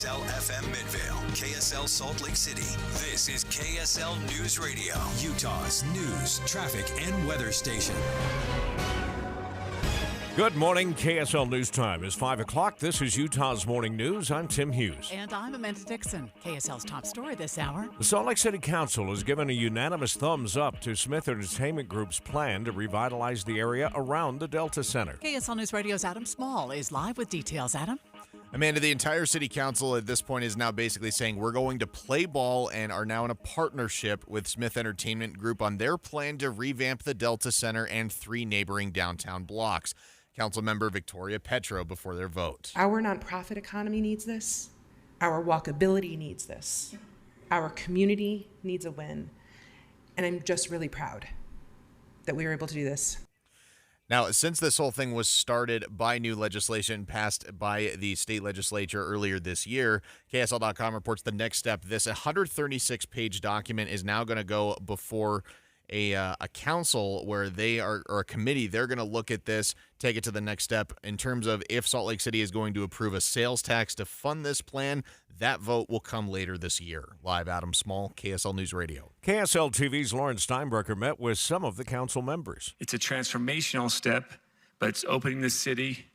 FM Midvale, KSL Salt Lake City. This is KSL News Radio, Utah's news, traffic, and weather station. Good morning. KSL News Time is 5 o'clock. This is Utah's Morning News. I'm Tim Hughes. And I'm Amanda Dixon. KSL's top story this hour. The Salt Lake City Council has given a unanimous thumbs up to Smith Entertainment Group's plan to revitalize the area around the Delta Center. KSL News Radio's Adam Small is live with details. Adam? Amanda, the entire city council at this point is now basically saying we're going to play ball and are now in a partnership with Smith Entertainment Group on their plan to revamp the Delta Center and 3 neighboring downtown blocks. Councilmember Victoria Petro before their vote. Our nonprofit economy needs this. Our walkability needs this. Our community needs a win. And I'm just really proud that we were able to do this. Now, since this whole thing was started by new legislation passed by the state legislature earlier this year, KSL.com reports the next step. This 136-page document is now going to go before a council where they are, or a committee, they're going to look at this, take it to the next step in terms of if Salt Lake City is going to approve a sales tax to fund this plan. That vote will come later this year. Live, Adam Small, KSL News Radio. KSL TV's Lauren Steinbrecher met with some of the council members. It's a transformational step, but it's opening the city.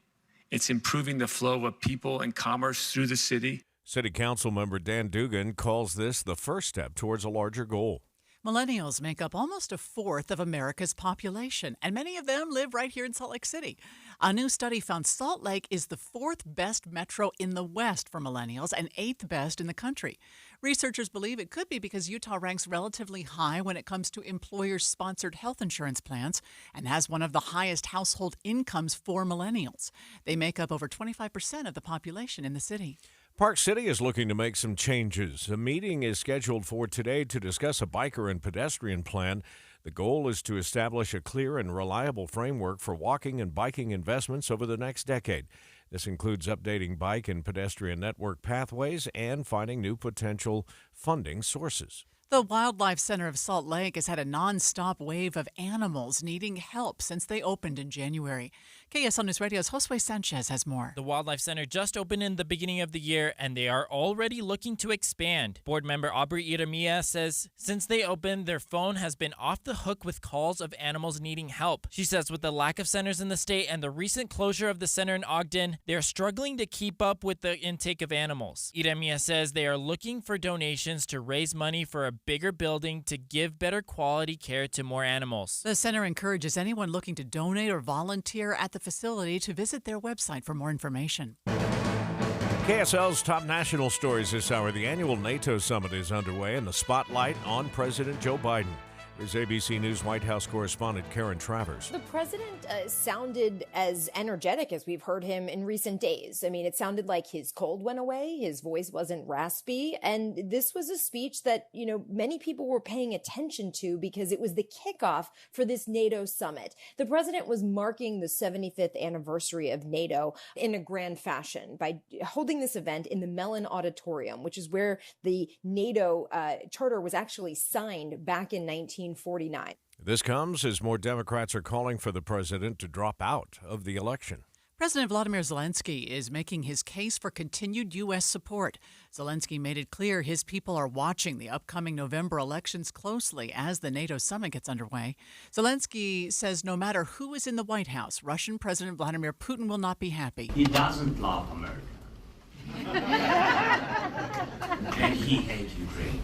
It's improving the flow of people and commerce through the city. City Council member Dan Dugan calls this the first step towards a larger goal. Millennials make up almost a fourth of America's population, and many of them live right here in Salt Lake City. A new study found Salt Lake is the 4th best metro in the West for millennials and 8th best in the country. Researchers believe it could be because Utah ranks relatively high when it comes to employer-sponsored health insurance plans and has one of the highest household incomes for millennials. They make up over 25% of the population in the city. Park City is looking to make some changes. A meeting is scheduled for today to discuss a biker and pedestrian plan. The goal is to establish a clear and reliable framework for walking and biking investments over the next decade. This includes updating bike and pedestrian network pathways and finding new potential funding sources. The Wildlife Center of Salt Lake has had a nonstop wave of animals needing help since they opened in January. KSL News Radio's Josue Sanchez has more. The Wildlife Center just opened in the beginning of the year, and they are already looking to expand. Board member Aubrey Iramia says since they opened, their phone has been off the hook with calls of animals needing help. She says with the lack of centers in the state and the recent closure of the center in Ogden, they're struggling to keep up with the intake of animals. Iramia says they are looking for donations to raise money for a bigger building to give better quality care to more animals. The center encourages anyone looking to donate or volunteer at the facility to visit their website for more information. KSL's top national stories this hour. The annual NATO summit is underway and the spotlight on President Joe Biden. Here's ABC News White House correspondent Karen Travers. The president sounded as energetic as we've heard him in recent days. I mean, it sounded like his cold went away. His voice wasn't raspy. And this was a speech that, many people were paying attention to because it was the kickoff for this NATO summit. The president was marking the 75th anniversary of NATO in a grand fashion by holding this event in the Mellon Auditorium, which is where the NATO charter was actually signed back in 1949. This comes as more Democrats are calling for the president to drop out of the election. President Vladimir Zelensky is making his case for continued U.S. support. Zelensky made it clear his people are watching the upcoming November elections closely as the NATO summit gets underway. Zelensky says no matter who is in the White House, Russian President Vladimir Putin will not be happy. He doesn't love America. And he hates Ukraine.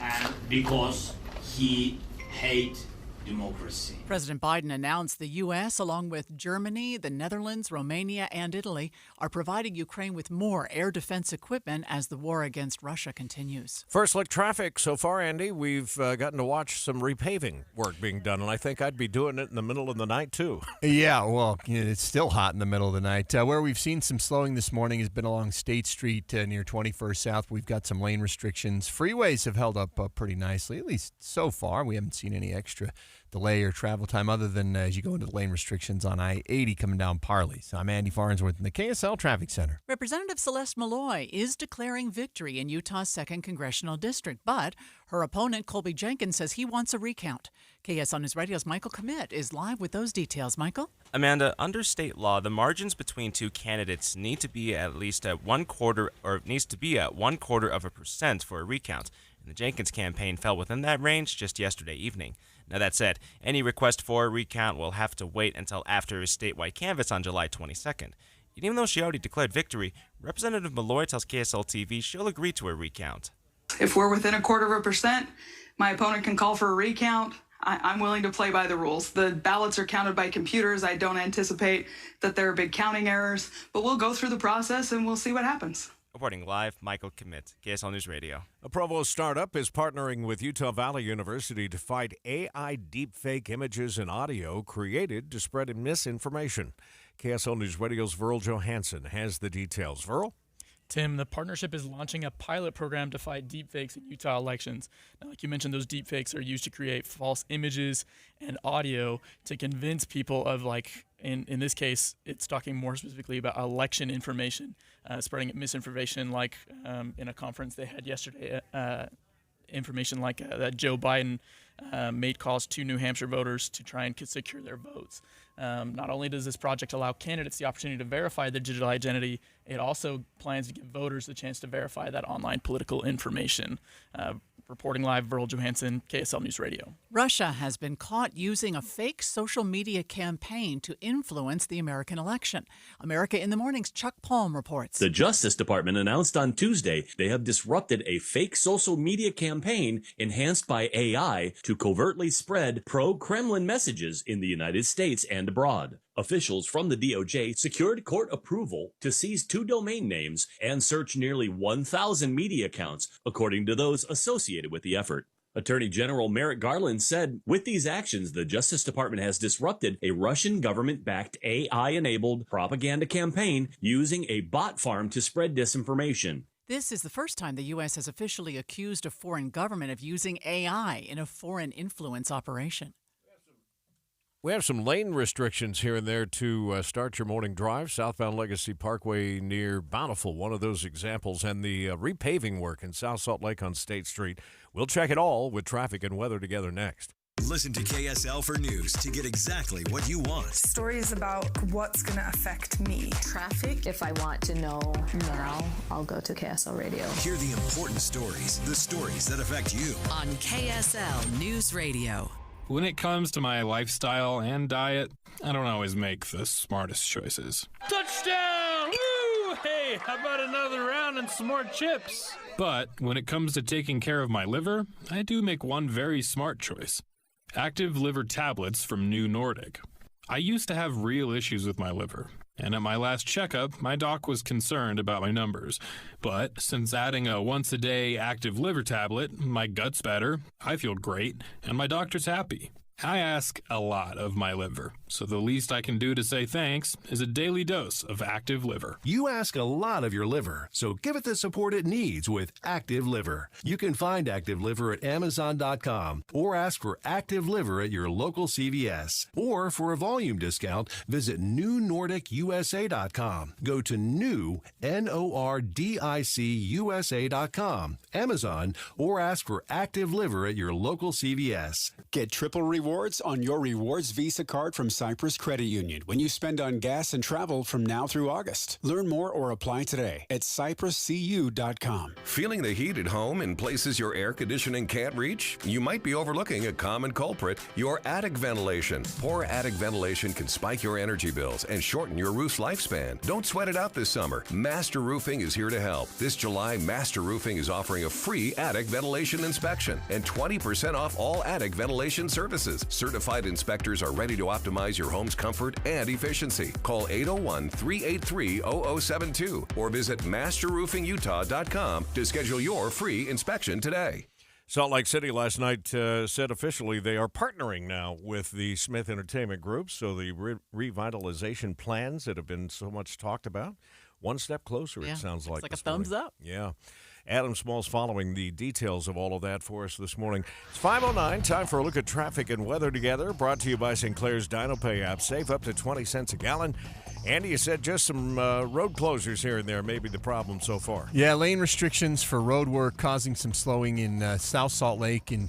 And because he hates democracy. President Biden announced the U.S., along with Germany, the Netherlands, Romania, and Italy, are providing Ukraine with more air defense equipment as the war against Russia continues. First look traffic so far, Andy. We've gotten to watch some repaving work being done, and I think I'd be doing it in the middle of the night, too. Yeah, well, it's still hot in the middle of the night. Where we've seen some slowing this morning has been along State Street near 21st South. We've got some lane restrictions. Freeways have held up pretty nicely, at least so far. We haven't seen any extra delay your travel time other than as you go into the lane restrictions on I-80 coming down Parley. So I'm Andy Farnsworth in the KSL Traffic Center. Representative Celeste Malloy is declaring victory in Utah's 2nd Congressional District, but her opponent, Colby Jenkins, says he wants a recount. KSL News Radio's Michael Commit is live with those details. Michael? Amanda, under state law, the margins between two candidates need to be at least at 1/4% for a recount. And the Jenkins campaign fell within that range just yesterday evening. Now, that said, any request for a recount will have to wait until after his statewide canvass on July 22nd. And even though she already declared victory, Representative Malloy tells KSL TV she'll agree to a recount. If we're within 1/4%, my opponent can call for a recount. I'm willing to play by the rules. The ballots are counted by computers. I don't anticipate that there are big counting errors, but we'll go through the process and we'll see what happens. Reporting live, Michael Commit, KSL News Radio. A Provo startup is partnering with Utah Valley University to fight AI deepfake images and audio created to spread misinformation. KSL News Radio's Verl Johansson has the details. Verl? Tim, the partnership is launching a pilot program to fight deepfakes in Utah elections. Now, like you mentioned, those deepfakes are used to create false images and audio to convince people of, like, in this case, it's talking more specifically about election information, spreading misinformation, like in a conference they had yesterday, information like that Joe Biden made calls to New Hampshire voters to try and secure their votes. Not only does this project allow candidates the opportunity to verify their digital identity, it also plans to give voters the chance to verify that online political information. Reporting live, Verl Johansson, KSL News Radio. Russia has been caught using a fake social media campaign to influence the American election. America in the Morning's Chuck Palm reports. The Justice Department announced on Tuesday they have disrupted a fake social media campaign enhanced by AI to covertly spread pro-Kremlin messages in the United States and abroad. Officials from the DOJ secured court approval to seize 2 domain names and search nearly 1,000 media accounts, according to those associated with the effort. Attorney General Merrick Garland said, with these actions, the Justice Department has disrupted a Russian government-backed AI-enabled propaganda campaign using a bot farm to spread disinformation. This is the first time the U.S. has officially accused a foreign government of using AI in a foreign influence operation. We have some lane restrictions here and there to start your morning drive. Southbound Legacy Parkway near Bountiful, one of those examples, and the repaving work in South Salt Lake on State Street. We'll check it all with traffic and weather together next. Listen to KSL for news to get exactly what you want. Stories about what's going to affect me. Traffic. If I want to know now, I'll go to KSL Radio. Hear the important stories, the stories that affect you. On KSL News Radio. When it comes to my lifestyle and diet, I don't always make the smartest choices. Touchdown! Woo! Hey, how about another round and some more chips? But when it comes to taking care of my liver, I do make one very smart choice. Active liver tablets from New Nordic. I used to have real issues with my liver, and at my last checkup, my doc was concerned about my numbers. But since adding a once-a-day active liver tablet, my gut's better, I feel great, and my doctor's happy. I ask a lot of my liver, so the least I can do to say thanks is a daily dose of Active Liver. You ask a lot of your liver, so give it the support it needs with Active Liver. You can find Active Liver at Amazon.com or ask for Active Liver at your local CVS. Or for a volume discount, visit NewNordicUSA.com. Go to new, NORDICUSA.com, Amazon, or ask for Active Liver at your local CVS. Get triple rewards on your Rewards Visa card from Cyprus Credit Union when you spend on gas and travel from now through August. Learn more or apply today at cypruscu.com. Feeling the heat at home in places your air conditioning can't reach? You might be overlooking a common culprit, your attic ventilation. Poor attic ventilation can spike your energy bills and shorten your roof's lifespan. Don't sweat it out this summer. Master Roofing is here to help. This July, Master Roofing is offering a free attic ventilation inspection and 20% off all attic ventilation services. Certified inspectors are ready to optimize your home's comfort and efficiency. Call 801-383-0072 or visit masterroofingutah.com to schedule your free inspection today. Salt Lake City last night said officially they are partnering now with the Smith Entertainment Group, so the revitalization plans that have been so much talked about, one step closer, it sounds like. It's like a thumbs up. Yeah. Adam Small's following the details of all of that for us this morning. It's 5:09, time for a look at traffic and weather together, brought to you by Sinclair's DinoPay app. Save up to 20 cents a gallon. Andy, you said just some road closures here and there may be the problem so far. Yeah, lane restrictions for road work causing some slowing in South Salt Lake in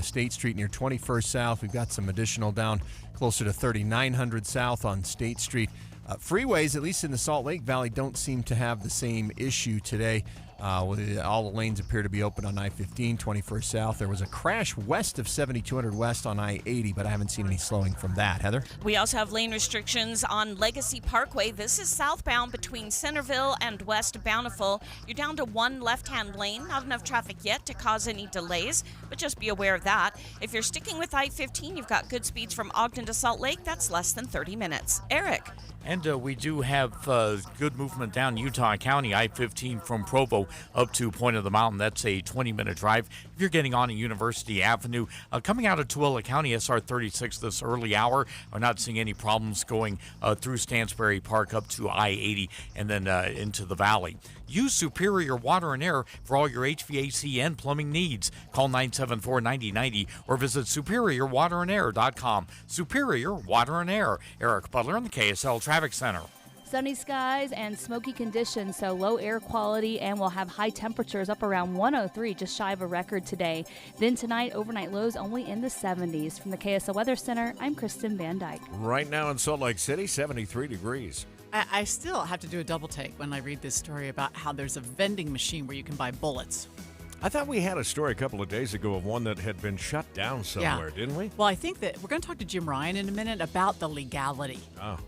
State Street near 21st South. We've got some additional down closer to 3900 South on State Street. Freeways, at least in the Salt Lake Valley, don't seem to have the same issue today. All the lanes appear to be open on I-15, 21st South. There was a crash west of 7200 West on I-80, but I haven't seen any slowing from that. Heather? We also have lane restrictions on Legacy Parkway. This is southbound between Centerville and West Bountiful. You're down to one left-hand lane. Not enough traffic yet to cause any delays, but just be aware of that. If you're sticking with I-15, you've got good speeds from Ogden to Salt Lake. That's less than 30 minutes. Eric? And we do have good movement down Utah County, I-15 from Provo up to Point of the Mountain. That's a 20-minute drive. If you're getting on a University Avenue, coming out of Tooele County, SR 36 this early hour, we're not seeing any problems going through Stansbury Park up to I-80 and then into the valley. Use Superior Water and Air for all your HVAC and plumbing needs. Call 974-9090 or visit SuperiorWaterandAir.com. Superior Water and Air. Eric Butler in the KSL Traffic Center. Sunny skies and smoky conditions, so low air quality, and we'll have high temperatures up around 103, just shy of a record today. Then tonight, overnight lows only in the 70s. From the KSL Weather Center, I'm Kristen Van Dyke. Right now in Salt Lake City, 73 degrees. I still have to do a double take when I read this story about how there's a vending machine where you can buy bullets. I thought we had a story a couple of days ago of one that had been shut down somewhere, didn't we? Well, I think that we're going to talk to Jim Ryan in a minute about the legality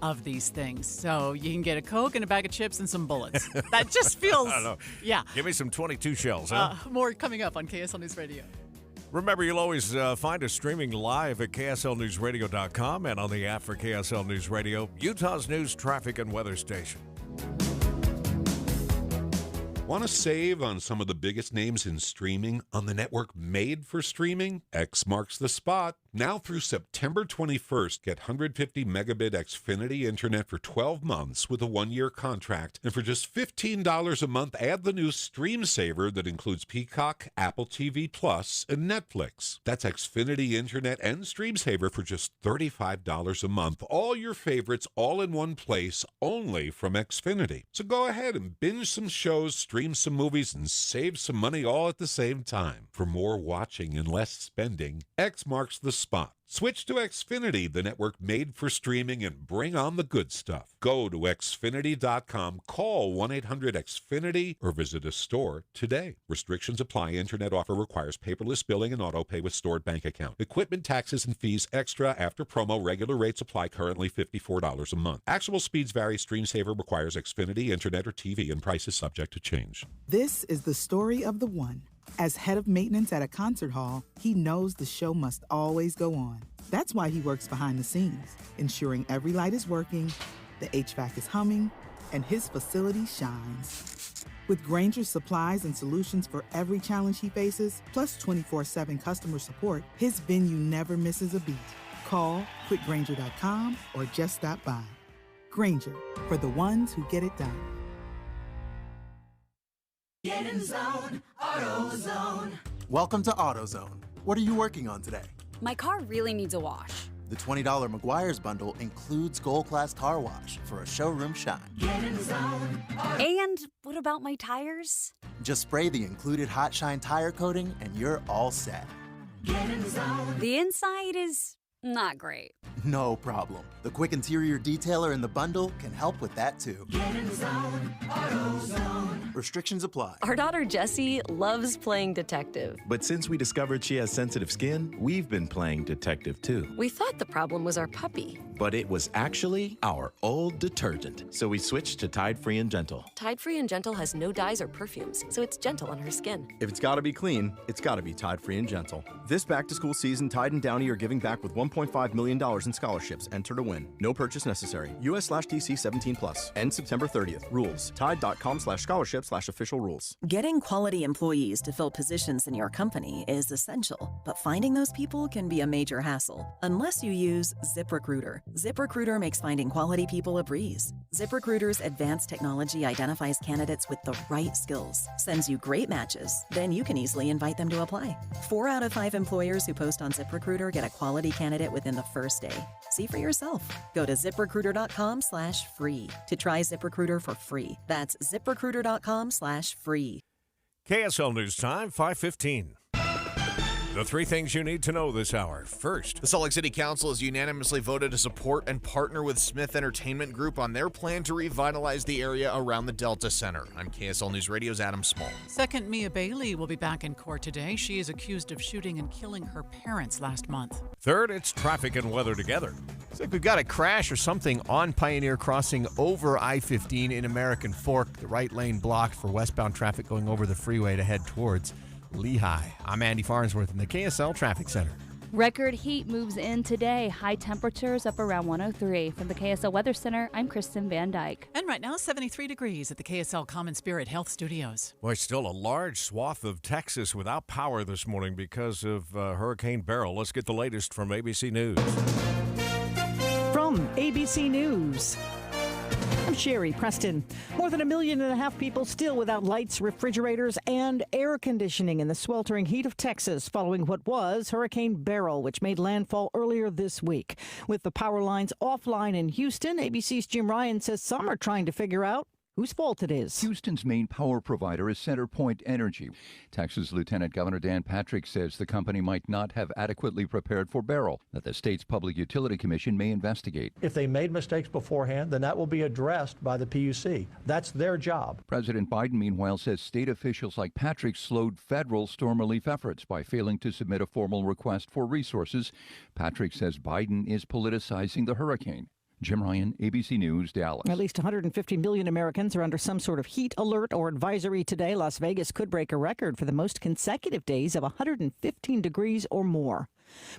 of these things. So you can get a Coke and a bag of chips and some bullets. That just feels, I don't know. Yeah. Give me some 22 shells, huh? More coming up on KSL News Radio. Remember, you'll always find us streaming live at KSLNewsRadio.com and on the app for KSL News Radio, Utah's news, traffic, and weather station. Want to save on some of the biggest names in streaming on the network made for streaming? X marks the spot. Now through September 21st, get 150 megabit Xfinity internet for 12 months with a 1-year contract. And for just $15 a month, add the new Stream Saver that includes Peacock, Apple TV Plus, and Netflix. That's Xfinity internet and Stream Saver for just $35 a month. All your favorites all in one place, only from Xfinity. So go ahead and binge some shows, stream some movies, and save some money all at the same time. For more watching and less spending, X marks the spot. Switch to Xfinity, the network made for streaming, and bring on the good stuff. Go to Xfinity.com, call 1-800-XFINITY, or visit a store today. Restrictions apply. Internet offer requires paperless billing and auto pay with stored bank account. Equipment, taxes, and fees extra after promo. Regular rates apply. Currently $54 a month. Actual speeds vary. Stream Saver requires Xfinity, internet, or TV, and prices subject to change. This is the story of the one. As head of maintenance at a concert hall, he knows the show must always go on. That's why he works behind the scenes, ensuring every light is working, the HVAC is humming, and his facility shines. With Grainger's supplies and solutions for every challenge he faces, plus 24/7 customer support, his venue never misses a beat. Call quickgrainger.com or just stop by. Grainger, for the ones who get it done. Get in zone, AutoZone. Welcome to AutoZone. What are you working on today? My car really needs a wash. The $20 McGuire's bundle includes Gold Class Car Wash for a showroom shine. Get in zone. And what about my tires? Just spray the included Hot Shine tire coating and you're all set. Get in zone. The inside is not great. No problem. The quick interior detailer in the bundle can help with that too. Get in zone, AutoZone. Restrictions apply. Our daughter Jessie loves playing detective. But since we discovered she has sensitive skin, we've been playing detective too. We thought the problem was our puppy. But it was actually our old detergent. So we switched to Tide Free and Gentle. Tide Free and Gentle has no dyes or perfumes, so it's gentle on her skin. If it's gotta be clean, it's gotta be Tide Free and Gentle. This back-to-school season, Tide and Downy are giving back with 1 $1.5 million in scholarships. Enter to win. No purchase necessary. US/DC 17+. End September 30th. Rules. Tide.com/scholarship/official rules. Getting quality employees to fill positions in your company is essential, but finding those people can be a major hassle unless you use ZipRecruiter. ZipRecruiter makes finding quality people a breeze. ZipRecruiter's advanced technology identifies candidates with the right skills, sends you great matches, then you can easily invite them to apply. 4 out of 5 employers who post on ZipRecruiter get a quality candidate within the first day. See for yourself. Go to ZipRecruiter.com/free to try ZipRecruiter for free. That's ZipRecruiter.com/free. KSL News Time, 5:15. The 3 things you need to know this hour. First, the Salt Lake City Council has unanimously voted to support and partner with Smith Entertainment Group on their plan to revitalize the area around the Delta Center. I'm KSL News Radio's Adam Small. Second, Mia Bailey will be back in court today. She is accused of shooting and killing her parents last month. Third, it's traffic and weather together. Looks like we've got a crash or something on Pioneer Crossing over I-15 in American Fork. The right lane blocked for westbound traffic going over the freeway to head towards Lehigh. I'm Andy Farnsworth in the KSL Traffic Center. Record heat moves in today. High temperatures up around 103. From the KSL Weather Center, I'm Kristen Van Dyke. And right now, 73 degrees at the KSL Common Spirit Health Studios. Boy, still a large swath of Texas without power this morning because of Hurricane Beryl. Let's get the latest from ABC News. From ABC News, I'm Sherry Preston. More than 1.5 million people still without lights, refrigerators, and air conditioning in the sweltering heat of Texas following what was Hurricane Beryl, which made landfall earlier this week. With the power lines offline in Houston, ABC's Jim Ryan says some are trying to figure out whose fault it is. Houston's main power provider is CenterPoint Energy. Texas Lieutenant Governor Dan Patrick says the company might not have adequately prepared for Beryl, that the state's Public Utility Commission may investigate. If they made mistakes beforehand, then that will be addressed by the PUC. That's their job. President Biden, meanwhile, says state officials like Patrick slowed federal storm relief efforts by failing to submit a formal request for resources. Patrick says Biden is politicizing the hurricane. Jim Ryan, ABC News, Dallas. At least 150 million Americans are under some sort of heat alert or advisory today. Las Vegas could break a record for the most consecutive days of 115 degrees or more.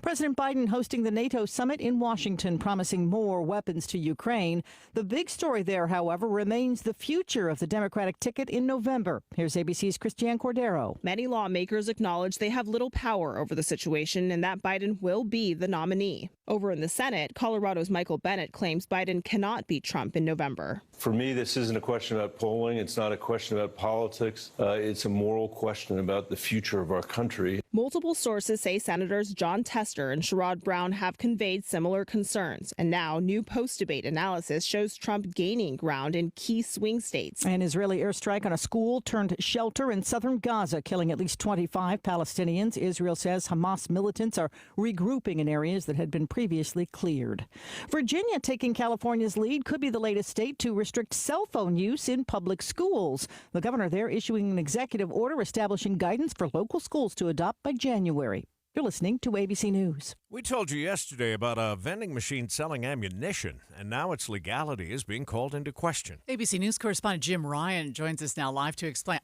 President Biden hosting the NATO summit in Washington, promising more weapons to Ukraine. The big story there, however, remains the future of the Democratic ticket in November. Here's ABC's Christiane Cordero. Many lawmakers acknowledge they have little power over the situation and that Biden will be the nominee. Over in the Senate, Colorado's Michael Bennet claims Biden cannot beat Trump in November. For me, this isn't a question about polling. It's not a question about politics. It's a moral question about the future of our country. Multiple sources say Senators John Tester and Sherrod Brown have conveyed similar concerns. And now new post-debate analysis shows Trump gaining ground in key swing states. An Israeli airstrike on a school turned shelter in southern Gaza, killing at least 25 Palestinians. Israel says Hamas militants are regrouping in areas that had been previously cleared. Virginia, taking California's lead, could be the latest state to restrict cell phone use in public schools. The governor there issuing an executive order establishing guidance for local schools to adopt by January. You're listening to ABC News. We told you yesterday about a vending machine selling ammunition, and now its legality is being called into question. ABC News correspondent Jim Ryan joins us now live to explain.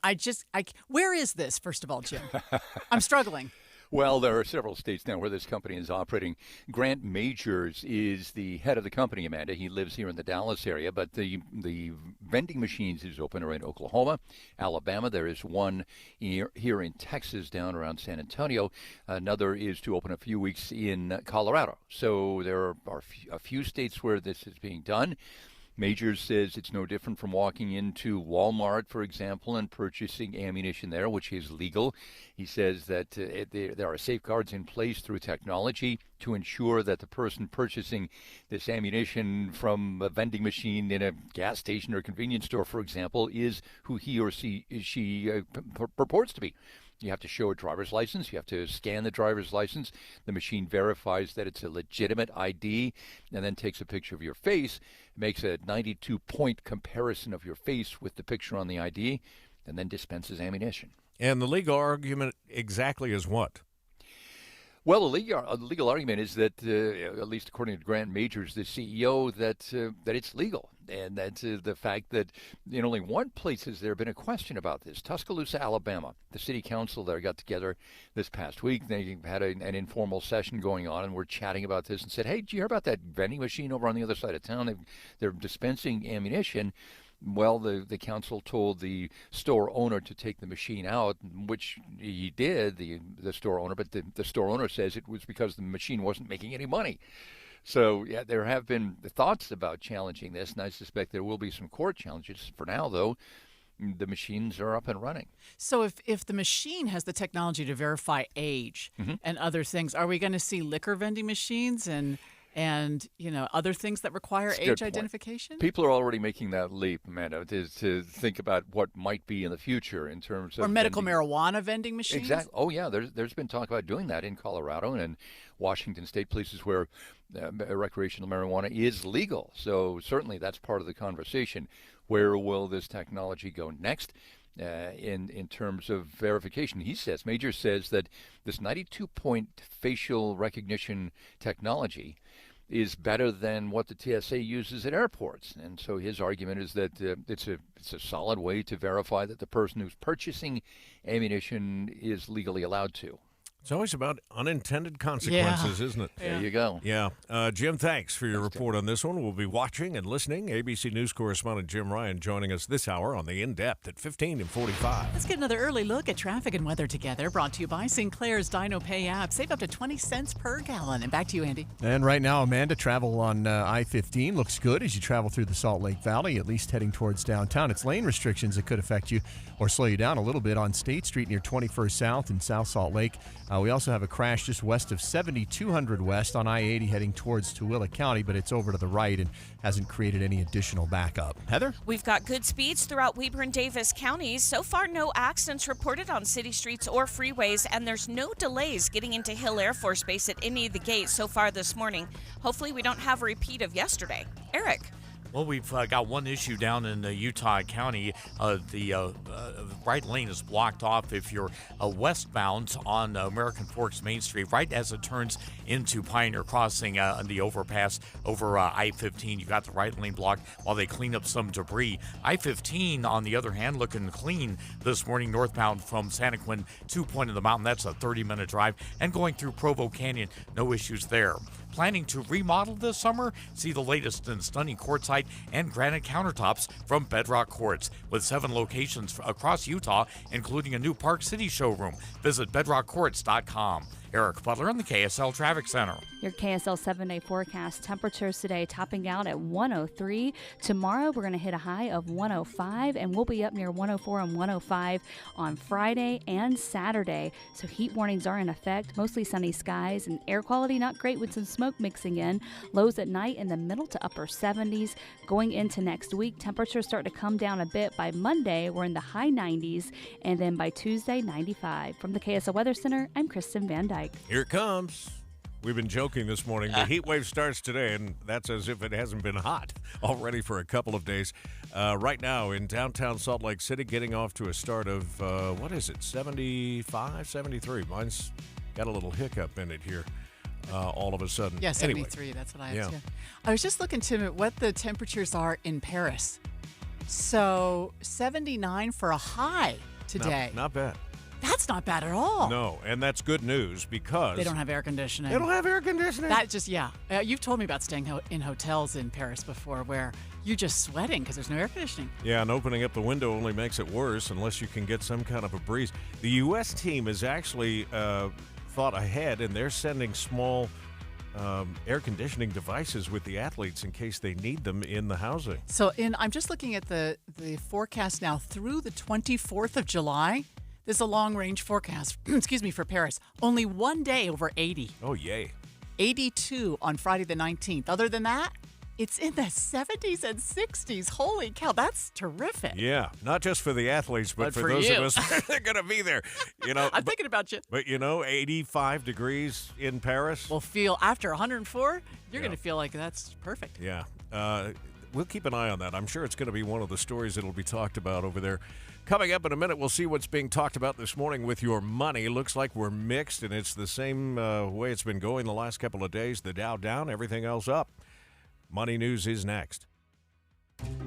Where is this, first of all, Jim? I'm struggling. Well, there are several states now where this company is operating. Grant Majors is the head of the company, Amanda. He lives here in the Dallas area, but the vending machines is open in Oklahoma, Alabama. There is one here in Texas down around San Antonio. Another is to open a few weeks in Colorado. So there are a few states where this is being done. Majors says it's no different from walking into Walmart, for example, and purchasing ammunition there, which is legal. He says that there are safeguards in place through technology to ensure that the person purchasing this ammunition from a vending machine in a gas station or convenience store, for example, is who he or she purports to be. You have to show a driver's license. You have to scan the driver's license. The machine verifies that it's a legitimate ID and then takes a picture of your face, makes a 92-point comparison of your face with the picture on the ID, and then dispenses ammunition. And the legal argument exactly is what? Well, a legal argument is that, at least according to Grant Majors, the CEO, that it's legal, and that's the fact that in only one place has there been a question about this. Tuscaloosa, Alabama. The city council there got together this past week. They had an informal session going on, and we're chatting about this and said, "Hey, did you hear about that vending machine over on the other side of town? They're dispensing ammunition." Well, the council told the store owner to take the machine out, which he did, the store owner, but the store owner says it was because the machine wasn't making any money. So, yeah, there have been thoughts about challenging this, and I suspect there will be some court challenges. For now, though, the machines are up and running. So if the machine has the technology to verify age and other things, are we going to see liquor vending machines and other things that require age identification? People are already making that leap, Amanda, to think about what might be in the future in terms of medical marijuana vending machines. Exactly. Oh yeah, there's been talk about doing that in Colorado and Washington State, places where recreational marijuana is legal. So certainly that's part of the conversation. Where will this technology go next? In terms of verification, Major says that this 92-point facial recognition technology is better than what the TSA uses at airports, and so his argument is that it's a solid way to verify that the person who's purchasing ammunition is legally allowed to. It's always about unintended consequences, isn't it? There you go. Yeah. Jim, thanks for your report on this one. We'll be watching and listening. ABC News correspondent Jim Ryan joining us this hour on The In-Depth at 15:45. Let's get another early look at traffic and weather together. Brought to you by Sinclair's Dino Pay app. Save up to 20 cents per gallon. And back to you, Andy. And right now, Amanda, travel on I-15 looks good as you travel through the Salt Lake Valley, at least heading towards downtown. It's lane restrictions that could affect you or slow you down a little bit on State Street near 21st South in South Salt Lake. We also have a crash just west of 7200 West on I-80 heading towards Tooele County, but it's over to the right and hasn't created any additional backup. Heather? We've got good speeds throughout Weber and Davis counties. So far, no accidents reported on city streets or freeways, and there's no delays getting into Hill Air Force Base at any of the gates so far this morning. Hopefully, we don't have a repeat of yesterday. Eric? Well, we've got one issue down in Utah County. The right lane is blocked off if you're westbound on American Forks Main Street, right as it turns into Pioneer Crossing on the overpass over I-15. You got the right lane blocked while they clean up some debris. I-15, on the other hand, looking clean this morning northbound from Santaquin to Point of the Mountain. That's a 30-minute drive. And going through Provo Canyon, no issues there. Planning to remodel this summer? See the latest in stunning quartzite and granite countertops from Bedrock Quartz, with 7 locations across Utah, including a new Park City showroom. Visit bedrockquartz.com. Eric Butler in the KSL Traffic Center. Your KSL 7-day forecast. Temperatures today topping out at 103. Tomorrow we're going to hit a high of 105, and we'll be up near 104 and 105 on Friday and Saturday. So heat warnings are in effect. Mostly sunny skies and air quality not great with some smoke mixing in. Lows at night in the middle to upper 70s. Going into next week, temperatures start to come down a bit. By Monday, we're in the high 90s, and then by Tuesday, 95. From the KSL Weather Center, I'm Kristen Van Dyke. Here it comes. We've been joking this morning. The heat wave starts today, and that's as if it hasn't been hot already for a couple of days. Right now in downtown Salt Lake City, getting off to a start of, 75, 73. Mine's got a little hiccup in it here all of a sudden. Yeah, 73. Anyway. That's what I have, too. I was just looking to what the temperatures are in Paris. So 79 for a high today. Not bad. That's not bad at all. No, and that's good news because they don't have air conditioning. They don't have air conditioning. That just, you've told me about staying in hotels in Paris before where you're just sweating because there's no air conditioning. Yeah, and opening up the window only makes it worse unless you can get some kind of a breeze. The U.S. team has actually thought ahead, and they're sending small air conditioning devices with the athletes in case they need them in the housing. So I'm just looking at the forecast now through the 24th of July. This is a long-range forecast, for Paris. Only one day over 80. Oh, yay. 82 on Friday the 19th. Other than that, it's in the 70s and 60s. Holy cow, that's terrific. Yeah, not just for the athletes, but for those of us that are going to be there. I'm thinking about you. But, 85 degrees in Paris. We'll feel, after 104, you're going to feel like that's perfect. Yeah. we'll keep an eye on that. I'm sure it's going to be one of the stories that'll be talked about over there. Coming up in a minute, we'll see what's being talked about this morning with your money. Looks like we're mixed, and it's the same way it's been going the last couple of days. The Dow down, everything else up. Money news is next.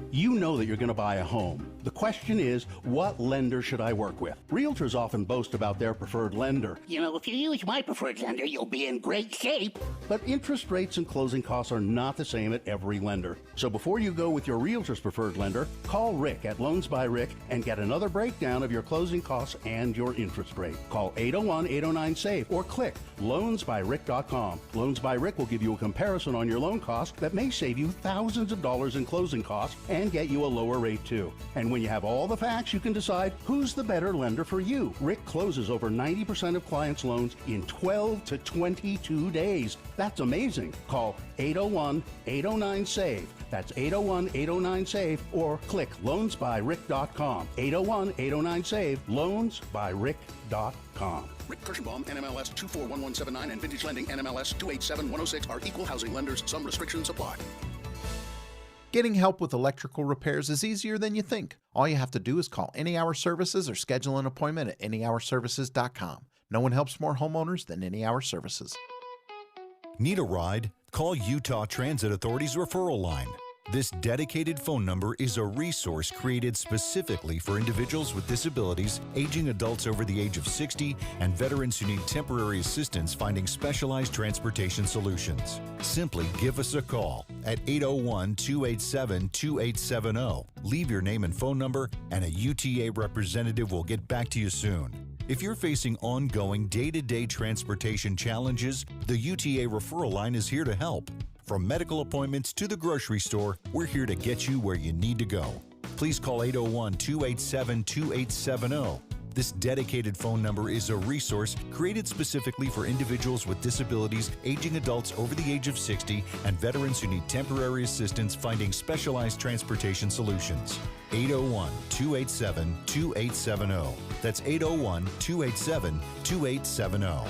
You know that you're going to buy a home. The question is, what lender should I work with? Realtors often boast about their preferred lender. You know, if you use my preferred lender, you'll be in great shape. But interest rates and closing costs are not the same at every lender. So before you go with your realtor's preferred lender, call Rick at Loans by Rick and get another breakdown of your closing costs and your interest rate. Call 801-809-SAVE or click loansbyrick.com. Loans by Rick will give you a comparison on your loan cost that may save you thousands of dollars in closing costs and get you a lower rate too. And when you have all the facts, you can decide who's the better lender for you. Rick closes over 90% of clients' loans in 12 to 22 days. That's amazing. Call 801-809-SAVE. That's 801-809-SAVE or click loansbyrick.com. 801-809-SAVE, loansbyrick.com. Rick Kirschenbaum, NMLS 241179, and Vintage Lending, NMLS 287106 are equal housing lenders. Some restrictions apply. Getting help with electrical repairs is easier than you think. All you have to do is call Any Hour Services or schedule an appointment at anyhourservices.com. No one helps more homeowners than Any Hour Services. Need a ride? Call Utah Transit Authority's referral line. This dedicated phone number is a resource created specifically for individuals with disabilities, aging adults over the age of 60, and veterans who need temporary assistance finding specialized transportation solutions. Simply give us a call at 801-287-2870. Leave your name and phone number, and a UTA representative will get back to you soon. If you're facing ongoing day-to-day transportation challenges, the UTA referral line is here to help. From medical appointments to the grocery store, we're here to get you where you need to go. Please call 801-287-2870. This dedicated phone number is a resource created specifically for individuals with disabilities, aging adults over the age of 60, and veterans who need temporary assistance finding specialized transportation solutions. 801-287-2870. That's 801-287-2870.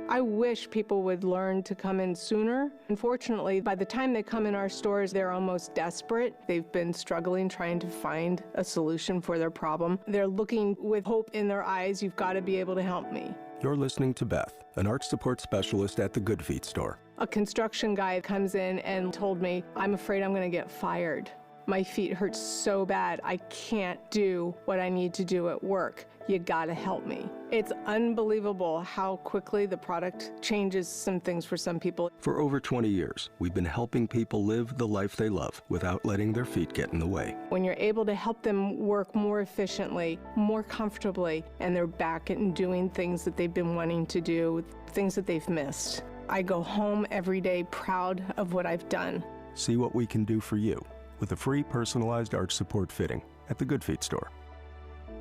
I wish people would learn to come in sooner. Unfortunately, by the time they come in our stores, they're almost desperate. They've been struggling trying to find a solution for their problem. They're looking with hope in their eyes. You've got to be able to help me. You're listening to Beth, an arch support specialist at the Good Feet store. A construction guy comes in and told me, I'm afraid I'm going to get fired. My feet hurt so bad, I can't do what I need to do at work. You gotta help me. It's unbelievable how quickly the product changes some things for some people. For over 20 years, we've been helping people live the life they love without letting their feet get in the way. When you're able to help them work more efficiently, more comfortably, and they're back and doing things that they've been wanting to do, things that they've missed. I go home every day proud of what I've done. See what we can do for you with a free personalized arch support fitting at the Good Feet store.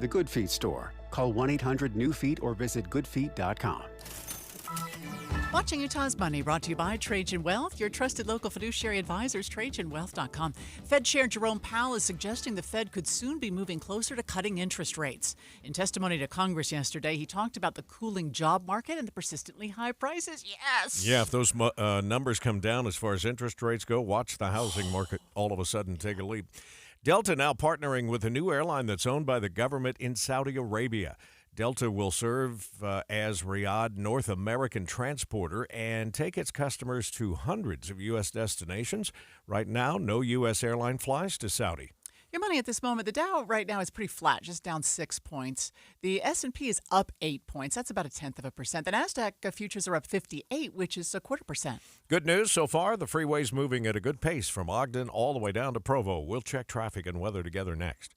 The Good Feet store. Call 1-800-NEW-FEET or visit goodfeet.com. Watching Utah's Money, brought to you by Trajan Wealth, your trusted local fiduciary advisors, TrajanWealth.com. Fed Chair Jerome Powell is suggesting the Fed could soon be moving closer to cutting interest rates. In testimony to Congress yesterday, he talked about the cooling job market and the persistently high prices. Yes! Yeah, if those numbers come down as far as interest rates go, watch the housing market all of a sudden take a leap. Delta now partnering with a new airline that's owned by the government in Saudi Arabia. Delta will serve as Riyadh North American transporter and take its customers to hundreds of U.S. destinations. Right now, no U.S. airline flies to Saudi. Your money at this moment, the Dow right now is pretty flat, just down 6 points. The S&P is up 8 points. That's about 0.1%. The NASDAQ futures are up 58, which is 0.25%. Good news so far. The freeway's moving at a good pace from Ogden all the way down to Provo. We'll check traffic and weather together next.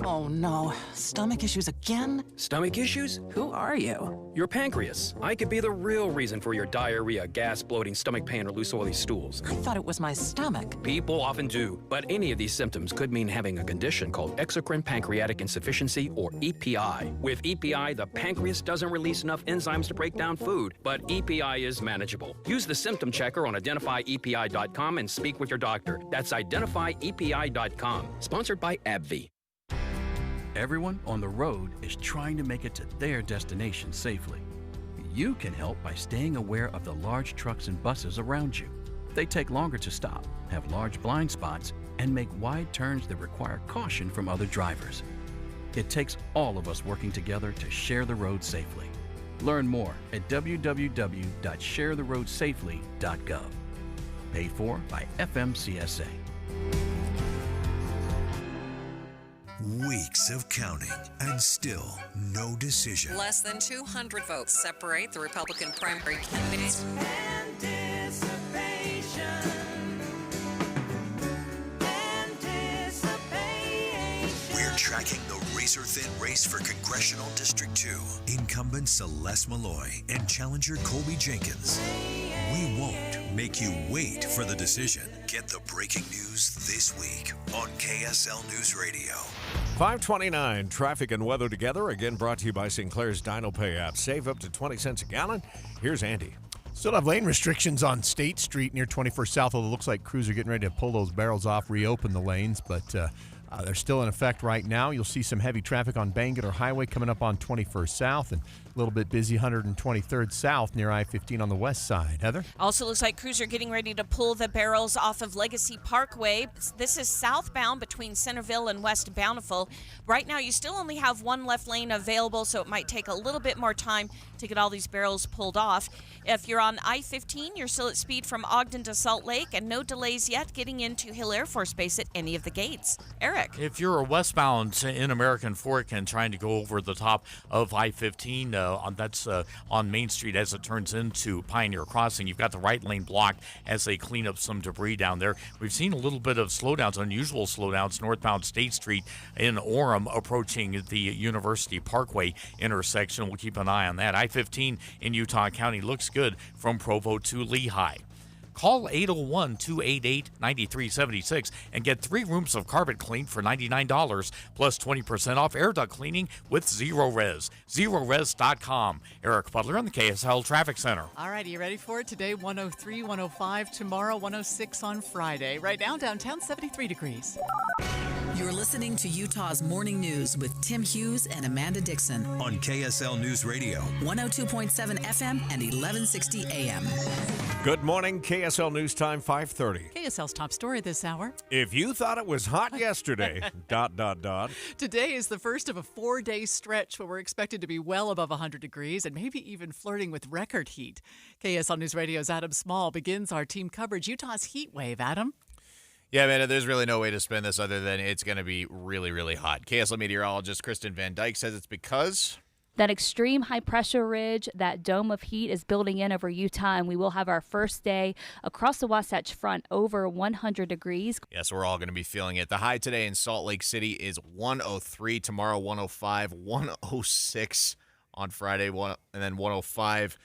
Oh no, stomach issues again? Stomach issues? Who are you? Your pancreas. I could be the real reason for your diarrhea, gas, bloating, stomach pain, or loose oily stools. I thought it was my stomach. People often do, but any of these symptoms could mean having a condition called exocrine pancreatic insufficiency, or EPI. With EPI, the pancreas doesn't release enough enzymes to break down food, but EPI is manageable. Use the symptom checker on identifyepi.com and speak with your doctor. That's identifyepi.com. Sponsored by AbbVie. Everyone on the road is trying to make it to their destination safely. You can help by staying aware of the large trucks and buses around you. They take longer to stop, have large blind spots, and make wide turns that require caution from other drivers. It takes all of us working together to share the road safely. Learn more at www.sharetheroadsafely.gov. Paid for by FMCSA. Weeks of counting and still no decision. Less than 200 votes separate the Republican primary candidates. We're tracking the razor-thin race for Congressional District 2. Incumbent Celeste Malloy and challenger Colby Jenkins. We won't make you wait for the decision. Get the breaking news this week on KSL News Radio. 529, traffic and weather together. Again, brought to you by Sinclair's Dino Pay app. Save up to 20 cents a gallon. Here's Andy. Still have lane restrictions on State Street near 21st South, although it looks like crews are getting ready to pull those barrels off, reopen the lanes, but they're still in effect right now. You'll see some heavy traffic on Bangor Highway coming up on 21st South, and a little bit busy 123rd South near I-15 on the west side. Heather? Also looks like crews are getting ready to pull the barrels off of Legacy Parkway. This is southbound between Centerville and West Bountiful. Right now, you still only have one left lane available, so it might take a little bit more time to get all these barrels pulled off. If you're on I-15, you're still at speed from Ogden to Salt Lake, and no delays yet getting into Hill Air Force Base at any of the gates. Eric? If you're westbound in American Fork and trying to go over the top of I-15, that's on Main Street as it turns into Pioneer Crossing, you've got the right lane blocked as they clean up some debris down there. We've seen a little bit of slowdowns, unusual slowdowns, northbound State Street in Orem approaching the University Parkway intersection. We'll keep an eye on that. I-15 in Utah County looks good from Provo to Lehigh. Call 801-288-9376 and get 3 rooms of carpet cleaned for $99 plus 20% off air duct cleaning with Zero Res. ZeroRes.com. Eric Butler on the KSL Traffic Center. All right, are you ready for it? Today, 103, 105. Tomorrow, 106 on Friday. Right now, downtown, 73 degrees. You're listening to Utah's Morning News with Tim Hughes and Amanda Dixon on KSL News Radio. 102.7 FM and 1160 AM. Good morning, KSL News Time, 5:30. KSL's top story this hour. If you thought it was hot yesterday, ... Today is the first of a 4-day stretch where we're expected to be well above 100 degrees and maybe even flirting with record heat. KSL News Radio's Adam Small begins our team coverage, Utah's Heatwave. Adam? Yeah, man, there's really no way to spin this other than it's going to be really, really hot. KSL meteorologist Kristen Van Dyke says it's because that extreme high pressure ridge, that dome of heat is building in over Utah, and we will have our first day across the Wasatch Front over 100 degrees. Yes, we're all going to be feeling it. The high today in Salt Lake City is 103, tomorrow 105, 106 on Friday, and then 105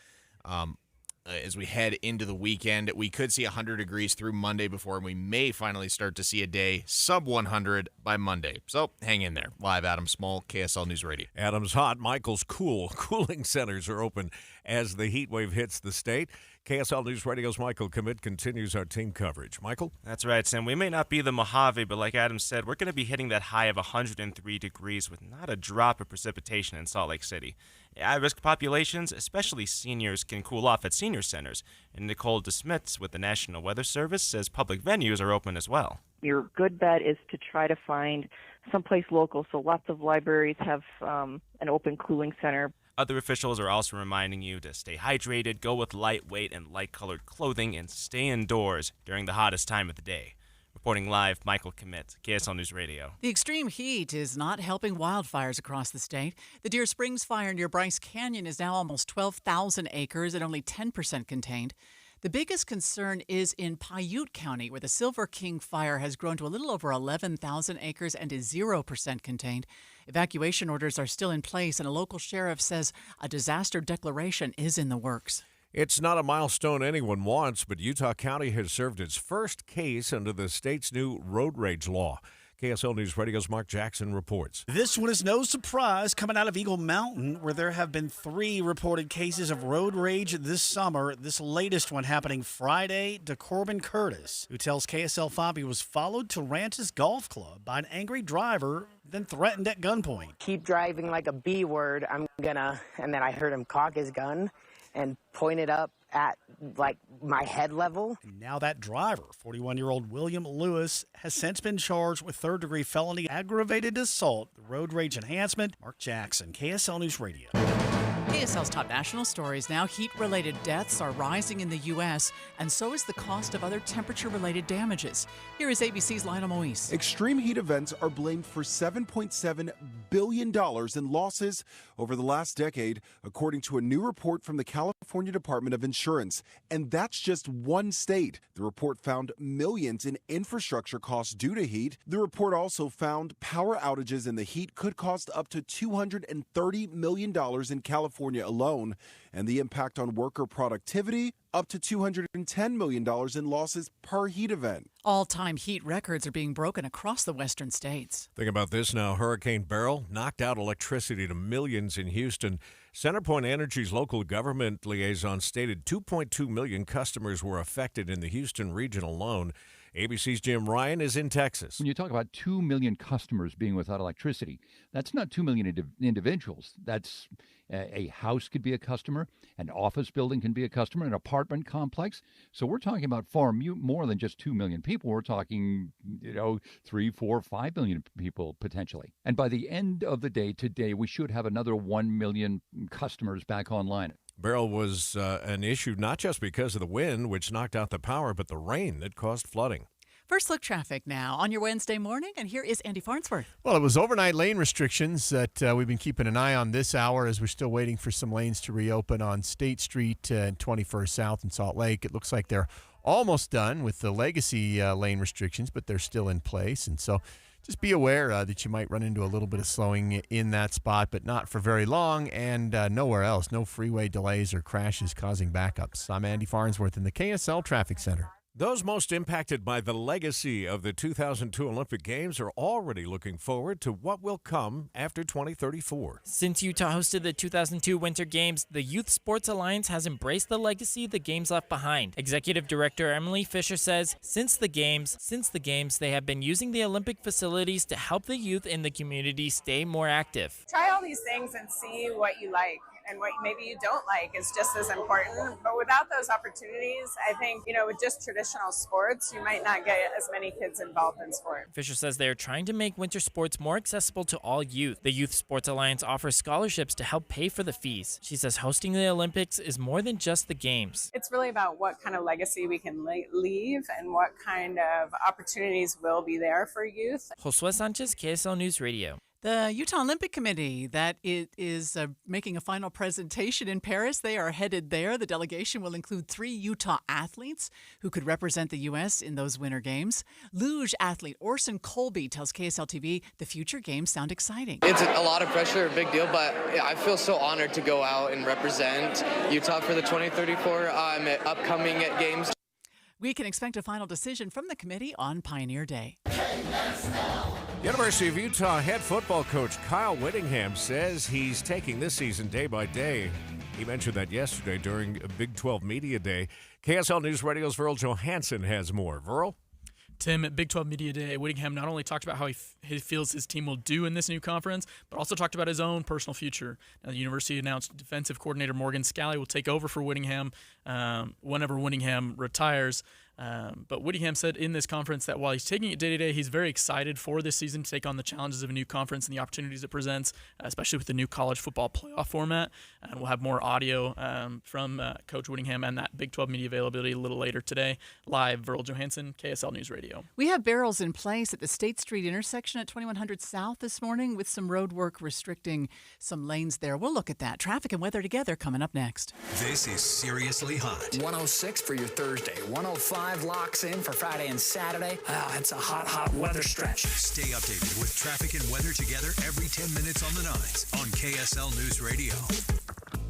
as we head into the weekend. We could see 100 degrees through Monday before we may finally start to see a day sub 100 by Monday. So hang in there. Live, Adam Small, KSL News Radio. Adam's hot, Michael's cool. Cooling centers are open as the heat wave hits the state. KSL News Radio's Michael Commit continues our team coverage. Michael? That's right, Sam. We may not be the Mojave, but like Adam said, we're going to be hitting that high of 103 degrees with not a drop of precipitation in Salt Lake City. At-risk populations, especially seniors, can cool off at senior centers. And Nicole DeSmits with the National Weather Service says public venues are open as well. Your good bet is to try to find someplace local. So lots of libraries have an open cooling center. Other officials are also reminding you to stay hydrated, go with lightweight and light-colored clothing, and stay indoors during the hottest time of the day. Reporting live, Michael Commit, KSL News Radio. The extreme heat is not helping wildfires across the state. The Deer Springs fire near Bryce Canyon is now almost 12,000 acres and only 10% contained. The biggest concern is in Paiute County, where the Silver King fire has grown to a little over 11,000 acres and is 0% contained. Evacuation orders are still in place, and a local sheriff says a disaster declaration is in the works. It's not a milestone anyone wants, but Utah County has served its first case under the state's new road rage law. KSL News Radio's Mark Jackson reports. This one is no surprise coming out of Eagle Mountain, where there have been 3 reported cases of road rage this summer. This latest one happening Friday to Corbin Curtis, who tells KSL5 he was followed to Ranches Golf Club by an angry driver, then threatened at gunpoint. Keep driving like a B word, I'm gonna, and then I heard him cock his gun and point it up at like my head level. And now that driver, 41-year-old William Lewis, has since been charged with third-degree felony aggravated assault, road rage enhancement. Mark Jackson, KSL News Radio. KSL's top national stories now. Heat-related deaths are rising in the U.S., and so is the cost of other temperature-related damages. Here is ABC's Lionel Moise. Extreme heat events are blamed for $7.7 billion in losses over the last decade, according to a new report from the California Department of Insurance. And that's just one state. The report found millions in infrastructure costs due to heat. The report also found power outages in the heat could cost up to $230 million in California alone, and the impact on worker productivity, up to $210 million in losses per heat event. All-time heat records are being broken across the western states. Think about this now. Hurricane Beryl knocked out electricity to millions in Houston. CenterPoint Energy's local government liaison stated 2.2 million customers were affected in the Houston region alone. ABC's Jim Ryan is in Texas. When you talk about 2 million customers being without electricity, that's not 2 million individuals. That's a house could be a customer, an office building can be a customer, an apartment complex. So we're talking about far more than just 2 million people. We're talking, 3, 4, 5 million people potentially. And by the end of the day today, we should have another 1 million customers back online. Beryl was an issue not just because of the wind, which knocked out the power, but the rain that caused flooding. First look traffic now on your Wednesday morning, and here is Andy Farnsworth. Well, it was overnight lane restrictions that we've been keeping an eye on this hour as we're still waiting for some lanes to reopen on State Street and 21st South in Salt Lake. It looks like they're almost done with the legacy lane restrictions, but they're still in place. And so just be aware that you might run into a little bit of slowing in that spot, but not for very long, and nowhere else. No freeway delays or crashes causing backups. I'm Andy Farnsworth in the KSL Traffic Center. Those most impacted by the legacy of the 2002 Olympic Games are already looking forward to what will come after 2034. Since Utah hosted the 2002 Winter Games, the Youth Sports Alliance has embraced the legacy the Games left behind. Executive Director Emily Fisher says, since the Games, they have been using the Olympic facilities to help the youth in the community stay more active. Try all these things and see what you like. And what maybe you don't like is just as important. But without those opportunities, I think, with just traditional sports, you might not get as many kids involved in sport. Fisher says they are trying to make winter sports more accessible to all youth. The Youth Sports Alliance offers scholarships to help pay for the fees. She says hosting the Olympics is more than just the Games. It's really about what kind of legacy we can leave and what kind of opportunities will be there for youth. Josue Sanchez, KSL News Radio. The Utah Olympic Committee that is making a final presentation in Paris. They are headed there. The delegation will include 3 Utah athletes who could represent the U.S. in those Winter Games. Luge athlete Orson Colby tells KSL TV the future games sound exciting. It's a lot of pressure, a big deal, but I feel so honored to go out and represent Utah for the 2034 upcoming Games. We can expect a final decision from the committee on Pioneer Day. University of Utah head football coach Kyle Whittingham says he's taking this season day by day. He mentioned that yesterday during a Big 12 Media Day. KSL News Radio's Verl Johansson has more. Verl? Tim, at Big 12 Media Day, Whittingham not only talked about how he feels his team will do in this new conference, but also talked about his own personal future. Now, the university announced defensive coordinator Morgan Scalley will take over for Whittingham whenever Whittingham retires. But Whittingham said in this conference that while he's taking it day to day, he's very excited for this season to take on the challenges of a new conference and the opportunities it presents, especially with the new college football playoff format. And we'll have more audio from Coach Whittingham and that Big 12 media availability a little later today. Live, Verl Johansson, KSL News Radio. We have barrels in place at the State Street intersection at 2100 South this morning with some road work restricting some lanes there. We'll look at that. Traffic and weather together coming up next. This is Seriously Hot. 106 for your Thursday. 105 locks in for Friday and Saturday. Wow, it's a hot weather stretch. Stay updated with traffic and weather together every 10 minutes on the 9s on KSL News Radio.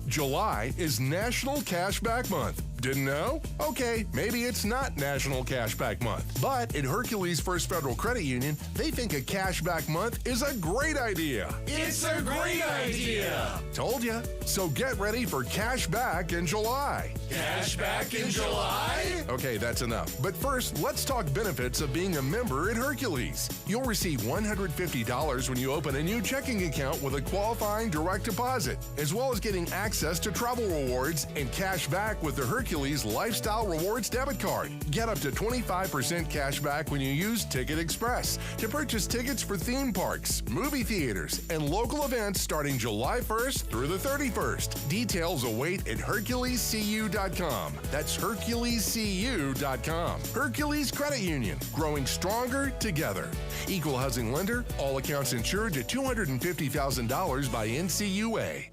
July is National Cashback Month. Didn't know? Okay, maybe it's not National Cashback Month. But at Hercules First Federal Credit Union, they think a cashback month is a great idea. It's a great idea. Told ya. So get ready for Cashback in July. Cashback in July? Okay, that's enough. But first, let's talk benefits of being a member at Hercules. You'll receive $150 when you open a new checking account with a qualifying direct deposit, as well as getting access to travel rewards and cash back with the Hercules Hercules Lifestyle Rewards debit card. Get up to 25% cash back when you use Ticket Express to purchase tickets for theme parks, movie theaters, and local events starting July 1st through the 31st. Details await at HerculesCU.com. That's HerculesCU.com. Hercules Credit Union, growing stronger together. Equal housing lender, all accounts insured to $250,000 by NCUA.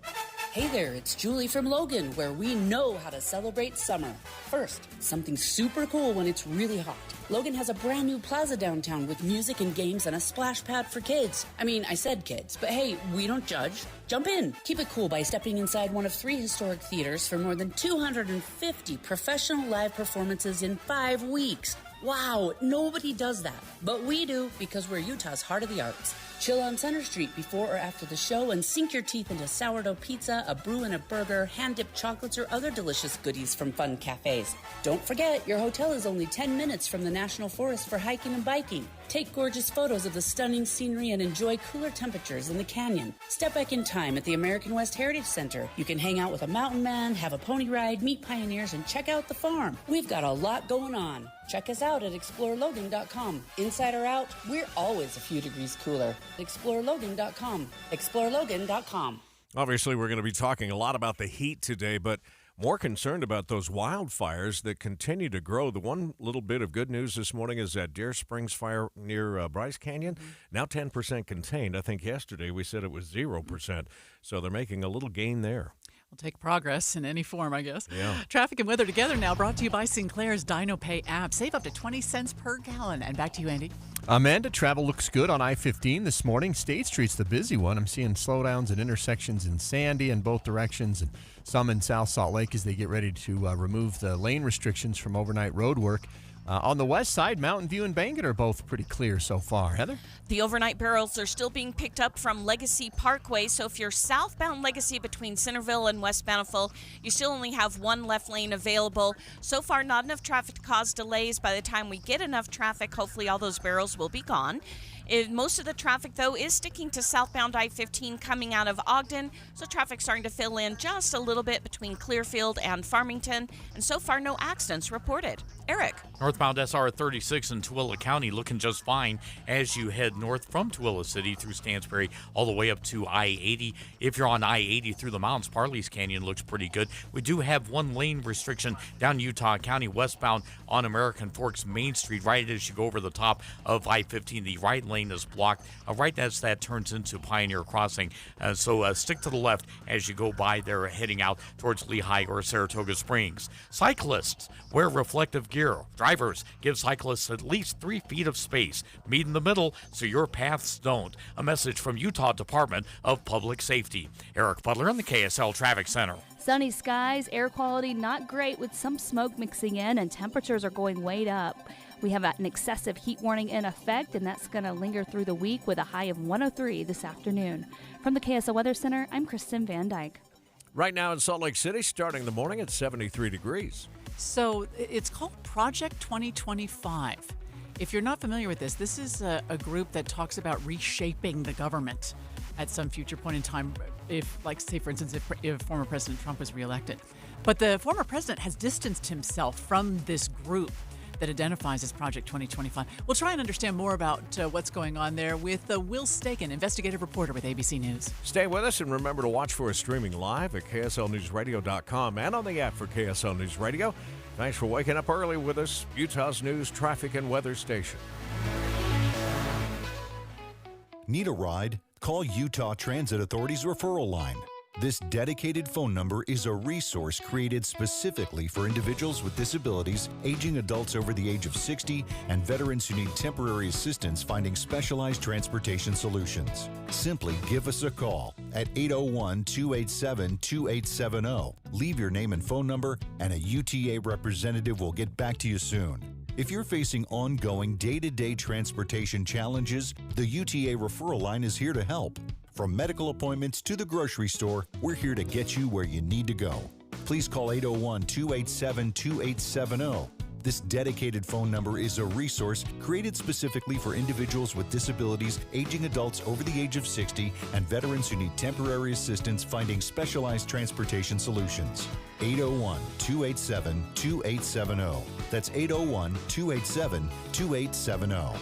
Hey there, it's Julie from Logan, where we know how to celebrate summer. First, something super cool when it's really hot. Logan has a brand new plaza downtown with music and games and a splash pad for kids. I mean, I said kids, but hey, we don't judge. Jump in. Keep it cool by stepping inside one of 3 historic theaters for more than 250 professional live performances in 5 weeks. Wow, nobody does that. But we do, because we're Utah's heart of the arts. Chill on Center Street before or after the show and sink your teeth into sourdough pizza, a brew and a burger, hand-dipped chocolates, or other delicious goodies from fun cafes. Don't forget, your hotel is only 10 minutes from the National Forest for hiking and biking. Take gorgeous photos of the stunning scenery and enjoy cooler temperatures in the canyon. Step back in time at the American West Heritage Center. You can hang out with a mountain man, have a pony ride, meet pioneers, and check out the farm. We've got a lot going on. Check us out at ExploreLogan.com. Inside or out, we're always a few degrees cooler. ExploreLogan.com. ExploreLogan.com. Obviously, we're going to be talking a lot about the heat today, but more concerned about those wildfires that continue to grow. The one little bit of good news this morning is that Deer Springs fire near Bryce Canyon, now 10% contained. I think yesterday we said it was 0%, so they're making a little gain there. We'll take progress in any form, I guess. Yeah. Traffic and weather together now, brought to you by Sinclair's DinoPay app. Save up to 20 cents per gallon. And back to you, Andy. Amanda, travel looks good on I-15 this morning. State Street's the busy one. I'm seeing slowdowns at intersections in Sandy in both directions and some in South Salt Lake as they get ready to remove the lane restrictions from overnight road work. On the west side, Mountain View and Bankett are both pretty clear so far. Heather? The overnight barrels are still being picked up from Legacy Parkway, so if you're southbound Legacy between Centerville and West Bountiful, you still only have one left lane available. So far, not enough traffic to cause delays. By the time we get enough traffic, hopefully all those barrels will be gone. Most of the traffic, though, is sticking to southbound I-15 coming out of Ogden, so traffic's starting to fill in just a little bit between Clearfield and Farmington, and so far no accidents reported. Eric? Northbound SR 36 in Tooele County looking just fine as you head north from Tooele City through Stansbury all the way up to I-80. If you're on I-80 through the mountains, Parley's Canyon looks pretty good. We do have one lane restriction down Utah County westbound on American Forks Main Street right as you go over the top of I-15. The right lane is blocked right as that turns into Pioneer Crossing. So stick to the left as you go by there heading out towards Lehigh or Saratoga Springs. Cyclists wear reflective gear. Drivers give cyclists at least 3 feet of space. Meet in the middle so your paths don't. A message from Utah Department of Public Safety. Eric Butler in the KSL Traffic Center. Sunny skies, air quality not great with some smoke mixing in, and temperatures are going way up. We have an excessive heat warning in effect, and that's going to linger through the week with a high of 103 this afternoon. From the KSL Weather Center, I'm Kristen Van Dyke. Right now in Salt Lake City, starting the morning at 73 degrees. So it's called Project 2025. If you're not familiar with this is a group that talks about reshaping the government at some future point in time, if, like, say, for instance, if former President Trump was reelected. But the former president has distanced himself from this group that identifies as Project 2025. We'll try and understand more about what's going on there with Will Staken, investigative reporter with ABC News. Stay with us and remember to watch for us streaming live at KSLNewsRadio.com and on the app for KSL News Radio. Thanks for waking up early with us, Utah's news, traffic, and weather station. Need a ride? Call Utah Transit Authority's referral line. This dedicated phone number is a resource created specifically for individuals with disabilities, aging adults over the age of 60, and veterans who need temporary assistance finding specialized transportation solutions. Simply give us a call at 801-287-2870. Leave your name and phone number, and a UTA representative will get back to you soon. If you're facing ongoing day-to-day transportation challenges, the UTA referral line is here to help. From medical appointments to the grocery store, we're here to get you where you need to go. Please call 801-287-2870. This dedicated phone number is a resource created specifically for individuals with disabilities, aging adults over the age of 60, and veterans who need temporary assistance finding specialized transportation solutions. 801-287-2870. That's 801-287-2870.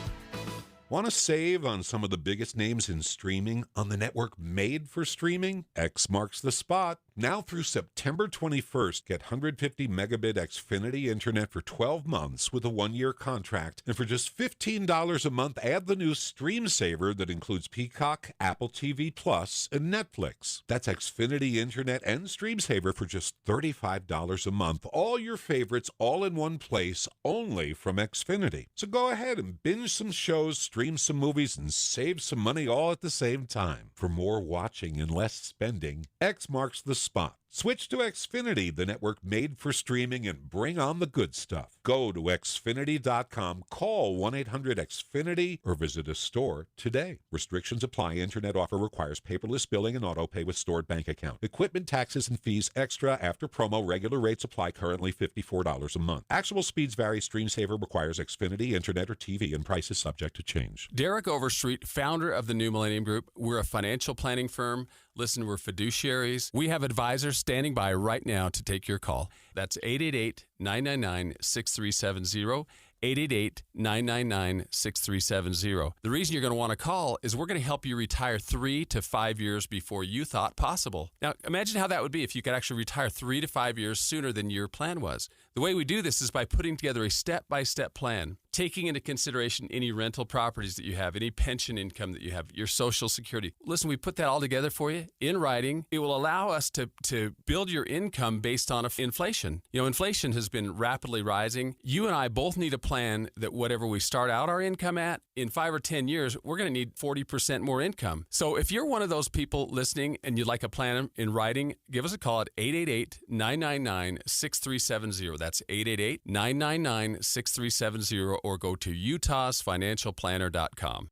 Want to save on some of the biggest names in streaming on the network made for streaming? X marks the spot. Now through September 21st, get 150 megabit Xfinity internet for 12 months with a 1-year contract. And for just $15 a month, add the new Stream Saver that includes Peacock, Apple TV Plus, and Netflix. That's Xfinity internet and Stream Saver for just $35 a month. All your favorites all in one place, only from Xfinity. So go ahead and binge some shows, stream some movies, and save some money all at the same time. For more watching and less spending, X marks the spot. Switch to Xfinity, the network made for streaming, and bring on the good stuff. Go to Xfinity.com, call 1-800-XFINITY, or visit a store today. Restrictions apply. Internet offer requires paperless billing and auto pay with stored bank account. Equipment, taxes, and fees extra after promo. Regular rates apply. Currently $54 a month. Actual speeds vary. Stream Saver requires Xfinity, internet, or TV, and price is subject to change. Derek Overstreet, founder of the New Millennium Group. We're a financial planning firm. Listen, we're fiduciaries. We have advisors standing by right now to take your call. That's 888-999-6370. 888-999-6370. The reason you're going to want to call is we're going to help you retire 3 to 5 years before you thought possible. Now, imagine how that would be if you could actually retire 3 to 5 years sooner than your plan was. The way we do this is by putting together a step-by-step plan, taking into consideration any rental properties that you have, any pension income that you have, your Social Security. Listen, we put that all together for you in writing. It will allow us to build your income based on inflation. You know, inflation has been rapidly rising. You and I both need a plan that whatever we start out our income at, in 5 or 10 years, we're going to need 40% more income. So if you're one of those people listening and you'd like a plan in writing, give us a call at 888-999-6370. That's 888-999-6370, or go to utahsfinancialplanner.com.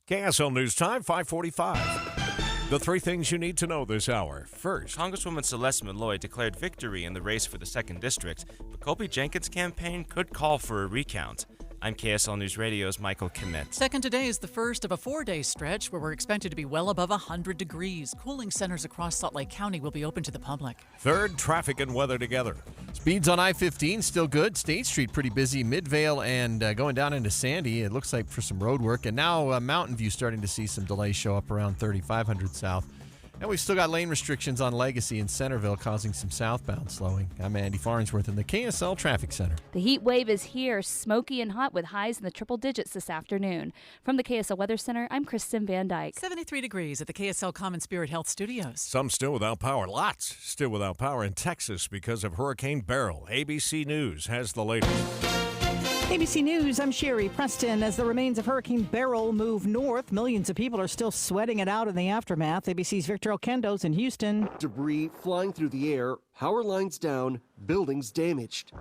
KSL News Time, 545. The 3 things you need to know this hour. First, Congresswoman Celeste Malloy declared victory in the race for the 2nd District, but Colby Jenkins' campaign could call for a recount. I'm KSL News Radio's Michael Kimmett. Second today is the first of a 4-day stretch where we're expected to be well above 100 degrees. Cooling centers across Salt Lake County will be open to the public. Third, traffic and weather together. Speeds on I-15 still good. State Street pretty busy. Midvale and going down into Sandy, it looks like for some road work. And now Mountain View starting to see some delays show up around 3500 South. And we've still got lane restrictions on Legacy and Centerville causing some southbound slowing. I'm Andy Farnsworth in the KSL Traffic Center. The heat wave is here, smoky and hot with highs in the triple digits this afternoon. From the KSL Weather Center, I'm Kristen Van Dyke. 73 degrees at the KSL Common Spirit Health Studios. Some still without power. Lots still without power in Texas because of Hurricane Beryl. ABC News has the latest. ABC News, I'm Sherry Preston. As the remains of Hurricane Beryl move north, millions of people are still sweating it out in the aftermath. ABC's Victor Oquendo's in Houston. Debris flying through the air, power lines down, buildings damaged.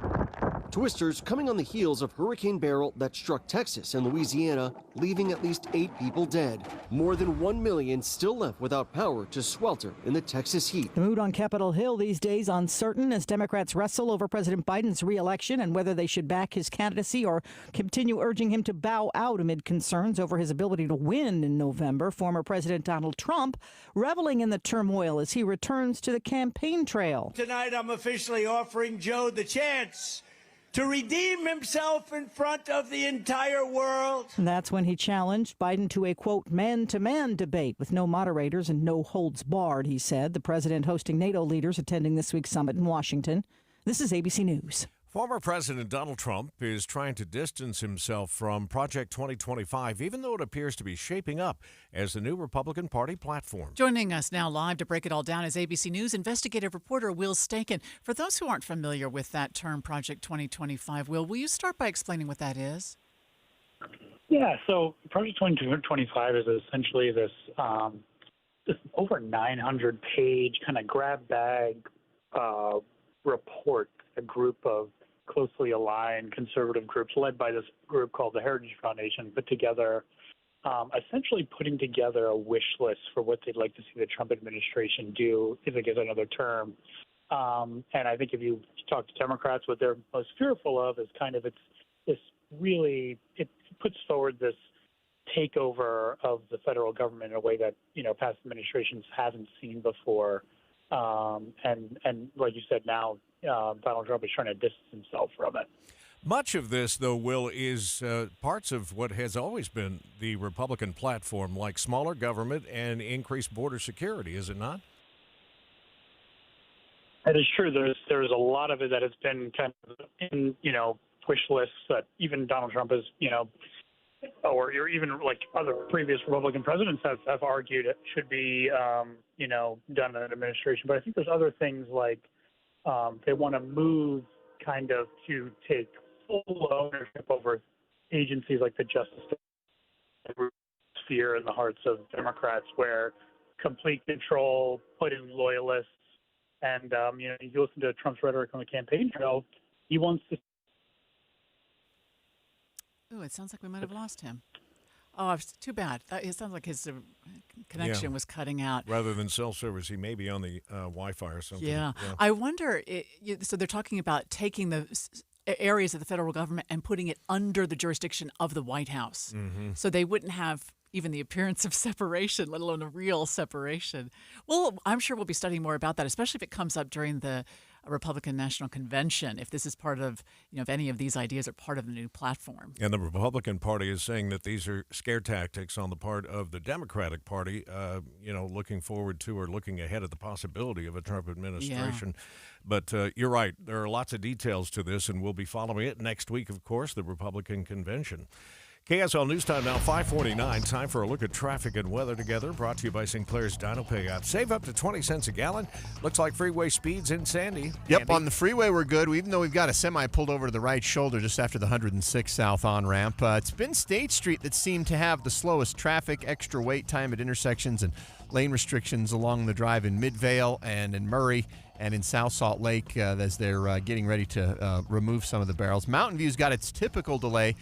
Twisters coming on the heels of Hurricane Beryl that struck Texas and Louisiana, leaving at least 8 people dead. More than 1 million still left without power to swelter in the Texas heat. The mood on Capitol Hill these days uncertain as Democrats wrestle over President Biden's re-election and whether they should back his candidacy or continue urging him to bow out amid concerns over his ability to win in November. Former President Donald Trump reveling in the turmoil as he returns to the campaign trail. Tonight I'm officially offering Joe the chance to redeem himself in front of the entire world. And that's when he challenged Biden to a, quote, man-to-man debate with no moderators and no holds barred, he said. The president hosting NATO leaders attending this week's summit in Washington. This is ABC News. Former President Donald Trump is trying to distance himself from Project 2025, even though it appears to be shaping up as the new Republican Party platform. Joining us now live to break it all down is ABC News investigative reporter Will Staken. For those who aren't familiar with that term, Project 2025, will you start by explaining what that is? Yeah, so Project 2025 is essentially this over 900-page kind of grab bag report. A group of closely aligned conservative groups led by this group called the Heritage Foundation put together, essentially putting together a wish list for what they'd like to see the Trump administration do if they get another term And I think if you talk to Democrats, what they're most fearful of is kind of it puts forward this takeover of the federal government in a way that, past administrations haven't seen before. And like you said, now Donald Trump is trying to distance himself from it. Much of this, though, Will, is parts of what has always been the Republican platform, like smaller government and increased border security, is it not? That is true. There's a lot of it that has been kind of in, wish lists that even Donald Trump has, or even like other previous Republican presidents have argued it should be, done in an administration. But I think there's other things like they want to move kind of to take full ownership over agencies like the Justice sphere in the hearts of Democrats, where complete control, put in loyalists, and you listen to Trump's rhetoric on the campaign trail, he wants to. Oh, it sounds like we might have lost him. Oh, it's too bad. It sounds like his connection was cutting out. Rather than cell service, he may be on the Wi-Fi or something. Yeah. I wonder, so they're talking about taking the areas of the federal government and putting it under the jurisdiction of the White House. Mm-hmm. So they wouldn't have even the appearance of separation, let alone a real separation. Well, I'm sure we'll be studying more about that, especially if it comes up during the Republican National Convention, if this is part of, if any of these ideas are part of the new platform. And the Republican Party is saying that these are scare tactics on the part of the Democratic Party, looking forward to or looking ahead at the possibility of a Trump administration. Yeah. But you're right. There are lots of details to this, and we'll be following it next week, of course, the Republican Convention. KSL News Time now, 5:49. Time for a look at traffic and weather together. Brought to you by Sinclair's Dino Pay app. Save up to 20 cents a gallon. Looks like freeway speeds in Sandy. Yep, Andy? On the freeway we're good. Even though we've got a semi pulled over to the right shoulder just after the 106 South on-ramp. It's been State Street that seemed to have the slowest traffic, extra wait time at intersections, and lane restrictions along the drive in Midvale and in Murray and in South Salt Lake as they're getting ready to remove some of the barrels. Mountain View's got its typical delay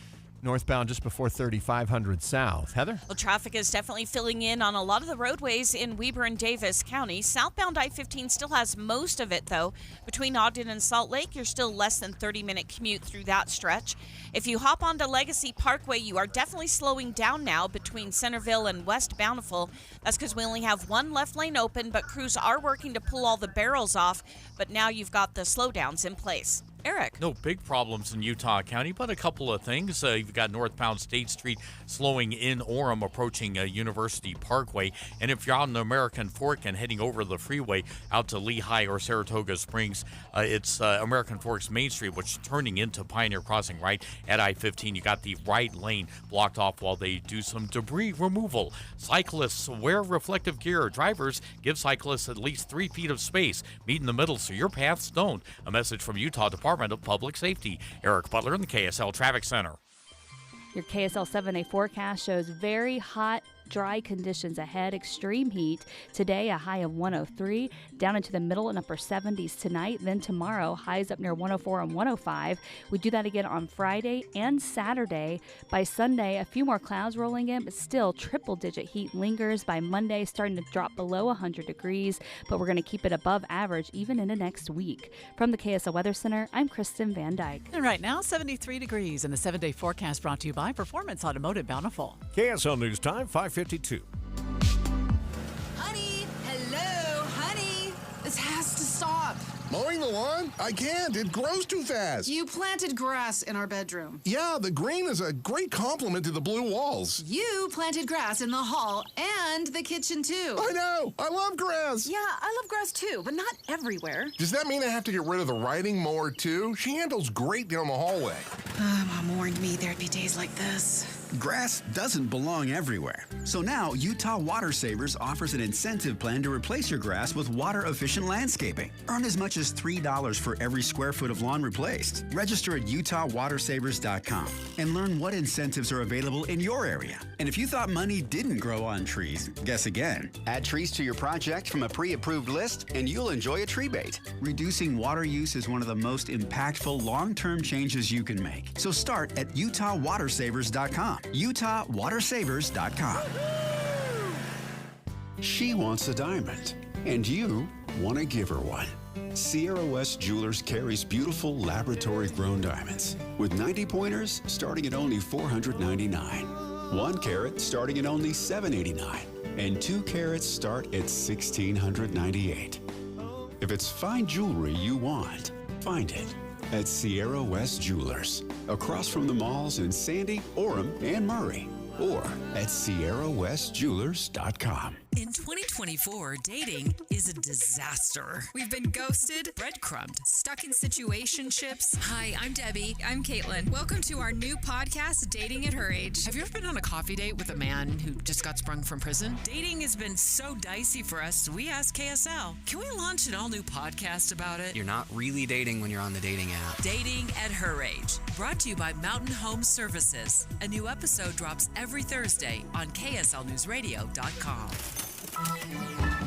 northbound just before 3500 South. Heather? Well, traffic is definitely filling in on a lot of the roadways in Weber and Davis County. Southbound I-15 still has most of it, though. Between Ogden and Salt Lake, you're still less than 30-minute commute through that stretch. If you hop onto Legacy Parkway, you are definitely slowing down now between Centerville and West Bountiful. That's because we only have one left lane open, but crews are working to pull all the barrels off. But now you've got the slowdowns in place. Eric. No big problems in Utah County, but a couple of things. You've got northbound State Street slowing in Orem, approaching University Parkway. And if you're out in the American Fork and heading over the freeway out to Lehigh or Saratoga Springs, it's American Fork's Main Street, which is turning into Pioneer Crossing right at I-15. You got the right lane blocked off while they do some debris removal. Cyclists wear reflective gear. Drivers give cyclists at least 3 feet of space. Meet in the middle so your paths don't. A message from Utah Department of Public Safety. Eric Butler in the KSL Traffic Center. Your KSL 7-day forecast shows very hot, dry conditions ahead, extreme heat. Today, a high of 103, down into the middle and upper 70s tonight. Then tomorrow, highs up near 104 and 105. We do that again on Friday and Saturday. By Sunday, a few more clouds rolling in, but still triple-digit heat lingers. By Monday, starting to drop below 100 degrees, but we're going to keep it above average even into next week. From the KSL Weather Center, I'm Kristen Van Dyke. And right now, 73 degrees, and the 7-day forecast brought to you by Performance Automotive Bountiful. KSL News Time, 5:52. Honey, hello, honey. This has to stop. Mowing the lawn? I can't. It grows too fast. You planted grass in our bedroom. Yeah, the green is a great compliment to the blue walls. You planted grass in the hall and the kitchen, too. I know. I love grass. Yeah, I love grass, too, but not everywhere. Does that mean I have to get rid of the riding mower, too? She handles great down the hallway. Mom warned me there'd be days like this. Grass doesn't belong everywhere. So now Utah Water Savers offers an incentive plan to replace your grass with water-efficient landscaping. Earn as much as $3 for every square foot of lawn replaced. Register at utahwatersavers.com and learn what incentives are available in your area. And if you thought money didn't grow on trees, guess again. Add trees to your project from a pre-approved list and you'll enjoy a tree bait. Reducing water use is one of the most impactful long-term changes you can make. So start at utahwatersavers.com. utahwatersavers.com. She wants a diamond, and you Want to give her one? Sierra West Jewelers carries beautiful laboratory-grown diamonds with 90 pointers starting at only $499, 1 carat starting at only $789, and 2 carats start at $1,698. If it's fine jewelry you want, find it at Sierra West Jewelers, across from the malls in Sandy, Orem, and Murray, or at SierraWestJewelers.com. In 2024, dating is a disaster. We've been ghosted, breadcrumbed, stuck in situationships. Hi, I'm Debbie. I'm Caitlin. Welcome to our new podcast, Dating at Her Age. Have you ever been on a coffee date with a man who just got sprung from prison? Dating has been so dicey for us, so we asked KSL, can we launch an all-new podcast about it? You're not really dating when you're on the dating app. Dating at Her Age, brought to you by Mountain Home Services. A new episode drops every Thursday on KSLNewsRadio.com.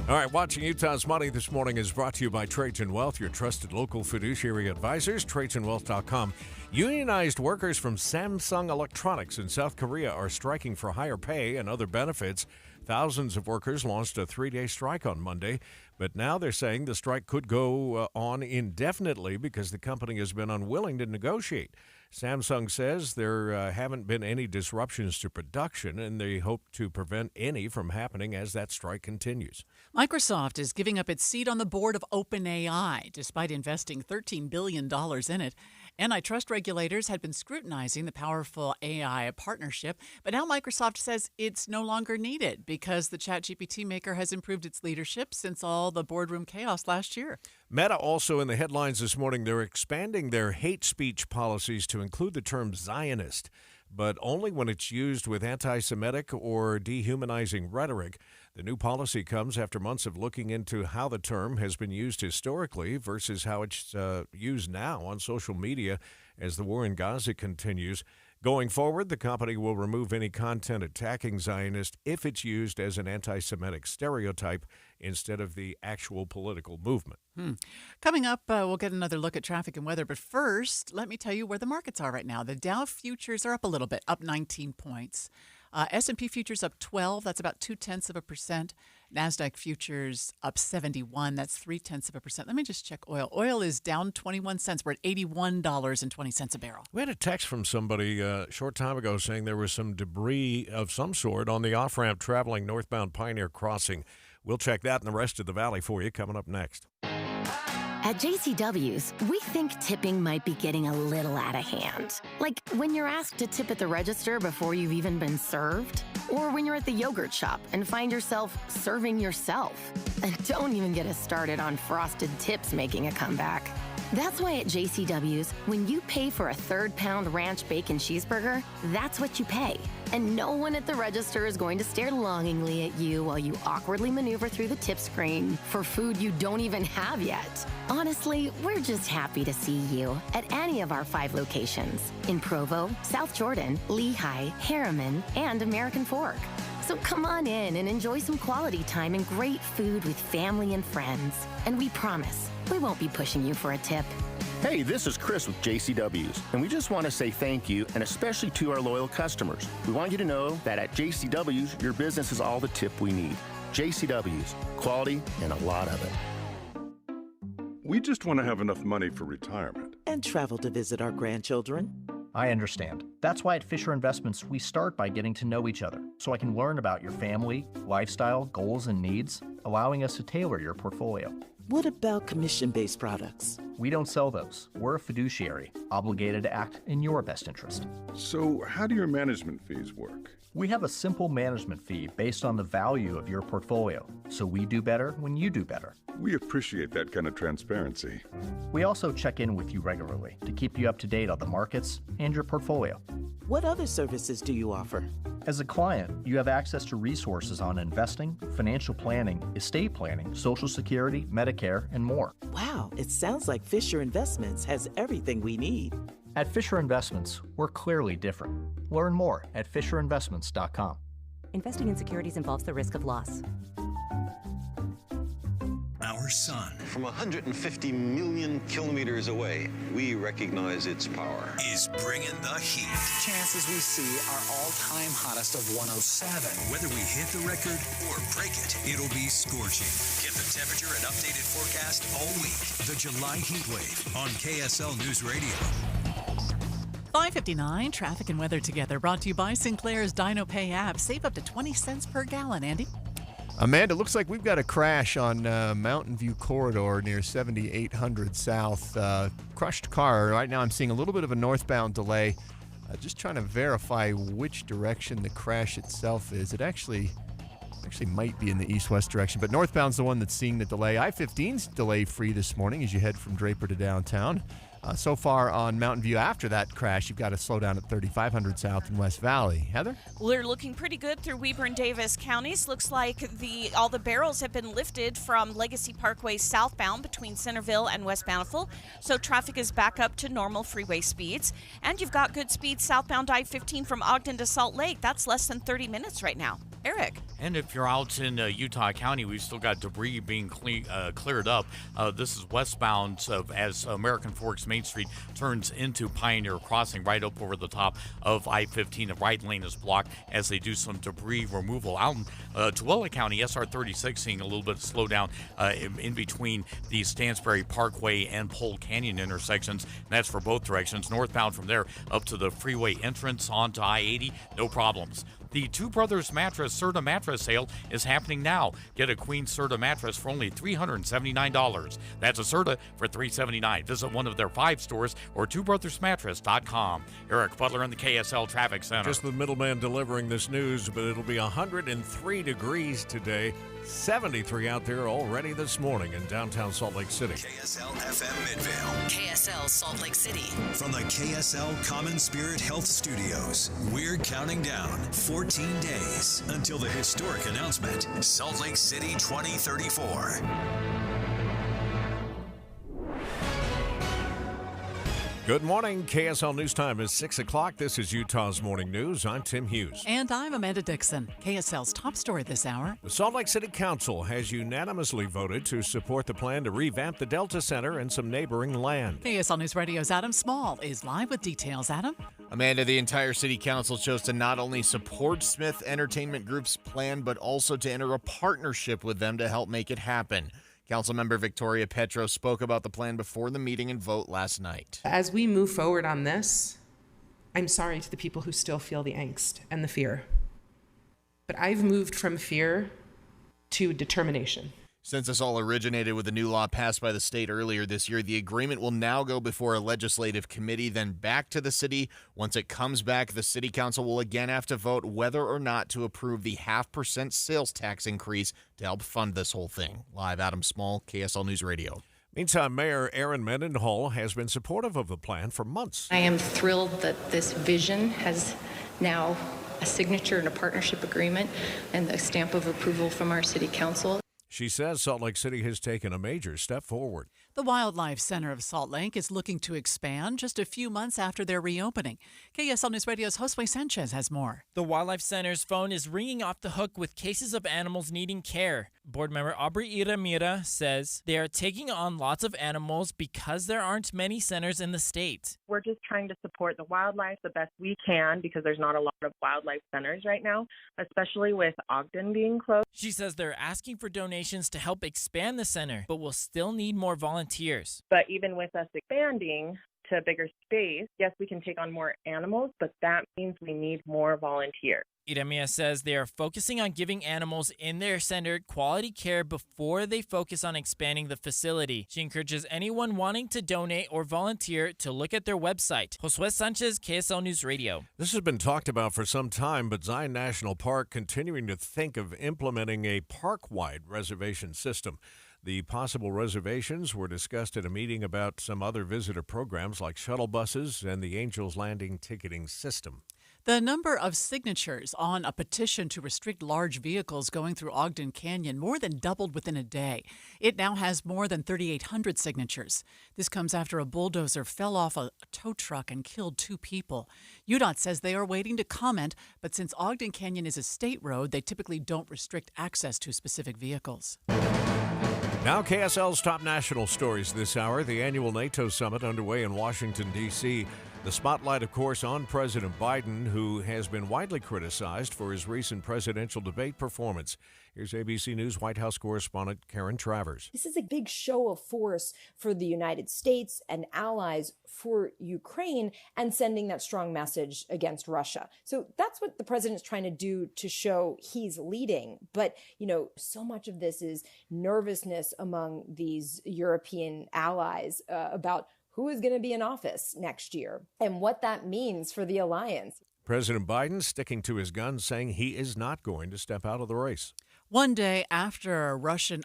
All right, Watching Utah's Money this morning is brought to you by Trajan Wealth, your trusted local fiduciary advisors, TrajanWealth.com. Unionized workers from Samsung Electronics in South Korea are striking for higher pay and other benefits. Thousands of workers launched a 3-day strike on Monday, but now they're saying the strike could go on indefinitely because the company has been unwilling to negotiate. Samsung says there haven't been any disruptions to production, and they hope to prevent any from happening as that strike continues. Microsoft is giving up its seat on the board of OpenAI, despite investing $13 billion in it. Antitrust regulators had been scrutinizing the powerful AI partnership, but now Microsoft says it's no longer needed because the ChatGPT maker has improved its leadership since all the boardroom chaos last year. Meta also in the headlines this morning. They're expanding their hate speech policies to include the term Zionist, but only when it's used with anti-Semitic or dehumanizing rhetoric. The new policy comes after months of looking into how the term has been used historically versus how it's used now on social media as the war in Gaza continues. Going forward, the company will remove any content attacking Zionists if it's used as an anti-Semitic stereotype instead of the actual political movement. Coming up, we'll get another look at traffic and weather. But first, let me tell you where the markets are right now. The Dow futures are up a little bit, up 19 points. S&P futures up 12. That's about 0.2%. NASDAQ futures up 71. That's 0.3%. Let me just check oil. Oil is down 21 cents. We're at $81.20 a barrel. We had a text from somebody a short time ago saying there was some debris of some sort on the off-ramp traveling northbound Pioneer Crossing. We'll check that and the rest of the valley for you coming up next. At JCW's, we think tipping might be getting a little out of hand. Like when you're asked to tip at the register before you've even been served, or when you're at the yogurt shop and find yourself serving yourself. And don't even get us started on frosted tips making a comeback. That's why at JCW's, when you pay for a 3rd-pound ranch bacon cheeseburger, that's what you pay. And no one at the register is going to stare longingly at you while you awkwardly maneuver through the tip screen for food you don't even have yet. Honestly, we're just happy to see you at any of our 5 locations in Provo, South Jordan, Lehigh, Harriman, and American Fork. So come on in and enjoy some quality time and great food with family and friends. And we promise, we won't be pushing you for a tip. Hey, this is Chris with JCW's, and we just want to say thank you, and especially to our loyal customers. We want you to know that at JCW's, your business is all the tip we need. JCW's, quality and a lot of it. We just want to have enough money for retirement. And travel to visit our grandchildren. I understand. That's why at Fisher Investments, we start by getting to know each other, so I can learn about your family, lifestyle, goals, and needs, allowing us to tailor your portfolio. What about commission-based products? We don't sell those. We're a fiduciary, obligated to act in your best interest. So how do your management fees work? We have a simple management fee based on the value of your portfolio, so we do better when you do better. We appreciate that kind of transparency. We also check in with you regularly to keep you up to date on the markets and your portfolio. What other services do you offer? As a client, you have access to resources on investing, financial planning, estate planning, Social Security, Medicare, and more. Wow, it sounds like Fisher Investments has everything we need. At Fisher Investments, we're clearly different. Learn more at FisherInvestments.com. Investing in securities involves the risk of loss. our sun. From 150 million kilometers away, we recognize its power. Is bringing the heat. Chances we see are all-time hottest of 107. Whether we hit the record or break it, it'll be scorching. Get the temperature and updated forecast all week. The July heat wave on KSL News Radio. 5:59, traffic and weather together, brought to you by Sinclair's Dino Pay app. Save up to 20 cents per gallon, Andy. Amanda, looks like we've got a crash on Mountain View Corridor near 7800 South. Crushed car. Right now I'm seeing a little bit of a northbound delay. Just trying to verify which direction the crash itself is. It actually might be in the east-west direction, but northbound's the one that's seeing the delay. I-15's delay-free this morning as you head from Draper to downtown. So far on Mountain View after that crash, you've got to slow down at 3500 South in West Valley. Heather? We're looking pretty good through Weber and Davis counties. Looks like all the barrels have been lifted from Legacy Parkway southbound between Centerville and West Bountiful, so traffic is back up to normal freeway speeds. And you've got good speeds southbound I-15 from Ogden to Salt Lake. That's less than 30 minutes right now. Eric? And if you're out in Utah County, we've still got debris being cleared up. This is westbound as American Forks Main Street turns into Pioneer Crossing, right up over the top of I-15. The right lane is blocked as they do some debris removal. Out in Tooele County, SR 36 seeing a little bit of slowdown in between the Stansbury Parkway and Pole Canyon intersections. And that's for both directions. Northbound from there up to the freeway entrance onto I-80, no problems. The Two Brothers Mattress Serta mattress sale is happening now. Get a queen Serta mattress for only $379. That's a Serta for $379. Visit one of their 5 stores or twobrothersmattress.com. Eric Butler in the KSL Traffic Center. Just the middleman delivering this news, but it'll be 103 degrees today. 73 out there already this morning in downtown Salt Lake City. KSL FM Midvale. KSL Salt Lake City. From the KSL Common Spirit Health Studios, we're counting down 14 days until the historic announcement, Salt Lake City 2034. Good morning. KSL News Time is 6 o'clock. This is Utah's Morning News. I'm Tim Hughes. And I'm Amanda Dixon. KSL's top story this hour. The Salt Lake City Council has unanimously voted to support the plan to revamp the Delta Center and some neighboring land. KSL News Radio's Adam Small is live with details. Adam? Amanda, the entire city council chose to not only support Smith Entertainment Group's plan, but also to enter a partnership with them to help make it happen. Councilmember Victoria Petro spoke about the plan before the meeting and vote last night. As we move forward on this, I'm sorry to the people who still feel the angst and the fear. But I've moved from fear to determination. Since this all originated with a new law passed by the state earlier this year, the agreement will now go before a legislative committee, then back to the city. Once it comes back, the city council will again have to vote whether or not to approve the 0.5% sales tax increase to help fund this whole thing. Live, Adam Small, KSL News Radio. Meantime, Mayor Erin Mendenhall has been supportive of the plan for months. I am thrilled that this vision has now a signature and a partnership agreement and the stamp of approval from our city council. She says Salt Lake City has taken a major step forward. The Wildlife Center of Salt Lake is looking to expand just a few months after their reopening. KSL News Radio's Josue Sanchez has more. The Wildlife Center's phone is ringing off the hook with cases of animals needing care. Board member Aubrey Iramira says they are taking on lots of animals because there aren't many centers in the state. We're just trying to support the wildlife the best we can because there's not a lot of wildlife centers right now, especially with Ogden being closed. She says they're asking for donations to help expand the center, but will still need more volunteers. But even with us expanding to a bigger space, yes, we can take on more animals, but that means we need more volunteers. Iramia says they are focusing on giving animals in their center quality care before they focus on expanding the facility. She encourages anyone wanting to donate or volunteer to look at their website. Josue Sanchez, KSL News Radio. This has been talked about for some time, but Zion National Park continuing to think of implementing a park-wide reservation system. The possible reservations were discussed at a meeting about some other visitor programs like shuttle buses and the Angels Landing ticketing system. The number of signatures on a petition to restrict large vehicles going through Ogden Canyon more than doubled within a day. It now has more than 3,800 signatures. This comes after a bulldozer fell off a tow truck and killed 2 people. UDOT says they are waiting to comment, but since Ogden Canyon is a state road, they typically don't restrict access to specific vehicles. Now, KSL's top national stories this hour. The annual NATO summit underway in Washington, D.C. The spotlight, of course, on President Biden, who has been widely criticized for his recent presidential debate performance. Here's ABC News White House correspondent Karen Travers. This is a big show of force for the United States and allies for Ukraine and sending that strong message against Russia. So that's what the president's trying to do to show he's leading. But, so much of this is nervousness among these European allies about who is going to be in office next year and what that means for the alliance. President Biden sticking to his guns, saying he is not going to step out of the race. One day after a Russian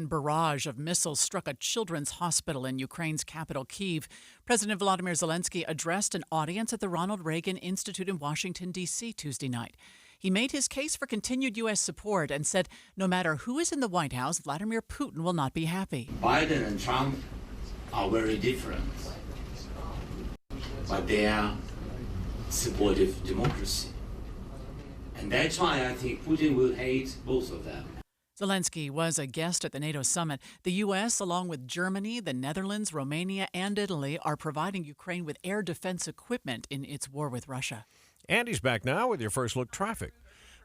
barrage of missiles struck a children's hospital in Ukraine's capital, Kyiv, President Volodymyr Zelensky addressed an audience at the Ronald Reagan Institute in Washington, D.C. Tuesday night. He made his case for continued U.S. support and said no matter who is in the White House, Vladimir Putin will not be happy. Biden and Trump are very different, but they are supportive democracy. And that's why I think Putin will hate both of them. Zelensky was a guest at the NATO summit. The U.S., along with Germany, the Netherlands, Romania, and Italy, are providing Ukraine with air defense equipment in its war with Russia. Andy's back now with your first look traffic.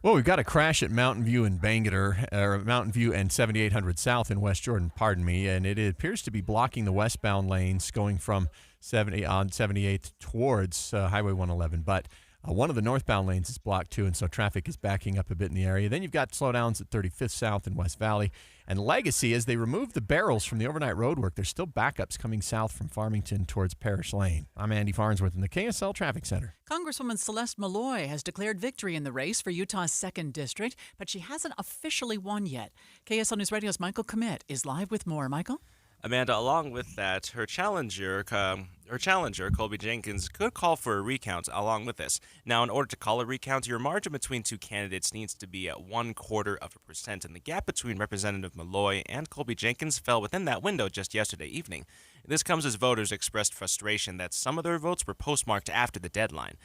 Well, we've got a crash at Mountain View and Mountain View and 7800 South in West Jordan, and it appears to be blocking the westbound lanes going from 78th towards Highway 111. But one of the northbound lanes is blocked too, and so traffic is backing up a bit in the area. Then you've got slowdowns at 35th South in West Valley. And Legacy, as they remove the barrels from the overnight road work, there's still backups coming south from Farmington towards Parish Lane. I'm Andy Farnsworth in the KSL Traffic Center. Congresswoman Celeste Malloy has declared victory in the race for Utah's 2nd District, but she hasn't officially won yet. KSL News Radio's Michael Commit is live with more. Michael? Amanda, along with that, her challenger, Colby Jenkins, could call for a recount along with this. Now, in order to call a recount, your margin between two candidates needs to be at 0.25%, and the gap between Representative Malloy and Colby Jenkins fell within that window just yesterday evening. This comes as voters expressed frustration that some of their votes were postmarked after the deadline.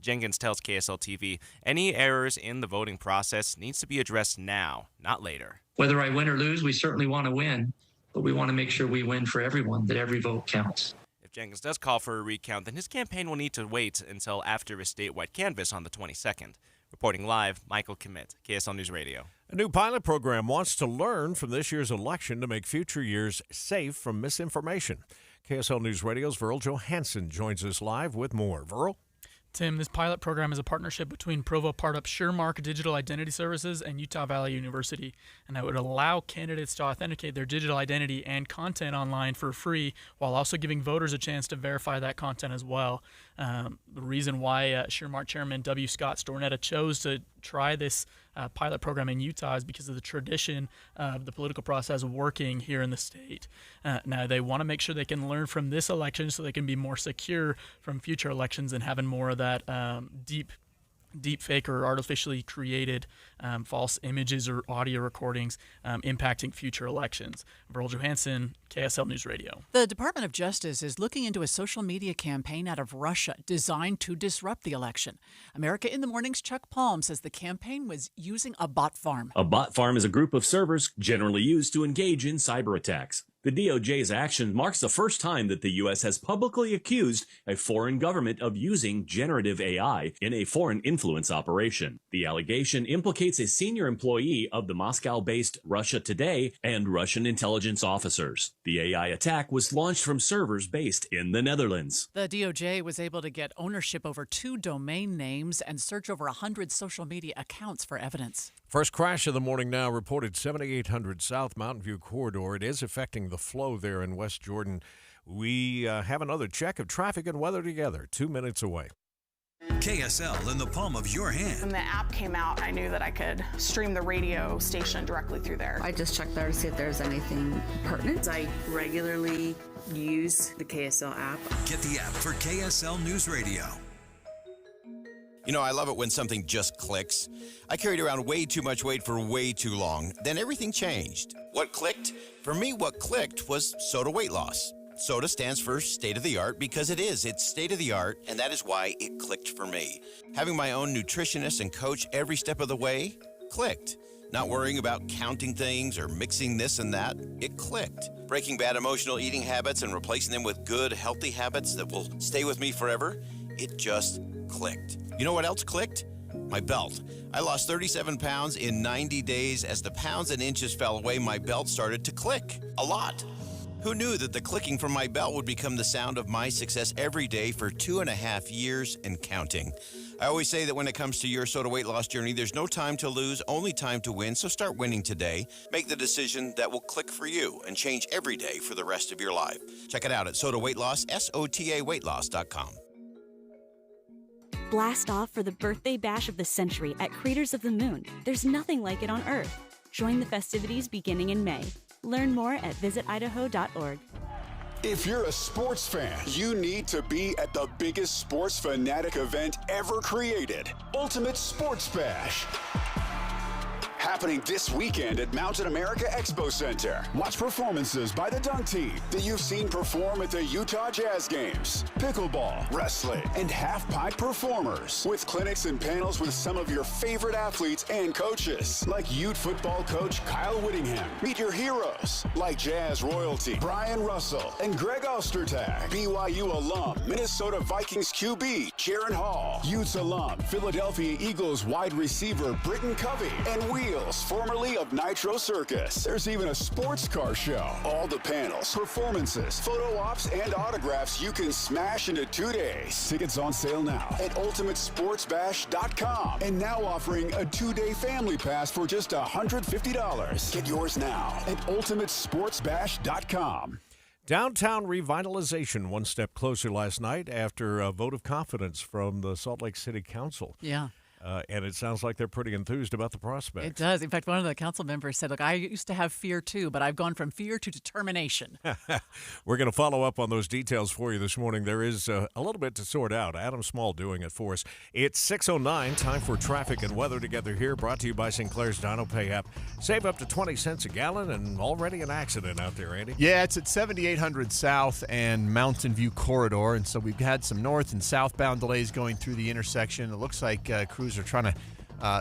Jenkins tells KSL TV, any errors in the voting process needs to be addressed now, not later. Whether I win or lose, we certainly want to win. But we want to make sure we win for everyone, that every vote counts. If Jenkins does call for a recount, then his campaign will need to wait until after a statewide canvass on the 22nd. Reporting live, Michael Commit, KSL News Radio. A new pilot program wants to learn from this year's election to make future years safe from misinformation. KSL News Radio's Verl Johansson joins us live with more. Verl? Tim, this pilot program is a partnership between Provo Part-Up SureMark Digital Identity Services and Utah Valley University, and that would allow candidates to authenticate their digital identity and content online for free, while also giving voters a chance to verify that content as well. The reason why SureMark Chairman W. Scott Stornetta chose to try this pilot program in Utah is because of the tradition of the political process working here in the state. Now, they want to make sure they can learn from this election so they can be more secure from future elections and having more of that deep fake or artificially created false images or audio recordings impacting future elections. Verl Johansson, KSL News Radio. The Department of Justice is looking into a social media campaign out of Russia designed to disrupt the election. America in the Morning's Chuck Palm says the campaign was using a bot farm. A bot farm is a group of servers generally used to engage in cyber attacks. The DOJ's action marks the first time that the U.S. has publicly accused a foreign government of using generative AI in a foreign influence operation. The allegation implicates a senior employee of the Moscow-based Russia Today and Russian intelligence officers. The AI attack was launched from servers based in the Netherlands. The DOJ was able to get ownership over 2 domain names and search over 100 social media accounts for evidence. First crash of the morning now reported 7800 South Mountain View corridor. It is affecting the flow there in West Jordan. We have another check of traffic and weather together, 2 minutes away. KSL in the palm of your hand. When the app came out, I knew that I could stream the radio station directly through there. I just checked there to see if there's anything pertinent. I regularly use the KSL app. Get the app for KSL News Radio. You know, I love it when something just clicks. I carried around way too much weight for way too long. Then everything changed. What clicked? For me, what clicked was SOTA weight loss. SOTA stands for state-of-the-art because it is. It's state-of-the-art, and that is why it clicked for me. Having my own nutritionist and coach every step of the way clicked. Not worrying about counting things or mixing this and that. It clicked. Breaking bad emotional eating habits and replacing them with good, healthy habits that will stay with me forever. It just clicked. You know what else clicked? My belt. I lost 37 pounds in 90 days. As the pounds and inches fell away, my belt started to click. A lot. Who knew that the clicking from my belt would become the sound of my success every day for 2.5 years and counting? I always say that when it comes to your soda weight loss journey, there's no time to lose, only time to win. So start winning today. Make the decision that will click for you and change every day for the rest of your life. Check it out at Soda Weight Loss, SOTAweightloss.com. Blast off for the birthday bash of the century at Craters of the Moon. There's nothing like it on Earth. Join the festivities beginning in May. Learn more at visitidaho.org. If you're a sports fan, you need to be at the biggest sports fanatic event ever created, Ultimate Sports Bash. Happening this weekend at Mountain America Expo Center. Watch performances by the dunk team that you've seen perform at the Utah Jazz Games, pickleball, wrestling, and half-pipe performers, with clinics and panels with some of your favorite athletes and coaches, like Ute football coach Kyle Whittingham. Meet your heroes, like Jazz royalty Brian Russell and Greg Ostertag, BYU alum, Minnesota Vikings QB Jaron Hall, Utes alum, Philadelphia Eagles wide receiver Britton Covey, and Wheels, formerly of Nitro Circus. There's even a sports car show. All the panels, performances, photo ops, and autographs you can smash into 2 days. Tickets on sale now at ultimatesportsbash.com, and now offering a 2-day family pass for just $150. Get yours now at ultimatesportsbash.com. Downtown revitalization one step closer last night after a vote of confidence from the Salt Lake City Council. Yeah. And it sounds like they're pretty enthused about the prospect. It does. In fact, one of the council members said, look, I used to have fear too, but I've gone from fear to determination. We're going to follow up on those details for you this morning. There is a little bit to sort out. Adam Small doing it for us. It's 6:09, time for traffic and weather together here, brought to you by Sinclair's Dino Pay app. Save up to 20 cents a gallon, and already an accident out there, Andy. Yeah, it's at 7800 South and Mountain View Corridor, and so we've had some north and southbound delays going through the intersection. It looks like crews are trying to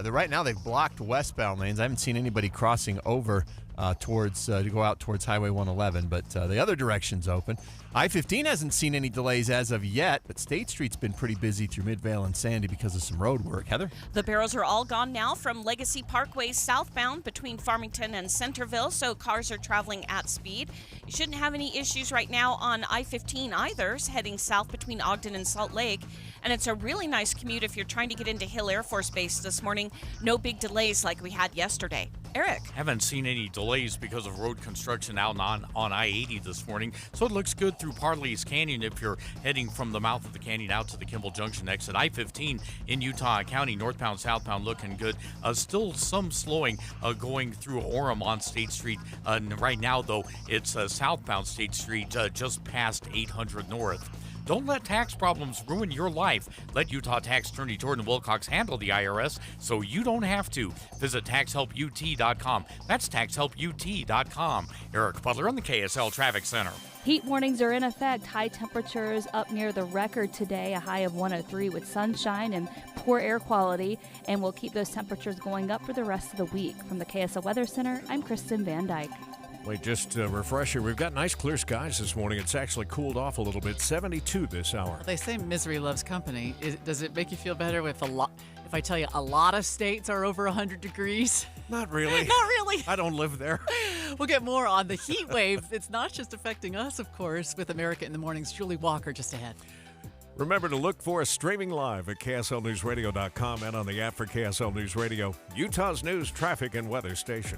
right now they've blocked westbound lanes. I haven't seen anybody crossing over to go out towards Highway 111, but the other direction's open. I-15 hasn't seen any delays as of yet, but State Street's been pretty busy through Midvale and Sandy because of some road work. Heather? The barrels are all gone now from Legacy Parkway southbound between Farmington and Centerville, so cars are traveling at speed. You shouldn't have any issues right now on I-15 either, heading south between Ogden and Salt Lake. And it's a really nice commute if you're trying to get into Hill Air Force Base this morning. No big delays like we had yesterday. Eric? Haven't seen any delays because of road construction out on I-80 this morning, so it looks good through Parley's Canyon if you're heading from the mouth of the canyon out to the Kimball Junction exit. I-15 in Utah County, northbound, southbound, looking good. Still some slowing going through Orem on State Street. Right now, though, it's southbound State Street just past 800 North. Don't let tax problems ruin your life. Let Utah Tax Attorney Jordan Wilcox handle the IRS so you don't have to. Visit TaxHelpUT.com. That's TaxHelpUT.com. Eric Butler on the KSL Traffic Center. Heat warnings are in effect. High temperatures up near the record today, a high of 103 with sunshine and poor air quality, and we'll keep those temperatures going up for the rest of the week. From the KSL Weather Center, I'm Kristen Van Dyke. Wait, just a refresher. We've got nice clear skies this morning. It's actually cooled off a little bit. 72 this hour. They say misery loves company. Does it make you feel better if I tell you a lot of states are over 100 degrees? Not really. Not really. I don't live there. We'll get more on the heat wave. It's not just affecting us, of course, with America in the Morning's Julie Walker just ahead. Remember to look for us streaming live at KSLNewsRadio.com and on the app for KSL News Radio, Utah's news, traffic, and weather station.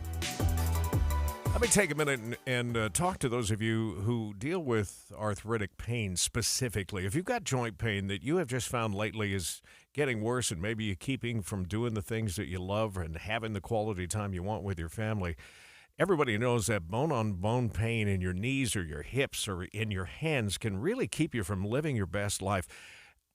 Let me take a minute and talk to those of you who deal with arthritic pain specifically. If you've got joint pain that you have just found lately is getting worse and maybe you're keeping from doing the things that you love and having the quality time you want with your family, everybody knows that bone-on-bone pain in your knees or your hips or in your hands can really keep you from living your best life.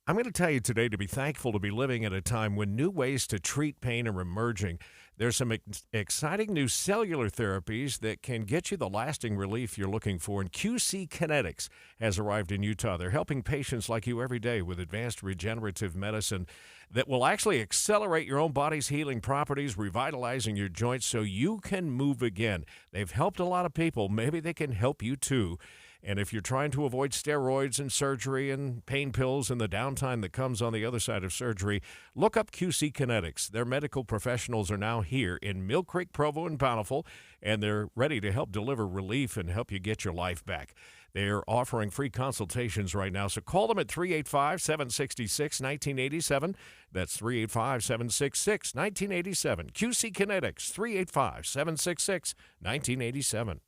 I'm going to tell you today to be thankful to be living at a time when new ways to treat pain are emerging. There's some exciting new cellular therapies that can get you the lasting relief you're looking for, and QC Kinetics has arrived in Utah. They're helping patients like you every day with advanced regenerative medicine that will actually accelerate your own body's healing properties, revitalizing your joints so you can move again. They've helped a lot of people. Maybe they can help you too. And if you're trying to avoid steroids and surgery and pain pills and the downtime that comes on the other side of surgery, look up QC Kinetics. Their medical professionals are now here in Mill Creek, Provo, and Bountiful, and they're ready to help deliver relief and help you get your life back. They're offering free consultations right now, so call them at 385-766-1987. That's 385-766-1987. QC Kinetics, 385-766-1987.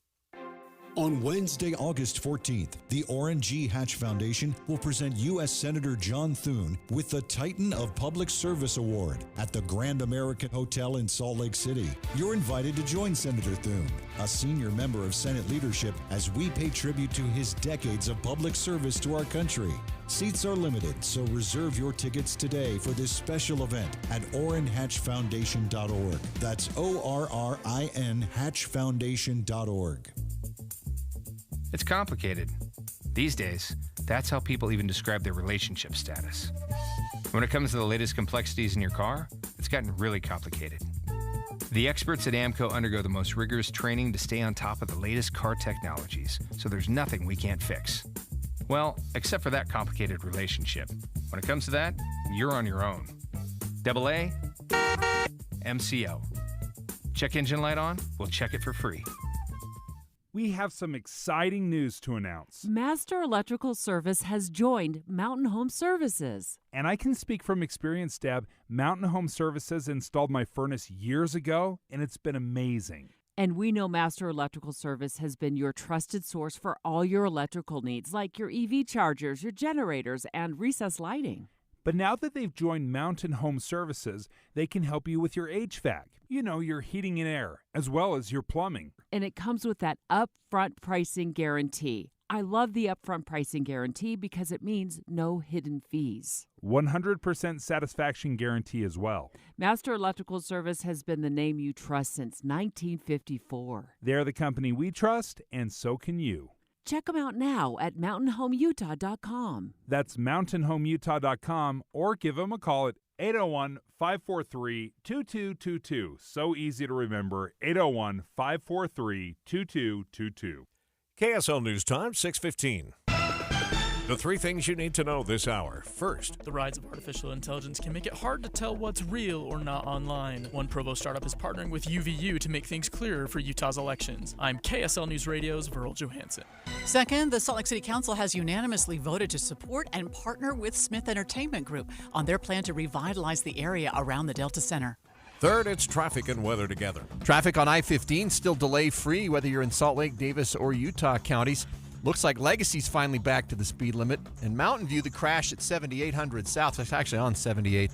On Wednesday, August 14th, the Orrin G. Hatch Foundation will present U.S. Senator John Thune with the Titan of Public Service Award at the Grand American Hotel in Salt Lake City. You're invited to join Senator Thune, a senior member of Senate leadership, as we pay tribute to his decades of public service to our country. Seats are limited, so reserve your tickets today for this special event at OrrinHatchFoundation.org. That's ORRIN Hatchfoundation.org. It's complicated. These days, that's how people even describe their relationship status. When it comes to the latest complexities in your car, it's gotten really complicated. The experts at AAMCO undergo the most rigorous training to stay on top of the latest car technologies, so there's nothing we can't fix. Well, except for that complicated relationship. When it comes to that, you're on your own. AA, MCO. Check engine light on? We'll check it for free. We have some exciting news to announce. Master Electrical Service has joined Mountain Home Services. And I can speak from experience, Deb. Mountain Home Services installed my furnace years ago, and it's been amazing. And we know Master Electrical Service has been your trusted source for all your electrical needs, like your EV chargers, your generators, and recessed lighting. But now that they've joined Mountain Home Services, they can help you with your HVAC, your heating and air, as well as your plumbing. And it comes with that upfront pricing guarantee. I love the upfront pricing guarantee because it means no hidden fees. 100% satisfaction guarantee as well. Master Electrical Service has been the name you trust since 1954. They're the company we trust, and so can you. Check them out now at mountainhomeutah.com. That's mountainhomeutah.com, or give them a call at 801-543-2222. So easy to remember, 801-543-2222. KSL News Time, 6:15. The three things you need to know this hour. First, the rise of artificial intelligence can make it hard to tell what's real or not online. One Provo startup is partnering with UVU to make things clearer for Utah's elections. I'm KSL News Radio's Verl Johansson. Second, the Salt Lake City Council has unanimously voted to support and partner with Smith Entertainment Group on their plan to revitalize the area around the Delta Center. Third, it's traffic and weather together. Traffic on I-15 still delay-free, whether you're in Salt Lake, Davis, or Utah counties. Looks like Legacy's finally back to the speed limit. And Mountain View, the crash at 7800 South. It's actually on 78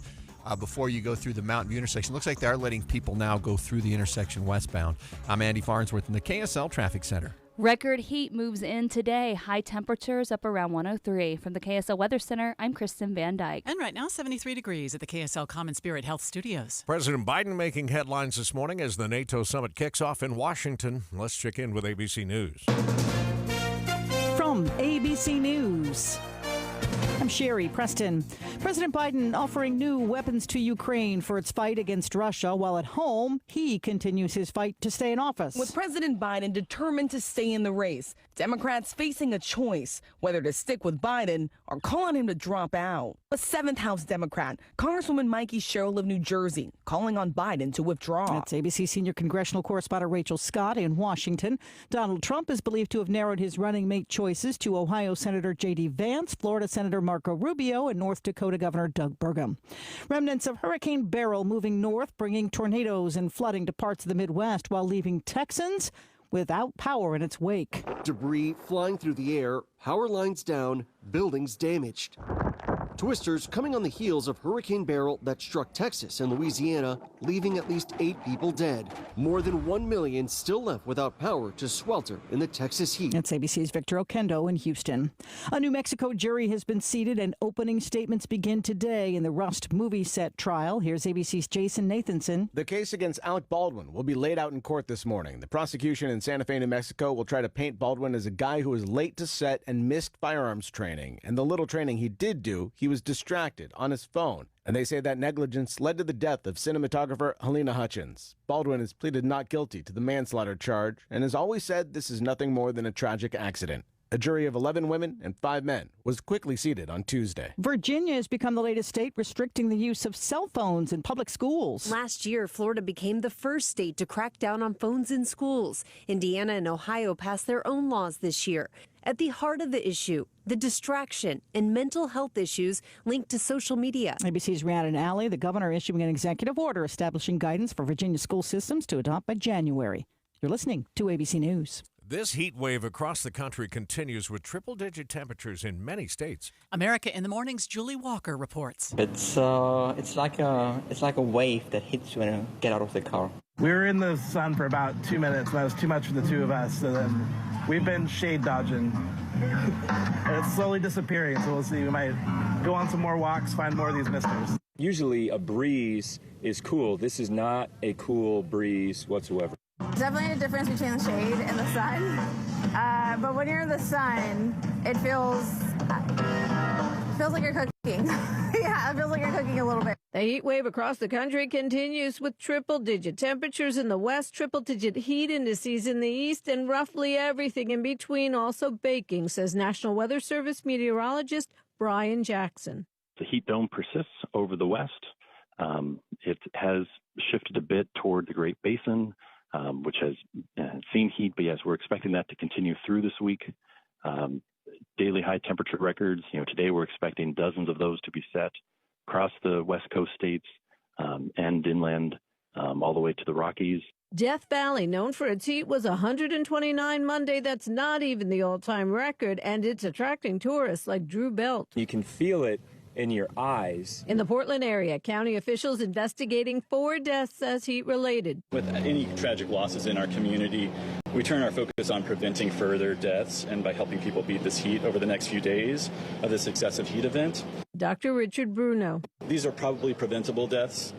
before you go through the Mountain View intersection. Looks like they are letting people now go through the intersection westbound. I'm Andy Farnsworth in the KSL Traffic Center. Record heat moves in today. High temperatures up around 103. From the KSL Weather Center, I'm Kristen Van Dyke. And right now, 73 degrees at the KSL Common Spirit Health Studios. President Biden making headlines this morning as the NATO summit kicks off in Washington. Let's check in with ABC News. From ABC News, I'm Sherry Preston. President Biden offering new weapons to Ukraine for its fight against Russia, while at home, he continues his fight to stay in office. With President Biden determined to stay in the race, Democrats facing a choice whether to stick with Biden or call on him to drop out. A 7th House Democrat, Congresswoman Mikey Sherrill of New Jersey, calling on Biden to withdraw. That's ABC senior congressional correspondent Rachel Scott in Washington. Donald Trump is believed to have narrowed his running mate choices to Ohio Senator J.D. Vance, Florida Senator Marco Rubio, and North Dakota Governor Doug Burgum. Remnants of Hurricane Beryl moving north, bringing tornadoes and flooding to parts of the Midwest while leaving Texans without power in its wake. Debris flying through the air, power lines down, buildings damaged. Twisters coming on the heels of Hurricane Beryl that struck Texas and Louisiana, leaving at least 8 people dead. More than 1 million still left without power to swelter in the Texas heat. That's ABC's Victor Okendo in Houston. A New Mexico jury has been seated and opening statements begin today in the Rust movie set trial. Here's ABC's Jason Nathanson. The case against Alec Baldwin will be laid out in court this morning. The prosecution in Santa Fe, New Mexico will try to paint Baldwin as a guy who was late to set and missed firearms training. And the little training he did do, he was distracted on his phone. And they say that negligence led to the death of cinematographer Helena Hutchins. Baldwin has pleaded not guilty to the manslaughter charge and has always said this is nothing more than a tragic accident. A jury of 11 women and 5 men was quickly seated on Tuesday. Virginia has become the latest state restricting the use of cell phones in public schools. Last year, Florida became the first state to crack down on phones in schools. Indiana and Ohio passed their own laws this year. At the heart of the issue, the distraction and mental health issues linked to social media. ABC's Rhiannon Alley, the governor issuing an executive order establishing guidance for Virginia school systems to adopt by January. You're listening to ABC News. This heat wave across the country continues with triple-digit temperatures in many states. America in the Morning's Julie Walker reports. It's like a wave that hits you when you get out of the car. We were in the sun for about 2 minutes. That was too much for the two of us. So then we've been shade dodging. And it's slowly disappearing. So we'll see. We might go on some more walks, find more of these misters. Usually a breeze is cool. This is not a cool breeze whatsoever. Definitely a difference between the shade and the sun. But when you're in the sun, it feels like you're cooking. Yeah, it feels like you're cooking a little bit. The heat wave across the country continues with triple-digit temperatures in the west, triple-digit heat indices in the east, and roughly everything in between also baking, says National Weather Service meteorologist Brian Jackson. The heat dome persists over the west. It has shifted a bit toward the Great Basin, which has seen heat, but yes, we're expecting that to continue through this week. Daily high temperature records, today we're expecting dozens of those to be set across the West Coast states and inland all the way to the Rockies. Death Valley, known for its heat, was 129 Monday. That's not even the all-time record, and it's attracting tourists like Drew Belt. You can feel it in your eyes. In the Portland area, county officials investigating 4 deaths as heat-related. With any tragic losses in our community, we turn our focus on preventing further deaths and by helping people beat this heat over the next few days of this excessive heat event. Dr. Richard Bruno. These are probably preventable deaths,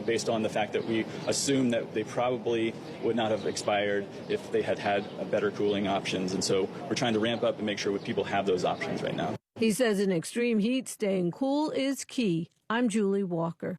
based on the fact that we assume that they probably would not have expired if they had had better cooling options. And so we're trying to ramp up and make sure people have those options right now. He says in extreme heat, staying cool is key. I'm Julie Walker.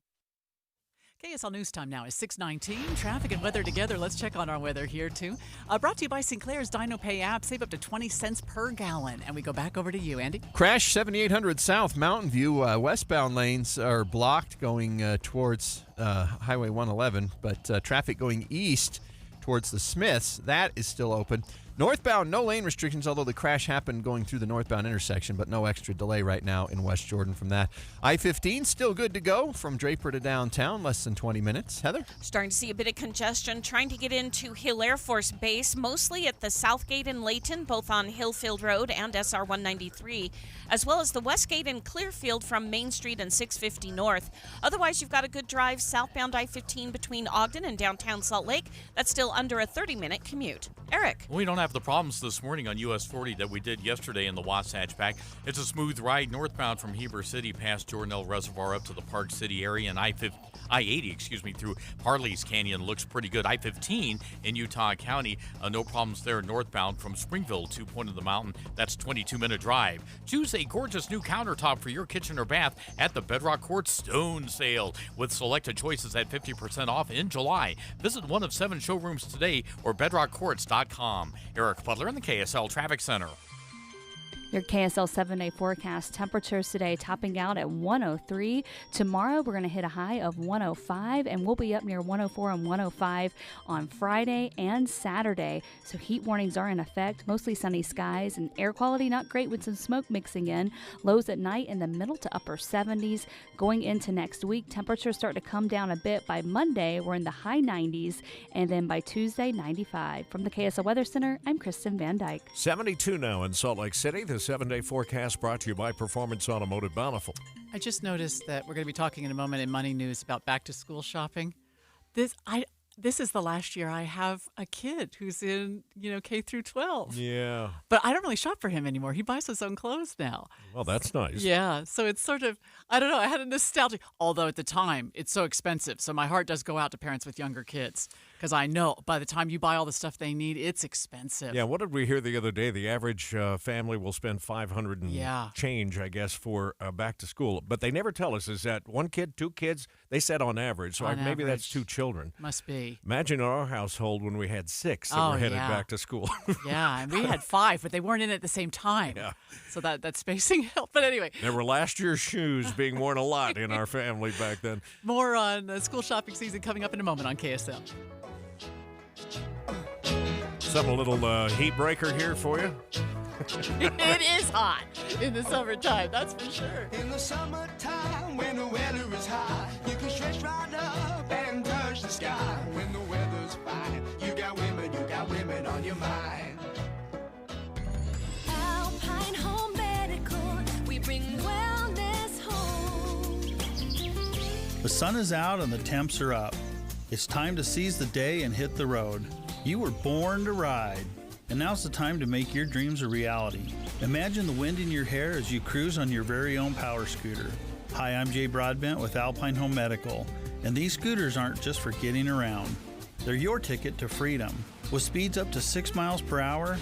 KSL News Time now is 6:19. Traffic and weather together. Let's check on our weather here, too. Brought to you by Sinclair's Dino Pay app. Save up to 20 cents per gallon. And we go back over to you, Andy. Crash 7800 South Mountain View. Westbound lanes are blocked going towards Highway 111, but traffic going east towards the Smiths, that is still open. Northbound, no lane restrictions, although the crash happened going through the northbound intersection, but no extra delay right now in West Jordan from that. I-15 still good to go from Draper to downtown, less than 20 minutes. Heather? Starting to see a bit of congestion trying to get into Hill Air Force Base, mostly at the Southgate and Layton, both on Hillfield Road and SR 193, as well as the Westgate and Clearfield from Main Street and 650 North. Otherwise, you've got a good drive southbound I-15 between Ogden and downtown Salt Lake. That's still under a 30-minute commute. Eric? We don't have the problems this morning on US 40 that we did yesterday in the Wasatch Back. It's a smooth ride northbound from Heber City past Jordanelle Reservoir up to the Park City area, and I-80 through Harley's Canyon looks pretty good. I-15 in Utah County, no problems there northbound from Springville to Point of the Mountain. That's 22-minute drive. Choose a gorgeous new countertop for your kitchen or bath at the Bedrock Quartz Stone Sale with selected choices at 50% off in July. Visit one of 7 showrooms today or bedrockquartz.com. Eric Butler in the KSL Traffic Center. Your KSL 7-day forecast. Temperatures today topping out at 103. Tomorrow we're going to hit a high of 105, and we'll be up near 104 and 105 on Friday and Saturday. So heat warnings are in effect. Mostly sunny skies and air quality not great with some smoke mixing in. Lows at night in the middle to upper 70s. Going into next week, temperatures start to come down a bit. By Monday, we're in the high 90s, and then by Tuesday, 95. From the KSL Weather Center, I'm Kristen Van Dyke. 72 now in Salt Lake City. The 7-day forecast brought to you by Performance Automotive Bountiful. I just noticed that we're going to be talking in a moment in Money News about back-to-school shopping. This is the last year I have a kid who's in, K through 12. Yeah. But I don't really shop for him anymore. He buys his own clothes now. Well, that's nice. Yeah. So it's sort of, I don't know, I had a nostalgia. Although at the time, it's so expensive. So my heart does go out to parents with younger kids. Because I know by the time you buy all the stuff they need, it's expensive. Yeah, what did we hear the other day? The average family will spend $500 and change, I guess, for back to school. But they never tell us, is that one kid, two kids? They said on average. So maybe that's two children. Must be. Imagine our household when we had 6 that were headed back to school. Yeah, and we had 5, but they weren't in at the same time. Yeah. So that spacing helped. But anyway. There were last year's shoes being worn a lot in our family back then. More on school shopping season coming up in a moment on KSL. A little heat breaker here for you. It is hot in the summertime, that's for sure. In the summertime, when the weather is hot, you can stretch right up and touch the sky. When the weather's fine, you got women on your mind. Alpine Home Medical, we bring wellness home. The sun is out and the temps are up. It's time to seize the day and hit the road. You were born to ride, and now's the time to make your dreams a reality. Imagine the wind in your hair as you cruise on your very own power scooter. Hi, I'm Jay Broadbent with Alpine Home Medical, and these scooters aren't just for getting around. They're your ticket to freedom. With speeds up to 6 miles per hour,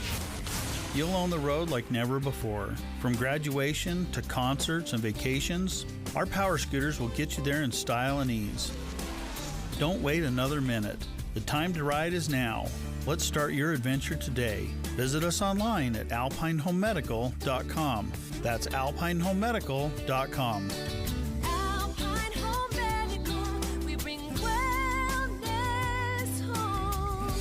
you'll own the road like never before. From graduation to concerts and vacations, our power scooters will get you there in style and ease. Don't wait another minute. The time to ride is now. Let's start your adventure today. Visit us online at alpinehomemedical.com. That's alpinehomemedical.com. Alpine Home Medical, we bring wellness home.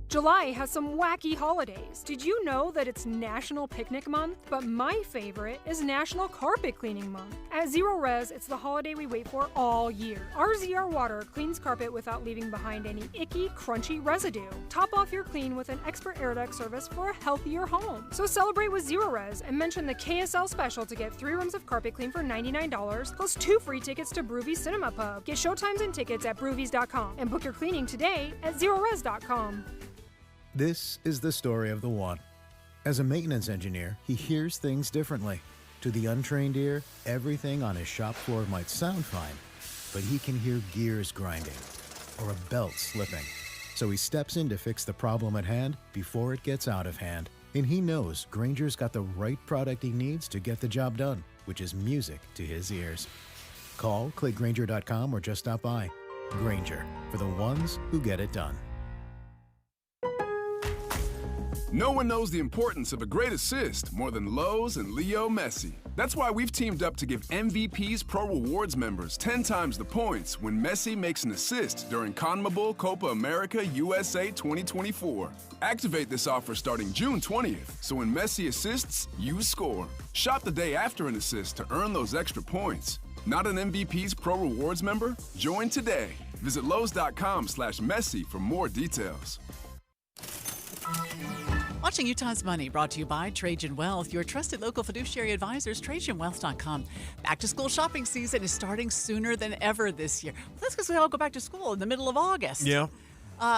July has some wacky holidays. Did you know that it's National Picnic Month? But my favorite is National Carpet Cleaning Month. At Zero Res, it's the holiday we wait for all year. Our ZR water cleans carpet without leaving behind any icky, crunchy residue. Top off your clean with an expert air duct service for a healthier home. So celebrate with Zero Res and mention the KSL special to get 3 rooms of carpet clean for $99 plus 2 free tickets to Broovies Cinema Pub. Get showtimes and tickets at broovies.com and book your cleaning today at zerores.com. This is the story of the one. As a maintenance engineer, he hears things differently. To the untrained ear, everything on his shop floor might sound fine, but he can hear gears grinding or a belt slipping. So he steps in to fix the problem at hand before it gets out of hand. And he knows Grainger's got the right product he needs to get the job done, which is music to his ears. Call, click Grainger.com, or just stop by. Grainger, for the ones who get it done. No one knows the importance of a great assist more than Lowe's and Leo Messi. That's why we've teamed up to give MVP's Pro Rewards members 10 times the points when Messi makes an assist during CONMEBOL Copa America USA 2024. Activate this offer starting June 20th, so when Messi assists, you score. Shop the day after an assist to earn those extra points. Not an MVP's Pro Rewards member? Join today. Visit Lowe's.com/Messi for more details. Watching Utah's Money, brought to you by Trajan Wealth, your trusted local fiduciary advisors, TrajanWealth.com. Back to school shopping season is starting sooner than ever this year. Well, that's because we all go back to school in the middle of August. Yeah.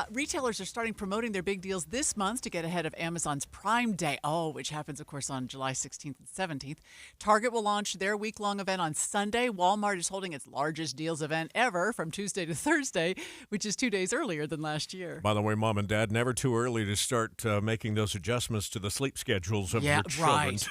Retailers are starting promoting their big deals this month to get ahead of Amazon's Prime Day, which happens, of course, on July 16th and 17th. Target will launch their week-long event on Sunday. Walmart is holding its largest deals event ever from Tuesday to Thursday, which is 2 days earlier than last year. By the way, Mom and Dad, never too early to start making those adjustments to the sleep schedules of your children. Right.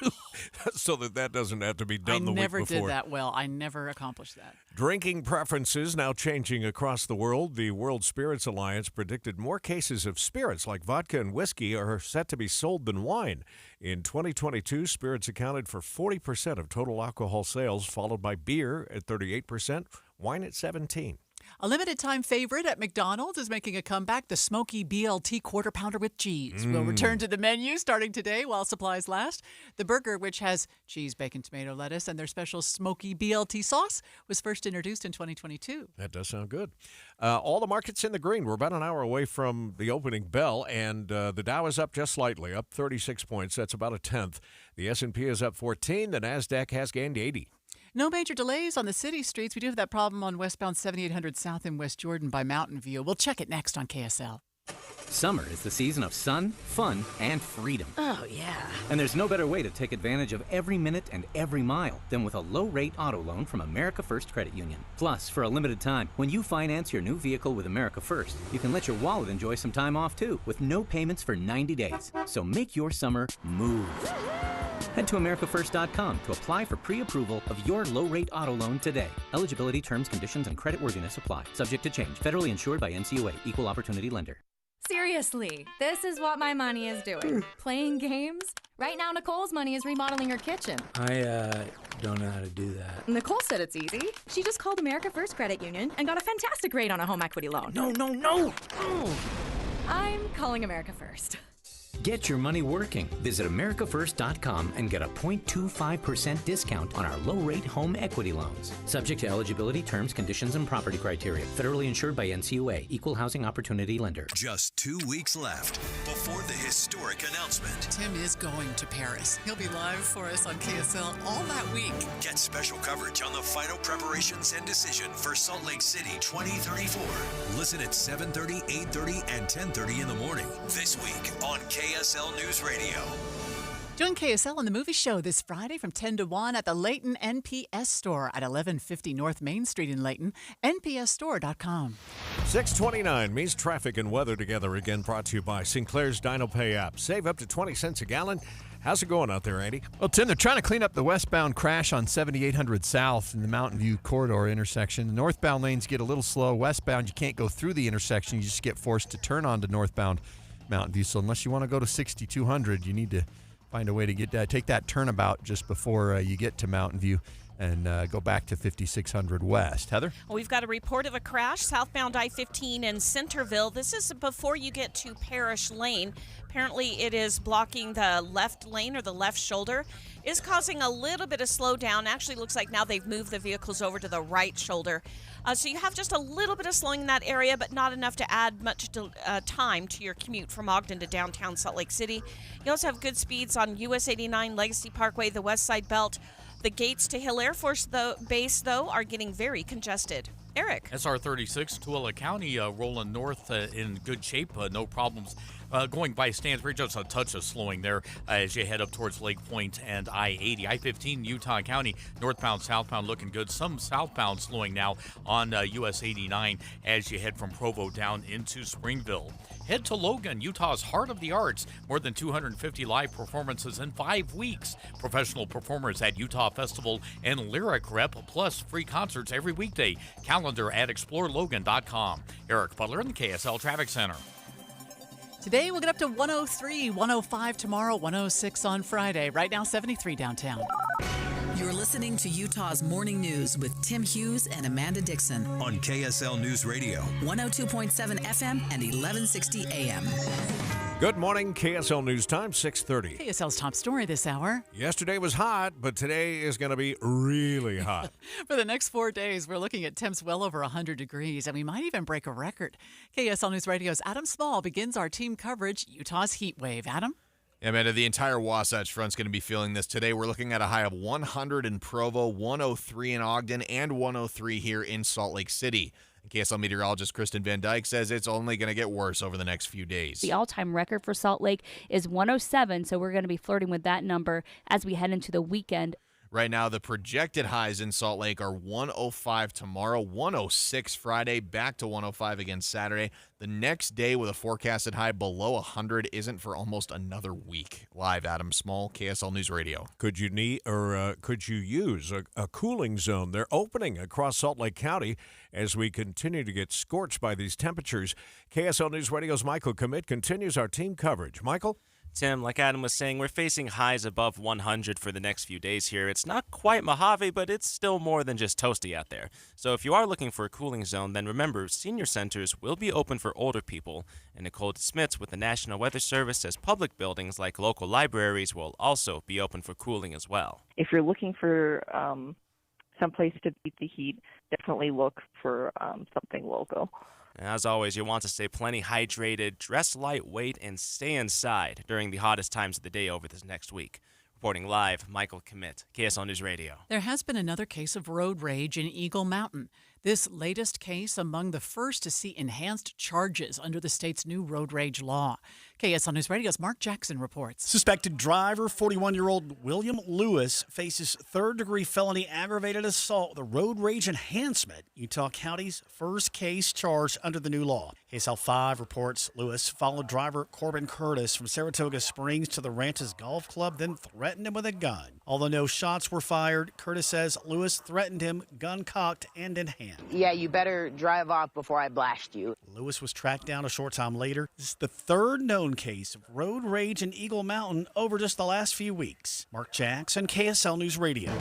So that doesn't have to be done the week before. I never did that well. I never accomplished that. Drinking preferences now changing across the world. The World Spirits Alliance predicted more cases of spirits like vodka and whiskey are set to be sold than wine. In 2022, spirits accounted for 40% of total alcohol sales, followed by beer at 38%, wine at 17%. A limited time favorite at McDonald's is making a comeback, the Smoky BLT Quarter Pounder with Cheese. Will return to the menu starting today while supplies last. The burger, which has cheese, bacon, tomato, lettuce, and their special Smoky BLT sauce, was first introduced in 2022. That does sound good. All the markets in the green. We're about an hour away from the opening bell, and the Dow is up just slightly, up 36 points. That's about a tenth. The S&P is up 14. The NASDAQ has gained 80. No major delays on the city streets. We do have that problem on westbound 7800 South in West Jordan by Mountain View. We'll check it next on KSL. Summer is the season of sun, fun, and freedom. Oh, yeah. And there's no better way to take advantage of every minute and every mile than with a low-rate auto loan from America First Credit Union. Plus, for a limited time, when you finance your new vehicle with America First, you can let your wallet enjoy some time off, too, with no payments for 90 days. So make your summer move. Head to AmericaFirst.com to apply for pre-approval of your low-rate auto loan today. Eligibility, terms, conditions, and creditworthiness apply. Subject to change. Federally insured by NCUA. Equal Opportunity Lender. Seriously, this is what my money is doing. Playing games. Right now, Nicole's money is remodeling her kitchen. I don't know how to do that. Nicole said it's easy. She just called America First Credit Union and got a fantastic rate on a home equity loan. No! I'm calling America First. Get your money working. Visit AmericaFirst.com and get a 0.25% discount on our low-rate home equity loans. Subject to eligibility, terms, conditions, and property criteria. Federally insured by NCUA. Equal Housing Opportunity Lender. Just 2 weeks left before the historic announcement. Tim is going to Paris. He'll be live for us on KSL all that week. Get special coverage on the final preparations and decision for Salt Lake City 2034. Listen at 7:30, 8:30, and 10:30 in the morning this week on KSL News Radio. Join KSL on the movie show this Friday from 10 to 1 at the Layton NPS store at 1150 North Main Street in Layton, npsstore.com. 6:29 means traffic and weather together again, brought to you by Sinclair's Dino Pay app. Save up to 20 cents a gallon. How's it going out there, Andy? Well, Tim, they're trying to clean up the westbound crash on 7800 South in the Mountain View corridor intersection. The northbound lanes get a little slow. Westbound, you can't go through the intersection. You just get forced to turn onto northbound Mountain View. So unless you want to go to 6200, you need to find a way to get take that turnabout just before you get to Mountain View and go back to 5600 West. Heather? Well, we've got a report of a crash southbound I-15 in Centerville. This is before you get to Parish Lane. Apparently, it is blocking the left lane or the left shoulder. Is causing a little bit of slowdown. Actually, looks like now they've moved the vehicles over to the right shoulder. So you have just a little bit of slowing in that area, but not enough to add much time to your commute from Ogden to downtown Salt Lake City. You also have good speeds on US 89, Legacy Parkway, the West Side Belt. The gates to Hill Air Force Base, though, are getting very congested. Eric. SR 36, Tooele County, rolling north in good shape, no problems. Going by Stansbury, just a touch of slowing there as you head up towards Lake Point and I-80. I-15, Utah County, northbound, southbound looking good. Some southbound slowing now on US 89 as you head from Provo down into Springville. Head to Logan, Utah's heart of the arts. More than 250 live performances in 5 weeks. Professional performers at Utah Festival and Lyric Rep, plus free concerts every weekday. Calendar at explorelogan.com. Eric Butler in the KSL Traffic Center. Today we'll get up to 103, 105 tomorrow, 106 on Friday. Right now, 73 downtown. You're listening to Utah's Morning News with Tim Hughes and Amanda Dixon on KSL News Radio. 102.7 FM and 1160 AM. Good morning, KSL News Time, 6:30. KSL's top story this hour. Yesterday was hot, but today is going to be really hot. For the next 4 days, we're looking at temps well over 100 degrees, and we might even break a record. KSL News Radio's Adam Small begins our team coverage, Utah's heat wave. Adam? Yeah, Amanda, the entire Wasatch Front's going to be feeling this today. We're looking at a high of 100 in Provo, 103 in Ogden, and 103 here in Salt Lake City. KSL meteorologist Kristen Van Dyke says it's only going to get worse over the next few days. The all-time record for Salt Lake is 107, so we're going to be flirting with that number as we head into the weekend. Right now, the projected highs in Salt Lake are 105 tomorrow, 106 Friday, back to 105 again Saturday. The next day with a forecasted high below 100 isn't for almost another week. Live, Adam Small, KSL News Radio. Could you use a cooling zone? They're opening across Salt Lake County as we continue to get scorched by these temperatures. KSL News Radio's Michael Commit continues our team coverage. Michael? Tim, like Adam was saying, we're facing highs above 100 for the next few days here. It's not quite Mojave, but it's still more than just toasty out there. So if you are looking for a cooling zone, then remember, senior centers will be open for older people. And Nicole Smits with the National Weather Service says public buildings like local libraries will also be open for cooling as well. If you're looking for someplace to beat the heat, definitely look for something local. As always, you'll want to stay plenty hydrated, dress lightweight, and stay inside during the hottest times of the day over this next week. Reporting live, Michael Commit, KSL News Radio. There has been another case of road rage in Eagle Mountain. This latest case among the first to see enhanced charges under the state's new road rage law. KSL News Radio's Mark Jackson reports. Suspected driver, 41-year-old William Lewis, faces third-degree felony aggravated assault with a road rage enhancement, Utah County's first case charged under the new law. KSL 5 reports Lewis followed driver Corbin Curtis from Saratoga Springs to the Ranches Golf Club, then threatened him with a gun. Although no shots were fired, Curtis says Lewis threatened him, gun cocked and in hand. Yeah, you better drive off before I blast you. Lewis was tracked down a short time later. This is the third known case of road rage in Eagle Mountain over just the last few weeks. Mark Jackson, KSL News Radio.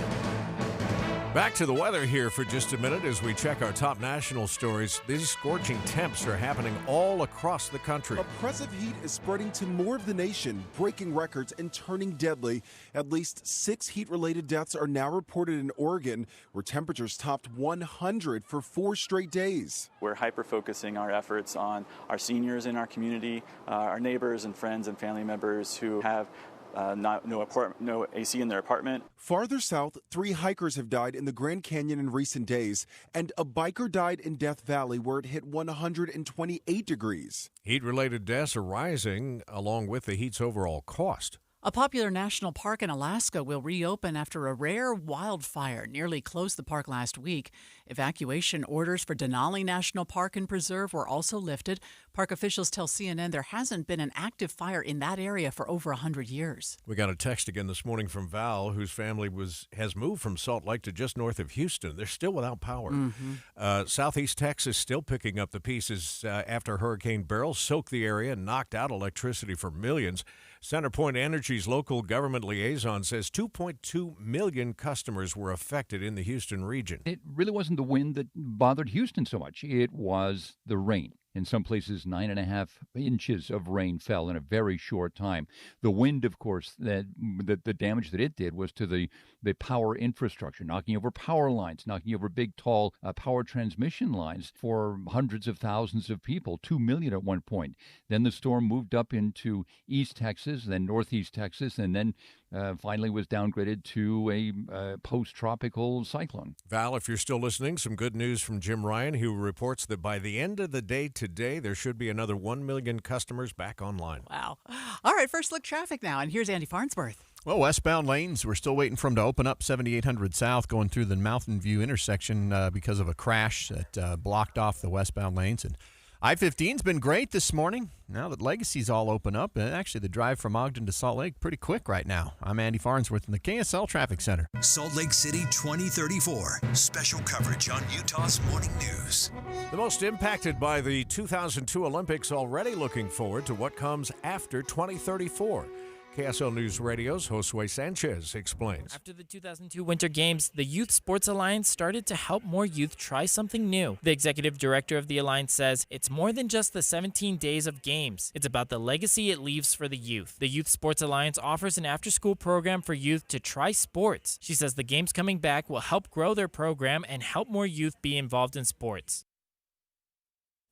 Back to the weather here for just a minute as we check our top national stories. These scorching temps are happening all across the country. Oppressive heat is spreading to more of the nation, breaking records and turning deadly. At least 6 heat-related deaths are now reported in Oregon, where temperatures topped 100 for 4 straight days. We're hyper-focusing our efforts on our seniors in our community, our neighbors and friends and family members who have no AC in their apartment. Farther south, 3 hikers have died in the Grand Canyon in recent days, and a biker died in Death Valley where it hit 128 degrees. Heat-related deaths are rising along with the heat's overall cost. A popular national park in Alaska will reopen after a rare wildfire nearly closed the park last week. Evacuation orders for Denali National Park and Preserve were also lifted. Park officials tell CNN there hasn't been an active fire in that area for over 100 years. We got a text again this morning from Val, whose family has moved from Salt Lake to just north of Houston. They're still without power. Southeast Texas still picking up the pieces after Hurricane Beryl soaked the area and knocked out electricity for millions. CenterPoint Energy's local government liaison says 2.2 million customers were affected in the Houston region. It really wasn't the wind that bothered Houston so much. It was the rain. In some places, 9.5 inches of rain fell in a very short time. The wind, of course, the damage that it did was to the power infrastructure, knocking over power lines, knocking over big, tall power transmission lines for hundreds of thousands of people, 2 million at one point. Then the storm moved up into East Texas, then Northeast Texas, and then finally was downgraded to a post-tropical cyclone. Val, if you're still listening, some good news from Jim Ryan, who reports that by the end of the day today, there should be another 1 million customers back online. Wow. All right, first look traffic now, and here's Andy Farnsworth. Well, westbound lanes, we're still waiting for them to open up 7800 South going through the Mountain View intersection because of a crash that blocked off the westbound lanes. And I-15's been great this morning. Now that Legacy's all open up, and actually the drive from Ogden to Salt Lake pretty quick right now. I'm Andy Farnsworth in the KSL Traffic Center. Salt Lake City 2034. Special coverage on Utah's Morning News. The most impacted by the 2002 Olympics already looking forward to what comes after 2034. KSL News Radio's Josue Sanchez explains. After the 2002 Winter Games, the Youth Sports Alliance started to help more youth try something new. The executive director of the alliance says it's more than just the 17 days of games. It's about the legacy it leaves for the youth. The Youth Sports Alliance offers an after-school program for youth to try sports. She says the games coming back will help grow their program and help more youth be involved in sports.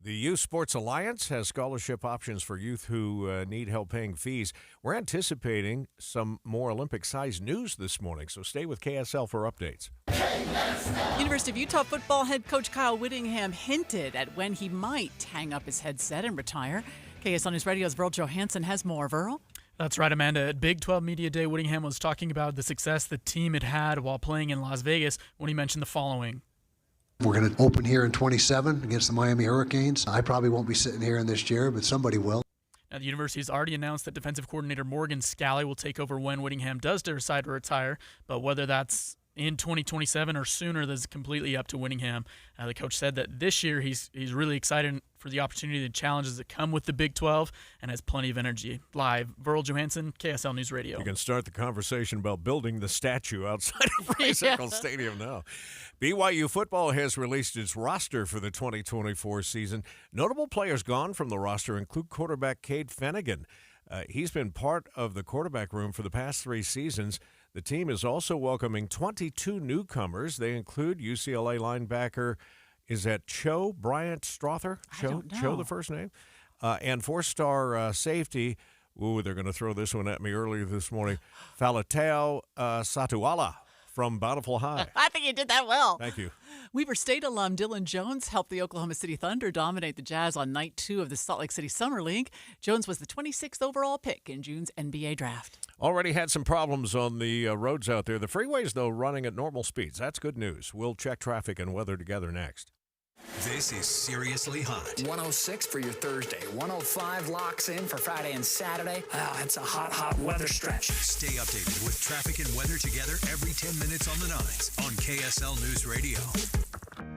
The Youth Sports Alliance has scholarship options for youth who need help paying fees. We're anticipating some more Olympic-sized news this morning, so stay with KSL for updates. University of Utah football head coach Kyle Whittingham hinted at when he might hang up his headset and retire. KSL News Radio's Verl Johansson has more. Verl? That's right, Amanda. At Big 12 Media Day, Whittingham was talking about the success the team had had while playing in Las Vegas when he mentioned the following. We're going to open here in 27 against the Miami Hurricanes. I probably won't be sitting here in this chair, but somebody will. Now, the university has already announced that defensive coordinator Morgan Scalley will take over when Whittingham does decide to retire, but whether that's in 2027 or sooner, that's completely up to Winningham. The coach said that this year he's really excited for the opportunity, the challenges that come with the Big 12, and has plenty of energy. Live, Verl Johansson, KSL News Radio. You can start the conversation about building the statue outside of Racing Stadium now. BYU football has released its roster for the 2024 season. Notable players gone from the roster include quarterback Cade Fennegan. He's been part of the quarterback room for the past 3 seasons. The team is also welcoming 22 newcomers. They include UCLA linebacker, is that Cho Bryant Strother? Cho the first name? And 4-star safety, they're going to throw this one at me earlier this morning, Falateo Satuala from Bountiful High. I think you did that well. Thank you. Weaver State alum Dylan Jones helped the Oklahoma City Thunder dominate the Jazz on night 2 of the Salt Lake City Summer League. Jones was the 26th overall pick in June's NBA draft. Already had some problems on the roads out there. The freeways, though, running at normal speeds. That's good news. We'll check traffic and weather together next. This is Seriously Hot. 106 for your Thursday. 105 locks in for Friday and Saturday. Wow, it's a hot weather stretch. Stay updated with traffic and weather together every 10 minutes on the 9s on KSL News Radio.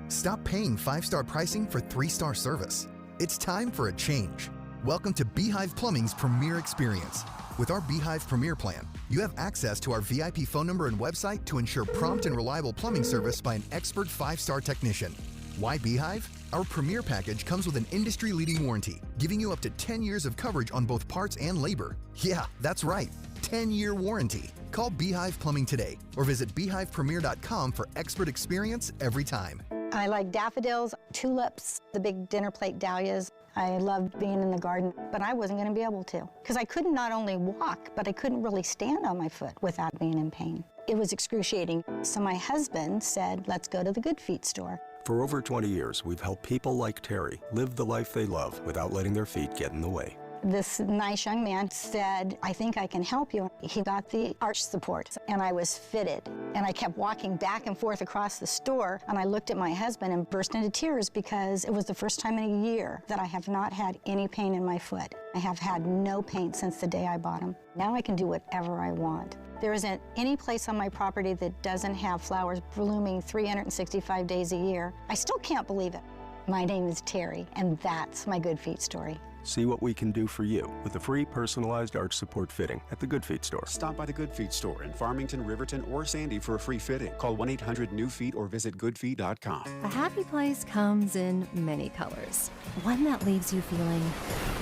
Stop paying 5-star pricing for 3-star service. It's time for a change. Welcome to Beehive Plumbing's Premier Experience. With our Beehive Premier Plan, you have access to our VIP phone number and website to ensure prompt and reliable plumbing service by an expert 5-star technician. Why Beehive? Our Premier package comes with an industry-leading warranty, giving you up to 10 years of coverage on both parts and labor. Yeah, that's right, 10-year warranty. Call Beehive Plumbing today or visit beehivepremier.com for expert experience every time. I like daffodils, tulips, the big dinner plate dahlias. I loved being in the garden, but I wasn't going to be able to because I couldn't not only walk, but I couldn't really stand on my foot without being in pain. It was excruciating. So my husband said, let's go to the Good Feet store. For over 20 years, we've helped people like Terry live the life they love without letting their feet get in the way. This nice young man said, I think I can help you. He got the arch support, and I was fitted. And I kept walking back and forth across the store, and I looked at my husband and burst into tears because it was the first time in a year that I have not had any pain in my foot. I have had no pain since the day I bought them. Now I can do whatever I want. There isn't any place on my property that doesn't have flowers blooming 365 days a year. I still can't believe it. My name is Terry, and that's my Good Feet story. See what we can do for you with the free personalized arch support fitting at the Good Feet store. Stop by the Good Feet store in Farmington, Riverton, or Sandy for a free fitting. Call 1-800-NEW-FEET or visit goodfeet.com. A happy place comes in many colors. One that leaves you feeling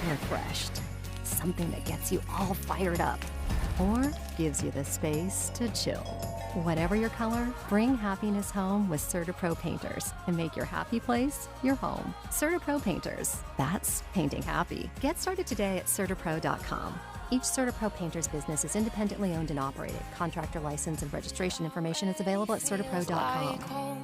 refreshed. Something that gets you all fired up. Or gives you the space to chill. Whatever your color, bring happiness home with CertaPro Painters and make your happy place your home. CertaPro Painters, that's painting happy. Get started today at CertaPro.com. Each CertaPro Painters business is independently owned and operated. Contractor license and registration information is available at CertaPro.com.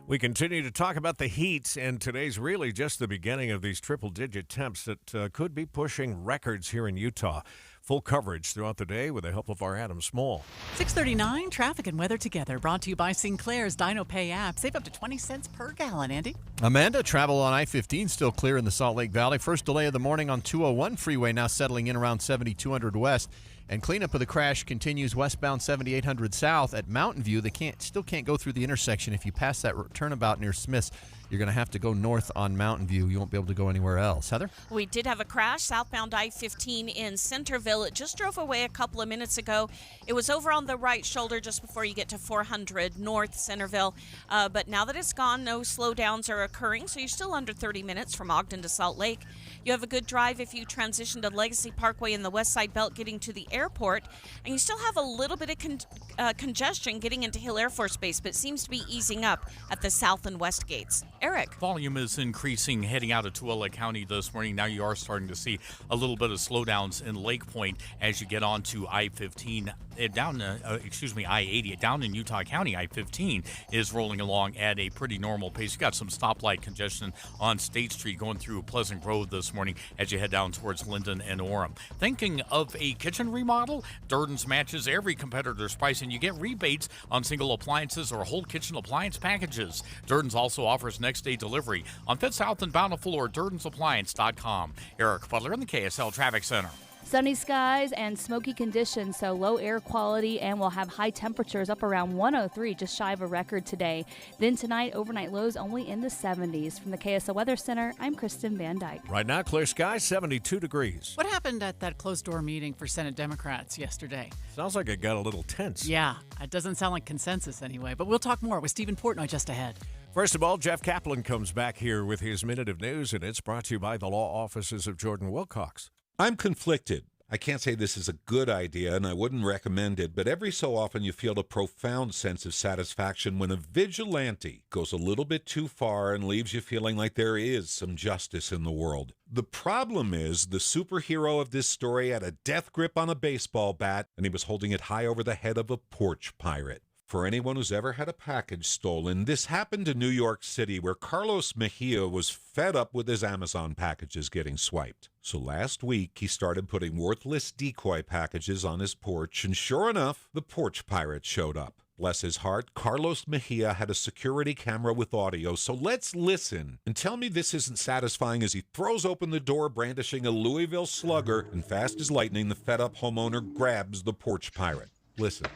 We continue to talk about the heat, and today's really just the beginning of these triple-digit temps that could be pushing records here in Utah. Full coverage throughout the day with the help of our Adam Small. 6:39, traffic and weather together. Brought to you by Sinclair's Dino Pay app. Save up to 20 cents per gallon, Andy. Amanda, travel on I-15 still clear in the Salt Lake Valley. First delay of the morning on 201 freeway, now settling in around 7200 west. And cleanup of the crash continues westbound 7800 south at Mountain View. They still can't go through the intersection. If you pass that turnabout near Smith's, you're going to have to go north on Mountain View. You won't be able to go anywhere else. Heather? We did have a crash southbound I-15 in Centerville. It just drove away a couple of minutes ago. It was over on the right shoulder just before you get to 400 North Centerville. But now that it's gone, no slowdowns are occurring, so you're still under 30 minutes from Ogden to Salt Lake. You have a good drive if you transition to Legacy Parkway in the West Side Belt getting to the airport. And you still have a little bit of congestion getting into Hill Air Force Base, but it seems to be easing up at the south and west gates. Eric. Volume is increasing heading out of Tooele County this morning. Now you are starting to see a little bit of slowdowns in Lake Point as you get on to I-15 I-80 down in Utah County. I-15 is rolling along at a pretty normal pace. You got some stoplight congestion on State Street going through Pleasant Grove this morning as you head down towards Linden and Orem. Thinking of a kitchen remodel? Durden's matches every competitor's price, and you get rebates on single appliances or whole kitchen appliance packages. Durden's also offers next-day delivery on Fifth South and Bountiful or DurdensAppliance.com. Eric Butler in the KSL Traffic Center. Sunny skies and smoky conditions, so low air quality, and we'll have high temperatures up around 103, just shy of a record today. Then tonight, overnight lows only in the 70s. From the KSL Weather Center, I'm Kristen Van Dyke. Right now, clear skies, 72 degrees. What happened at that closed-door meeting for Senate Democrats yesterday? Sounds like it got a little tense. Yeah, it doesn't sound like consensus anyway, but we'll talk more with Stephen Portnoy just ahead. First of all, Jeff Kaplan comes back here with his Minute of News, and it's brought to you by the law offices of Jordan Wilcox. I'm conflicted. I can't say this is a good idea, and I wouldn't recommend it, but every so often you feel a profound sense of satisfaction when a vigilante goes a little bit too far and leaves you feeling like there is some justice in the world. The problem is the superhero of this story had a death grip on a baseball bat, and he was holding it high over the head of a porch pirate. For anyone who's ever had a package stolen, this happened in New York City, where Carlos Mejia was fed up with his Amazon packages getting swiped. So last week, he started putting worthless decoy packages on his porch, and sure enough, the porch pirate showed up. Bless his heart, Carlos Mejia had a security camera with audio, so let's listen and tell me this isn't satisfying as he throws open the door brandishing a Louisville slugger, and fast as lightning, the fed-up homeowner grabs the porch pirate. Listen.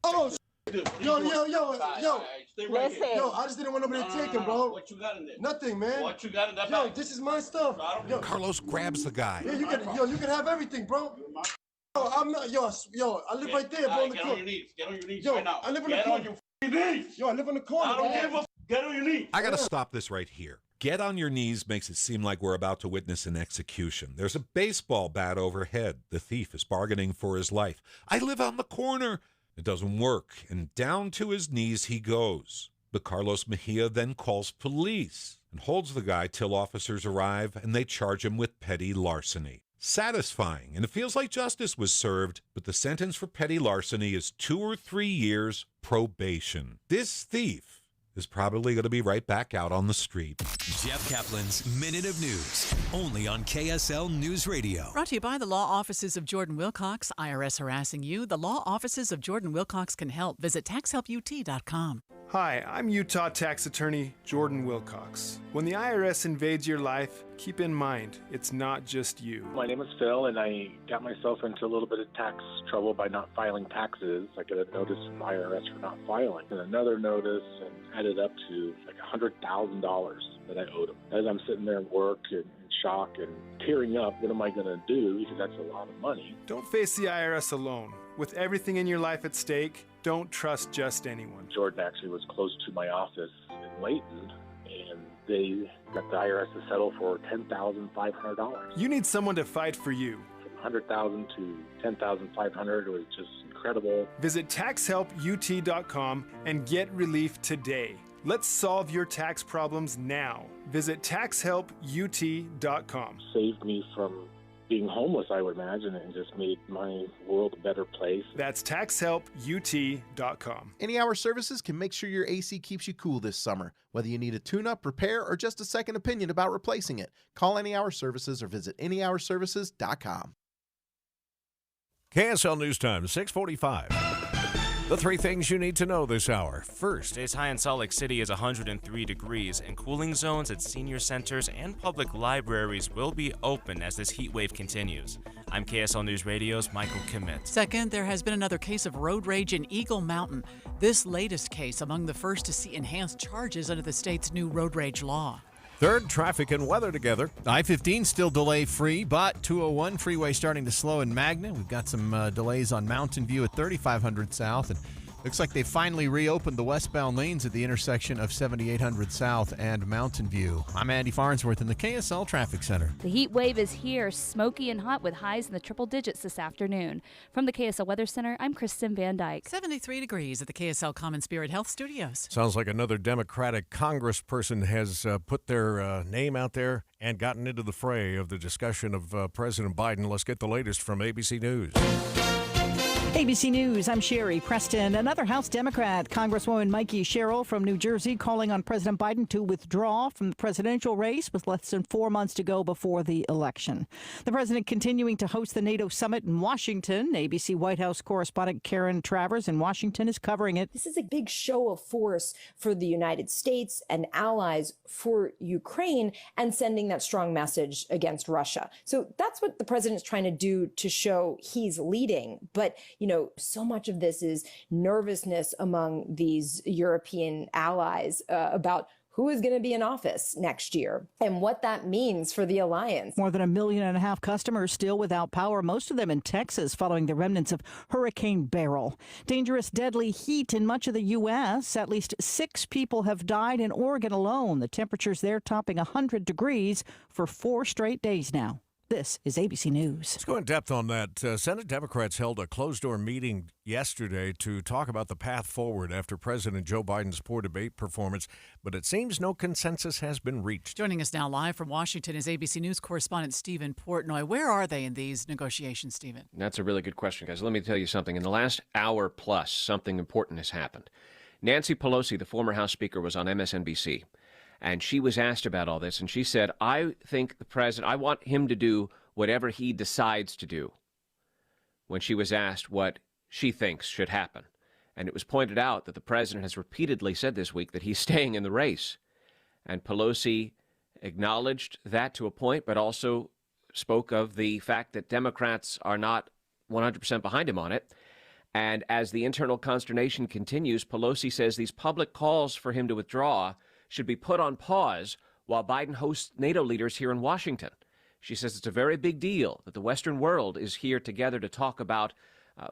Oh, yo, Listen. yo, I just didn't want nobody to take him, bro. What you got in there? Nothing, man. What you got in that Yo, bag? this is my stuff. Yo, Carlos grabs the guy. yeah, you can have everything, bro. Yo, I'm not, yo, I live right there, bro. In the Get on corner. your knees. Get on your knees Yo, right now. I live on the Get corner. on your knees. Yo, I live on the corner. I don't bro. give a Get on your knees. I gotta stop this right here. Get on your knees makes it seem like we're about to witness an execution. There's a baseball bat overhead. The thief is bargaining for his life. I live on the corner. It doesn't work, and down to his knees he goes. But Carlos Mejia then calls police and holds the guy till officers arrive, and they charge him with petty larceny. Satisfying, and it feels like justice was served, but the sentence for petty larceny is 2 or 3 years probation. This thief is probably going to be right back out on the street. Jeff Kaplan's Minute of News, only on KSL News Radio. Brought to you by the law offices of Jordan Wilcox. IRS harassing you? The law offices of Jordan Wilcox can help. Visit taxhelput.com. Hi, I'm Utah tax attorney Jordan Wilcox. When the IRS invades your life, keep in mind, it's not just you. My name is Phil, and I got myself into a little bit of tax trouble by not filing taxes. I got a notice from the IRS for not filing, and another notice, and added up to like $100,000 that I owed them. As I'm sitting there at work and in shock and tearing up, what am I going to do? Because that's a lot of money. Don't face the IRS alone. With everything in your life at stake, don't trust just anyone. Jordan actually was close to my office in Layton, and they got the IRS to settle for $10,500. You need someone to fight for you. From $100,000 to $10,500 was just incredible. Visit taxhelput.com and get relief today. Let's solve your tax problems now. Visit taxhelput.com. Saved me from being homeless, I would imagine, and just made my world a better place. That's taxhelput.com. Any Hour Services can make sure your AC keeps you cool this summer. Whether you need a tune-up, repair, or just a second opinion about replacing it, call Any Hour Services or visit anyhourservices.com. KSL News Time, 6:45. The three things you need to know this hour. First, today's high in Salt Lake City is 103 degrees, and cooling zones at senior centers and public libraries will be open as this heat wave continues. I'm KSL News Radio's Michael Kimmett. Second, there has been another case of road rage in Eagle Mountain. This latest case among the first to see enhanced charges under the state's new road rage law. Third, traffic and weather together. I-15 still delay-free, but 201 freeway starting to slow in Magna. We've got some delays on Mountain View at 3500 South, and looks like they finally reopened the westbound lanes at the intersection of 7800 South and Mountain View. I'm Andy Farnsworth in the KSL Traffic Center. The heat wave is here, smoky and hot with highs in the triple digits this afternoon. From the KSL Weather Center, I'm Kristen Van Dyke. 73 degrees at the KSL Common Spirit Health Studios. Sounds like another Democratic congressperson has put their name out there and gotten into the fray of the discussion of President Biden. Let's get the latest from ABC News. ABC News, I'm Sherry Preston. Another House Democrat, Congresswoman Mikey Sherrill from New Jersey, calling on President Biden to withdraw from the presidential race with less than 4 months to go before the election. The president continuing to host the NATO summit in Washington. ABC White House correspondent Karen Travers in Washington is covering it. This is a big show of force for the United States and allies for Ukraine and sending that strong message against Russia. So that's what the president is trying to do to show he's leading. But so much of this is nervousness among these European allies about who is going to be in office next year and what that means for the alliance. More than 1.5 million customers still without power, most of them in Texas following the remnants of Hurricane Beryl. Dangerous, deadly heat in much of the U.S. At least 6 people have died in Oregon alone. The temperatures there topping 100 degrees for 4 straight days now. This is ABC News. Let's go in depth on that. Senate Democrats held a closed-door meeting yesterday to talk about the path forward after President Joe Biden's poor debate performance, but it seems no consensus has been reached. Joining us now live from Washington is ABC News correspondent Stephen Portnoy. Where are they in these negotiations, Stephen? That's a really good question, guys. Let me tell you something. In the last hour plus, something important has happened. Nancy Pelosi, the former House Speaker, was on MSNBC. And she was asked about all this, and she said, I think the president, I want him to do whatever he decides to do, when she was asked what she thinks should happen. And it was pointed out that the president has repeatedly said this week that he's staying in the race. And Pelosi acknowledged that to a point, but also spoke of the fact that Democrats are not 100% behind him on it. And as the internal consternation continues, Pelosi says these public calls for him to withdraw should be put on pause while Biden hosts NATO leaders here in Washington. She says it's a very big deal that the Western world is here together to talk about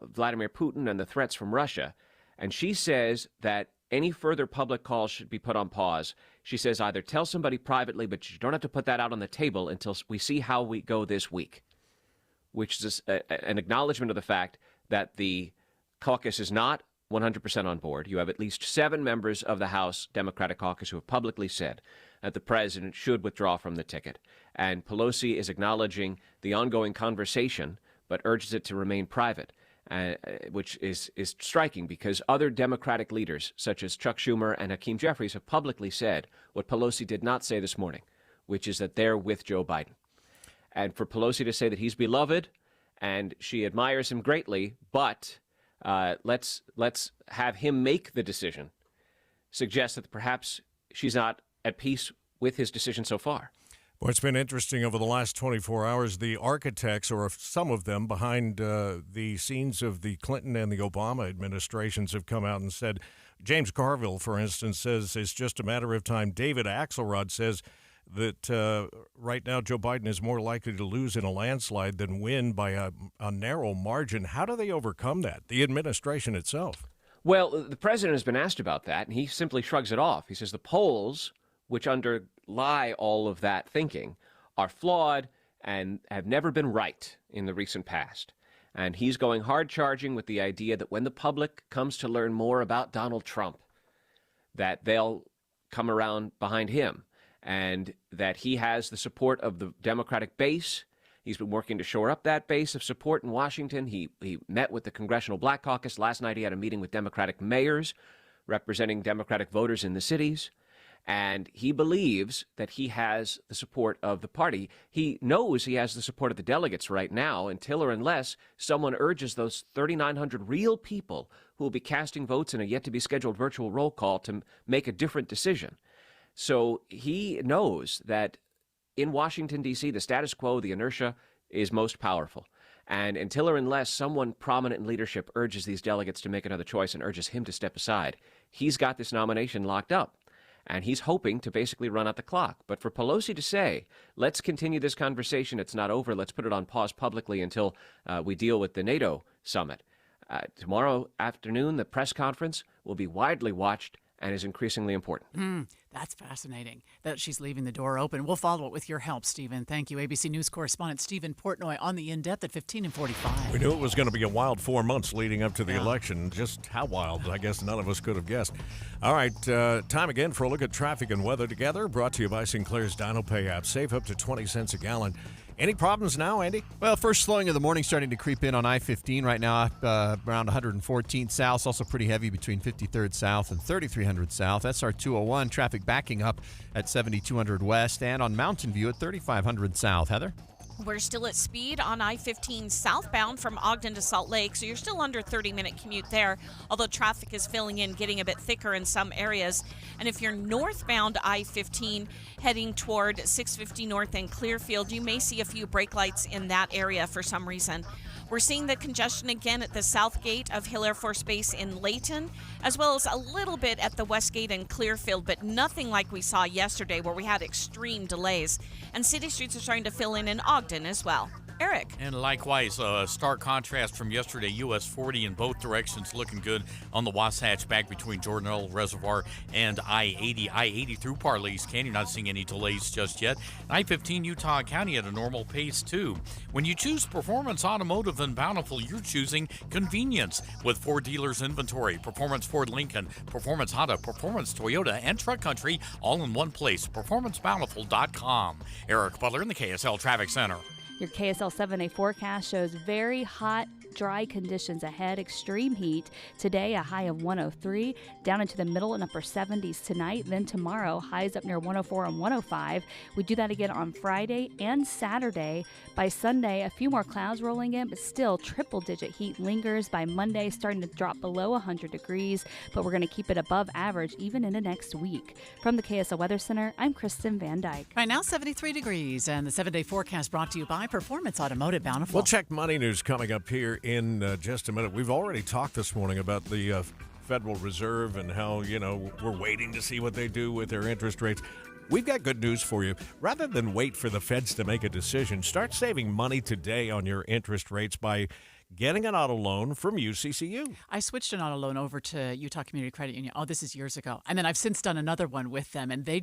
Vladimir Putin and the threats from Russia. And she says that any further public calls should be put on pause. She says either tell somebody privately, but you don't have to put that out on the table until we see how we go this week, which is an acknowledgement of the fact that the caucus is not 100% on board. You have at least 7 members of the House Democratic Caucus who have publicly said that the president should withdraw from the ticket. And Pelosi is acknowledging the ongoing conversation, but urges it to remain private, which is striking because other Democratic leaders, such as Chuck Schumer and Hakeem Jeffries, have publicly said what Pelosi did not say this morning, which is that they're with Joe Biden. And for Pelosi to say that he's beloved and she admires him greatly, but let's have him make the decision, suggests that perhaps she's not at peace with his decision so far. Well, it's been interesting over the last 24 hours. The architects, or some of them, behind the scenes of the Clinton and the Obama administrations have come out and said, James Carville, for instance, says it's just a matter of time. David Axelrod says that right now Joe Biden is more likely to lose in a landslide than win by a narrow margin. How do they overcome that, the administration itself? Well, the president has been asked about that, and he simply shrugs it off. He says the polls, which underlie all of that thinking, are flawed and have never been right in the recent past. And he's going hard charging with the idea that when the public comes to learn more about Donald Trump, that they'll come around behind him, and that he has the support of the Democratic base. He's been working to shore up that base of support in Washington. He met with the Congressional Black Caucus. Last night he had a meeting with Democratic mayors representing Democratic voters in the cities. And he believes that he has the support of the party. He knows he has the support of the delegates right now until or unless someone urges those 3,900 real people who will be casting votes in a yet-to-be-scheduled virtual roll call to make a different decision. So he knows that in Washington, D.C., the status quo, the inertia, is most powerful. And until or unless someone prominent in leadership urges these delegates to make another choice and urges him to step aside, he's got this nomination locked up. And he's hoping to basically run out the clock. But for Pelosi to say, let's continue this conversation, it's not over, let's put it on pause publicly until we deal with the NATO summit. Tomorrow afternoon, the press conference will be widely watched and is increasingly important. That's fascinating that she's leaving the door open. We'll follow it with your help, Stephen. Thank you. ABC News correspondent Stephen Portnoy on the In-Depth at 15 and 45. We knew it was going to be a wild 4 months leading up to the election. Just how wild, I guess none of us could have guessed. All right, time again for a look at traffic and weather together, brought to you by Sinclair's Dino Pay app. Save up to 20 cents a gallon Any problems now, Andy? Well, first slowing of the morning starting to creep in on I-15 right now, around 114th South. Also pretty heavy between 53rd South and 3300 South. SR 201 traffic backing up at 7200 West and on Mountain View at 3500 South. Heather? We're still at speed on I-15 southbound from Ogden to Salt Lake, so you're still under 30-minute commute there, although traffic is filling in, getting a bit thicker in some areas. And if you're northbound I-15 heading toward 650 North and Clearfield, you may see a few brake lights in that area for some reason. We're seeing the congestion again at the south gate of Hill Air Force Base in Layton, as well as a little bit at the west gate in Clearfield, but nothing like we saw yesterday where we had extreme delays. And city streets are starting to fill in Ogden as well. Eric. And likewise, stark contrast from yesterday. US 40 in both directions looking good on the Wasatch back between Jordanelle Reservoir and I-80. I-80 through Parleys Canyon, not seeing any delays just yet. I-15 Utah County at a normal pace too. When you choose Performance Automotive and Bountiful, you're choosing convenience with Ford dealers inventory. Performance Ford Lincoln, Performance Honda, Performance Toyota, and Truck Country all in one place. PerformanceBountiful.com. Eric Butler in the KSL Traffic Center. Your KSL 7-day forecast shows very hot, dry conditions ahead. Extreme heat today, a high of 103, down into the middle and upper 70s tonight. Then tomorrow, highs up near 104 and 105. We do that again on Friday and Saturday. By Sunday, a few more clouds rolling in, but still triple-digit heat lingers. By Monday, starting to drop below 100 degrees, but we're going to keep it above average even into next week. From the KSL Weather Center, I'm Kristen Van Dyke. Right now, 73 degrees, and the 7-day forecast brought to you by Performance Automotive Bountiful. We'll check money news coming up here in just a minute. We've already talked this morning about the Federal Reserve and how, we're waiting to see what they do with their interest rates. We've got good news for you. Rather than wait for the feds to make a decision, start saving money today on your interest rates by getting an auto loan from UCCU. I switched an auto loan over to Utah Community Credit Union. Oh, this is years ago. And then I've since done another one with them, and they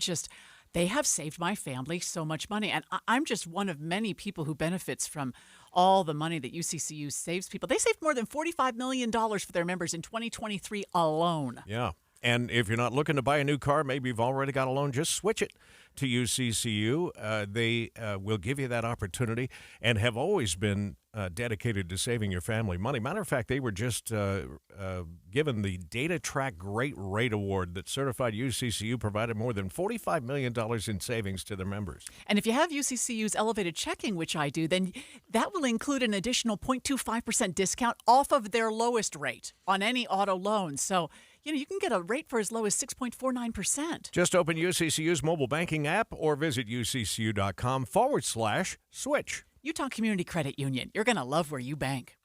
have saved my family so much money. And I'm just one of many people who benefits from all the money that UCCU saves people. They saved more than $45 million for their members in 2023 alone. Yeah. And if you're not looking to buy a new car, maybe you've already got a loan, just switch it to UCCU. They will give you that opportunity and have always been dedicated to saving your family money. Matter of fact, they were just given the Data Track Great Rate Award that certified UCCU provided more than $45 million in savings to their members. And if you have UCCU's elevated checking, which I do, then that will include an additional 0.25% discount off of their lowest rate on any auto loan. So, you can get a rate for as low as 6.49%. Just open UCCU's mobile banking app or visit uccu.com/switch. Utah Community Credit Union. You're going to love where you bank.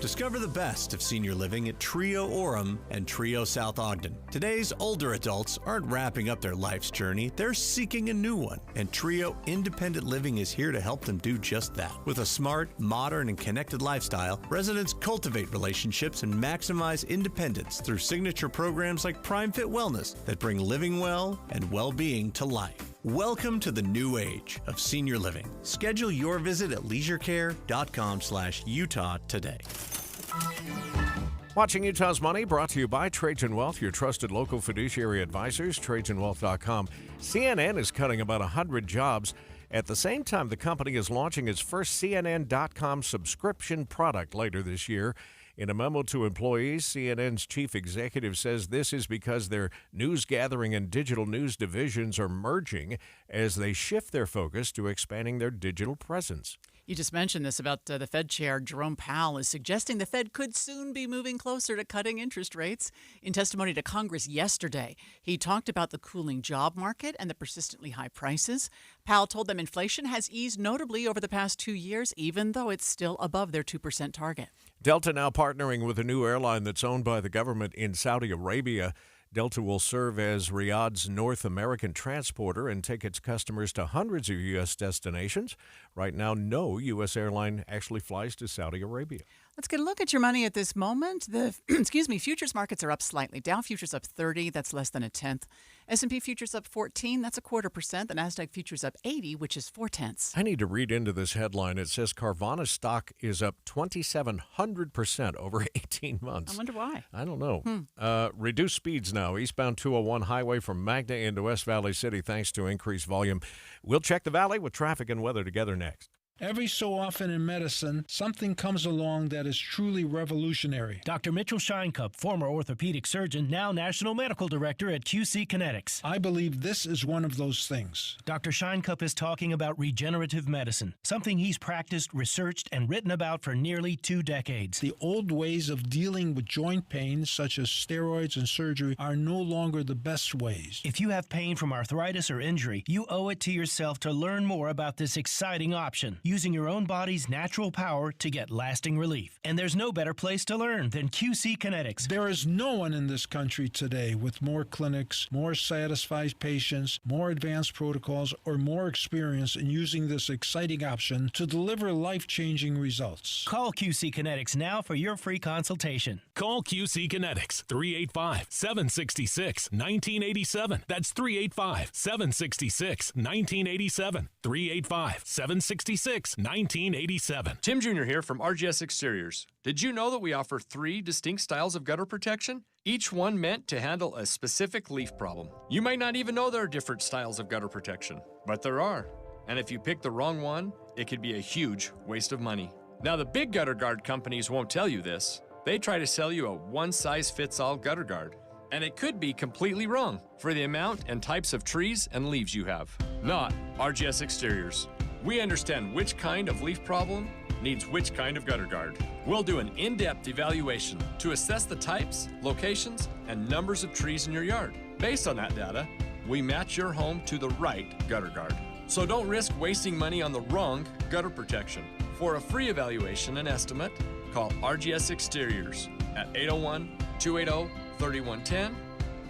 Discover the best of senior living at Trio Orem and Trio South Ogden. Today's older adults aren't wrapping up their life's journey, they're seeking a new one. And Trio Independent Living is here to help them do just that. With a smart, modern, and connected lifestyle, residents cultivate relationships and maximize independence through signature programs like Prime Fit Wellness that bring living well and well-being to life. Welcome to the new age of senior living. Schedule your visit at leisurecare.com/Utah today. Watching Utah's Money brought to you by Trajan Wealth, your trusted local fiduciary advisors, TrajanWealth.com. CNN is cutting about 100 jobs. At the same time, the company is launching its first CNN.com subscription product later this year. In a memo to employees, CNN's chief executive says this is because their news gathering and digital news divisions are merging as they shift their focus to expanding their digital presence. You just mentioned this about the Fed chair. Jerome Powell is suggesting the Fed could soon be moving closer to cutting interest rates. In testimony to Congress yesterday, he talked about the cooling job market and the persistently high prices. Powell told them inflation has eased notably over the past 2 years, even though it's still above their 2% target. Delta now partnering with a new airline that's owned by the government in Saudi Arabia. Delta will serve as Riyadh's North American transporter and take its customers to hundreds of U.S. destinations. Right now, no U.S. airline actually flies to Saudi Arabia. Let's get a look at your money at this moment. The futures markets are up slightly. Dow futures up 30, that's less than a tenth. S&P futures up 14, that's 0.25%. The Nasdaq futures up 80, which is 0.4. I need to read into this headline. It says Carvana stock is up 2,700% over 18 months. I wonder why. I don't know. Reduced speeds now. Eastbound 201 highway from Magna into West Valley City thanks to increased volume. We'll check the valley with traffic and weather together next. Every so often in medicine, something comes along that is truly revolutionary. Dr. Mitchell Scheinkup, former orthopedic surgeon, now National Medical Director at QC Kinetics. I believe this is one of those things. Dr. Scheinkup is talking about regenerative medicine, something he's practiced, researched, and written about for nearly 2 decades. The old ways of dealing with joint pain, such as steroids and surgery, are no longer the best ways. If you have pain from arthritis or injury, you owe it to yourself to learn more about this exciting option, using your own body's natural power to get lasting relief. And there's no better place to learn than QC Kinetics. There is no one in this country today with more clinics, more satisfied patients, more advanced protocols, or more experience in using this exciting option to deliver life-changing results. Call QC Kinetics now for your free consultation. Call QC Kinetics, 385-766-1987. That's 385-766-1987. 385-766-1987. Tim Jr. here from RGS Exteriors. Did you know that we offer 3 distinct styles of gutter protection? Each one meant to handle a specific leaf problem. You might not even know there are different styles of gutter protection, but there are. And if you pick the wrong one, it could be a huge waste of money. Now, the big gutter guard companies won't tell you this. They try to sell you a one-size-fits-all gutter guard. And it could be completely wrong for the amount and types of trees and leaves you have. Not RGS Exteriors. We understand which kind of leaf problem needs which kind of gutter guard. We'll do an in-depth evaluation to assess the types, locations, and numbers of trees in your yard. Based on that data, we match your home to the right gutter guard. So don't risk wasting money on the wrong gutter protection. For a free evaluation and estimate, call RGS Exteriors at 801-280-3110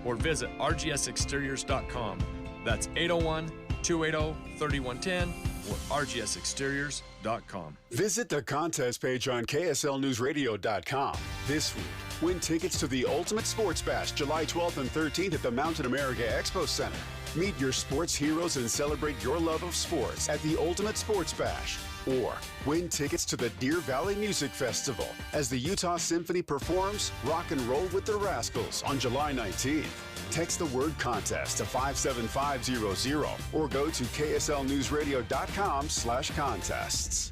or visit rgsexteriors.com. That's 801-280-3110 or rgsexteriors.com. Visit the contest page on KSLNewsRadio.com. This week, win tickets to the Ultimate Sports Bash July 12th and 13th at the Mountain America Expo Center. Meet your sports heroes and celebrate your love of sports at the Ultimate Sports Bash. Or win tickets to the Deer Valley Music Festival as the Utah Symphony performs Rock and Roll with the Rascals on July 19th. Text the word contest to 57500 or go to kslnewsradio.com/contests.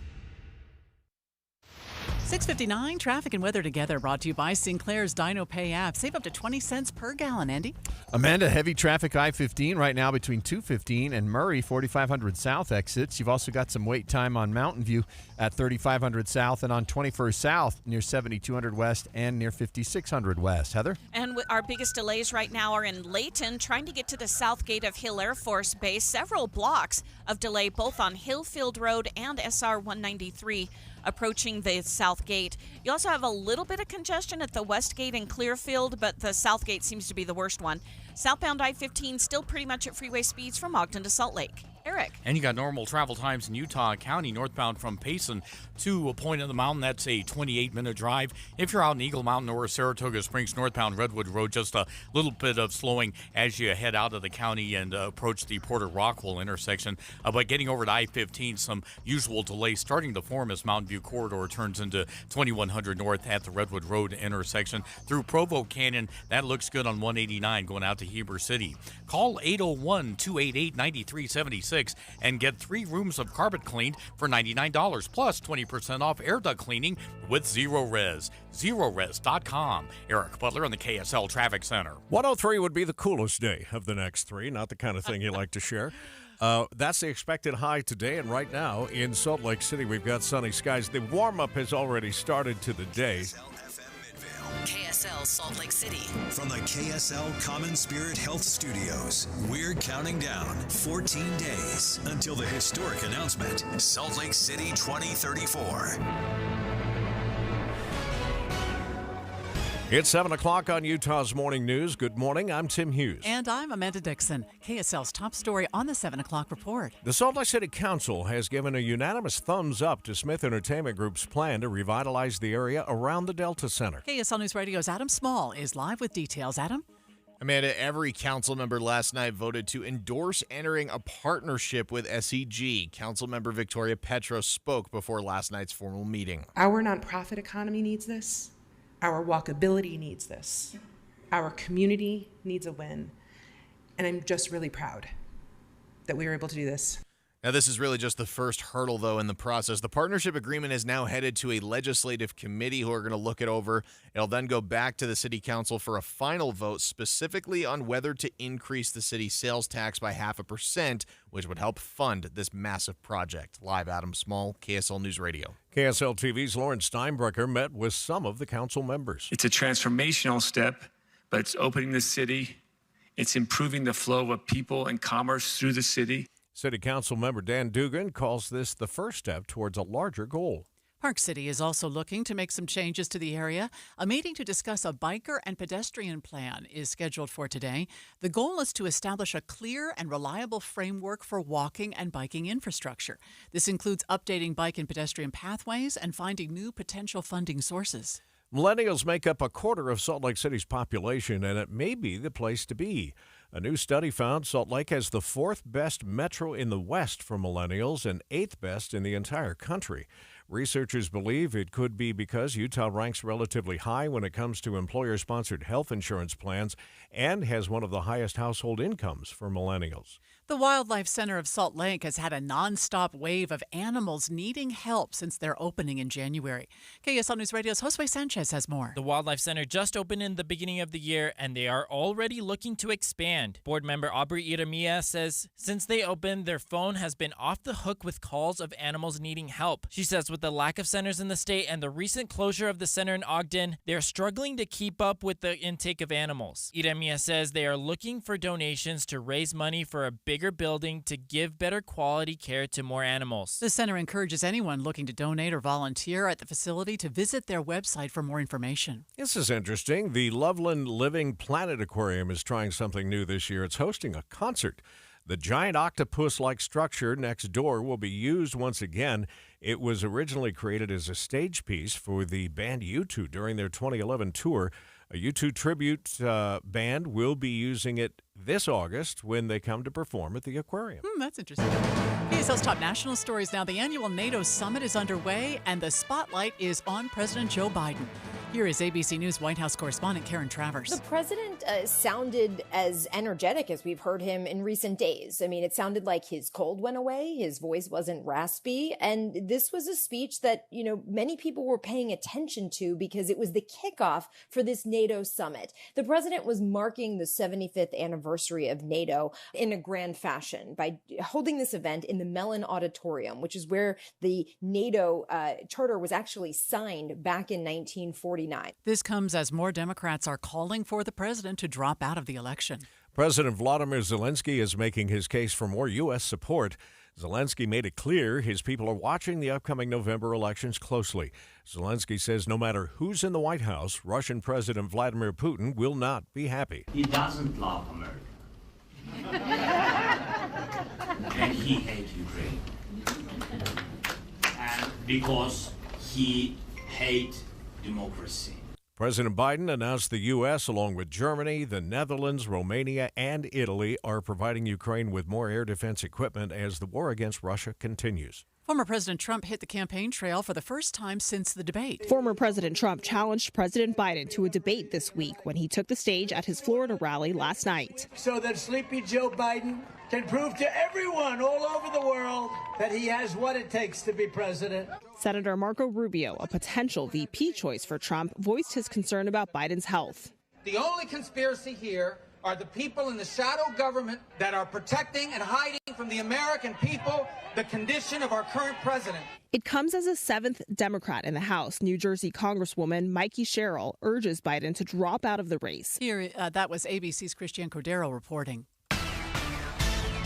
6:59, traffic and weather together, brought to you by Sinclair's Dino Pay app. Save up to 20 cents per gallon, Andy. Amanda, heavy traffic I-15 right now between 215 and Murray, 4500 South exits. You've also got some wait time on Mountain View at 3500 South and on 21st South near 7200 West and near 5600 West. Heather? And our biggest delays right now are in Layton, trying to get to the south gate of Hill Air Force Base. Several blocks of delay both on Hillfield Road and SR 193. Approaching the south gate. You also have a little bit of congestion at the west gate in Clearfield, but the south gate seems to be the worst one. Southbound I-15 still pretty much at freeway speeds from Ogden to Salt Lake. Eric. And you got normal travel times in Utah County, northbound from Payson to a point of the mountain. That's a 28-minute drive. If you're out in Eagle Mountain or Saratoga Springs, northbound Redwood Road, just a little bit of slowing as you head out of the county and approach the Porter Rockwell intersection. But getting over to I-15, some usual delays starting to form as Mountain View Corridor turns into 2100 north at the Redwood Road intersection. Through Provo Canyon, that looks good on 189 going out to Heber City. Call 801-288-9376 and get 3 rooms of carpet cleaned for $99 plus 20% off air duct cleaning with Zero Res. ZeroRes.com. Eric Butler on the KSL Traffic Center. 103 would be the coolest day of the next 3, not the kind of thing you like to share. That's the expected high today, and right now in Salt Lake City, we've got sunny skies. The warm-up has already started to the day. KSL Salt Lake City. From the KSL Common Spirit Health Studios, we're counting down 14 days until the historic announcement, Salt Lake City 2034. It's 7 o'clock on Utah's Morning News. Good morning. I'm Tim Hughes. And I'm Amanda Dixon. KSL's top story on the 7 o'clock report. The Salt Lake City Council has given a unanimous thumbs up to Smith Entertainment Group's plan to revitalize the area around the Delta Center. KSL News Radio's Adam Small is live with details. Adam? Amanda, every council member last night voted to endorse entering a partnership with SEG. Councilmember Victoria Petros spoke before last night's formal meeting. Our nonprofit economy needs this. Our walkability needs this. Our community needs a win. And I'm just really proud that we were able to do this. Now, this is really just the first hurdle, though, in the process. The partnership agreement is now headed to a legislative committee who are going to look it over. It'll then go back to the city council for a final vote, specifically on whether to increase the city sales tax by 0.5%, which would help fund this massive project. Live, Adam Small, KSL News Radio. KSL TV's Lauren Steinbrecher met with some of the council members. It's a transformational step, but it's opening the city. It's improving the flow of people and commerce through the city. City Council member Dan Dugan calls this the first step towards a larger goal. Park City is also looking to make some changes to the area. A meeting to discuss a biker and pedestrian plan is scheduled for today. The goal is to establish a clear and reliable framework for walking and biking infrastructure. This includes updating bike and pedestrian pathways and finding new potential funding sources. Millennials make up a quarter of Salt Lake City's population, and it may be the place to be. A new study found Salt Lake has the 4th best metro in the West for millennials and 8th best in the entire country. Researchers believe it could be because Utah ranks relatively high when it comes to employer-sponsored health insurance plans and has one of the highest household incomes for millennials. The Wildlife Center of Salt Lake has had a nonstop wave of animals needing help since their opening in January. KSL News Radio's Josue Sanchez has more. The Wildlife Center just opened in the beginning of the year, and they are already looking to expand. Board member Aubrey Iramia says since they opened, their phone has been off the hook with calls of animals needing help. She says with the lack of centers in the state and the recent closure of the center in Ogden, they're struggling to keep up with the intake of animals. Iramia says they are looking for donations to raise money for a bigger building to give better quality care to more animals. The center encourages anyone looking to donate or volunteer at the facility to visit their website for more information. This is interesting. The Loveland Living Planet Aquarium is trying something new this year. It's hosting a concert. The giant octopus-like structure next door will be used once again. It was originally created as a stage piece for the band U2 during their 2011 tour. A U2 tribute band will be using it this August when they come to perform at the aquarium. That's interesting. KSL's top national stories now. The annual NATO summit is underway, and the spotlight is on President Joe Biden. Here is ABC News White House correspondent Karen Travers. The president sounded as energetic as we've heard him in recent days. I mean, it sounded like his cold went away. His voice wasn't raspy. And this was a speech that, many people were paying attention to because it was the kickoff for this NATO summit. The president was marking the 75th anniversary of NATO in a grand fashion by holding this event in the Mellon Auditorium, which is where the NATO charter was actually signed back in 1949. This comes as more Democrats are calling for the president to drop out of the election. President Vladimir Zelensky is making his case for more U.S. support. Zelensky made it clear his people are watching the upcoming November elections closely. Zelensky says no matter who's in the White House, Russian President Vladimir Putin will not be happy. He doesn't love America. And he hates Ukraine. And because he hates democracy. President Biden announced the U.S., along with Germany, the Netherlands, Romania, and Italy, are providing Ukraine with more air defense equipment as the war against Russia continues. Former President Trump hit the campaign trail for the first time since the debate. Former President Trump challenged President Biden to a debate this week when he took the stage at his Florida rally last night. So that sleepy Joe Biden can prove to everyone all over the world that he has what it takes to be president. Senator Marco Rubio, a potential VP choice for Trump, voiced his concern about Biden's health. The only conspiracy here are the people in the shadow government that are protecting and hiding from the American people the condition of our current president. It comes as a 7th Democrat in the House. New Jersey Congresswoman Mikey Sherrill urges Biden to drop out of the race. Here, that was ABC's Christian Cordero reporting.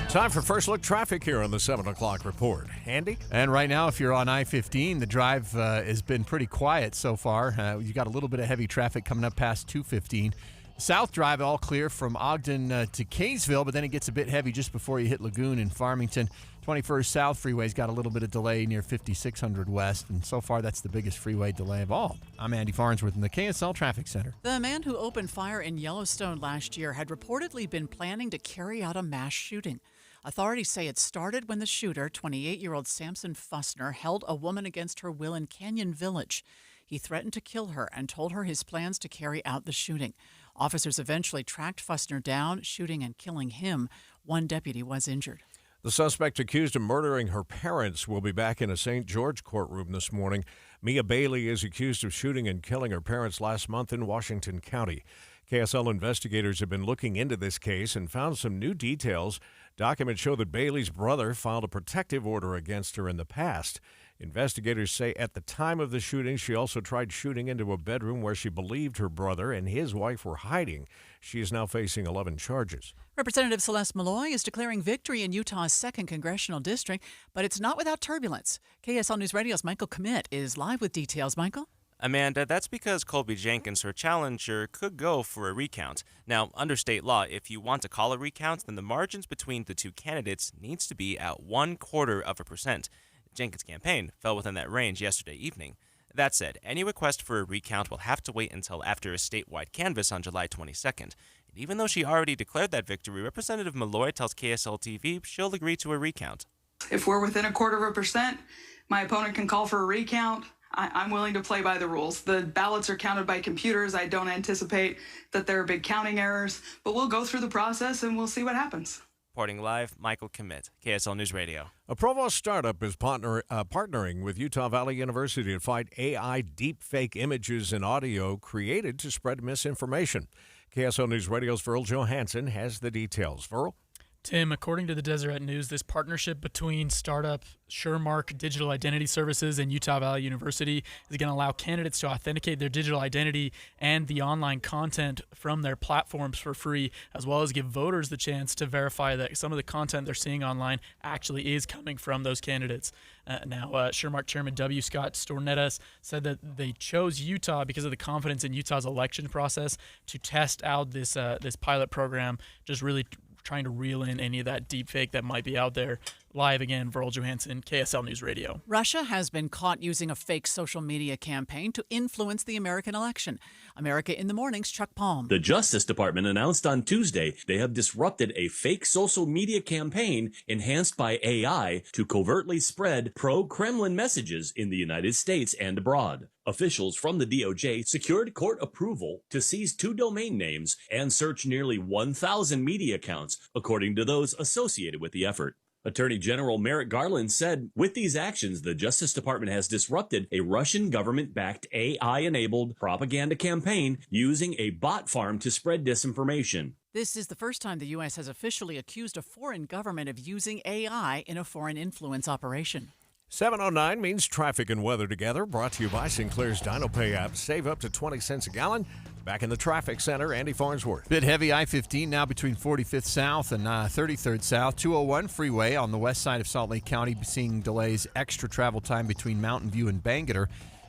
Time for First Look traffic here on the 7 o'clock report. Andy? And right now, if you're on I-15, the drive has been pretty quiet so far. You got a little bit of heavy traffic coming up past 215. South Drive all clear from Ogden to Kaysville, but then it gets a bit heavy just before you hit Lagoon in Farmington. 21st South Freeway's got a little bit of delay near 5600 West, and so far that's the biggest freeway delay of all. I'm Andy Farnsworth in the KSL Traffic Center. The man who opened fire in Yellowstone last year had reportedly been planning to carry out a mass shooting. Authorities say it started when the shooter, 28-year-old Samson Fussner, held a woman against her will in Canyon Village. He threatened to kill her and told her his plans to carry out the shooting. Officers eventually tracked Fussner down, shooting and killing him. One deputy was injured. The suspect accused of murdering her parents will be back in a St. George courtroom this morning. Mia Bailey is accused of shooting and killing her parents last month in Washington County. KSL investigators have been looking into this case and found some new details. Documents show that Bailey's brother filed a protective order against her in the past. Investigators say at the time of the shooting, she also tried shooting into a bedroom where she believed her brother and his wife were hiding. She is now facing 11 charges. Representative Celeste Malloy is declaring victory in Utah's 2nd Congressional District, but it's not without turbulence. KSL News Radio's Michael Commit is live with details. Michael? Amanda, that's because Colby Jenkins, her challenger, could go for a recount. Now, under state law, if you want to call a recount, then the margins between the two candidates needs to be at 0.25%. Jenkins' campaign fell within that range yesterday evening. That said, any request for a recount will have to wait until after a statewide canvass on July 22nd. And even though she already declared that victory, Representative Malloy tells KSL TV she'll agree to a recount. If we're within 0.25%, my opponent can call for a recount. I'm willing to play by the rules. The ballots are counted by computers. I don't anticipate that there are big counting errors, but we'll go through the process and we'll see what happens. Reporting live, Michael Commit, KSL News Radio. A Provo startup is partnering with Utah Valley University to fight AI deepfake images and audio created to spread misinformation. KSL News Radio's Verl Johansson has the details. Verl? Tim, according to the Deseret News, this partnership between startup Suremark Digital Identity Services and Utah Valley University is going to allow candidates to authenticate their digital identity and the online content from their platforms for free, as well as give voters the chance to verify that some of the content they're seeing online actually is coming from those candidates. Suremark Chairman W. Scott Stornettas said that they chose Utah because of the confidence in Utah's election process to test out this pilot program, just really trying to reel in any of that deep fake that might be out there. Live again, Verl Johansson, KSL News Radio. Russia has been caught using a fake social media campaign to influence the American election. America in the Morning's Chuck Palm. The Justice Department announced on Tuesday they have disrupted a fake social media campaign enhanced by AI to covertly spread pro-Kremlin messages in the United States and abroad. Officials from the DOJ secured court approval to seize 2 domain names and search nearly 1,000 media accounts, according to those associated with the effort. Attorney General Merrick Garland said, with these actions, the Justice Department has disrupted a Russian government-backed AI-enabled propaganda campaign using a bot farm to spread disinformation. This is the first time the U.S. has officially accused a foreign government of using AI in a foreign influence operation. 7:09 means traffic and weather together. Brought to you by Sinclair's DinoPay app. Save up to 20 cents a gallon. Back in the traffic center, Andy Farnsworth. Bit heavy I-15 now between 45th South and 33rd South. 201 freeway on the west side of Salt Lake County, seeing delays, extra travel time between Mountain View and Bangerter.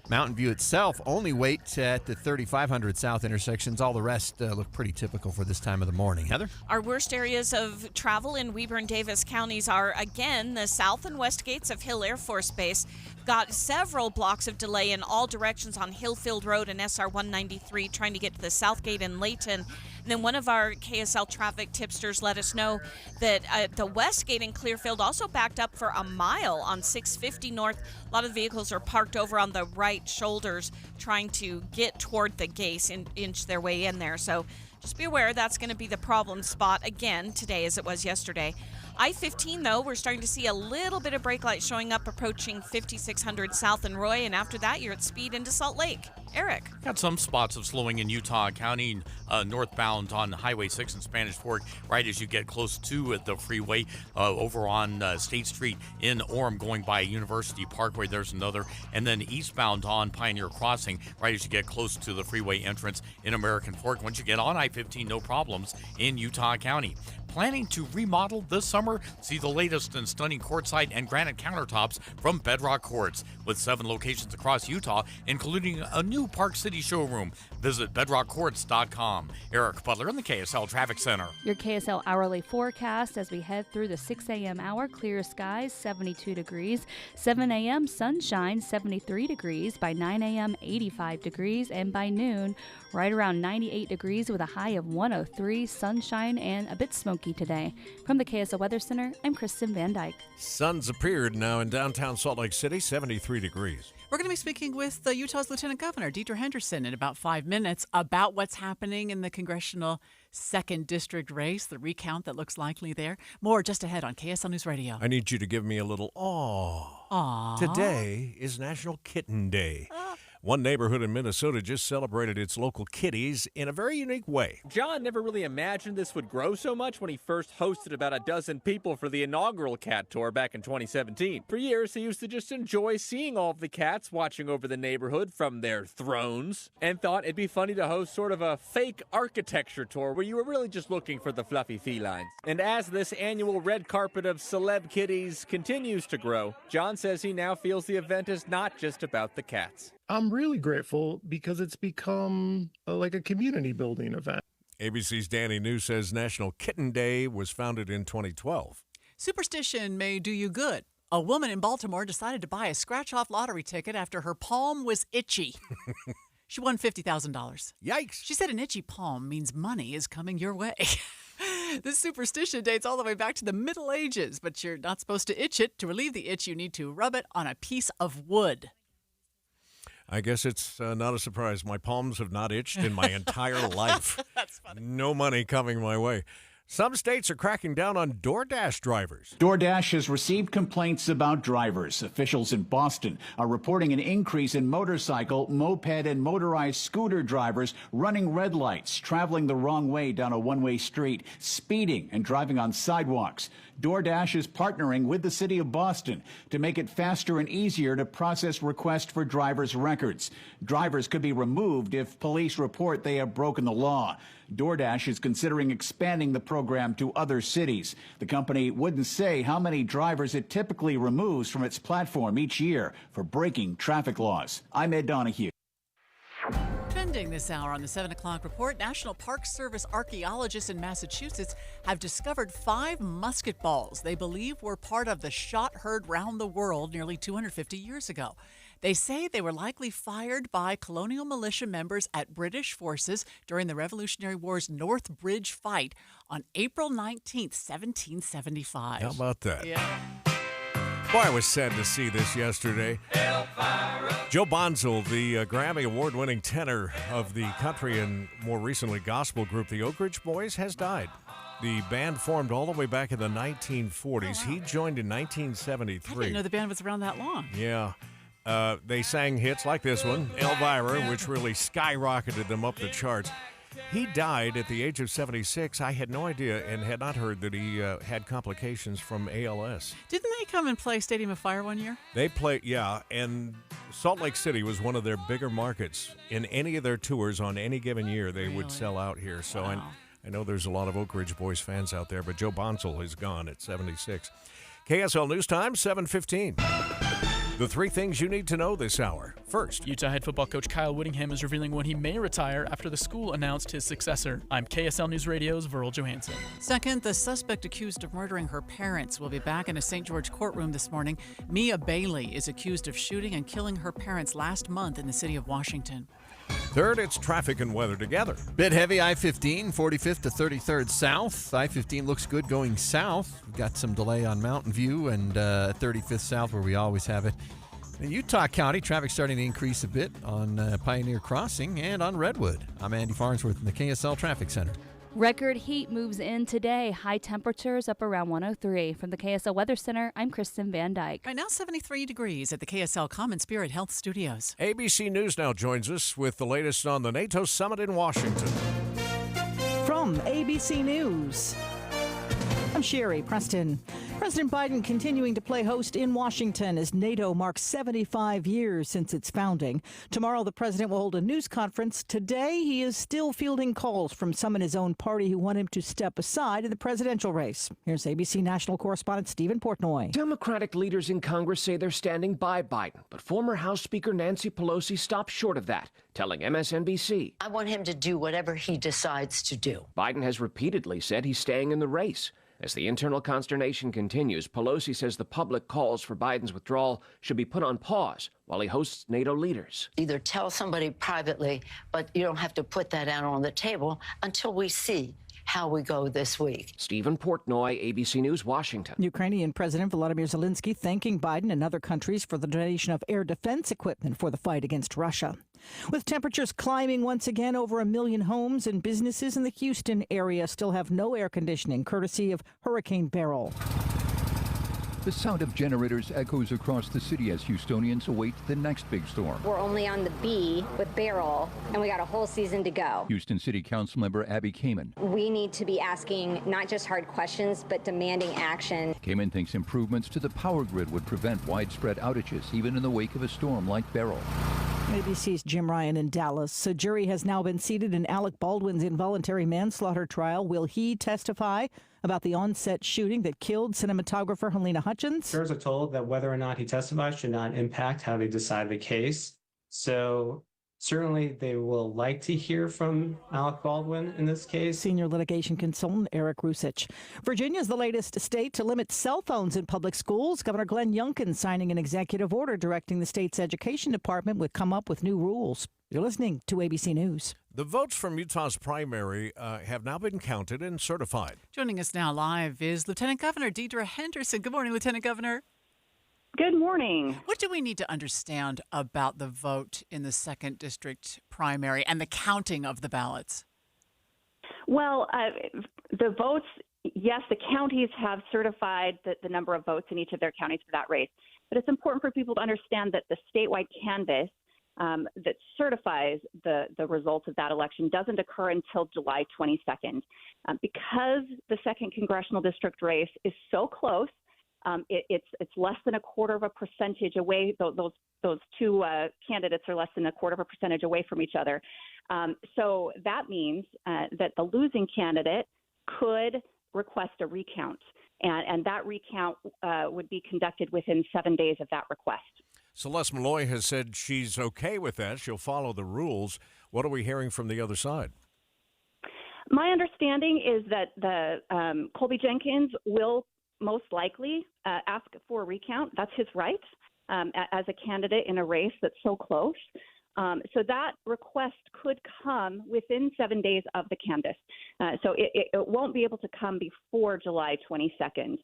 Mountain View itself only wait at the 3500 South intersections. All the rest look pretty typical for this time of the morning. Heather? Our worst areas of travel in Weber and Davis counties are, again, the south and west gates of Hill Air Force Base. Got several blocks of delay in all directions on Hillfield Road and SR 193 trying to get to the south gate in Layton. And then one of our KSL traffic tipsters let us know that the west gate in Clearfield also backed up for a mile on 650 north. A lot of vehicles are parked over on the right shoulders trying to get toward the gates and inch their way in there. So just be aware that's going to be the problem spot again today as it was yesterday. I-15, though, we're starting to see a little bit of brake light showing up approaching 5600 South and Roy, and after that, you're at speed into Salt Lake. Eric. Got some spots of slowing in Utah County, northbound on Highway 6 in Spanish Fork, right as you get close to the freeway over on State Street in Orem going by University Parkway. There's another. And then eastbound on Pioneer Crossing, right as you get close to the freeway entrance in American Fork. Once you get on I-15, no problems in Utah County. Planning to remodel this summer? See the latest in stunning quartzite and granite countertops from Bedrock Quartz, with 7 locations across Utah, including a new Park City showroom. Visit bedrockquartz.com. Eric Butler in the KSL Traffic Center. Your KSL hourly forecast as we head through the 6 a.m. hour. Clear skies, 72 degrees. 7 a.m. sunshine, 73 degrees. By 9 a.m., 85 degrees. And by noon, right around 98 degrees with a high of 103. Sunshine and a bit smoky today. From the KSL Weather Center, I'm Kristen Van Dyke. Sun's appeared now in downtown Salt Lake City, 73 degrees. We're going to be speaking with Utah's Lieutenant Governor, Deidre Henderson, in about 5 minutes about what's happening in the Congressional 2nd District race, the recount that looks likely there. More just ahead on KSL News Radio. I need you to give me a little aw. Today is National Kitten Day. One neighborhood in Minnesota just celebrated its local kitties in a very unique way. John never really imagined this would grow so much when he first hosted about a dozen people for the inaugural cat tour back in 2017. For years, he used to just enjoy seeing all of the cats watching over the neighborhood from their thrones, and thought it'd be funny to host sort of a fake architecture tour where you were really just looking for the fluffy felines. And as this annual red carpet of celeb kitties continues to grow, John says he now feels the event is not just about the cats. I'm really grateful because it's become like a community building event. ABC's Danny New says National Kitten Day was founded in 2012. Superstition may do you good. A woman in Baltimore decided to buy a scratch-off lottery ticket after her palm was itchy. She won $50,000. Yikes. She said an itchy palm means money is coming your way. This superstition dates all the way back to the Middle Ages, but you're not supposed to itch it. To relieve the itch, you need to rub it on a piece of wood. I guess it's not a surprise. My palms have not itched in my entire life. That's funny. No money coming my way. Some states are cracking down on DoorDash drivers. DoorDash has received complaints about drivers. Officials in Boston are reporting an increase in motorcycle, moped, and motorized scooter drivers running red lights, traveling the wrong way down a one-way street, speeding, and driving on sidewalks. DoorDash is partnering with the city of Boston to make it faster and easier to process requests for drivers' records. Drivers could be removed if police report they have broken the law. DoorDash is considering expanding the program to other cities. The company wouldn't say how many drivers it typically removes from its platform each year for breaking traffic laws. I'm Ed Donahue. Trending this hour on the 7 o'clock report, National Park Service archaeologists in Massachusetts have discovered 5 musket balls they believe were part of the shot heard round the world nearly 250 years ago. They say they were likely fired by colonial militia members at British forces during the Revolutionary War's North Bridge fight on April 19th, 1775. How about that? Yeah. Boy, I was sad to see this yesterday. Joe Bonzel, the Grammy Award-winning tenor of the country and more recently gospel group, the Oak Ridge Boys, has died. The band formed all the way back in the 1940s. Oh, wow. He joined in 1973. I didn't know the band was around that long. Yeah. They sang hits like this one, Elvira, which really skyrocketed them up the charts. He died at the age of 76. I had no idea and had not heard that he had complications from ALS. Didn't they come and play Stadium of Fire one year? They played, yeah, and Salt Lake City was one of their bigger markets. In any of their tours on any given year, they would sell out here. So Wow. I know there's a lot of Oak Ridge Boys fans out there, but Joe Bonzel is gone at 76. KSL News Time, 7:15. The 3 things you need to know this hour. First, Utah head football coach Kyle Whittingham is revealing when he may retire after the school announced his successor. I'm KSL News Radio's Verl Johansson. Second, the suspect accused of murdering her parents will be back in a St. George courtroom this morning. Mia Bailey is accused of shooting and killing her parents last month in the city of Washington. Third, it's traffic and weather together. Bit heavy, I-15, 45th to 33rd south. I-15 looks good going south. We've got some delay on Mountain View and 35th south where we always have it. In Utah County, traffic starting to increase a bit on Pioneer Crossing and on Redwood. I'm Andy Farnsworth in the KSL Traffic Center. Record heat moves in today. High temperatures up around 103. From the KSL Weather Center, I'm Kristen Van Dyke. Right now, 73 degrees at the KSL Common Spirit Health Studios. ABC News now joins us with the latest on the NATO summit in Washington. From ABC News, I'm Sherry Preston. President Biden continuing to play host in Washington as NATO marks 75 years since its founding. Tomorrow, the president will hold a news conference. Today, he is still fielding calls from some in his own party who want him to step aside in the presidential race. Here's ABC national correspondent Stephen Portnoy. Democratic leaders in Congress say they're standing by Biden, but former House Speaker Nancy Pelosi stopped short of that, telling MSNBC. I want him to do whatever he decides to do. Biden has repeatedly said he's staying in the race. As the internal consternation continues, Pelosi says the public calls for Biden's withdrawal should be put on pause while he hosts NATO leaders. Either tell somebody privately, but you don't have to put that out on the table until we see how we go this week. Stephen Portnoy, ABC News, Washington. Ukrainian President Volodymyr Zelensky thanking Biden and other countries for the donation of air defense equipment for the fight against Russia. With temperatures climbing once again, over 1 million homes and businesses in the Houston area still have no air conditioning, courtesy of Hurricane Beryl. The sound of generators echoes across the city as Houstonians await the next big storm. We're only on the B with Beryl, and we got a whole season to go. Houston City Council member Abby Kamen. We need to be asking not just hard questions, but demanding action. Kamen thinks improvements to the power grid would prevent widespread outages, even in the wake of a storm like Beryl. ABC's Jim Ryan in Dallas. A jury has now been seated in Alec Baldwin's involuntary manslaughter trial. Will he testify about the on-set shooting that killed cinematographer Helena Hutchins? Jurors are told that whether or not he testifies should not impact how they decide the case. So certainly they will like to hear from Alec Baldwin in this case. Senior litigation consultant Eric Rusich. Virginia is the latest state to limit cell phones in public schools. Governor Glenn Youngkin signing an executive order directing the state's education department would come up with new rules. You're listening to ABC News. The votes from Utah's primary have now been counted and certified. Joining us now live is Lieutenant Governor Deidre Henderson. Good morning, Lieutenant Governor. Good morning. What do we need to understand about the vote in the 2nd District primary and the counting of the ballots? Well, the votes, yes, the counties have certified the number of votes in each of their counties for that race. But it's important for people to understand that the statewide canvass that certifies the results of that election doesn't occur until July 22nd. Because the 2nd Congressional District race is so close, it's less than 0.25% away. Those two candidates are less than 0.25% away from each other. So that means that the losing candidate could request a recount, and that recount would be conducted within 7 days of that request. Celeste Malloy has said she's okay with that. She'll follow the rules. What are we hearing from the other side? My understanding is that the Colby Jenkins will most likely ask for a recount. That's his right as a candidate in a race that's so close. So that request could come within 7 days of the canvass. So it won't be able to come before July 22nd.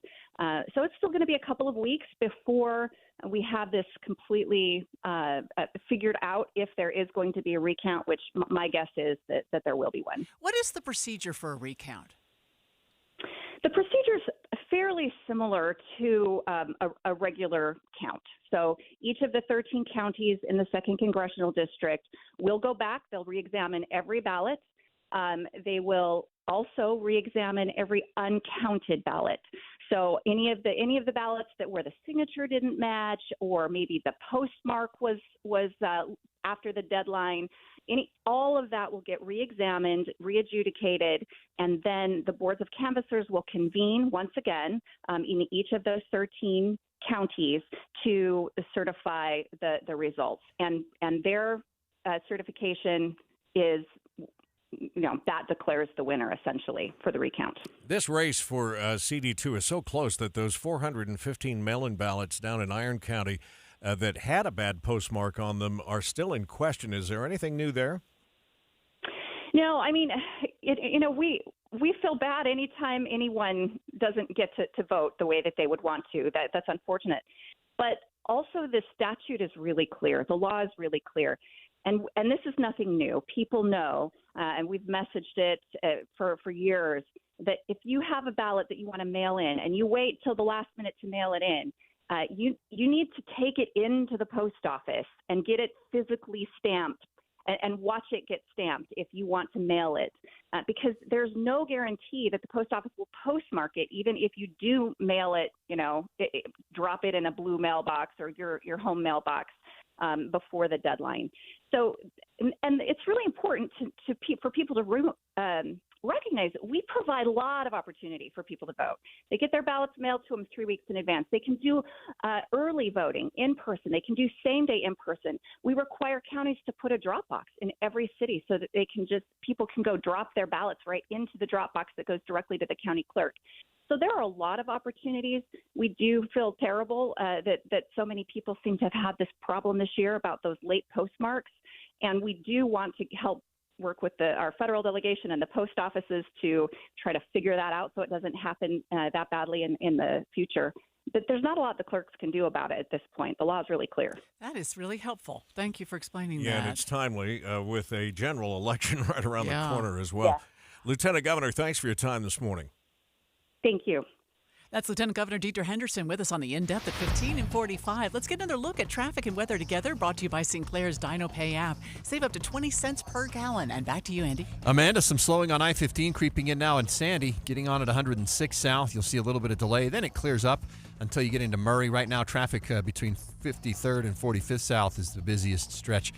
So it's still going to be a couple of weeks before we have this completely figured out if there is going to be a recount, which my guess is that there will be one. What is the procedure for a recount? The procedure is fairly similar to a regular count. So each of the 13 counties in the 2nd Congressional District will go back. They'll reexamine every ballot. They will also reexamine every uncounted ballot. So any of the ballots that where the signature didn't match, or maybe the postmark was after the deadline, all of that will get reexamined, readjudicated, and then the boards of canvassers will convene once again in each of those 13 counties to certify the results. And their certification is, that declares the winner essentially for the recount. This race for CD2 is so close that those 415 mail-in ballots down in Iron County that had a bad postmark on them are still in question. Is there anything new there? No, I mean, we feel bad anytime anyone doesn't get to vote the way that they would want to. That's unfortunate. But also the statute is really clear. The law is really clear. And this is nothing new. People know, and we've messaged it for years, that if you have a ballot that you want to mail in and you wait till the last minute to mail it in, you need to take it into the post office and get it physically stamped and watch it get stamped if you want to mail it, because there's no guarantee that the post office will postmark it, even if you do mail it, drop it in a blue mailbox or your home mailbox before the deadline. So, and it's really important for people to recognize that we provide a lot of opportunity for people to vote. They get their ballots mailed to them 3 weeks in advance. They can do early voting in person. They can do same day in person. We require counties to put a drop box in every city so that people can go drop their ballots right into the drop box that goes directly to the county clerk. So there are a lot of opportunities. We do feel terrible that so many people seem to have had this problem this year about those late postmarks. And we do want to help work with our federal delegation and the post offices to try to figure that out so it doesn't happen that badly in the future. But there's not a lot the clerks can do about it at this point. The law is really clear. That is really helpful. Thank you for explaining that. Yeah, and it's timely with a general election right around the corner as well. Yeah. Lieutenant Governor, thanks for your time this morning. Thank you. That's Lieutenant Governor Dieter Henderson with us on the In-Depth at 15 and 45. Let's get another look at traffic and weather together, brought to you by Sinclair's Dino Pay app. Save up to 20 cents per gallon. And back to you, Andy. Amanda, some slowing on I-15 creeping in now in Sandy, getting on at 106 South. You'll see a little bit of delay. Then it clears up until you get into Murray. Right now, traffic between 53rd and 45th South is the busiest stretch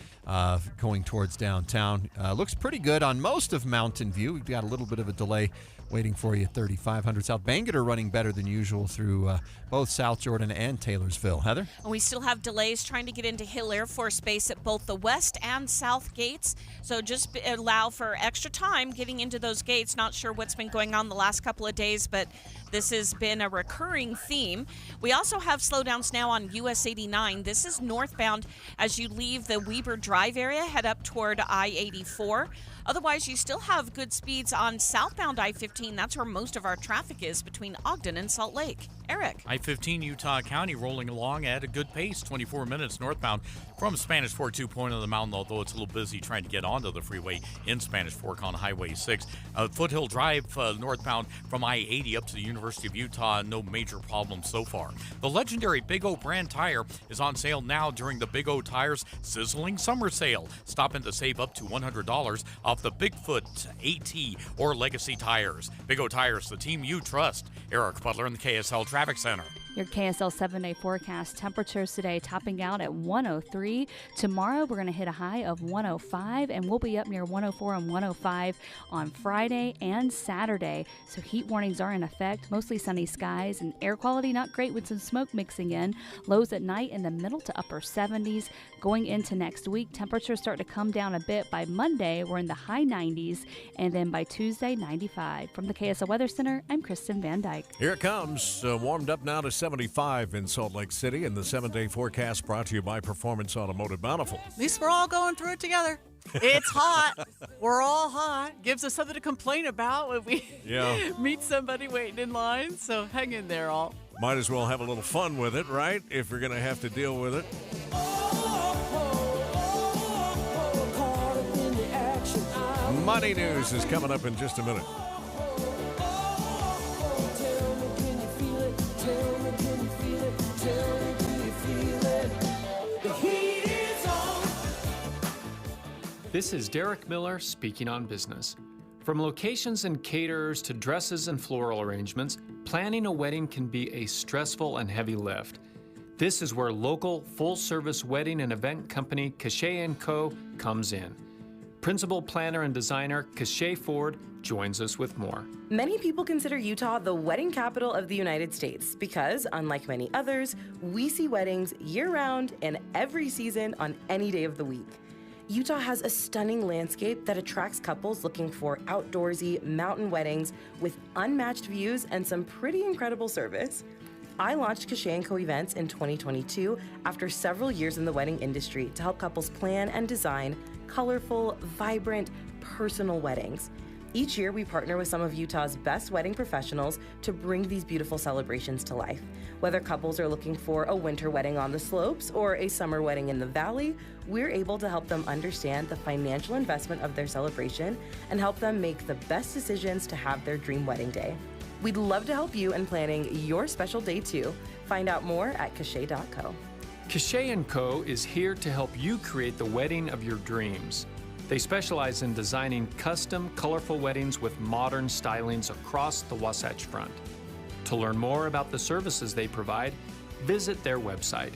going towards downtown. Looks pretty good on most of Mountain View. We've got a little bit of a delay waiting for you at 3500 South. Bangor running better than usual through both South Jordan and Taylorsville. Heather? And we still have delays trying to get into Hill Air Force Base at both the west and south gates. So just allow for extra time getting into those gates. Not sure what's been going on the last couple of days, but this has been a recurring theme. We also have slowdowns now on US 89. This is northbound as you leave the Weber Drive area, head up toward I-84. Otherwise, you still have good speeds on southbound I-15. That's where most of our traffic is between Ogden and Salt Lake. Eric. I-15 Utah County rolling along at a good pace, 24 minutes northbound from Spanish Fork 2 of the mountain, although it's a little busy trying to get onto the freeway in Spanish Fork on Highway 6. Foothill Drive northbound from I-80 up to the University of Utah, no major problems so far. The legendary Big O brand tire is on sale now during the Big O Tires Sizzling Summer Sale. Stop in to save up to $100 off the Bigfoot, AT, or Legacy tires. Big O Tires, the team you trust. Eric Butler in the KSL Traffic Center. Your KSL 7-day forecast. Temperatures today topping out at 103. Tomorrow we're going to hit a high of 105, and we'll be up near 104 and 105 on Friday and Saturday. So heat warnings are in effect. Mostly sunny skies and air quality not great with some smoke mixing in. Lows at night in the middle to upper 70s. Going into next week, temperatures start to come down a bit. By Monday, we're in the high 90s, and then by Tuesday, 95. From the KSL Weather Center, I'm Kristen Van Dyke. Here it comes. Warmed up now to 75 in Salt Lake City, and the 7-day forecast brought to you by Performance Automotive Bountiful. At least we're all going through it together. It's hot. We're all hot. Gives us something to complain about when we meet somebody waiting in line. So hang in there, all. Might as well have a little fun with it, right? If you're going to have to deal with it. Money News is coming up in just a minute. This is Derek Miller speaking on business. From locations and caterers to dresses and floral arrangements, planning a wedding can be a stressful and heavy lift. This is where local full-service wedding and event company Cachet & Co. comes in. Principal planner and designer Cachet Ford joins us with more. Many people consider Utah the wedding capital of the United States because, unlike many others, we see weddings year-round and every season on any day of the week. Utah has a stunning landscape that attracts couples looking for outdoorsy mountain weddings with unmatched views and some pretty incredible service. I launched Cachet & Co. events in 2022 after several years in the wedding industry to help couples plan and design colorful, vibrant, personal weddings. Each year, we partner with some of Utah's best wedding professionals to bring these beautiful celebrations to life. Whether couples are looking for a winter wedding on the slopes or a summer wedding in the valley, we're able to help them understand the financial investment of their celebration and help them make the best decisions to have their dream wedding day. We'd love to help you in planning your special day too. Find out more at cachet.co. Cachet & Co. is here to help you create the wedding of your dreams. They specialize in designing custom, colorful weddings with modern stylings across the Wasatch Front. To learn more about the services they provide, visit their website.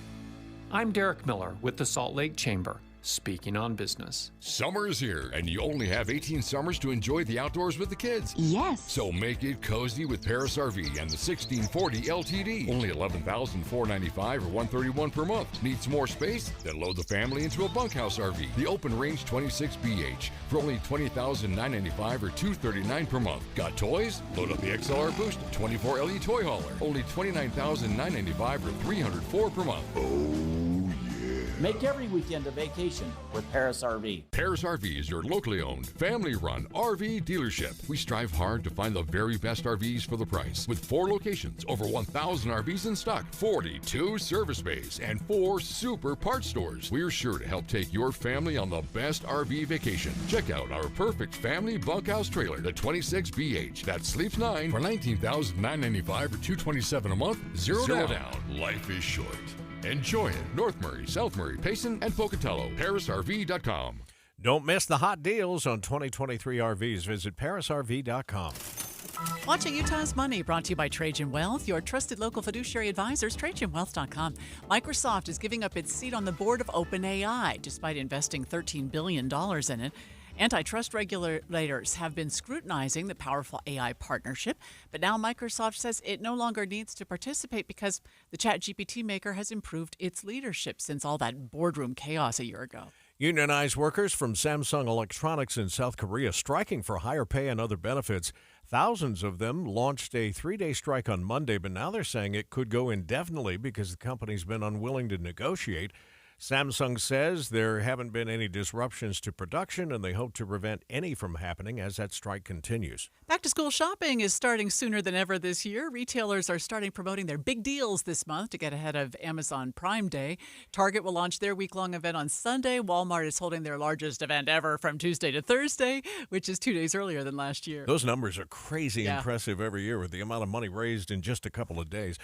I'm Derek Miller with the Salt Lake Chamber, speaking on business. Summer is here, and you only have 18 summers to enjoy the outdoors with the kids. Yes. So make it cozy with Paris RV and the 1640 LTD. Only $11,495 or $131 per month. Needs more space? Then load the family into a bunkhouse RV. The Open Range 26BH for only $20,995 or $239 per month. Got toys? Load up the XLR Boost 24 LE toy hauler. Only $29,995 or $304 per month. Oh yeah. Make every weekend a vacation with Paris RV. Paris RV is your locally owned, family-run RV dealership. We strive hard to find the very best RVs for the price. With 4 locations, over 1,000 RVs in stock, 42 service bays, and 4 super parts stores. We're sure to help take your family on the best RV vacation. Check out our perfect family bunkhouse trailer, the 26BH. That sleeps 9 for $19,995 or $227 a month. Zero down. Life is short. Enjoy it. North Murray, South Murray, Payson, and Pocatello. ParisRV.com. Don't miss the hot deals on 2023 RVs. Visit ParisRV.com. Watching Utah's Money, brought to you by Trajan Wealth, your trusted local fiduciary advisors, TrajanWealth.com. Microsoft is giving up its seat on the board of OpenAI, despite investing $13 billion in it. Antitrust regulators have been scrutinizing the powerful AI partnership, but now Microsoft says it no longer needs to participate because the ChatGPT maker has improved its leadership since all that boardroom chaos a year ago. Unionized workers from Samsung Electronics in South Korea striking for higher pay and other benefits. Thousands of them launched a 3-day strike on Monday, but now they're saying it could go indefinitely because the company's been unwilling to negotiate. Samsung says there haven't been any disruptions to production, and they hope to prevent any from happening as that strike continues. Back-to-school shopping is starting sooner than ever this year. Retailers are starting promoting their big deals this month to get ahead of Amazon Prime Day. Target will launch their week-long event on Sunday. Walmart is holding their largest event ever from Tuesday to Thursday, which is 2 days earlier than last year. Those numbers are crazy impressive every year with the amount of money raised in just a couple of days.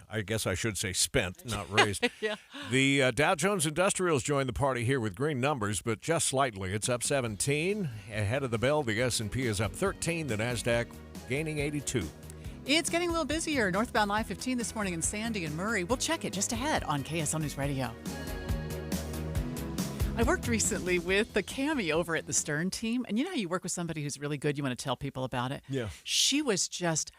I guess I should say spent, not raised. Yeah. The Dow Jones Industrials joined the party here with green numbers, but just slightly. It's up 17. Ahead of the bell, the S&P is up 13. The NASDAQ gaining 82. It's getting a little busier. Northbound I-15 this morning in Sandy and Murray. We'll check it just ahead on KSL News Radio. I worked recently with the Cami over at the Stern team. And you know how you work with somebody who's really good, you want to tell people about it? Yeah. She was just...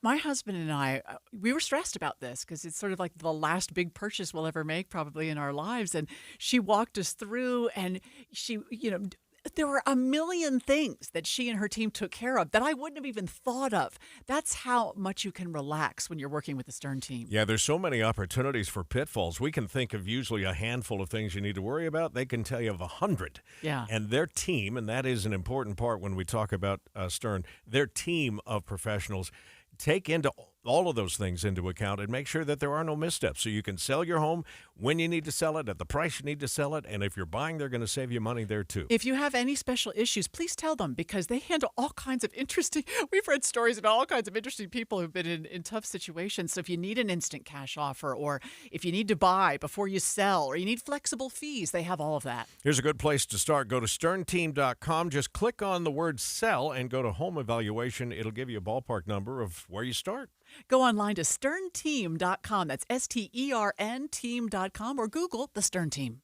My husband and I, we were stressed about this because it's sort of like the last big purchase we'll ever make probably in our lives. And she walked us through and she, there were a million things that she and her team took care of that I wouldn't have even thought of. That's how much you can relax when you're working with the Stern team. Yeah, there's so many opportunities for pitfalls. We can think of usually a handful of things you need to worry about. They can tell you of 100. Yeah. And their team, and that is an important part when we talk about Stern, their team of professionals take into all of those things into account and make sure that there are no missteps so you can sell your home when you need to sell it, at the price you need to sell it, and if you're buying, they're going to save you money there too. If you have any special issues, please tell them because they handle all kinds of interesting, we've read stories about all kinds of interesting people who've been in tough situations. So if you need an instant cash offer or if you need to buy before you sell or you need flexible fees, they have all of that. Here's a good place to start. Go to sternteam.com. Just click on the word sell and go to home evaluation. It'll give you a ballpark number of where you start. Go online to sternteam.com. That's STERN team.com or Google the Stern Team.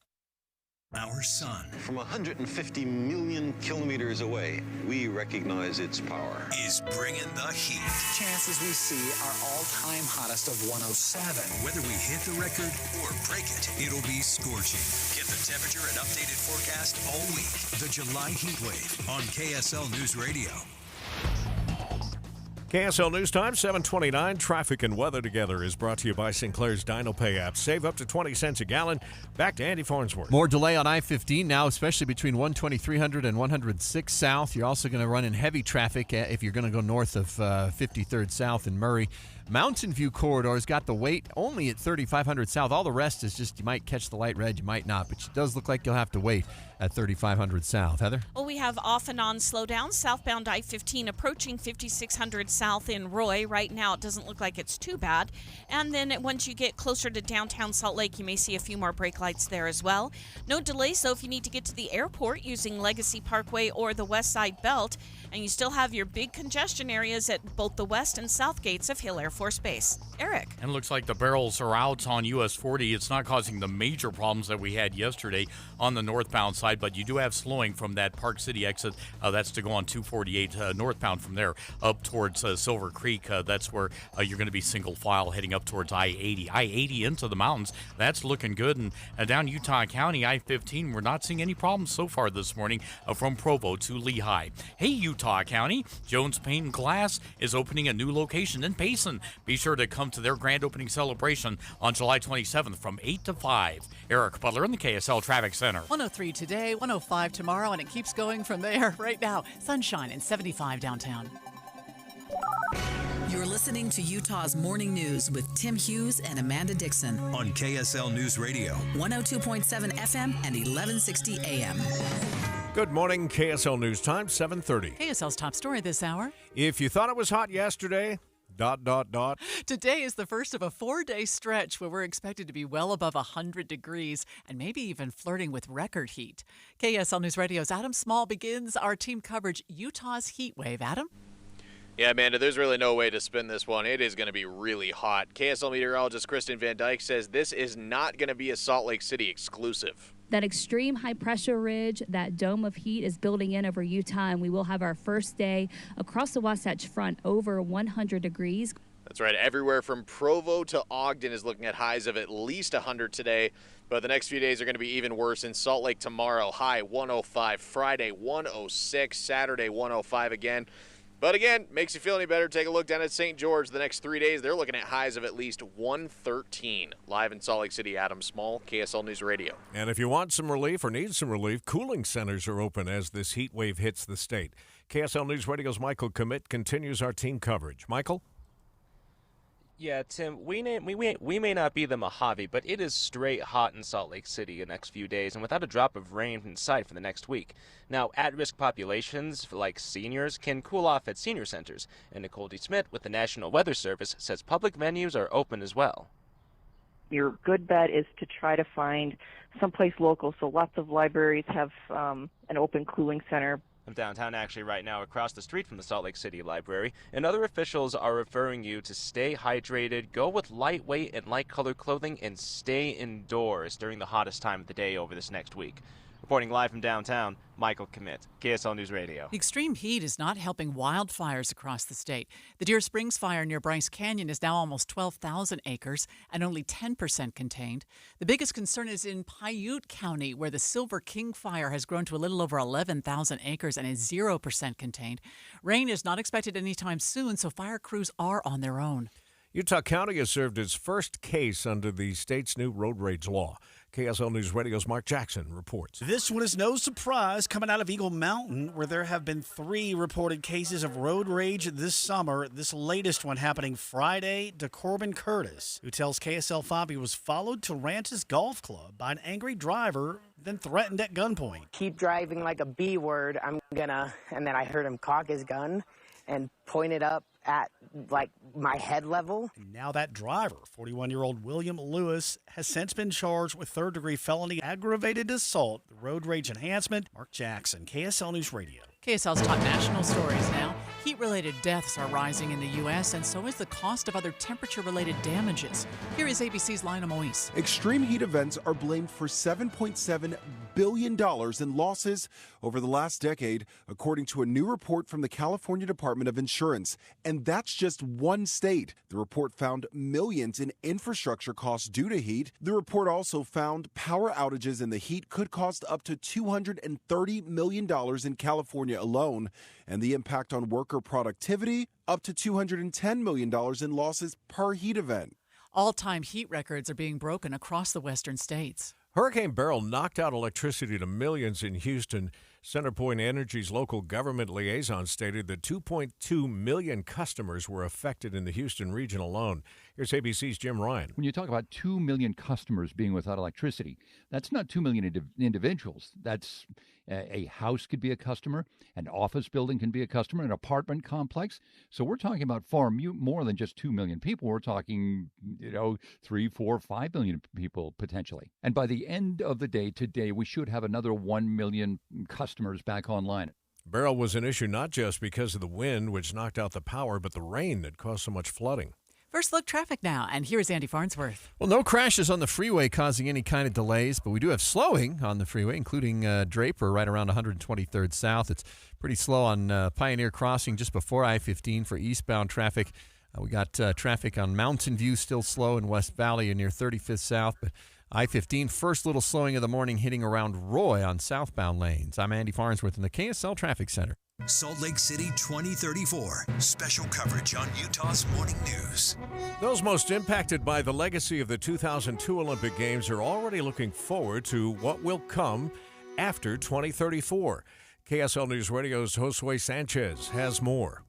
Our sun, from 150 million kilometers away, we recognize its power, is bringing the heat. Chances we see are all-time hottest of 107. Whether we hit the record or break it, it'll be scorching. Get the temperature and updated forecast all week. The July Heatwave on KSL News Radio. KSL News Time, 7:29. Traffic and weather together is brought to you by Sinclair's DinoPay app. Save up to 20 cents a gallon. Back to Andy Farnsworth. More delay on I-15 now, especially between 12300 and 106 South. You're also going to run in heavy traffic if you're going to go north of 53rd South in Murray. Mountain View Corridor's got the wait only at 3500 South. All the rest is just you might catch the light red, you might not, but it does look like you'll have to wait at 3500 South. Heather? Well, we have off and on slowdowns. Southbound I-15 approaching 5600 South in Roy. Right now, it doesn't look like it's too bad. And then once you get closer to downtown Salt Lake, you may see a few more brake lights there as well. No delays, though, if you need to get to the airport using Legacy Parkway or the West Side Belt. And you still have your big congestion areas at both the west and south gates of Hill Air Force Base. Eric. And it looks like the barrels are out on US 40. It's not causing the major problems that we had yesterday on the northbound side, but you do have slowing from that Park City exit. That's to go on 248 northbound from there up towards Silver Creek. That's where you're going to be single file heading up towards I-80. I-80 into the mountains. That's looking good. And down Utah County, I-15, we're not seeing any problems so far this morning from Provo to Lehigh. Hey, Utah County, Jones Paint and Glass is opening a new location in Payson. Be sure to come to their grand opening celebration on July 27th from 8 to 5. Eric Butler in the KSL Traffic Center. 103 today, 105 tomorrow, and it keeps going from there. Right now, sunshine and 75 downtown. You're listening to Utah's Morning News with Tim Hughes and Amanda Dixon on KSL News Radio, 102.7 FM and 1160 AM. Good morning, KSL News Time, 7:30. KSL's top story this hour. If you thought it was hot yesterday, ... Today is the first of a 4-day stretch where we're expected to be well above 100 degrees and maybe even flirting with record heat. KSL News Radio's Adam Small begins our team coverage, Utah's Heatwave. Adam? Yeah, Amanda, there's really no way to spin this one. It is going to be really hot. KSL meteorologist Kristen Van Dyke says this is not going to be a Salt Lake City exclusive. That extreme high pressure ridge, that dome of heat is building in over Utah, and we will have our first day across the Wasatch Front over 100 degrees. That's right. Everywhere from Provo to Ogden is looking at highs of at least 100 today. But the next few days are going to be even worse. In Salt Lake tomorrow, high 105. Friday, 106. Saturday, 105 again. But again, makes you feel any better, take a look down at St. George. The next 3 days, they're looking at highs of at least 113. Live in Salt Lake City, Adam Small, KSL News Radio. And if you want some relief or need some relief, cooling centers are open as this heat wave hits the state. KSL News Radio's Michael Commit continues our team coverage. Michael? Yeah, Tim, we may not be the Mojave, but it is straight hot in Salt Lake City the next few days, and without a drop of rain in sight for the next week. Now, at-risk populations, like seniors, can cool off at senior centers, and Nicole D. Smith with the National Weather Service says public venues are open as well. Your good bet is to try to find someplace local, so lots of libraries have an open cooling center. I'm downtown actually right now across the street from the Salt Lake City Library, and other officials are referring you to stay hydrated, go with lightweight and light-colored clothing, and stay indoors during the hottest time of the day over this next week. Reporting live from downtown, Michael Commit, KSL News Radio. The extreme heat is not helping wildfires across the state. The Deer Springs fire near Bryce Canyon is now almost 12,000 acres and only 10% contained. The biggest concern is in Paiute County, where the Silver King fire has grown to a little over 11,000 acres and is 0% contained. Rain is not expected anytime soon, so fire crews are on their own. Utah County has served its first case under the state's new road rage law. KSL News Radio's Mark Jackson reports. This one is no surprise coming out of Eagle Mountain, where there have been 3 reported cases of road rage this summer. This latest one happening Friday to Corbin Curtis, who tells KSL5 he was followed to Ranch's Golf Club by an angry driver, then threatened at gunpoint. Keep driving like a B word, and then I heard him cock his gun and point it up at like my head level. Now that driver, 41-year-old William Lewis, has since been charged with third-degree felony aggravated assault, road rage enhancement. Mark Jackson, KSL News Radio. KSL's top national stories now. Heat-related deaths are rising in the U.S., and so is the cost of other temperature-related damages. Here is ABC's Lina Moise. Extreme heat events are blamed for $7.7 billion in losses over the last decade, according to a new report from the California Department of Insurance. And that's just one state. The report found millions in infrastructure costs due to heat. The report also found power outages in the heat could cost up to $230 million in California alone, and the impact on worker productivity, up to $210 million in losses per heat event. All-time heat records are being broken across the western states. Hurricane Beryl knocked out electricity to millions in Houston. CenterPoint Energy's local government liaison stated that 2.2 million customers were affected in the Houston region alone. Here's ABC's Jim Ryan. When you talk about 2 million customers being without electricity, that's not 2 million individuals. That's a house could be a customer, an office building can be a customer, an apartment complex. So we're talking about far more than just 2 million people. We're talking, 3, 4, 5 million people potentially. And by the end of the day today, we should have another 1 million customers back online. Beryl was an issue not just because of the wind, which knocked out the power, but the rain that caused so much flooding. First look traffic now, and here's Andy Farnsworth. Well, no crashes on the freeway causing any kind of delays, but we do have slowing on the freeway, including Draper right around 123rd South. It's pretty slow on Pioneer Crossing just before I-15 for eastbound traffic. We got traffic on Mountain View still slow in West Valley and near 35th South, but I-15, first little slowing of the morning hitting around Roy on southbound lanes. I'm Andy Farnsworth in the KSL Traffic Center. Salt Lake City 2034. Special coverage on Utah's Morning News. Those most impacted by the legacy of the 2002 Olympic Games are already looking forward to what will come after 2034. KSL News Radio's Josue Sanchez has more.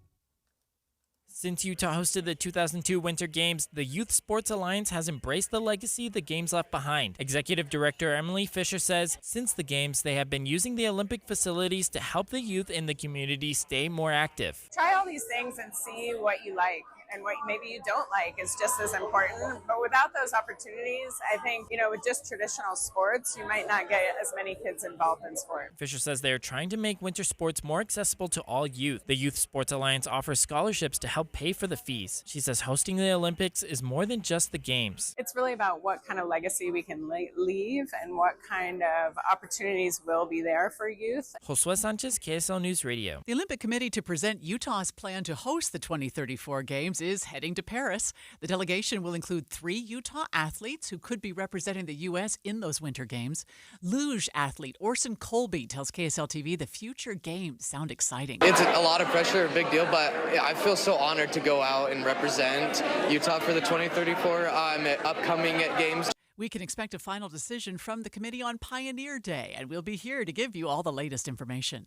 Since Utah hosted the 2002 Winter Games, the Youth Sports Alliance has embraced the legacy the Games left behind. Executive Director Emily Fisher says since the Games, they have been using the Olympic facilities to help the youth in the community stay more active. Try all these things and see what you like. And what maybe you don't like is just as important. But without those opportunities, I think, with just traditional sports, you might not get as many kids involved in sport. Fisher says they are trying to make winter sports more accessible to all youth. The Youth Sports Alliance offers scholarships to help pay for the fees. She says hosting the Olympics is more than just the Games. It's really about what kind of legacy we can leave and what kind of opportunities will be there for youth. Josue Sanchez, KSL News Radio. The Olympic Committee to present Utah's plan to host the 2034 Games is heading to Paris. The delegation will include 3 Utah athletes who could be representing the U.S. in those Winter Games. Luge athlete Orson Colby tells KSL TV the future games sound exciting. It's a lot of pressure, a big deal, but I feel so honored to go out and represent Utah for the 2034 upcoming Games. We can expect a final decision from the committee on Pioneer Day, and we'll be here to give you all the latest information.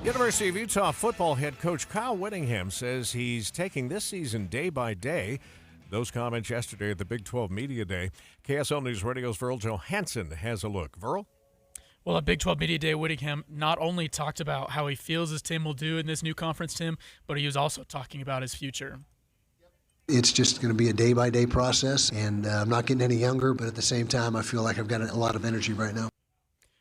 University of Utah football head coach Kyle Whittingham says he's taking this season day by day. Those comments yesterday at the Big 12 Media Day. KSL News Radio's Verl Johansson has a look. Verl? Well, at Big 12 Media Day, Whittingham not only talked about how he feels as Tim will do in this new conference, Tim, but he was also talking about his future. It's just going to be a day-by-day process, and I'm not getting any younger, but at the same time, I feel like I've got a lot of energy right now.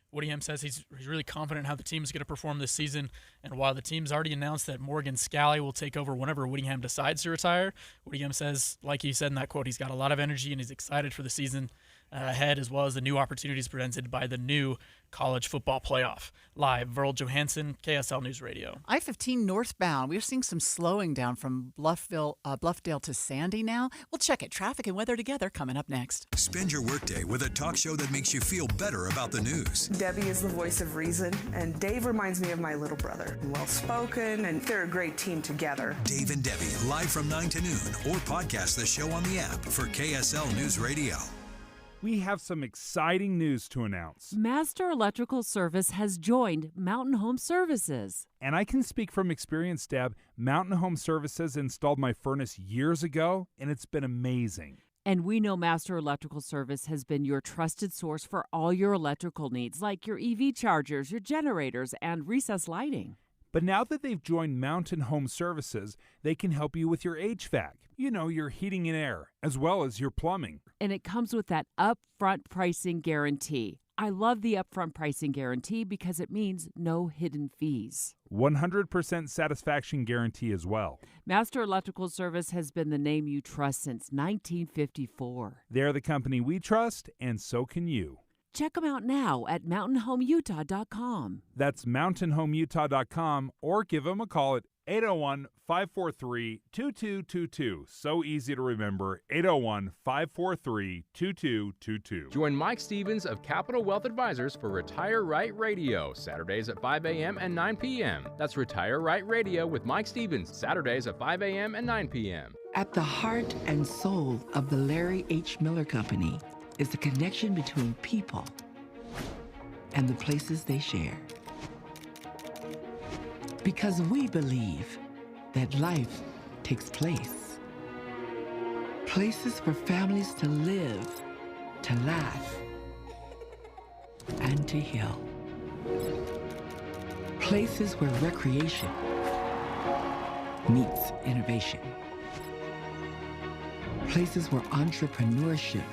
Whittingham says he's really confident how the team is going to perform this season, and while the team's already announced that Morgan Scally will take over whenever Whittingham decides to retire, Whittingham says, like he said in that quote, he's got a lot of energy and he's excited for the season ahead, as well as the new opportunities presented by the new college football playoff. Live, Verl Johansson, KSL News Radio. I-15 northbound, we're seeing some slowing down from Bluffdale to Sandy now. We'll check it. Traffic and weather together coming up next. Spend your workday with a talk show that makes you feel better about the news. Debbie is the voice of reason, and Dave reminds me of my little brother. Well-spoken, and they're a great team together. Dave and Debbie, live from 9 to noon, or podcast the show on the app for KSL News Radio. We have some exciting news to announce. Master Electrical Service has joined Mountain Home Services. And I can speak from experience, Deb. Mountain Home Services installed my furnace years ago, and it's been amazing. And we know Master Electrical Service has been your trusted source for all your electrical needs, like your EV chargers, your generators, and recessed lighting. But now that they've joined Mountain Home Services, they can help you with your HVAC, your heating and air, as well as your plumbing. And it comes with that upfront pricing guarantee. I love the upfront pricing guarantee because it means no hidden fees. 100% satisfaction guarantee as well. Master Electrical Service has been the name you trust since 1954. They're the company we trust, and so can you. Check them out now at mountainhomeutah.com. That's mountainhomeutah.com, or give them a call at 801-543-2222. So easy to remember, 801-543-2222. Join Mike Stevens of Capital Wealth Advisors for Retire Right Radio, Saturdays at 5 a.m. and 9 p.m. That's Retire Right Radio with Mike Stevens, Saturdays at 5 a.m. and 9 p.m. At the heart and soul of the Larry H. Miller Company is the connection between people and the places they share. Because we believe that life takes place. Places for families to live, to laugh, and to heal. Places where recreation meets innovation. Places where entrepreneurship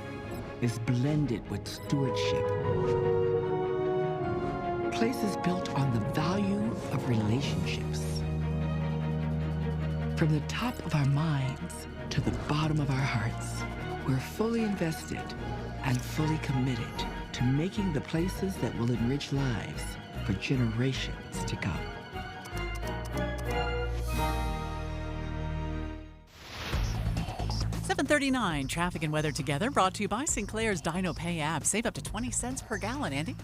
is blended with stewardship. Places built on the value of relationships. From the top of our minds to the bottom of our hearts, we're fully invested and fully committed to making the places that will enrich lives for generations to come. 7:39, traffic and weather together, brought to you by Sinclair's Dino Pay app. Save up to 20 cents per gallon, Andy.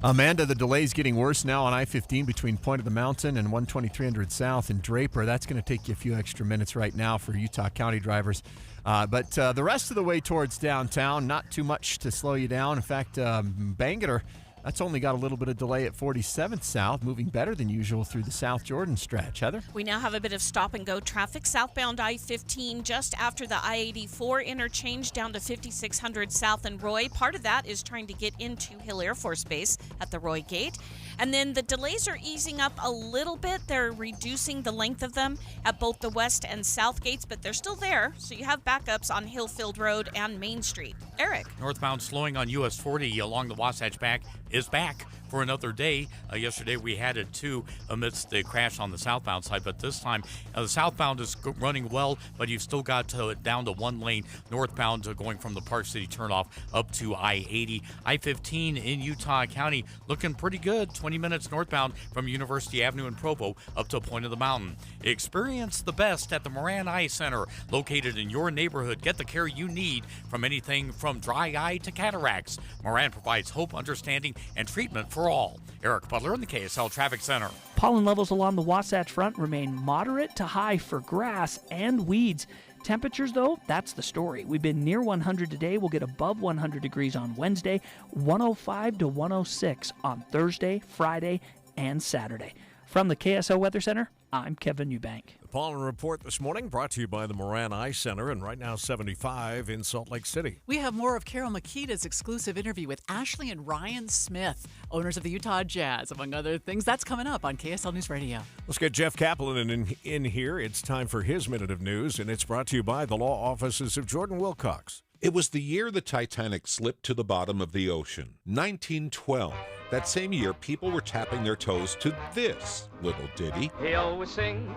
Amanda, the delay's getting worse now on I-15 between Point of the Mountain and 12300 South in Draper. That's going to take you a few extra minutes right now for Utah County drivers. But the rest of the way towards downtown, not too much to slow you down. In fact, Bangerter, that's only got a little bit of delay at 47th South, moving better than usual through the South Jordan stretch. Heather? We now have a bit of stop-and-go traffic southbound I-15 just after the I-84 interchange down to 5600 South and Roy. Part of that is trying to get into Hill Air Force Base at the Roy Gate. And then the delays are easing up a little bit. They're reducing the length of them at both the west and south gates, but they're still there. So you have backups on Hillfield Road and Main Street. Eric? Northbound slowing on US 40 along the Wasatch Back is back for another day. Yesterday we had it too amidst the crash on the southbound side, but this time the southbound is running well, but you've still got down to one lane northbound going from the Park City turnoff up to I-80. I-15 in Utah County looking pretty good, 20 minutes northbound from University Avenue in Provo up to Point of the Mountain. Experience the best at the Moran Eye Center, located in your neighborhood. Get the care you need from anything from dry eye to cataracts. Moran provides hope, understanding, and treatment for all. Eric Butler in the KSL Traffic Center. Pollen levels along the Wasatch Front remain moderate to high for grass and weeds. Temperatures, though, that's the story. We've been near 100 today. We'll get above 100 degrees on Wednesday, 105 to 106 on Thursday, Friday, and Saturday. From the KSL Weather Center, I'm Kevin Eubank. The pollen report this morning brought to you by the Moran Eye Center, and right now 75 in Salt Lake City. We have more of Carol Makita's exclusive interview with Ashley and Ryan Smith, owners of the Utah Jazz, among other things. That's coming up on KSL News Radio. Let's get Jeff Kaplan in here. It's time for his Minute of News, and it's brought to you by the law offices of Jordan Wilcox. It was the year the Titanic slipped to the bottom of the ocean, 1912. That same year, people were tapping their toes to this little ditty. He always sings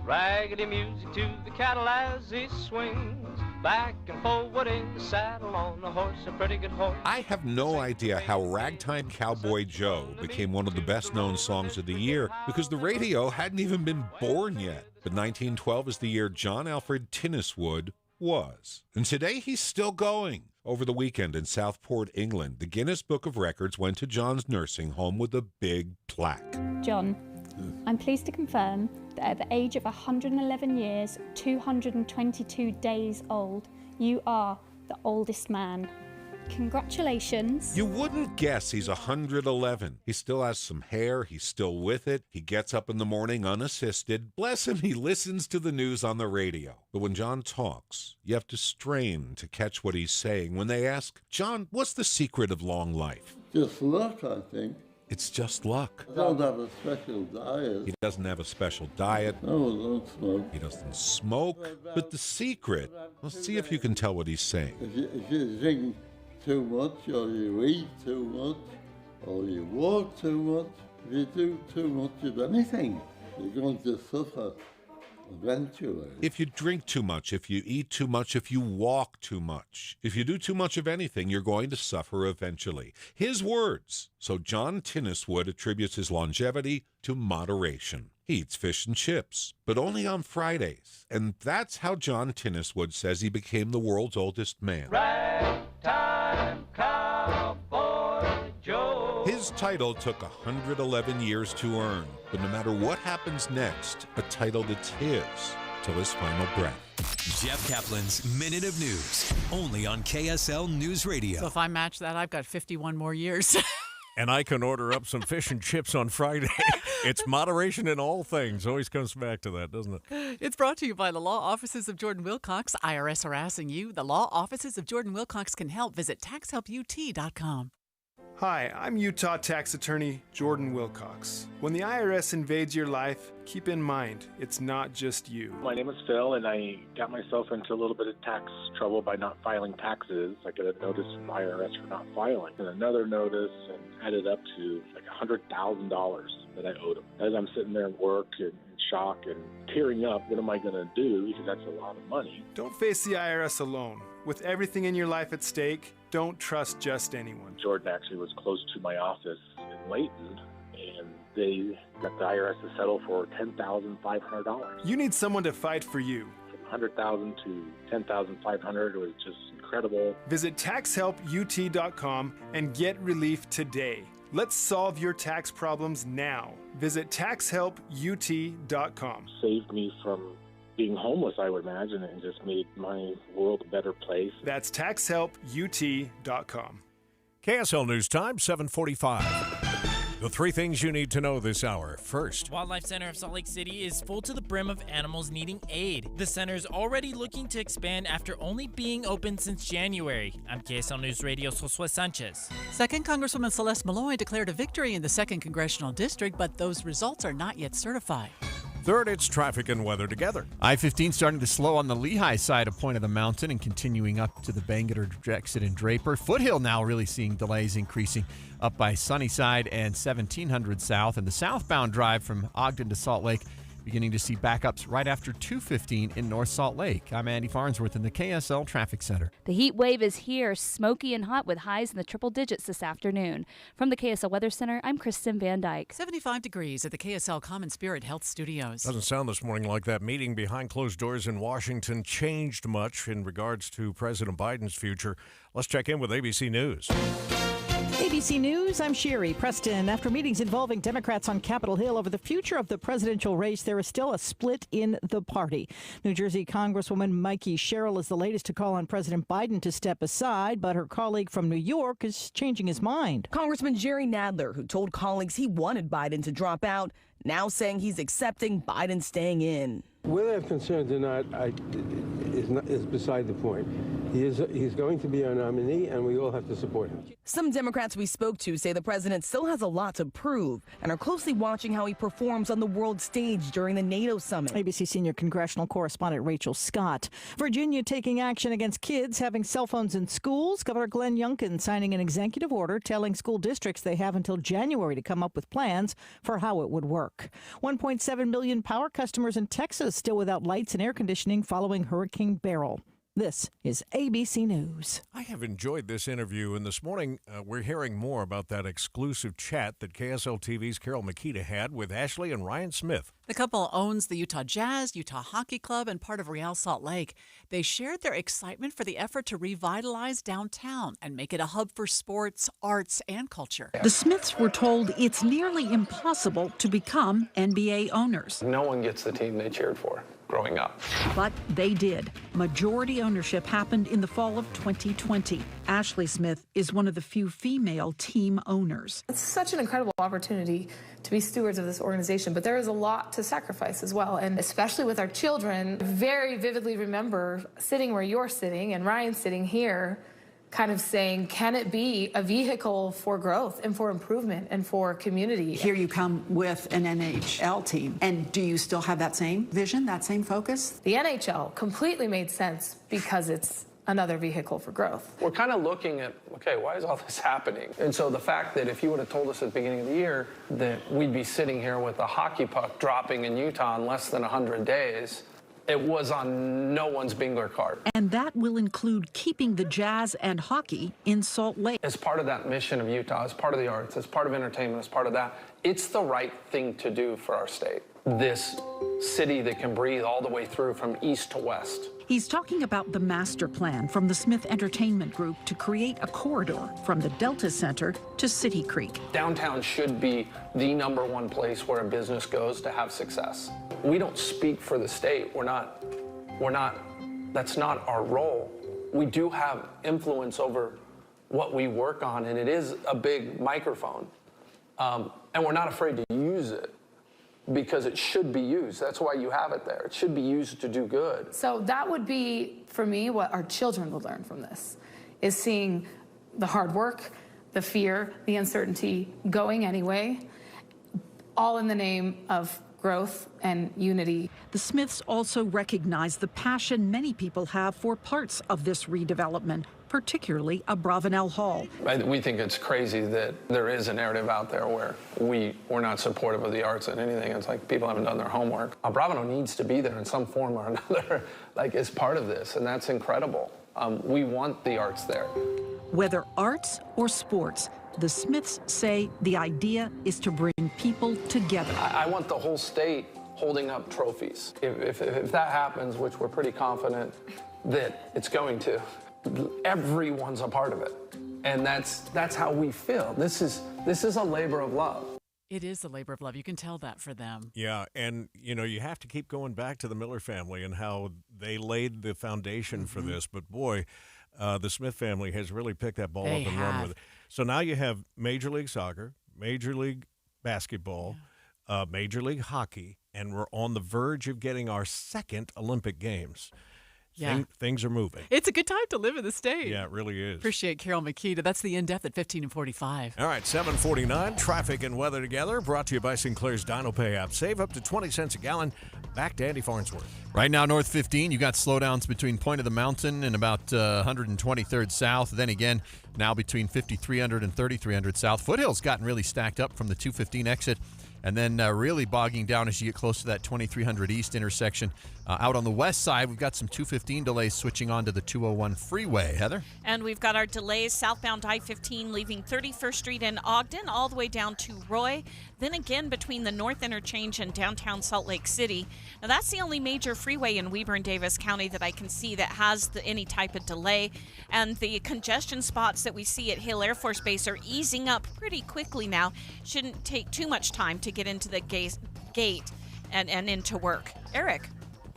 raggedy music to the cattle as he swings back and forward in the saddle on a horse, a pretty good horse. I have no idea how Ragtime Cowboy Joe became one of the best-known songs of the year because the radio hadn't even been born yet. But 1912 is the year John Alfred Tinniswood was. And today he's still going. Over the weekend in Southport, England, the Guinness Book of Records went to John's nursing home with a big plaque. John, I'm pleased to confirm that at the age of 111 years, 222 days old, you are the oldest man. Congratulations. You wouldn't guess he's 111. He still has some hair. He's still with it. He gets up in the morning unassisted. Bless him, he listens to the news on the radio. But when John talks, you have to strain to catch what he's saying. When they ask, John, what's the secret of long life? Just luck, I think. It's just luck. I don't have a special diet. He doesn't have a special diet. No, I don't smoke. He doesn't smoke. But the secret, let's see if you can tell what he's saying. If you drink too much, or you eat too much, or you walk too much, if you do too much of anything, you're going to suffer eventually. If you drink too much, if you eat too much, if you walk too much, if you do too much of anything, you're going to suffer eventually. His words. So John Tinniswood attributes his longevity to moderation. He eats fish and chips, but only on Fridays. And that's how John Tinniswood says he became the world's oldest man. Ragtime Cowboy Joe. His title took 111 years to earn, but no matter what happens next, a title that's his till his final breath. Jeff Kaplan's Minute of News, only on KSL News Radio. So if I match that, I've got 51 more years. And I can order up some fish and chips on Friday. It's moderation in all things. Always comes back to that, doesn't it? It's brought to you by the law offices of Jordan Wilcox. IRS harassing you. The law offices of Jordan Wilcox can help. Visit taxhelput.com. Hi, I'm Utah tax attorney Jordan Wilcox. When the IRS invades your life, keep in mind, it's not just you. My name is Phil, and I got myself into a little bit of tax trouble by not filing taxes. I got a notice from the IRS for not filing, and another notice, and added up to like $100,000 that I owed them. As I'm sitting there at work and in shock and tearing up, what am I going to do? Because that's a lot of money. Don't face the IRS alone. With everything in your life at stake, don't trust just anyone. Jordan actually was close to my office in Layton, and they got the IRS to settle for $10,500. You need someone to fight for you. 100,000 to 10,500 was just incredible. Visit taxhelput.com and get relief today. Let's solve your tax problems now. Visit taxhelput.com. Saved me from being homeless, I would imagine, and just made my world a better place. That's taxhelput.com. KSL News Time, 7:45. The three things you need to know this hour. First, Wildlife Center of Salt Lake City is full to the brim of animals needing aid. The center is already looking to expand after only being open since January. I'm KSL News Radio's Josue Sanchez. Second Congresswoman Celeste Malloy declared a victory in the 2nd Congressional District, but those results are not yet certified. third, it's traffic and weather together. I-15 starting to slow on the Lehigh side of Point of the Mountain and continuing up to the Bangerter exit in Draper. Foothill now really seeing delays increasing up by Sunnyside and 1700 South. And the southbound drive from Ogden to Salt Lake beginning to see backups right after 215 in North Salt Lake. I'm Andy Farnsworth in the KSL Traffic Center. The heat wave is here, smoky and hot with highs in the triple digits this afternoon. From the KSL Weather Center, I'm Kristen Van Dyke. 75 degrees at the KSL Common Spirit Health Studios. Doesn't sound this morning like that meeting behind closed doors in Washington changed much in regards to President Biden's future. Let's check in with ABC News. ABC News, I'm Sherry Preston. After meetings involving Democrats on Capitol Hill over the future of the presidential race, there is still a split in the party. New Jersey Congresswoman Mikey Sherrill is the latest to call on President Biden to step aside, but her colleague from New York is changing his mind. Congressman Jerry Nadler, who told colleagues he wanted Biden to drop out, now saying he's accepting Biden staying in. Whether I'm concerned or not, is beside the point. He's going to be our nominee, and we all have to support him. Some Democrats we spoke to say the president still has a lot to prove and are closely watching how he performs on the world stage during the NATO summit. ABC senior congressional correspondent Rachel Scott. Virginia taking action against kids having cell phones in schools. Governor Glenn Youngkin signing an executive order telling school districts they have until January to come up with plans for how it would work. 1.7 million power customers in Texas still without lights and air conditioning following Hurricane Beryl. This is ABC News. I have enjoyed this interview, and this morning we're hearing more about that exclusive chat that KSL TV's Carol Makita had with Ashley and Ryan Smith. The couple owns the Utah Jazz, Utah Hockey Club, and part of Real Salt Lake. They shared their excitement for the effort to revitalize downtown and make it a hub for sports, arts, and culture. The Smiths were told it's nearly impossible to become NBA owners. No one gets the team they cheered for growing up. But they did. Majority ownership happened in the fall of 2020. Ashley Smith is one of the few female team owners. It's such an incredible opportunity to be stewards of this organization, but there is a lot to sacrifice as well. And especially with our children, very vividly remember sitting where you're sitting and Ryan sitting here, kind of saying, can it be a vehicle for growth and for improvement and for community? Here you come with an NHL team. And do you still have that same vision, that same focus? The NHL completely made sense because it's another vehicle for growth. We're kind of looking at, okay, why is all this happening? And so the fact that if you would have told us at the beginning of the year that we'd be sitting here with a hockey puck dropping in Utah in less than 100 days, it was on no one's bingo card. And that will include keeping the Jazz and hockey in Salt Lake. As part of that mission of Utah, as part of the arts, as part of entertainment, as part of that, it's the right thing to do for our state. This city that can breathe all the way through from east to west. He's talking about the master plan from the Smith Entertainment Group to create a corridor from the Delta Center to City Creek. Downtown should be the #1 place where a business goes to have success. We don't speak for the state. That's not our role. We do have influence over what we work on, and it is a big microphone. And we're not afraid to use it, because it should be used. That's why you have it there. It should be used to do good. So that would be, for me, what our children would learn from this, is seeing the hard work, the fear, the uncertainty going anyway, all in the name of growth and unity. The Smiths also recognize the passion many people have for parts of this redevelopment, particularly Abravanel Hall. We think it's crazy that there is a narrative out there where we're not supportive of the arts and anything. It's like people haven't done their homework. Abravanel needs to be there in some form or another, like as part of this, and that's incredible. We want the arts there. Whether arts or sports, the Smiths say the idea is to bring people together. I want the whole state holding up trophies. If that happens, which we're pretty confident that it's going to, everyone's a part of it. And that's how we feel. This is a labor of love. It is a labor of love. You can tell that for them. Yeah, and you have to keep going back to the Miller family and how they laid the foundation for this. But boy, the Smith family has really picked that ball up and run with it. So now you have Major League Soccer, Major League Basketball, Major League Hockey, and we're on the verge of getting our second Olympic Games. Yeah. Things are moving. It's a good time to live in the state. Yeah, it really is. Appreciate Carol McKee. That's the In-Depth at 15 and 45. All right, 7:49, traffic and weather together, brought to you by Sinclair's DinoPay app. Save up to 20 cents a gallon. Back to Andy Farnsworth. Right now, North 15, you got slowdowns between Point of the Mountain and about 123rd South. Then again, now between 5300 and 3300 South. Foothills gotten really stacked up from the 215 exit. And then really bogging down as you get close to that 2300 East intersection. Out on the west side, we've got some 215 delays switching on to the 201 freeway. Heather? And we've got our delays southbound I-15 leaving 31st Street in Ogden all the way down to Roy. Then again between the North Interchange and downtown Salt Lake City. Now that's the only major freeway in Weber and Davis County that I can see that has any type of delay. And the congestion spots that we see at Hill Air Force Base are easing up pretty quickly now. Shouldn't take too much time to get into the gate and into work. Eric?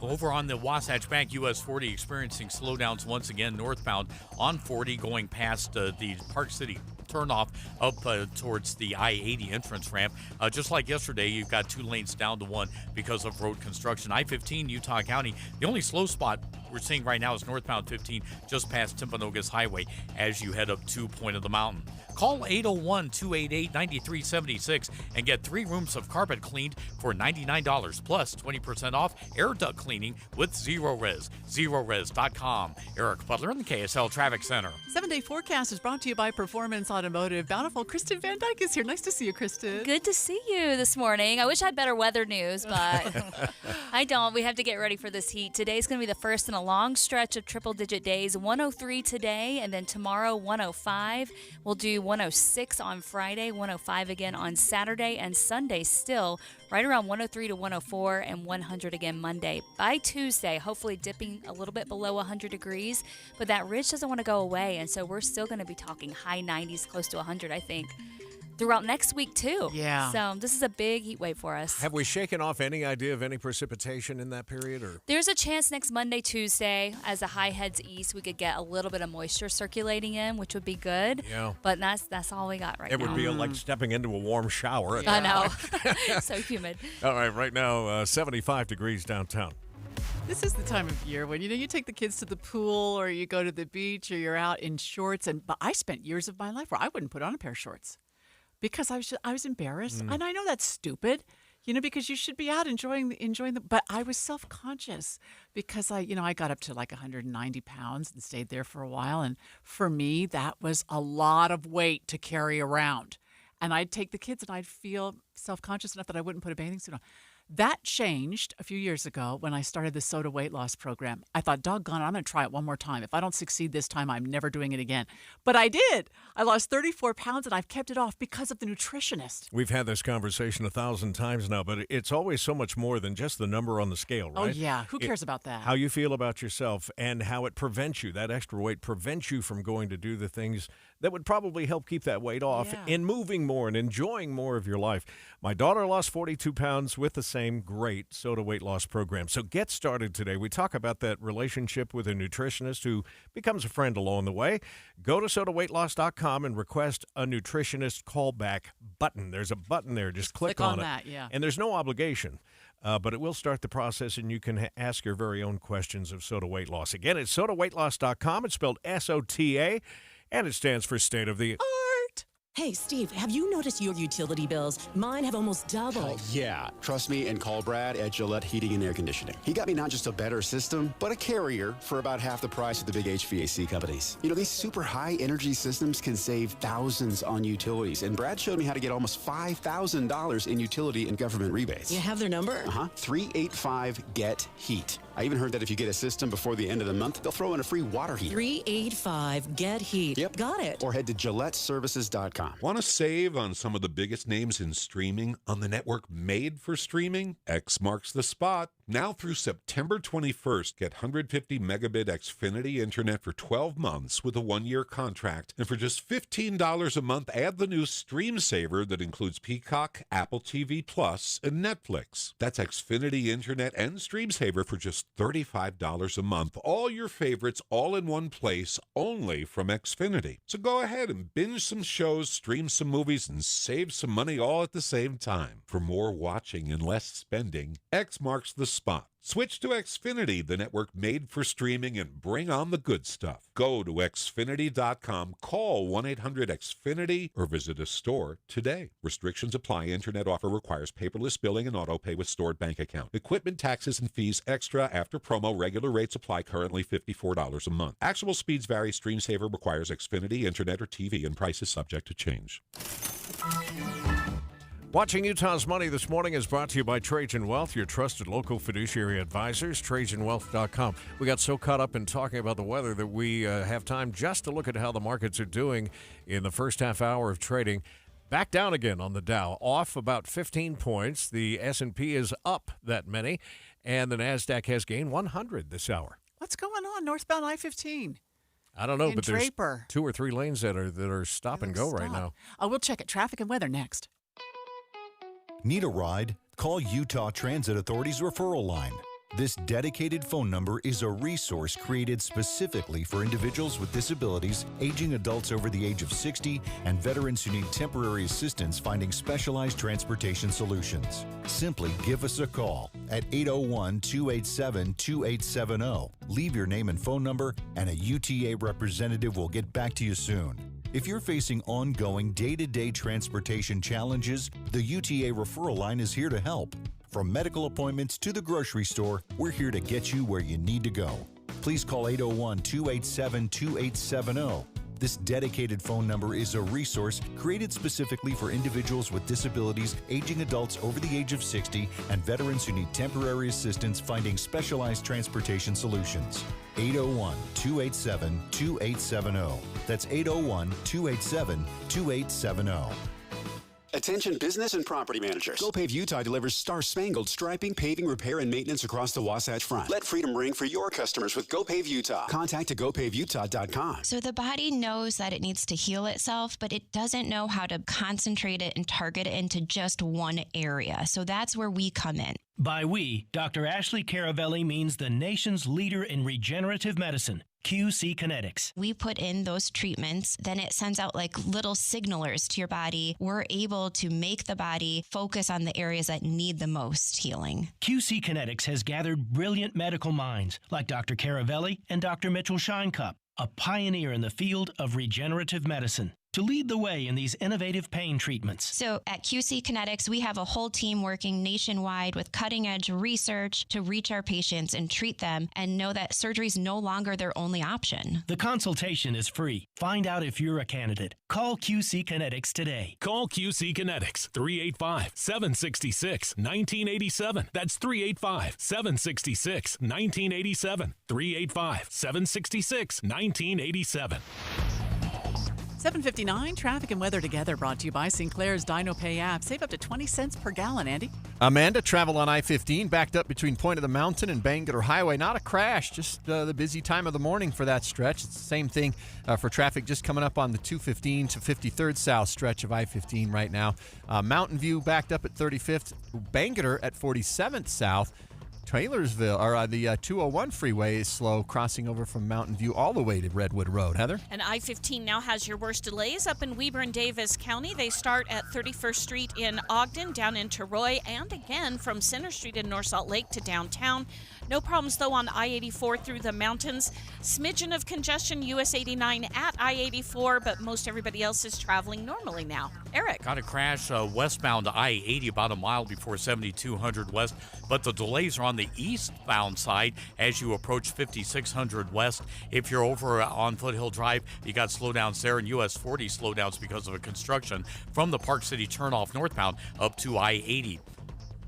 Over on the Wasatch Bank, US 40 experiencing slowdowns once again northbound on 40 going past the Park City turnoff up towards the I-80 entrance ramp. Just like yesterday, you've got 2 lanes down to 1 because of road construction. I-15, Utah County, the only slow spot we're seeing right now is northbound 15 just past Timpanogos Highway as you head up to Point of the Mountain. Call 801-288-9376 and get 3 rooms of carpet cleaned for $99 plus 20% off air duct cleaning with Zero Res. ZeroRes.com. Eric Butler in the KSL Traffic Center. 7-day forecast is brought to you by Performance Automotive. Bountiful Kristen Van Dyke is here. Nice to see you, Kristen. Good to see you this morning. I wish I had better weather news, but I don't. We have to get ready for this heat. Today's going to be the first in a long stretch of triple-digit days. 103 today, and then tomorrow 105. We'll do 106 on Friday, 105 again on Saturday, and Sunday still right around 103 to 104 and 100 again Monday. By Tuesday, hopefully dipping a little bit below 100 degrees, but that ridge doesn't want to go away, and so we're still going to be talking high 90s, close to 100, I think, throughout next week, too. Yeah. So this is a big heat wave for us. Have we shaken off any idea of any precipitation in that period? Or There's a chance next Monday, Tuesday, as the high heads east, we could get a little bit of moisture circulating in, which would be good. Yeah. But that's all we got right now. It would be like stepping into a warm shower. I know. So humid. All right now, 75 degrees downtown. This is the time of year when, you take the kids to the pool or you go to the beach or you're out in shorts. But I spent years of my life where I wouldn't put on a pair of shorts because I was embarrassed. And I know that's stupid, because you should be out enjoying the, but I was self-conscious because I got up to like 190 pounds and stayed there for a while. And for me, that was a lot of weight to carry around. And I'd take the kids and I'd feel self-conscious enough that I wouldn't put a bathing suit on. That changed a few years ago when I started the SOTA weight loss program. I thought, doggone it, I'm going to try it one more time. If I don't succeed this time, I'm never doing it again. But I did. I lost 34 pounds, and I've kept it off because of the nutritionist. We've had this conversation 1,000 times now, but it's always so much more than just the number on the scale, right? Oh, yeah. Who cares about that? How you feel about yourself and how it prevents you, that extra weight prevents you from going to do the things that would probably help keep that weight off and moving more and enjoying more of your life. My daughter lost 42 pounds with the same great SOTA weight loss program. So get started today. We talk about that relationship with a nutritionist who becomes a friend along the way. Go to SOTAweightloss.com and request a nutritionist callback button. There's a button there. Just click on it. That, yeah. And there's no obligation. But it will start the process, and you can ask your very own questions of SOTA weight loss. Again, it's SOTAweightloss.com. It's spelled SOTA, and it stands for State of the Art. Hey, Steve, have you noticed your utility bills? Mine have almost doubled. Yeah, trust me and call Brad at Gillette Heating and Air Conditioning. He got me not just a better system, but a carrier for about half the price of the big HVAC companies. These super high energy systems can save thousands on utilities, and Brad showed me how to get almost $5,000 in utility and government rebates. You have their number? 385-GET-HEAT. I even heard that if you get a system before the end of the month, they'll throw in a free water heater. 385 Get Heat. Yep. Got it. Or head to GilletteServices.com. Want to save on some of the biggest names in streaming on the network made for streaming? X marks the spot. Now through September 21st, get 150 megabit Xfinity internet for 12 months with a 1-year contract. And for just $15 a month, add the new Stream Saver that includes Peacock, Apple TV Plus, and Netflix. That's Xfinity internet and Stream Saver for just $35 a month. All your favorites all in one place, only from Xfinity. So go ahead and binge some shows, stream some movies, and save some money all at the same time. For more watching and less spending, X marks the spot. Switch to Xfinity, the network made for streaming, and bring on the good stuff. Go to Xfinity.com, call 1-800-XFINITY, or visit a store today. Restrictions apply. Internet offer requires paperless billing and auto pay with stored bank account. Equipment, taxes, and fees extra after promo. Regular rates apply. Currently $54 a month. Actual speeds vary. Stream Saver requires Xfinity, internet, or TV, and price is subject to change. Watching Utah's Money this morning is brought to you by Trajan Wealth, your trusted local fiduciary advisors, TrajanWealth.com. We got so caught up in talking about the weather that we have time just to look at how the markets are doing in the first half hour of trading. Back down again on the Dow, off about 15 points. The S&P is up that many, and the NASDAQ has gained 100 this hour. What's going on northbound I-15? I don't know, In but Draper. there's 2 or 3 lanes that are stop and go right now. We'll check it. Traffic and weather next. Need a ride? Call Utah Transit Authority's referral line. This dedicated phone number is a resource created specifically for individuals with disabilities, aging adults over the age of 60, and veterans who need temporary assistance finding specialized transportation solutions. Simply give us a call at 801-287-2870. Leave your name and phone number, and a UTA representative will get back to you soon. If you're facing ongoing day-to-day transportation challenges, the UTA referral line is here to help. From medical appointments to the grocery store, we're here to get you where you need to go. Please call 801-287-2870. This dedicated phone number is a resource created specifically for individuals with disabilities, aging adults over the age of 60, and veterans who need temporary assistance finding specialized transportation solutions. 801-287-2870. That's 801-287-2870. Attention business and property managers. GoPave Utah delivers star-spangled striping, paving, repair, and maintenance across the Wasatch Front. Let freedom ring for your customers with GoPave Utah. Contact at GoPaveUtah.com. So the body knows that it needs to heal itself, but it doesn't know how to concentrate it and target it into just one area. So that's where we come in. By we, Dr. Ashley Caravelli means the nation's leader in regenerative medicine. QC Kinetics. We put in those treatments, then it sends out like little signalers to your body. We're able to make the body focus on the areas that need the most healing. QC Kinetics has gathered brilliant medical minds like Dr. Caravelli and Dr. Mitchell Shinecup, a pioneer in the field of regenerative medicine, to lead the way in these innovative pain treatments. So at QC Kinetics, we have a whole team working nationwide with cutting-edge research to reach our patients and treat them and know that surgery is no longer their only option. The consultation is free. Find out if you're a candidate. Call QC Kinetics today. Call QC Kinetics, 385-766-1987. That's 385-766-1987. 385-766-1987. 7:59, traffic and weather together, brought to you by Sinclair's Dino Pay app. Save up to 20 cents per gallon, Andy. Amanda, travel on I-15, backed up between Point of the Mountain and Bangor Highway. Not a crash, just the busy time of the morning for that stretch. It's the same thing for traffic just coming up on the 215 to 53rd South stretch of I-15 right now. Mountain View backed up at 35th, Bangor at 47th South. Taylorsville, or the 201 freeway is slow, crossing over from Mountain View all the way to Redwood Road. Heather? And I-15 now has your worst delays up in Weber and Davis County. They start at 31st Street in Ogden, down into Roy, and again from Center Street in North Salt Lake to downtown. No problems, though, on I-84 through the mountains. Smidgen of congestion, US 89 at I-84, but most everybody else is traveling normally now. Eric? Got a crash westbound I-80 about a mile before 7200 west, but the delays are on the eastbound side as you approach 5600 west. If you're over on Foothill Drive, you got slowdowns there, and US 40 slowdowns because of a construction from the Park City turnoff northbound up to I-80.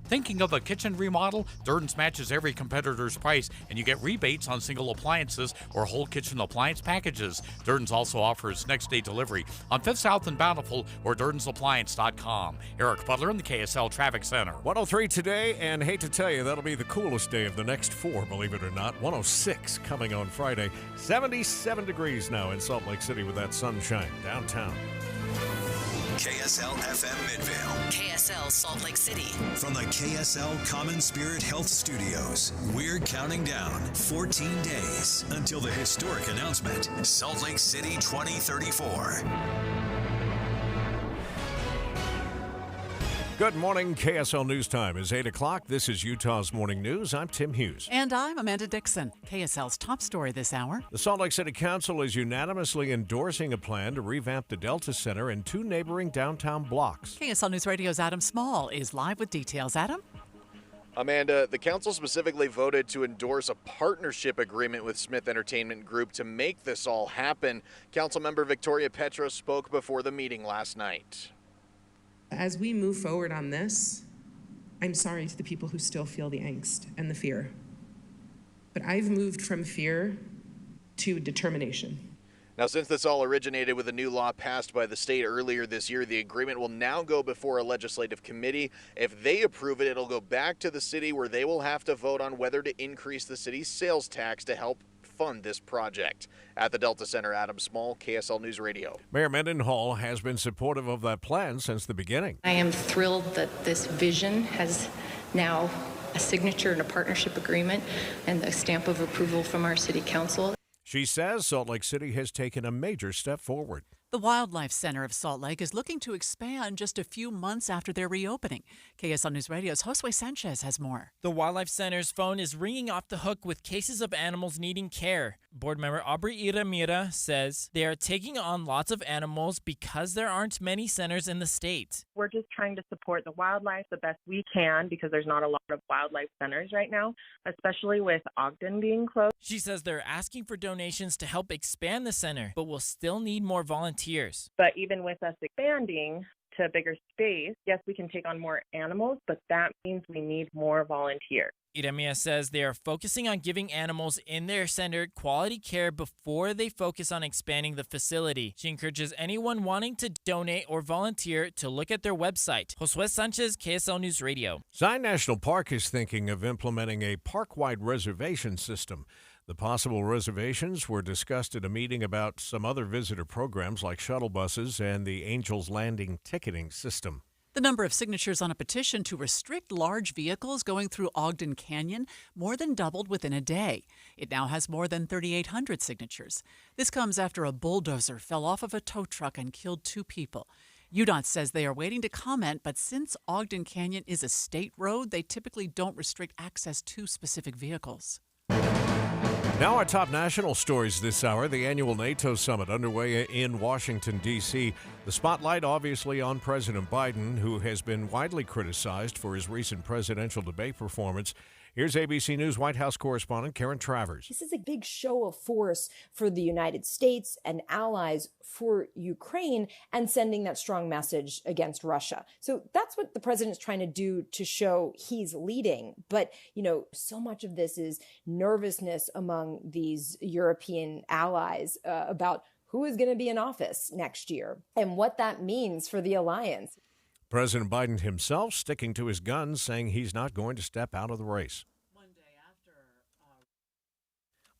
Thinking of a kitchen remodel? Durden's matches every competitor's price, and you get rebates on single appliances or whole kitchen appliance packages. Durden's also offers next-day delivery on 5th South and Bountiful or DurdensAppliance.com. Eric Butler in the KSL Traffic Center. 103 today, and hate to tell you, that'll be the coolest day of the next 4, believe it or not. 106 coming on Friday. 77 degrees now in Salt Lake City with that sunshine downtown. KSL FM Midvale. KSL Salt Lake City. From the KSL Common Spirit Health Studios, we're counting down 14 days until the historic announcement, Salt Lake City 2034. Good morning. KSL News Time is 8 o'clock. This is Utah's Morning News. I'm Tim Hughes. And I'm Amanda Dixon. KSL's top story this hour. The Salt Lake City Council is unanimously endorsing a plan to revamp the Delta Center and 2 neighboring downtown blocks. KSL News Radio's Adam Small is live with details. Adam? Amanda, the council specifically voted to endorse a partnership agreement with Smith Entertainment Group to make this all happen. Councilmember Victoria Petros spoke before the meeting last night. As we move forward on this, I'm sorry to the people who still feel the angst and the fear. But I've moved from fear to determination. Now, since this all originated with a new law passed by the state earlier this year, the agreement will now go before a legislative committee. If they approve it, it'll go back to the city where they will have to vote on whether to increase the city's sales tax to help fund this project. At the Delta Center, Adam Small, KSL News Radio. Mayor Mendenhall has been supportive of that plan since the beginning. I am thrilled that this vision has now a signature and a partnership agreement and the stamp of approval from our city council. She says Salt Lake City has taken a major step forward. The Wildlife Center of Salt Lake is looking to expand just a few months after their reopening. KSL News Radio's Josue Sanchez has more. The Wildlife Center's phone is ringing off the hook with cases of animals needing care. Board member Aubrey Iramira says they are taking on lots of animals because there aren't many centers in the state. We're just trying to support the wildlife the best we can because there's not a lot of wildlife centers right now, especially with Ogden being closed. She says they're asking for donations to help expand the center, but will still need more volunteers. But even with us expanding to a bigger space, yes, we can take on more animals, but that means we need more volunteers. Iramia says they are focusing on giving animals in their center quality care before they focus on expanding the facility. She encourages anyone wanting to donate or volunteer to look at their website. Josue Sanchez, KSL News Radio. Zion National Park is thinking of implementing a park-wide reservation system. The possible reservations were discussed at a meeting about some other visitor programs like shuttle buses and the Angels Landing ticketing system. The number of signatures on a petition to restrict large vehicles going through Ogden Canyon more than doubled within a day. It now has more than 3,800 signatures. This comes after a bulldozer fell off of a tow truck and killed 2 people. UDOT says they are waiting to comment, but since Ogden Canyon is a state road, they typically don't restrict access to specific vehicles. Now our top national stories this hour. The annual NATO summit underway in Washington, D.C. The spotlight obviously on President Biden, who has been widely criticized for his recent presidential debate performance. Here's ABC News White House correspondent Karen Travers. This is a big show of force for the United States and allies for Ukraine and sending that strong message against Russia. So that's what the president's trying to do to show he's leading. But, so much of this is nervousness among these European allies about who is going to be in office next year and what that means for the alliance. President Biden himself sticking to his guns, saying he's not going to step out of the race.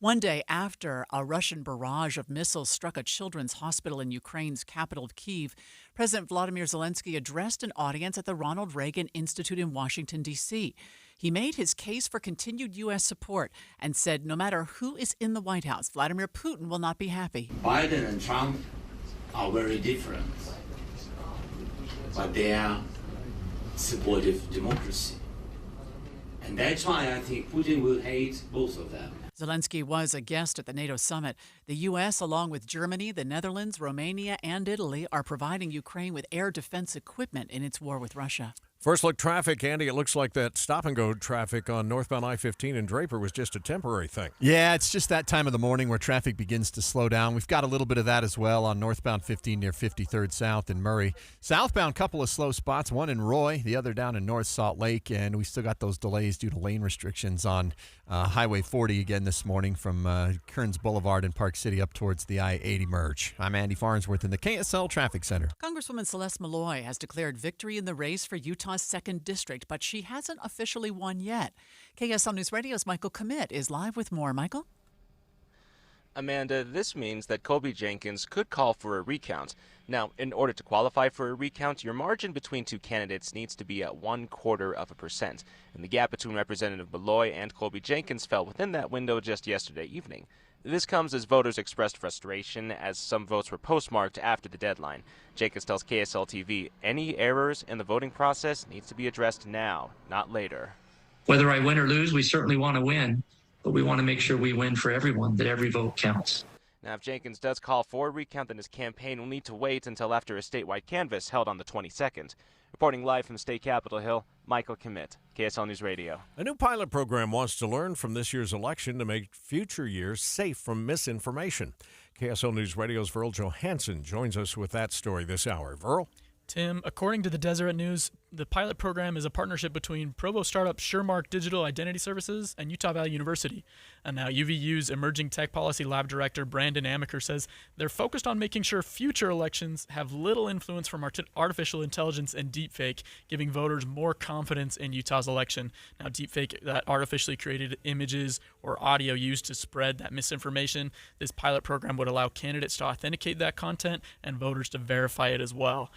One day after a Russian barrage of missiles struck a children's hospital in Ukraine's capital of Kyiv, President Volodymyr Zelensky addressed an audience at the Ronald Reagan Institute in Washington, D.C. He made his case for continued U.S. support and said no matter who is in the White House, Vladimir Putin will not be happy. Biden and Trump are very different, but they are supportive democracy. And that's why I think Putin will hate both of them. Zelensky was a guest at the NATO summit. The U.S., along with Germany, the Netherlands, Romania, and Italy, are providing Ukraine with air defense equipment in its war with Russia. First look traffic, Andy. It looks like that stop-and-go traffic on northbound I-15 in Draper was just a temporary thing. Yeah, it's just that time of the morning where traffic begins to slow down. We've got a little bit of that as well on northbound 15 near 53rd South in Murray. Southbound, couple of slow spots, one in Roy, the other down in North Salt Lake, and we still got those delays due to lane restrictions on Highway 40 again this morning from Kearns Boulevard in Park City up towards the I-80 merge. I'm Andy Farnsworth in the KSL Traffic Center. Congresswoman Celeste Malloy has declared victory in the race for Utah's 2nd District, but she hasn't officially won yet. KSL News Radio's Michael Commit is live with more. Michael? Amanda, this means that Colby Jenkins could call for a recount. Now, in order to qualify for a recount, your margin between two candidates needs to be at 0.25%, and the gap between Representative Malloy and Colby Jenkins fell within that window just yesterday evening. This comes as voters expressed frustration as some votes were postmarked after the deadline. Jenkins tells KSL TV any errors in the voting process needs to be addressed now, not later. Whether I win or lose, we certainly want to win, but we want to make sure we win for everyone, that every vote counts. Now, if Jenkins does call for a recount, then his campaign will need to wait until after a statewide canvass held on the 22nd. Reporting live from State Capitol Hill, Michael Commit, KSL News Radio. A new pilot program wants to learn from this year's election to make future years safe from misinformation. KSL News Radio's Verl Johansson joins us with that story this hour. Verl? Tim, according to the Deseret News, the pilot program is a partnership between Provo startup Suremark Digital Identity Services and Utah Valley University. And now UVU's Emerging Tech Policy Lab Director Brandon Amaker says they're focused on making sure future elections have little influence from artificial intelligence and deepfake, giving voters more confidence in Utah's election. Now, deepfake, that artificially created images or audio used to spread that misinformation, this pilot program would allow candidates to authenticate that content and voters to verify it as well.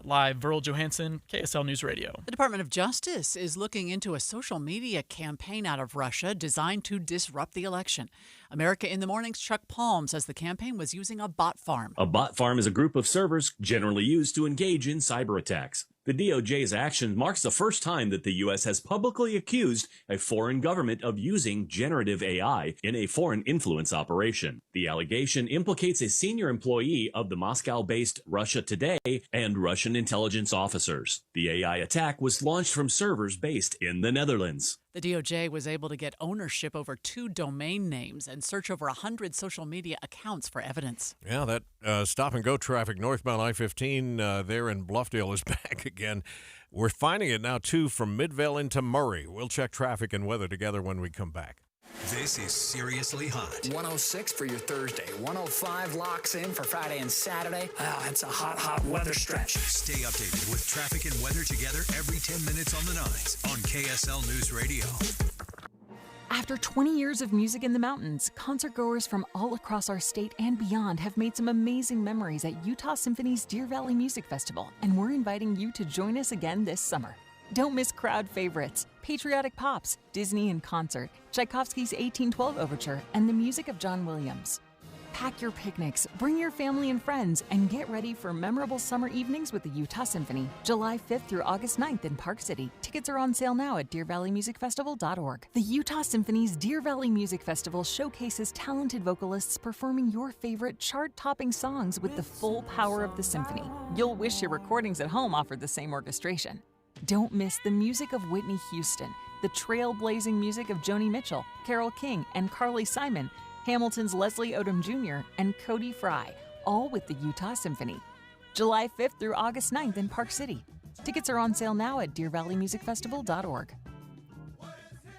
Live, Verl Johansson, KSL News Radio. The Department of Justice is looking into a social media campaign out of Russia designed to disrupt the election. America in the Morning's Chuck Palm says the campaign was using a bot farm. A bot farm is a group of servers generally used to engage in cyber attacks. The DOJ's action marks the first time that the U.S. has publicly accused a foreign government of using generative AI in a foreign influence operation. The allegation implicates a senior employee of the Moscow-based Russia Today and Russian intelligence officers. The AI attack was launched from servers based in the Netherlands. The DOJ was able to get ownership over 2 domain names and search over 100 social media accounts for evidence. Yeah, that stop-and-go traffic northbound I-15 there in Bluffdale is back again. We're finding it now, too, from Midvale into Murray. We'll check traffic and weather together when we come back. This is Seriously Hot. 106 for your Thursday. 105 locks in for Friday and Saturday. Wow, it's a hot, hot weather stretch. Stay updated with traffic and weather together every 10 minutes on the 9s on KSL News Radio. After 20 years of music in the mountains, concertgoers from all across our state and beyond have made some amazing memories at Utah Symphony's Deer Valley Music Festival, and we're inviting you to join us again this summer. Don't miss crowd favorites, patriotic pops, Disney in concert, Tchaikovsky's 1812 Overture, and the music of John Williams. Pack your picnics, bring your family and friends, and get ready for memorable summer evenings with the Utah Symphony, July 5th through August 9th in Park City. Tickets are on sale now at DeerValleyMusicFestival.org. The Utah Symphony's Deer Valley Music Festival showcases talented vocalists performing your favorite chart-topping songs with the full power of the symphony. You'll wish your recordings at home offered the same orchestration. Don't miss the music of Whitney Houston, the trailblazing music of Joni Mitchell, Carole King, and Carly Simon, Hamilton's Leslie Odom Jr., and Cody Fry, all with the Utah Symphony. July 5th through August 9th in Park City. Tickets are on sale now at DeerValleyMusicFestival.org.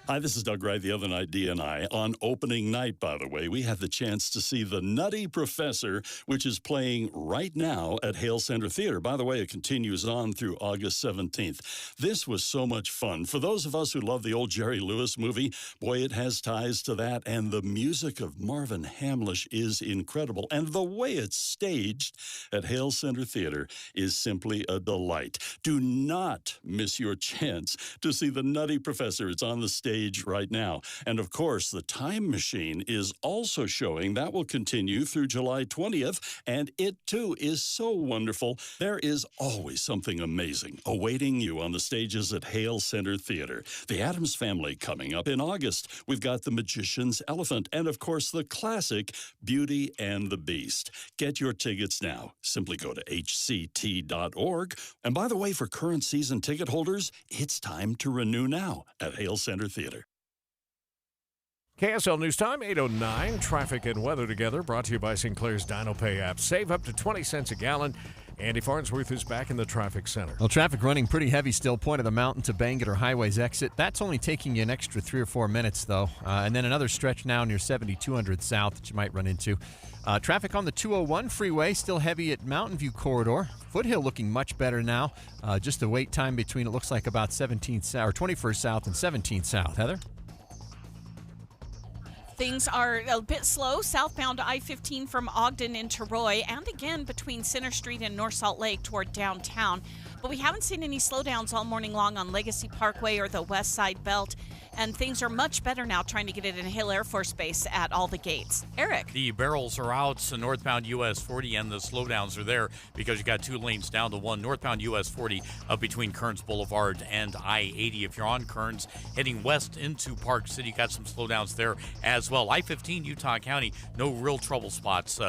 Hi, this is Doug Wright, the Other Night D&I. On opening night, by the way, we had the chance to see The Nutty Professor, which is playing right now at Hale Center Theater. By the way, it continues on through August 17th. This was so much fun. For those of us who love the old Jerry Lewis movie, boy, it has ties to that. And the music of Marvin Hamlish is incredible. And the way it's staged at Hale Center Theater is simply a delight. Do not miss your chance to see The Nutty Professor. It's on the stage stage right now. And of course, the Time Machine is also showing that will continue through July 20th, and it too is so wonderful. There is always something amazing awaiting you on the stages at Hale Center Theater. The Addams Family coming up in August. We've got The Magician's Elephant, and of course, the classic Beauty and the Beast. Get your tickets now. Simply go to hct.org. And by the way, for current season ticket holders, it's time to renew now at Hale Center Theater. KSL News Time, 8:09. Traffic and weather together, brought to you by Sinclair's DinoPay app. Save up to 20 cents a gallon. Andy Farnsworth is back in the traffic center. Well, traffic running pretty heavy still. Point of the Mountain to Bangor Highway's exit. That's only taking you an extra 3 or 4 minutes, though. And then another stretch now near 7200 South that you might run into. Traffic on the 201 freeway still heavy at Mountain View Corridor. Foothill looking much better now. Just a wait time between, it looks like, about 17th or 21st South and 17th South. Heather? Things are a bit slow southbound I-15 from Ogden into Roy, and again between Center Street and North Salt Lake toward downtown. But we haven't seen any slowdowns all morning long on Legacy Parkway or the West Side Belt. And things are much better now trying to get it in Hill Air Force Base at all the gates. Eric. The barrels are out, so northbound US 40, and the slowdowns are there because you got 2 lanes down to 1. Northbound US 40 up between Kearns Boulevard and I-80. If you're on Kearns, heading west into Park City, you got some slowdowns there as well. I-15, Utah County, no real trouble spots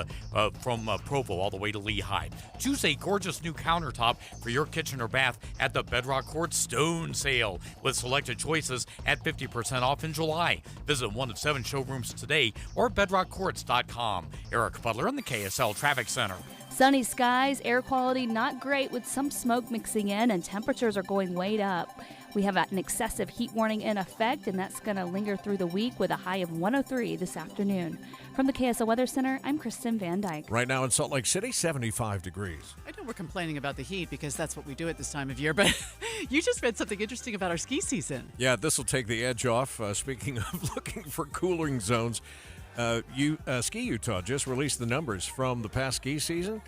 from Provo all the way to Lehigh. Choose a gorgeous new countertop for your kitchen or bath at the Bedrock Quartz Stone Sale with selected choices at 50% off in July. Visit one of 7 showrooms today or bedrockquartz.com. Eric Butler in the KSL Traffic Center. Sunny skies, air quality not great with some smoke mixing in, and temperatures are going way up. We have an excessive heat warning in effect, and that's going to linger through the week with a high of 103 this afternoon. From the KSL Weather Center, I'm Kristen Van Dyke. Right now in Salt Lake City, 75 degrees. I know we're complaining about the heat because that's what we do at this time of year, but you just read something interesting about our ski season. Yeah, this will take the edge off. Speaking of looking for cooling zones, Ski Utah just released the numbers from the past ski season.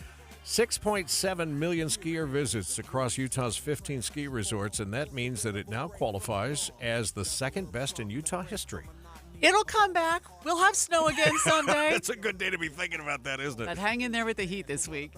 6.7 million skier visits across Utah's 15 ski resorts, and that means that it now qualifies as the second best in Utah history. It'll come back. We'll have snow again someday. It's a good day to be thinking about that, isn't it? But hang in there with the heat this week.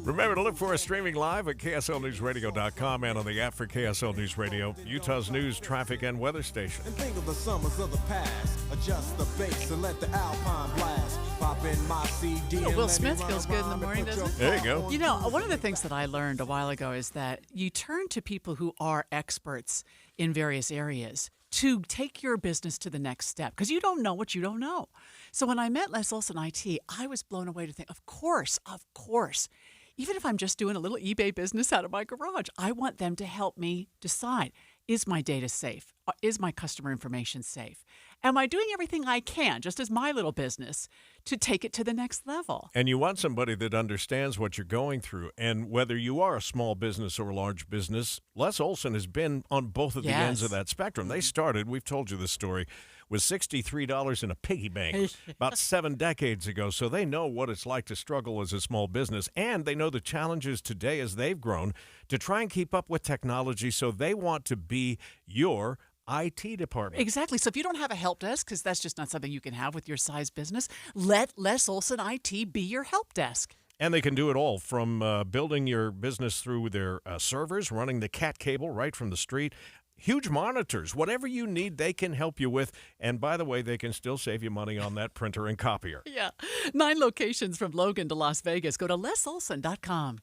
Remember to look for us streaming live at KSLNewsRadio.com and on the app for KSL News Radio, Utah's news, traffic, and weather station. And think of the summers of the past. Adjust the bass and let the Alpine blast. Pop in my CD. Will Smith feels good in the morning, doesn't it? There you go. You know, one of the things that I learned a while ago is that you turn to people who are experts in various areas to take your business to the next step, because you don't know what you don't know. So when I met Les Olson IT, I was blown away to think, of course, even if I'm just doing a little eBay business out of my garage, I want them to help me decide, is my data safe? Is my customer information safe? Am I doing everything I can, just as my little business, to take it to the next level? And you want somebody that understands what you're going through. And whether you are a small business or a large business, Les Olson has been on both of the ends of that spectrum. They started, we've told you this story, with $63 in a piggy bank about 7 decades ago. So they know what it's like to struggle as a small business, and they know the challenges today as they've grown to try and keep up with technology. So they want to be your IT department. Exactly. So if you don't have a help desk, because that's just not something you can have with your size business, let Les Olson IT be your help desk. And they can do it all, from building your business through their servers, running the cat cable right from the street, huge monitors, whatever you need, they can help you with. And by the way, they can still save you money on that printer and copier. Yeah. 9 locations from Logan to Las Vegas. Go to lesolson.com.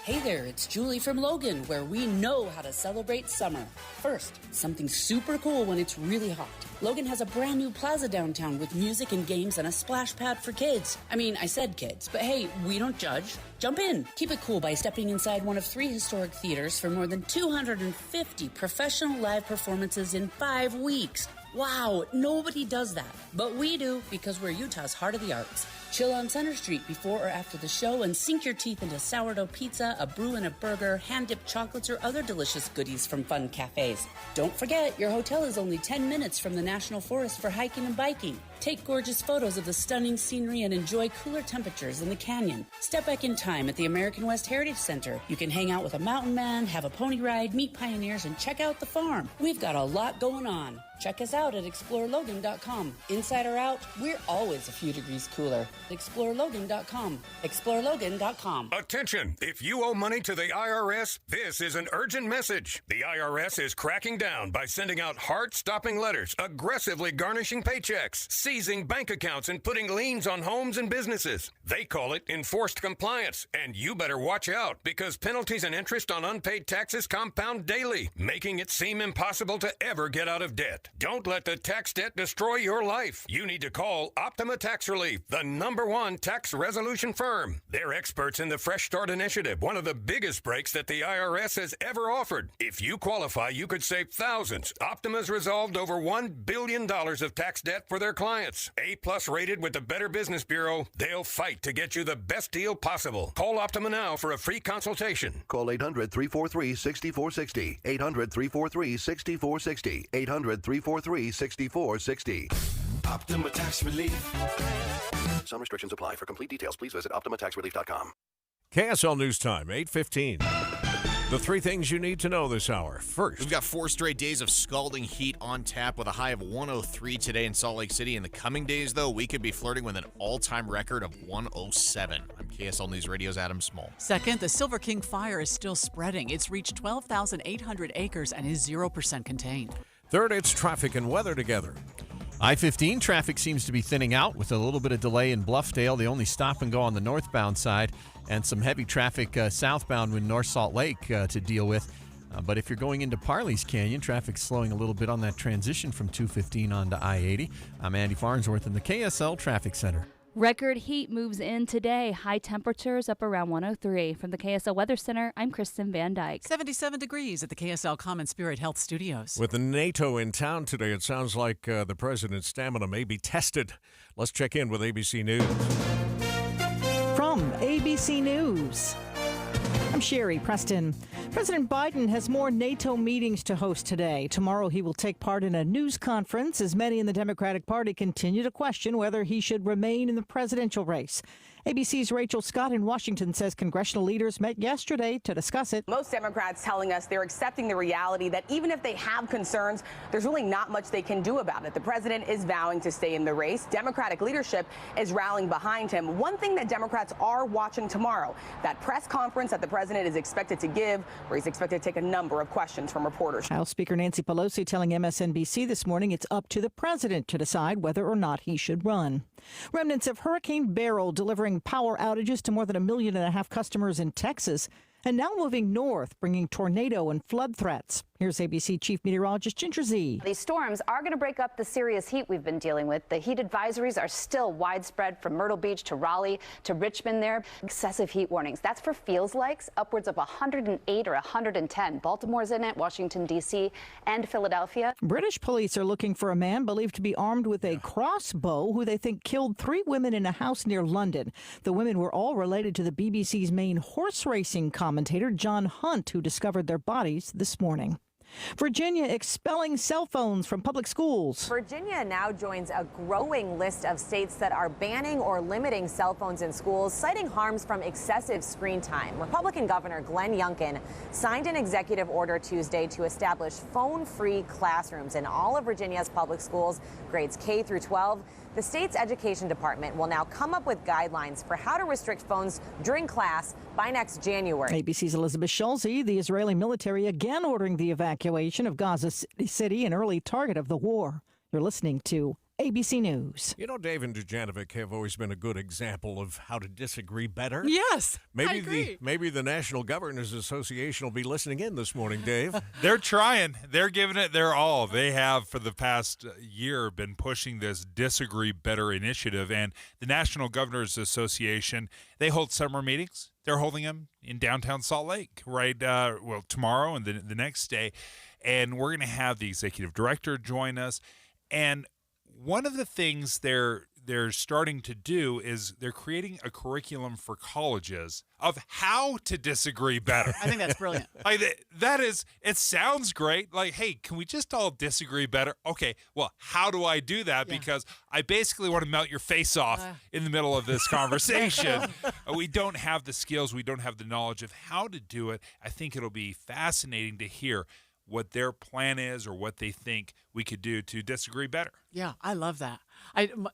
Hey there, it's Julie from Logan, where we know how to celebrate summer. First, something super cool when it's really hot. Logan has a brand new plaza downtown with music and games and a splash pad for kids. I mean, I said kids, but hey, we don't judge. Jump in. Keep it cool by stepping inside one of 3 historic theaters for more than 250 professional live performances in 5 weeks. Wow, nobody does that. But we do because we're Utah's heart of the arts. Chill on Center Street before or after the show and sink your teeth into sourdough pizza, a brew and a burger, hand-dipped chocolates, or other delicious goodies from fun cafes. Don't forget, your hotel is only 10 minutes from the National Forest for hiking and biking. Take gorgeous photos of the stunning scenery and enjoy cooler temperatures in the canyon. Step back in time at the American West Heritage Center. You can hang out with a mountain man, have a pony ride, meet pioneers, and check out the farm. We've got a lot going on. Check us out at ExploreLogan.com. Inside or out, we're always a few degrees cooler. ExploreLogan.com. ExploreLogan.com. Attention! If you owe money to the IRS, this is an urgent message. The IRS is cracking down by sending out heart-stopping letters, aggressively garnishing paychecks, seizing bank accounts, and putting liens on homes and businesses. They call it enforced compliance, and you better watch out because penalties and interest on unpaid taxes compound daily, making it seem impossible to ever get out of debt. Don't let the tax debt destroy your life. You need to call Optima Tax Relief, the #1 tax resolution firm. They're experts in the Fresh Start Initiative, one of the biggest breaks that the IRS has ever offered. If you qualify, you could save thousands. Optima's resolved over $1 billion of tax debt for their clients. A+ rated with the Better Business Bureau, they'll fight to get you the best deal possible. Call Optima now for a free consultation. Call 800-343-6460. 800-343-6460. 800-343-6460. Optima Tax Relief. Some restrictions apply. For complete details, please visit OptimaTaxRelief.com. KSL News Time, 8:15. The three things you need to know this hour. First, we've got 4 straight days of scalding heat on tap with a high of 103 today in Salt Lake City. In the coming days, though, we could be flirting with an all-time record of 107. I'm KSL News Radio's Adam Small. Second, the Silver King fire is still spreading. It's reached 12,800 acres and is 0% contained. Third, it's traffic and weather together. I-15 traffic seems to be thinning out with a little bit of delay in Bluffdale. The only stop and go on the northbound side, and some heavy traffic southbound in North Salt Lake to deal with. But if you're going into Parley's Canyon, traffic's slowing a little bit on that transition from 215 onto I-80. I'm Andy Farnsworth in the KSL Traffic Center. Record heat moves in today. High temperatures up around 103. From the KSL Weather Center, I'm Kristen Van Dyke. 77 degrees at the KSL Common Spirit Health Studios. With the NATO in town today, it sounds like the president's stamina may be tested. Let's check in with ABC News. From ABC News, I'm Sherry Preston. President Biden has more NATO meetings to host today. Tomorrow he will take part in a news conference as many in the Democratic Party continue to question whether he should remain in the presidential race. ABC's Rachel Scott in Washington says congressional leaders met yesterday to discuss it. Most Democrats telling us they're accepting the reality that even if they have concerns, there's really not much they can do about it. The president is vowing to stay in the race. Democratic leadership is rallying behind him. One thing that Democrats are watching tomorrow, that press conference that the president is expected to give, where he's expected to take a number of questions from reporters. House Speaker Nancy Pelosi telling MSNBC this morning it's up to the president to decide whether or not he should run. Remnants of Hurricane Beryl delivering power outages to more than 1.5 million customers in Texas, and now moving north, bringing tornado and flood threats. Here's ABC Chief Meteorologist Ginger Zee. These storms are going to break up the serious heat we've been dealing with. The heat advisories are still widespread from Myrtle Beach to Raleigh to Richmond there. Excessive heat warnings. That's for feels likes, upwards of 108 or 110. Baltimore's in it, Washington, D.C., and Philadelphia. British police are looking for a man believed to be armed with a crossbow who they think killed 3 women in a house near London. The women were all related to the BBC's main horse racing commentator, John Hunt, who discovered their bodies this morning. Virginia expelling cell phones from public schools. Virginia now joins a growing list of states that are banning or limiting cell phones in schools, citing harms from excessive screen time. Republican Governor Glenn Youngkin signed an executive order Tuesday to establish phone-free classrooms in all of Virginia's public schools, grades K through 12. The state's education department will now come up with guidelines for how to restrict phones during class by next January. ABC's Elizabeth Schulze. The Israeli military again ordering the evacuation of Gaza City, an early target of the war. You're listening to ABC News. You know, Dave and Dujanovic have always been a good example of how to disagree better. Yes, maybe I agree. Maybe the National Governors Association will be listening in this morning, Dave. They're trying. They're giving it their all. They have, for the past year, been pushing this Disagree Better initiative. And the National Governors Association, they hold summer meetings. They're holding them in downtown Salt Lake, right? Tomorrow and the next day. And we're going to have the executive director join us. And one of the things they're starting to do is they're creating a curriculum for colleges of how to disagree better. I think that's brilliant. It sounds great. Like, hey, can we just all disagree better? Okay, well, how do I do that? Yeah. Because I basically want to melt your face off in the middle of this conversation. We don't have the skills. We don't have the knowledge of how to do it. I think it'll be fascinating to hear what their plan is or what they think we could do to disagree better. Yeah, I love that.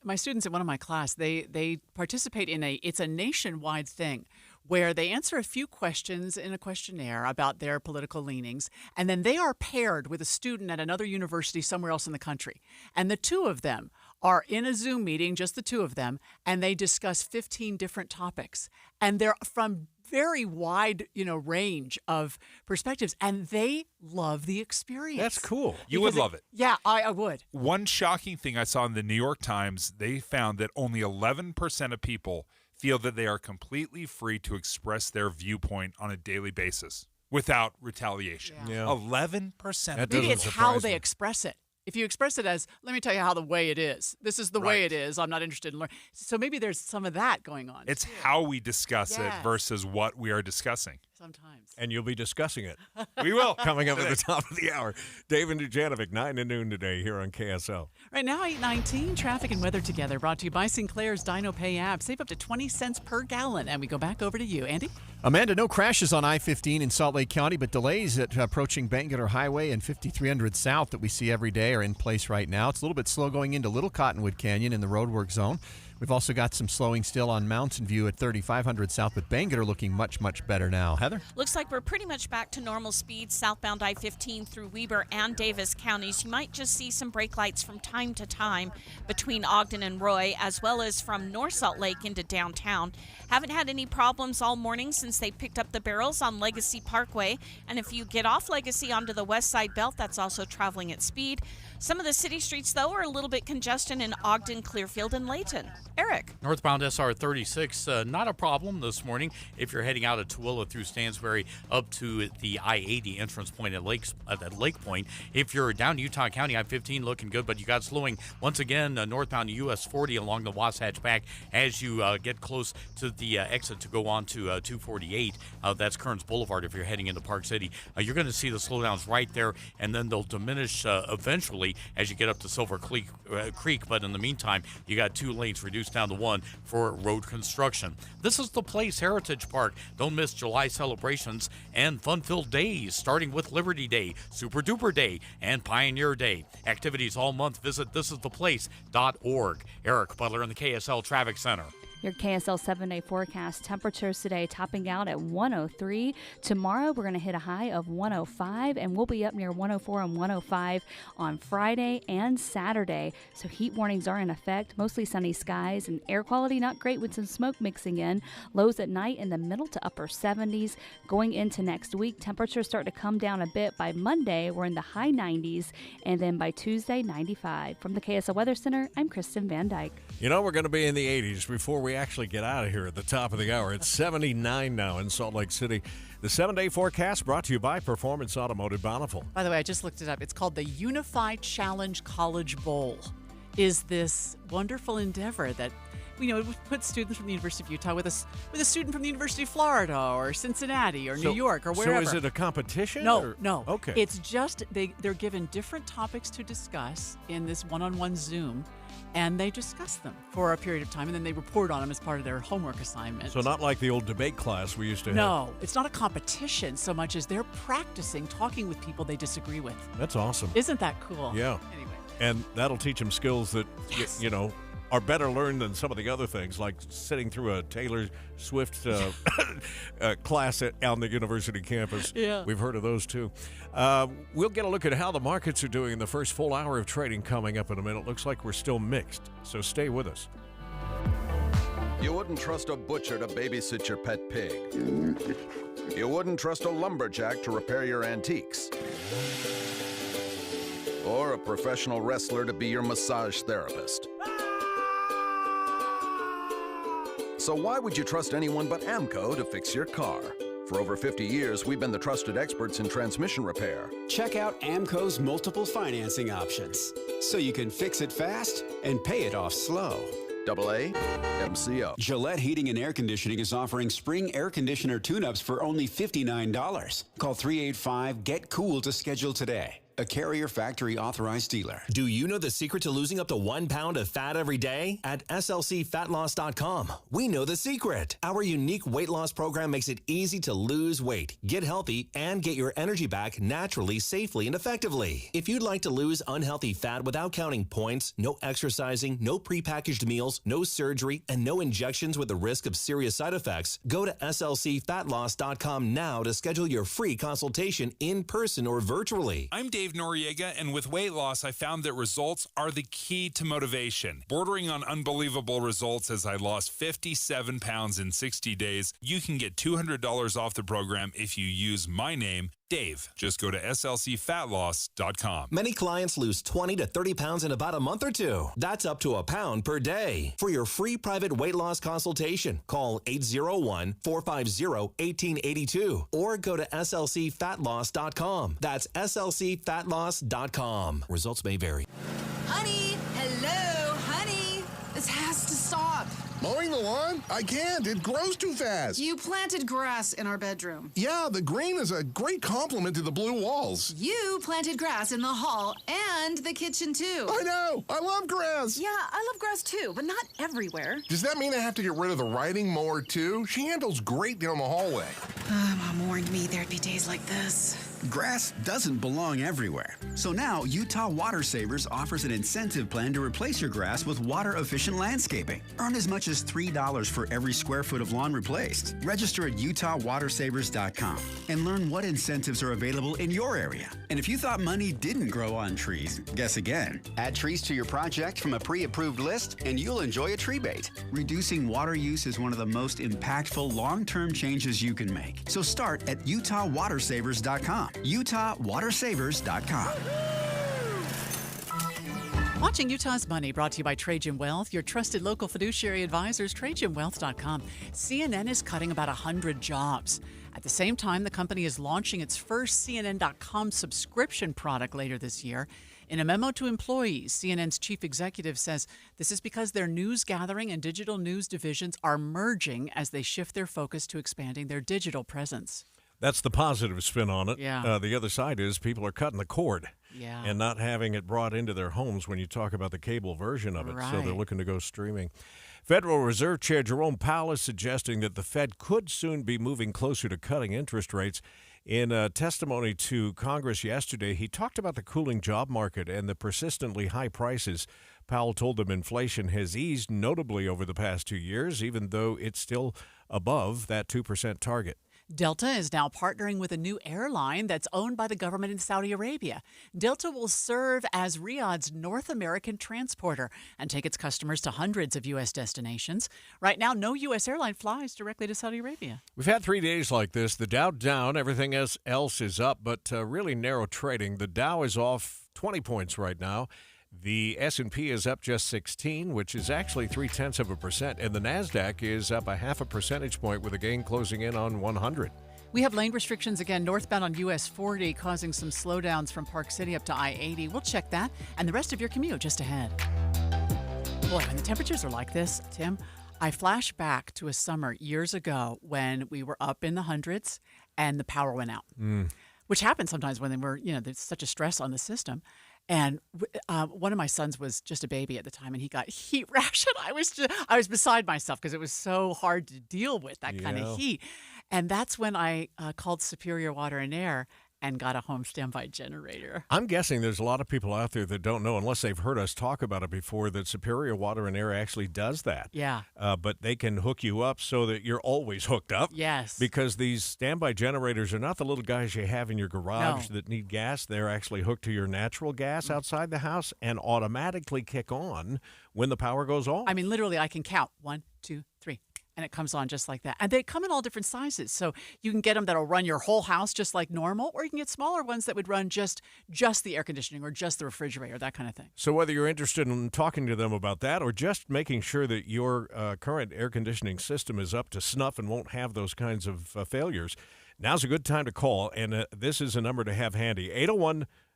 My students in one of my class, they participate in it's a nationwide thing where they answer a few questions in a questionnaire about their political leanings, and then they are paired with a student at another university somewhere else in the country. And the two of them are in a Zoom meeting, just the two of them, and they discuss 15 different topics. And they're from very wide, range of perspectives, and they love the experience. That's cool. You would love it. Yeah, I would. One shocking thing I saw in the New York Times, they found that only 11% of people feel that they are completely free to express their viewpoint on a daily basis without retaliation. Yeah. 11%. Maybe it's how they express it. If you express it as, let me tell you how the way it is. This is the way it is. I'm not interested in learning. So maybe there's some of that going on. It's how we discuss it Yes. versus what we are discussing. Sometimes. And you'll be discussing it. We will. Coming up at the top of the hour. Dave and Dujanovic, 9 to noon today here on KSL. Right now, 8:19, traffic and weather together, brought to you by Sinclair's Dino Pay app. Save up to 20 cents per gallon. And we go back over to you, Andy. Amanda, no crashes on I-15 in Salt Lake County, but delays at approaching Bangalore Highway and 5300 South that we see every day are in place right now. It's a little bit slow going into Little Cottonwood Canyon in the roadwork zone. We've also got some slowing still on Mountain View at 3500 South, but Bangalore looking much, much better now. Heather? Looks like we're pretty much back to normal speeds southbound I-15 through Weber and Davis counties. You might just see some brake lights from time to time between Ogden and Roy, as well as from North Salt Lake into downtown. Haven't had any problems all morning since they picked up the barrels on Legacy Parkway. And if you get off Legacy onto the west side belt, that's also traveling at speed. Some of the city streets, though, are a little bit congested in Ogden, Clearfield, and Layton. Eric. Northbound SR 36, not a problem this morning if you're heading out of Tooele through Stansbury up to the I-80 entrance point at Lake Point. If you're down Utah County, I-15 looking good, but you got slowing once again northbound US 40 along the Wasatch Back as you get close to the exit to go on to 248. That's Kearns Boulevard if you're heading into Park City. You're going to see the slowdowns right there, and then they'll diminish eventually as you get up to Silver Creek. But in the meantime, you got 2 lanes reduced down to 1 for road construction. This is the place, Heritage Park. Don't miss July celebrations and fun-filled days, starting with Liberty Day, Super Duper Day, and Pioneer Day. Activities all month. Visit thisistheplace.org. Eric Butler in the KSL Traffic Center. Your KSL 7-day forecast. Temperatures today topping out at 103. Tomorrow we're going to hit a high of 105, and we'll be up near 104 and 105 on Friday and Saturday. So heat warnings are in effect. Mostly sunny skies and air quality not great with some smoke mixing in. Lows at night in the middle to upper 70s. Going into next week, temperatures start to come down a bit. By Monday, we're in the high 90s, and then by Tuesday, 95. From the KSL Weather Center, I'm Kristen Van Dyke. You know, we're going to be in the 80s before we actually get out of here at the top of the hour. It's 79 now in Salt Lake City. The 7-day forecast brought to you by Performance Automotive Bountiful. By the way, I just looked it up. It's called the Unified Challenge College Bowl. Is this wonderful endeavor that we put students from the University of Utah with a student from the University of Florida or Cincinnati or New York or wherever. So is it a competition? No. Okay. It's just they're given different topics to discuss in this one-on-one Zoom, and they discuss them for a period of time, and then they report on them as part of their homework assignment. So not like the old debate class we used to have. No, it's not a competition so much as they're practicing talking with people they disagree with. That's awesome. Isn't that cool? Yeah. Anyway. And that'll teach them skills that, are better learned than some of the other things, like sitting through a Taylor Swift class on the university campus. Yeah. We've heard of those, too. We'll get a look at how the markets are doing in the first full hour of trading coming up in a minute. Looks like we're still mixed, so stay with us. You wouldn't trust a butcher to babysit your pet pig. You wouldn't trust a lumberjack to repair your antiques. Or a professional wrestler to be your massage therapist. So why would you trust anyone but AMCO to fix your car? For over 50 years, we've been the trusted experts in transmission repair. Check out Amco's multiple financing options so you can fix it fast and pay it off slow. AA MCO. Gillette Heating and Air Conditioning is offering spring air conditioner tune-ups for only $59. Call 385-GET-COOL to schedule today. A Carrier Factory authorized dealer. Do you know the secret to losing up to 1 pound of fat every day? At slcfatloss.com, we know the secret. Our unique weight loss program makes it easy to lose weight, get healthy, and get your energy back naturally, safely, and effectively. If you'd like to lose unhealthy fat without counting points, no exercising, no prepackaged meals, no surgery, and no injections with the risk of serious side effects, go to slcfatloss.com now to schedule your free consultation in person or virtually. I'm Dave Noriega, and with weight loss, I found that results are the key to motivation. Bordering on unbelievable results as I lost 57 pounds in 60 days. You can get $200 off the program if you use my name, Dave. Just go to slcfatloss.com. Many clients lose 20 to 30 pounds in about a month or two. That's up to a pound per day. For your free private weight loss consultation, call 801-450-1882 or go to slcfatloss.com. That's slcfatloss.com. Results may vary. Honey, hello, honey. This has to stop. Mowing the lawn? I can't. It grows too fast. You planted grass in our bedroom. Yeah, the green is a great compliment to the blue walls. You planted grass in the hall and the kitchen, too. I know. I love grass. Yeah, I love grass, too, but not everywhere. Does that mean I have to get rid of the riding mower, too? She handles great down the hallway. Mom warned me there'd be days like this. Grass doesn't belong everywhere. So now Utah Water Savers offers an incentive plan to replace your grass with water-efficient landscaping. Earn as much as $3 for every square foot of lawn replaced. Register at utahwatersavers.com and learn what incentives are available in your area. And if you thought money didn't grow on trees, guess again. Add trees to your project from a pre-approved list and you'll enjoy a tree bait. Reducing water use is one of the most impactful long-term changes you can make. So start at utahwatersavers.com. utahwatersavers.com. Watching Utah's Money, brought to you by Trajan Wealth, your trusted local fiduciary advisors, TrajanWealth.com. CNN is cutting about 100 jobs. At the same time, the company is launching its first CNN.com subscription product later this year. In a memo to employees, CNN's chief executive says this is because their news gathering and digital news divisions are merging as they shift their focus to expanding their digital presence. That's the positive spin on it. Yeah. The other side is people are cutting the cord and not having it brought into their homes when you talk about the cable version of it. So they're looking to go streaming. Federal Reserve Chair Jerome Powell is suggesting that the Fed could soon be moving closer to cutting interest rates. In a testimony to Congress yesterday, he talked about the cooling job market and the persistently high prices. Powell told them inflation has eased notably over the past 2 years, even though it's still above that 2% target. Delta is now partnering with a new airline that's owned by the government in Saudi Arabia. Delta will serve as Riyadh's North American transporter and take its customers to hundreds of U.S. destinations. Right now, no U.S. airline flies directly to Saudi Arabia. We've had 3 days like this. The Dow down, everything else is up, but really narrow trading. The Dow is off 20 points right now. The S&P is up just 16, which is actually 0.3%, and the NASDAQ is up a 0.5 percentage point with a gain closing in on 100. We have lane restrictions again northbound on US 40, causing some slowdowns from Park City up to I-80. We'll check that and the rest of your commute just ahead. Boy, when the temperatures are like this, Tim, I flash back to a summer years ago when we were up in the hundreds and the power went out, which happens sometimes when there's such a stress on the system. And one of my sons was just a baby at the time, and he got heat rash, and I was beside myself because it was so hard to deal with that kind of heat. And that's when I called Superior Water and Air and got a home standby generator. I'm guessing there's a lot of people out there that don't know, unless they've heard us talk about it before, that Superior Water and Air actually does that. Yeah. But they can hook you up so that you're always hooked up. Yes. Because these standby generators are not the little guys you have in your garage that need gas. They're actually hooked to your natural gas outside the house and automatically kick on when the power goes off. I mean, literally, I can count 1, 2, 3. and it comes on just like that. And they come in all different sizes. So you can get them that'll run your whole house just like normal, or you can get smaller ones that would run just the air conditioning or just the refrigerator, that kind of thing. So whether you're interested in talking to them about that or just making sure that your current air conditioning system is up to snuff and won't have those kinds of failures, now's a good time to call. And this is a number to have handy,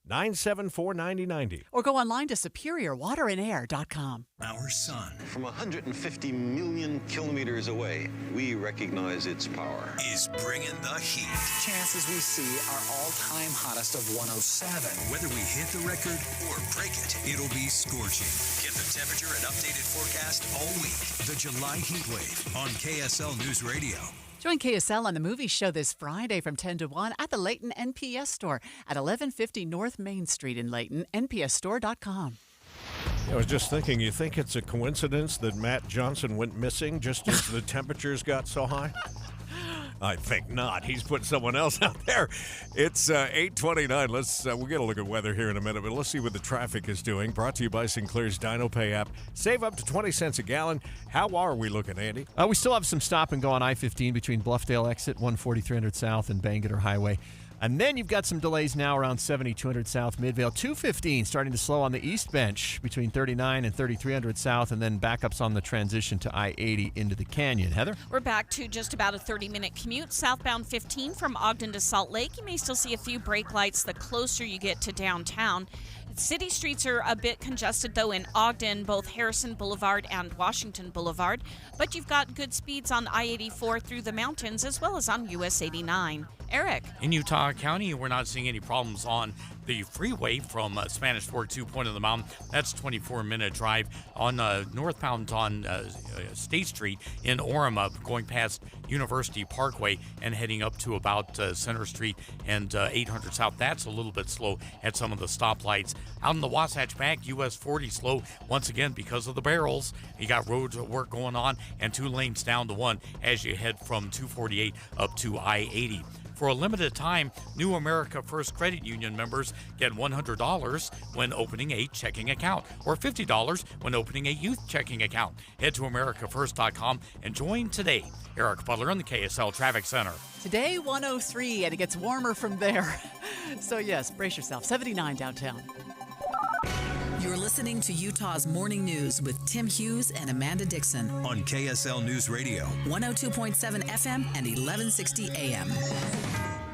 801-974-9090. Or go online to superiorwaterandair.com. Our sun, from 150 million kilometers away, we recognize its power, is bringing the heat. Chances we see our all-time hottest of 107. Whether we hit the record or break it, it'll be scorching. Get the temperature and updated forecast all week. The July Heatwave on KSL News Radio. Join KSL on the movie show this Friday from 10 to 1 at the Layton NPS store at 1150 North Main Street in Layton, npsstore.com. I was just thinking, you think it's a coincidence that Matt Johnson went missing just as the temperatures got so high? I think not. He's put someone else out there. It's 8:29. We'll get a look at weather here in a minute, but let's see what the traffic is doing. Brought to you by Sinclair's Dino Pay app. Save up to 20 cents a gallon. How are we looking, Andy? We still have some stop and go on I-15 between Bluffdale exit 14300 South and Bangerter Highway. And then you've got some delays now around 7200 South Midvale. 215 starting to slow on the east bench between 39 and 3300 South, and then backups on the transition to I-80 into the canyon. Heather? We're back to just about a 30-minute commute. Southbound 15 from Ogden to Salt Lake. You may still see a few brake lights the closer you get to downtown. City streets are a bit congested, though, in Ogden, both Harrison Boulevard and Washington Boulevard. But you've got good speeds on I-84 through the mountains, as well as on US 89. Eric? In Utah County, we're not seeing any problems on the freeway from Spanish Fork to Point of the Mountain. That's a 24-minute drive. On northbound on State Street in Orem, going past University Parkway and heading up to about Center Street and 800 South. That's a little bit slow at some of the stoplights. Out in the Wasatch back, US 40 slow once again because of the barrels. You got road work going on and 2 lanes down to 1 as you head from 248 up to I-80. For a limited time, New America First Credit Union members get $100 when opening a checking account or $50 when opening a youth checking account. Head to americafirst.com and join today. Eric Butler in the KSL Traffic Center. Today, 103, and it gets warmer from there. So, yes, brace yourself. 79 downtown. You're listening to Utah's Morning News with Tim Hughes and Amanda Dixon on KSL News Radio. 102.7 FM and 1160 AM.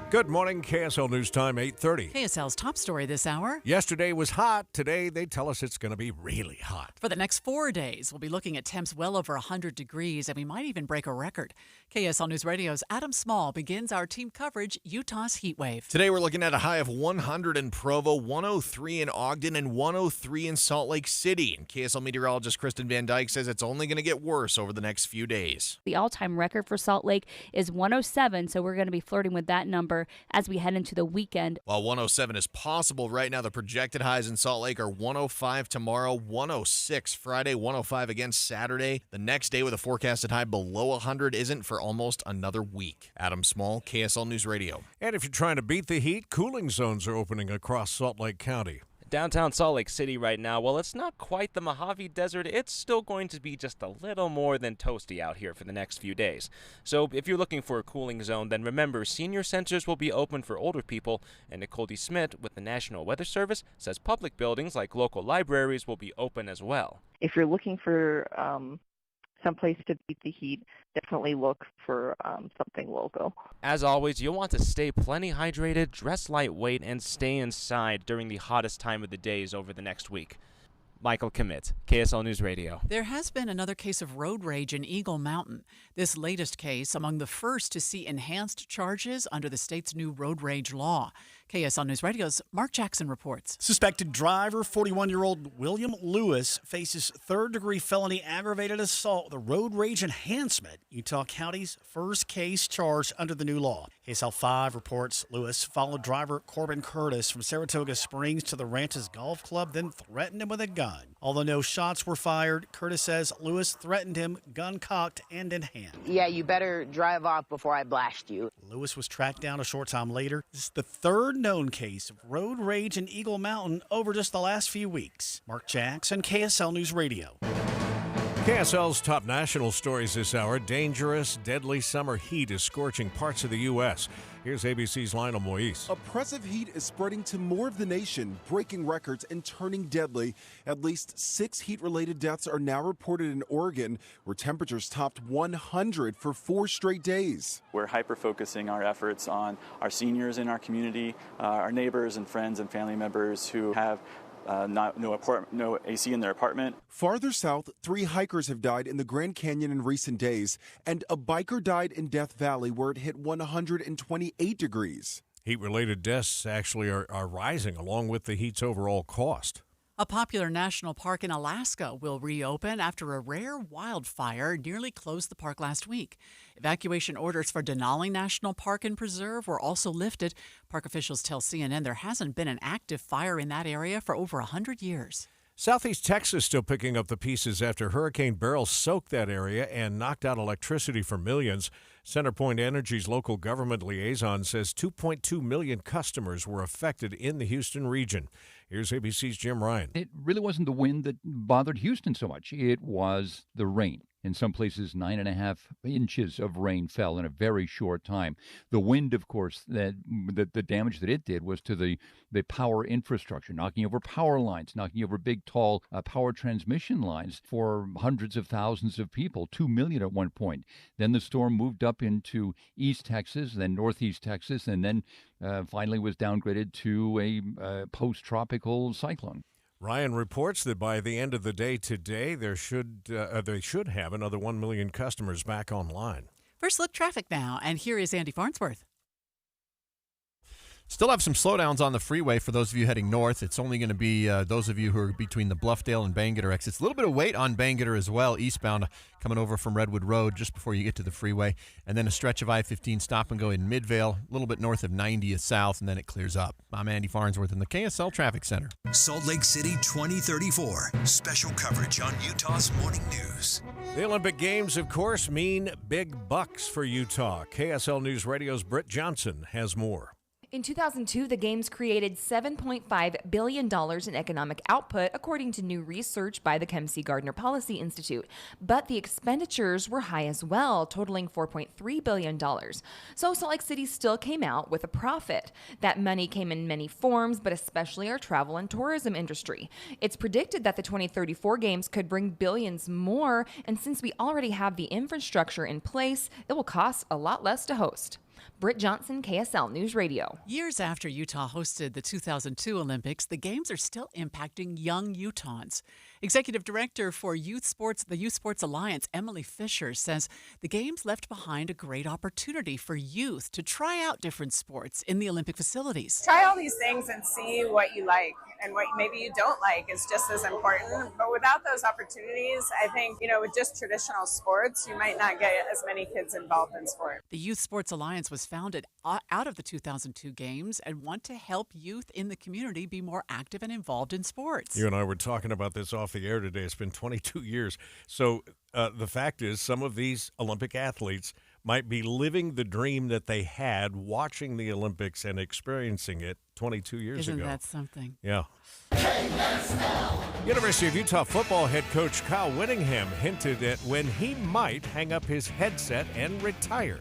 Good morning, KSL News Time, 8:30. KSL's top story this hour. Yesterday was hot. Today, they tell us it's going to be really hot. For the next 4 days, we'll be looking at temps well over 100 degrees, and we might even break a record. KSL News Radio's Adam Small begins our team coverage, Utah's heat wave. Today, we're looking at a high of 100 in Provo, 103 in Ogden, and 103 in Salt Lake City. And KSL meteorologist Kristen Van Dyke says it's only going to get worse over the next few days. The all-time record for Salt Lake is 107, so we're going to be flirting with that number as we head into the weekend. While 107 is possible right now, the projected highs in Salt Lake are 105 tomorrow, 106 Friday, 105 again Saturday. The next day with a forecasted high below 100 isn't for almost another week. Adam Small, KSL News Radio. And if you're trying to beat the heat, cooling zones are opening across Salt Lake County. Downtown Salt Lake City right now, well, it's not quite the Mojave Desert. It's still going to be just a little more than toasty out here for the next few days. So if you're looking for a cooling zone, then remember, senior centers will be open for older people, and Nicole D. Smith with the National Weather Service says public buildings like local libraries will be open as well. If you're looking for someplace to beat the heat, definitely look for something local. As always, you'll want to stay plenty hydrated, dress lightweight, and stay inside during the hottest time of the days over the next week. Michael Commit, KSL News Radio. There has been another case of road rage in Eagle Mountain. This latest case among the first to see enhanced charges under the state's new road rage law. KSL News Radio's Mark Jackson reports. Suspected driver, 41-year-old William Lewis, faces third-degree felony aggravated assault with a road rage enhancement, Utah County's first case charged under the new law. KSL 5 reports Lewis followed driver Corbin Curtis from Saratoga Springs to the Ranches Golf Club, then threatened him with a gun. Although no shots were fired, Curtis says Lewis threatened him, gun cocked and in hand. Yeah, you better drive off before I blast you. Lewis was tracked down a short time later. This is the third known case of road rage in Eagle Mountain over just the last few weeks. Mark Jackson, KSL News Radio. KSL's top national stories this hour. Dangerous, deadly summer heat is scorching parts of the U.S. Here's ABC's Lionel Moise. Oppressive heat is spreading to more of the nation, breaking records and turning deadly. At least 6 heat-related deaths are now reported in Oregon, where temperatures topped 100 for 4 straight days. We're hyper-focusing our efforts on our seniors in our community, our neighbors and friends and family members who have no AC in their apartment. Farther south, 3 hikers have died in the Grand Canyon in recent days, and a biker died in Death Valley where it hit 128 degrees. Heat-related deaths actually are rising along with the heat's overall cost. A popular national park in Alaska will reopen after a rare wildfire nearly closed the park last week. Evacuation orders for Denali National Park and Preserve were also lifted. Park officials tell CNN there hasn't been an active fire in that area for over 100 years. Southeast Texas still picking up the pieces after Hurricane Beryl soaked that area and knocked out electricity for millions. CenterPoint Energy's local government liaison says 2.2 million customers were affected in the Houston region. Here's ABC's Jim Ryan. It really wasn't the wind that bothered Houston so much. It was the rain. In some places, 9.5 inches of rain fell in a very short time. The wind, of course, the damage that it did was to the power infrastructure, knocking over power lines, knocking over big, tall power transmission lines for hundreds of thousands of people, 2 million at one point. Then the storm moved up into East Texas, then Northeast Texas, and then finally was downgraded to a post-tropical cyclone. Ryan reports that by the end of the day today, they should have another 1 million customers back online. First look traffic now, and here is Andy Farnsworth. Still have some slowdowns on the freeway for those of you heading north. It's only going to be those of you who are between the Bluffdale and Bangerter exits. A little bit of wait on Bangerter as well, eastbound, coming over from Redwood Road just before you get to the freeway. And then a stretch of I-15 stop and go in Midvale, a little bit north of 90th South, and then it clears up. I'm Andy Farnsworth in the KSL Traffic Center. Salt Lake City 2034. Special coverage on Utah's Morning News. The Olympic Games, of course, mean big bucks for Utah. KSL News Radio's Britt Johnson has more. In 2002, the Games created $7.5 billion in economic output, according to new research by the Kempsey Gardner Policy Institute. But the expenditures were high as well, totaling $4.3 billion. So Salt Lake City still came out with a profit. That money came in many forms, but especially our travel and tourism industry. It's predicted that the 2034 Games could bring billions more, and since we already have the infrastructure in place, it will cost a lot less to host. Britt Johnson, KSL News Radio. Years after Utah hosted the 2002 Olympics, the Games are still impacting young Utahns. Executive Director for the Youth Sports Alliance, Emily Fisher, says the Games left behind a great opportunity for youth to try out different sports in the Olympic facilities. Try all these things and see what you like, and what maybe you don't like is just as important. But without those opportunities, I think, with just traditional sports, you might not get as many kids involved in sport. The Youth Sports Alliance was founded out of the 2002 Games and want to help youth in the community be more active and involved in sports. You and I were talking about this off the air today. It's been 22 years. So the fact is, some of these Olympic athletes might be living the dream that they had watching the Olympics and experiencing it 22 years ago. Isn't that something? Yeah. University of Utah football head coach Kyle Whittingham hinted at when he might hang up his headset and retire.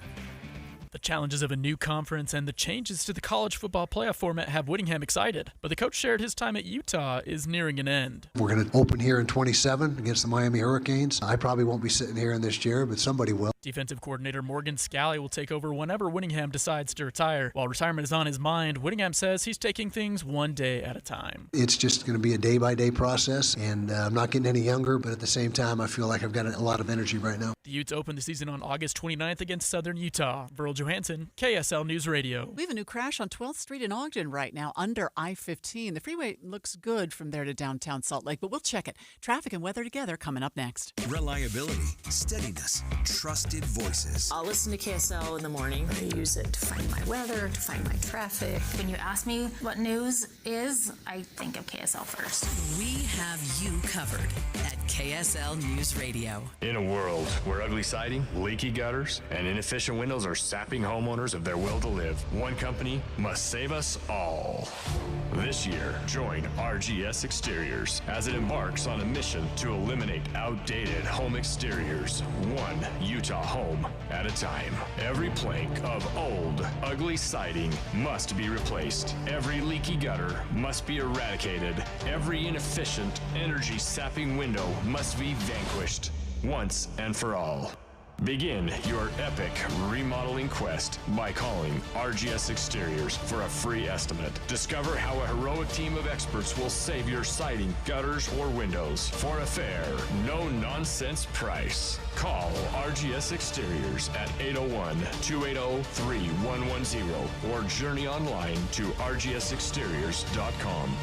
The challenges of a new conference and the changes to the college football playoff format have Whittingham excited, but the coach shared his time at Utah is nearing an end. We're going to open here in 27 against the Miami Hurricanes. I probably won't be sitting here in this chair, but somebody will. Defensive coordinator Morgan Scally will take over whenever Whittingham decides to retire. While retirement is on his mind, Whittingham says he's taking things one day at a time. It's just going to be a day-by-day process, and I'm not getting any younger, but at the same time, I feel like I've got a lot of energy right now. The Utes open the season on August 29th against Southern Utah. Virgil Johansson, KSL News Radio. We have a new crash on 12th Street in Ogden right now under I-15. The freeway looks good from there to downtown Salt Lake, but we'll check it. Traffic and weather together coming up next. Reliability, steadiness, trusted voices. I'll listen to KSL in the morning. I use it to find my weather, to find my traffic. When you ask me what news is, I think of KSL first. We have you covered at KSL News Radio. In a world where ugly siding, leaky gutters, and inefficient windows are sapping homeowners of their will to live, one company must save us all. This year, join RGS Exteriors as it embarks on a mission to eliminate outdated home exteriors, one Utah home at a time. Every plank of old, ugly siding must be replaced. Every leaky gutter must be eradicated. Every inefficient, energy-sapping window must be vanquished once and for all. Begin your epic remodeling quest by calling RGS Exteriors for a free estimate. Discover how a heroic team of experts will save your siding, gutters, or windows for a fair, no-nonsense price. Call RGS Exteriors at 801-280-3110 or journey online to rgsexteriors.com.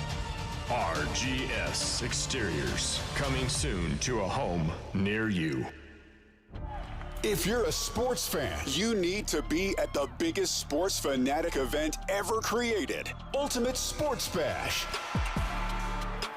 RGS Exteriors, coming soon to a home near you. If you're a sports fan, you need to be at the biggest sports fanatic event ever created, Ultimate Sports Bash.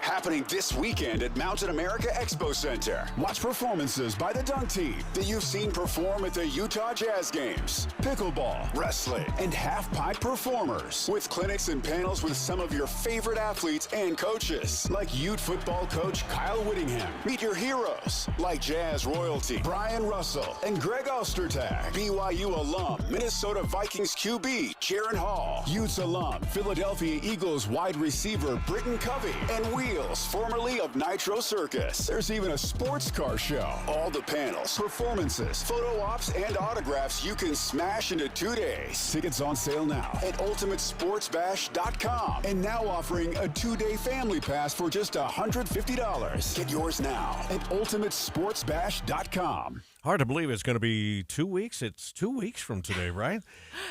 Happening this weekend at Mountain America Expo Center. Watch performances by the Dunk Team that you've seen perform at the Utah Jazz Games, pickleball, wrestling, and half-pipe performers, with clinics and panels with some of your favorite athletes and coaches, like Ute football coach Kyle Whittingham. Meet your heroes, like Jazz royalty Brian Russell and Greg Ostertag, BYU alum Minnesota Vikings QB Jaron Hall, Utes alum Philadelphia Eagles wide receiver Britton Covey, and Wheels, formerly of Nitro Circus. There's even a sports car show. All the panels, performances, photo ops, and autographs you can smash into 2 days. Tickets on sale now at ultimatesportsbash.com, and now offering a 2-day family pass for just $150. Get yours now at ultimatesportsbash.com. Hard to believe it's going to be 2 weeks. It's 2 weeks from today, right?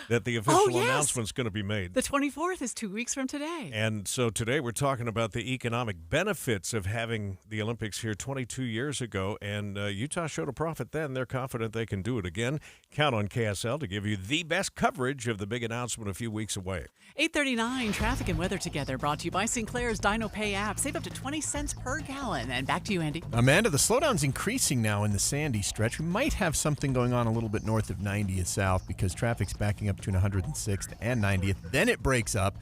That the official announcement's going to be made. The 24th is 2 weeks from today. And so today we're talking about the economic benefits of having the Olympics here 22 years ago. And Utah showed a profit then. They're confident they can do it again. Count on KSL to give you the best coverage of the big announcement a few weeks away. 8:39, traffic and weather together, brought to you by Sinclair's Dino Pay app. Save up to 20 cents per gallon. And back to you, Andy. Amanda, the slowdown's increasing now in the Sandy stretch. We might have something going on a little bit north of 90th South because traffic's backing up between 106th and 90th. Then it breaks up,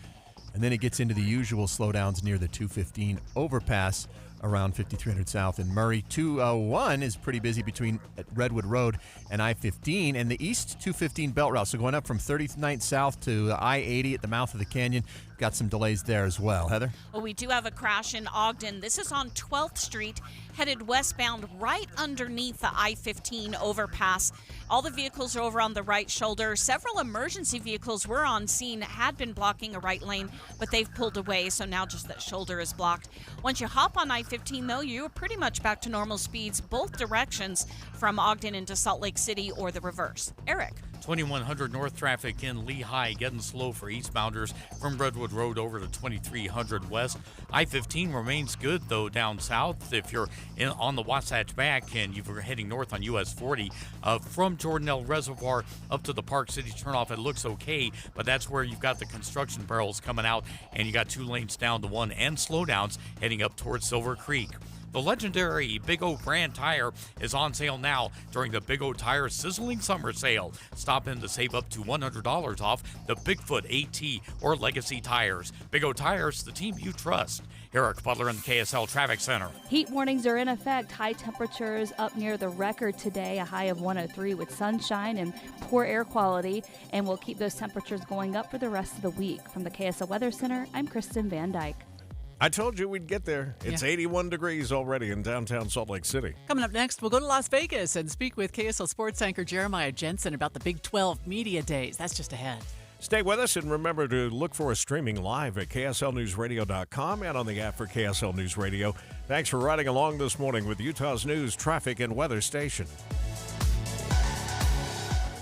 and then it gets into the usual slowdowns near the 215 overpass around 5300 South in Murray. 201 is pretty busy between Redwood Road and I-15 and the East 215 belt route. So going up from 39th South to I-80 at the mouth of the canyon. Got some delays there as well. Heather? Well, we do have a crash in Ogden. This is on 12th Street, headed westbound right underneath the I-15 overpass. All the vehicles are over on the right shoulder. Several emergency vehicles were on scene, had been blocking a right lane, but they've pulled away, so now just that shoulder is blocked. Once you hop on I-15, though, you're pretty much back to normal speeds, both directions from Ogden into Salt Lake City or the reverse. Eric? 2100 north traffic in Lehigh getting slow for eastbounders from Redwood Road over to 2300 west. I-15 remains good, though, down south. If you're on the Wasatch back and you're heading north on US 40, from Jordanelle Reservoir up to the Park City turnoff, it looks okay, but that's where you've got the construction barrels coming out, and you got 2 lanes down to 1 and slowdowns heading up towards Silver Creek. The legendary Big O brand tire is on sale now during the Big O Tire Sizzling Summer Sale. Stop in to save up to $100 off the Bigfoot AT or Legacy tires. Big O Tires, the team you trust. Eric Butler in the KSL Traffic Center. Heat warnings are in effect. High temperatures up near the record today, a high of 103 with sunshine and poor air quality, and we'll keep those temperatures going up for the rest of the week. From the KSL Weather Center, I'm Kristen Van Dyke. I told you we'd get there. It's 81 degrees already in downtown Salt Lake City. Coming up next, we'll go to Las Vegas and speak with KSL sports anchor Jeremiah Jensen about the Big 12 Media Days. That's just ahead. Stay with us and remember to look for us streaming live at KSLNewsRadio.com and on the app for KSL News Radio. Thanks for riding along this morning with Utah's news, traffic, and weather station.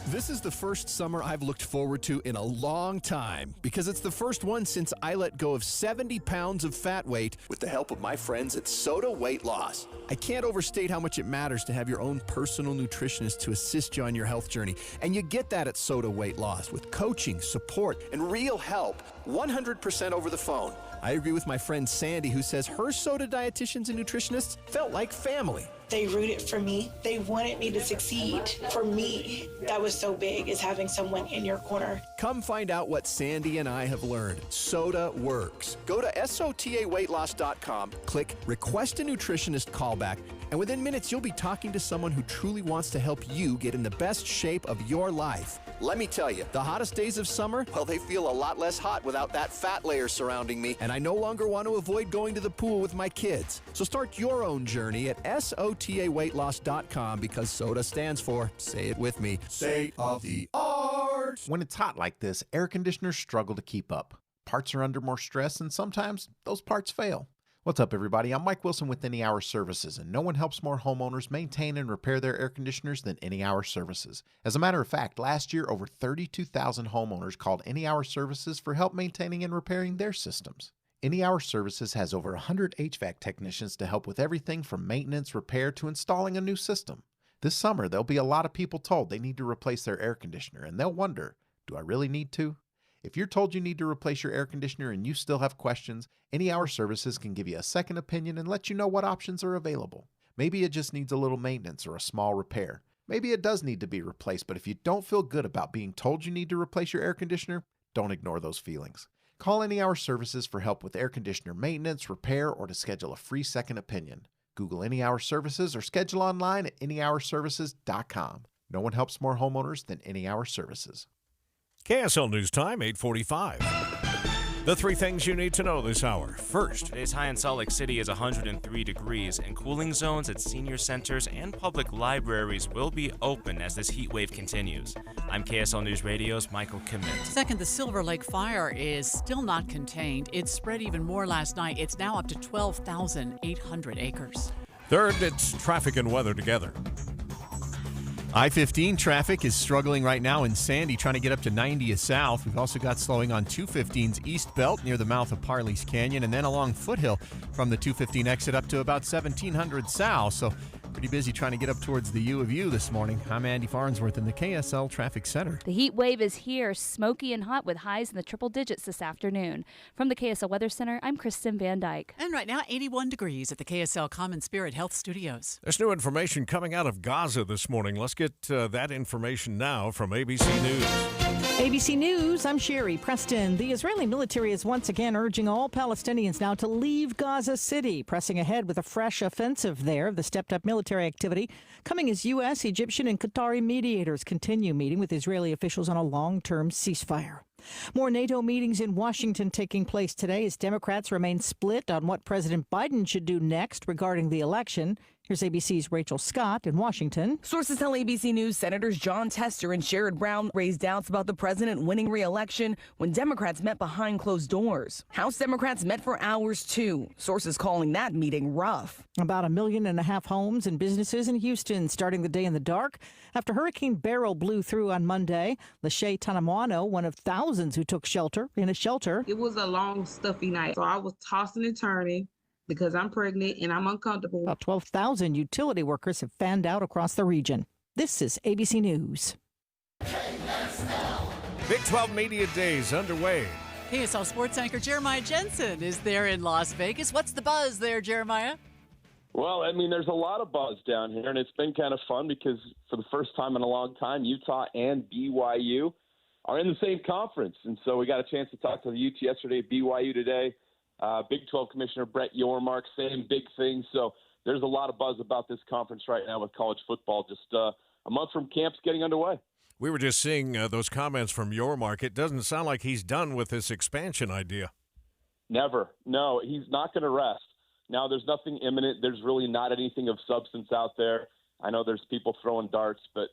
This is the first summer I've looked forward to in a long time because it's the first one since I let go of 70 pounds of fat weight with the help of my friends at Soda Weight Loss. I can't overstate how much it matters to have your own personal nutritionist to assist you on your health journey, and you get that at Soda Weight Loss with coaching, support, and real help, 100% over the phone. I agree with my friend Sandy, who says her soda dietitians and nutritionists felt like family. They rooted for me. They wanted me to succeed. For me, that was so big, is having someone in your corner. Come find out what Sandy and I have learned. Soda works. Go to SOTAweightloss.com, click Request a Nutritionist Callback, and within minutes you'll be talking to someone who truly wants to help you get in the best shape of your life. Let me tell you, the hottest days of summer, well, they feel a lot less hot without that fat layer surrounding me, and I no longer want to avoid going to the pool with my kids. So start your own journey at SOTAweightloss.com, because SOTA stands for, say it with me, State of the Art. When it's hot like this, air conditioners struggle to keep up. Parts are under more stress, and sometimes those parts fail. What's up, everybody? I'm Mike Wilson with Any Hour Services, and no one helps more homeowners maintain and repair their air conditioners than Any Hour Services. As a matter of fact, last year, over 32,000 homeowners called Any Hour Services for help maintaining and repairing their systems. Any Hour Services has over 100 HVAC technicians to help with everything from maintenance, repair, to installing a new system. This summer, there'll be a lot of people told they need to replace their air conditioner, and they'll wonder, do I really need to? If you're told you need to replace your air conditioner and you still have questions, Any Hour Services can give you a second opinion and let you know what options are available. Maybe it just needs a little maintenance or a small repair. Maybe it does need to be replaced, but if you don't feel good about being told you need to replace your air conditioner, don't ignore those feelings. Call Any Hour Services for help with air conditioner maintenance, repair, or to schedule a free second opinion. Google Any Hour Services or schedule online at anyhourservices.com. No one helps more homeowners than Any Hour Services. KSL News Time, 8:45. The three things you need to know this hour. First, today's high in Salt Lake City is 103 degrees, and cooling zones at senior centers and public libraries will be open as this heat wave continues. I'm KSL News Radio's Michael Kimmett. Second, the Silver Lake fire is still not contained. It spread even more last night. It's now up to 12,800 acres. Third, it's traffic and weather together. I-15 traffic is struggling right now in Sandy, trying to get up to 90th South. We've also got slowing on 215's East Belt near the mouth of Parley's Canyon, and then along Foothill from the 215 exit up to about 1700 South. So pretty busy trying to get up towards the U of U this morning. I'm Andy Farnsworth in the KSL Traffic Center. The heat wave is here, smoky and hot with highs in the triple digits this afternoon. From the KSL Weather Center, I'm Kristen Van Dyke. And right now, 81 degrees at the KSL Common Spirit Health Studios. There's new information coming out of Gaza this morning. Let's get that information now from ABC News. ABC News, I'm Sherry Preston. The Israeli military is once again urging all Palestinians now to leave Gaza City, pressing ahead with a fresh offensive there. The stepped-up military activity coming as U.S., Egyptian, and Qatari mediators continue meeting with Israeli officials on a long-term ceasefire. More NATO meetings in Washington taking place today as Democrats remain split on what President Biden should do next regarding the election. Here's ABC's Rachel Scott in Washington. Sources tell ABC News Senators John Tester and Sherrod Brown raised doubts about the president winning re-election when Democrats met behind closed doors. House Democrats met for hours, too. Sources calling that meeting rough. About 1.5 million homes and businesses in Houston starting the day in the dark after Hurricane Beryl blew through on Monday. Lachey Tanamwano, one of thousands who took shelter in a shelter. It was a long, stuffy night, so I was tossing and turning because I'm pregnant and I'm uncomfortable. About 12,000 utility workers have fanned out across the region. This is ABC News. Big 12 Media Days underway. KSL sports anchor Jeremiah Jensen is there in Las Vegas. What's the buzz there, Jeremiah? Well, I mean, there's a lot of buzz down here, and it's been kind of fun because for the first time in a long time, Utah and BYU are in the same conference. And so we got a chance to talk to the Utes yesterday, BYU today. Big 12 Commissioner Brett Yormark saying big things. So there's a lot of buzz about this conference right now with college football. Just a month from camps getting underway. We were just seeing those comments from Yormark. It doesn't sound like he's done with this expansion idea. Never. No, he's not going to rest. Now, there's nothing imminent. There's really not anything of substance out there. I know there's people throwing darts, but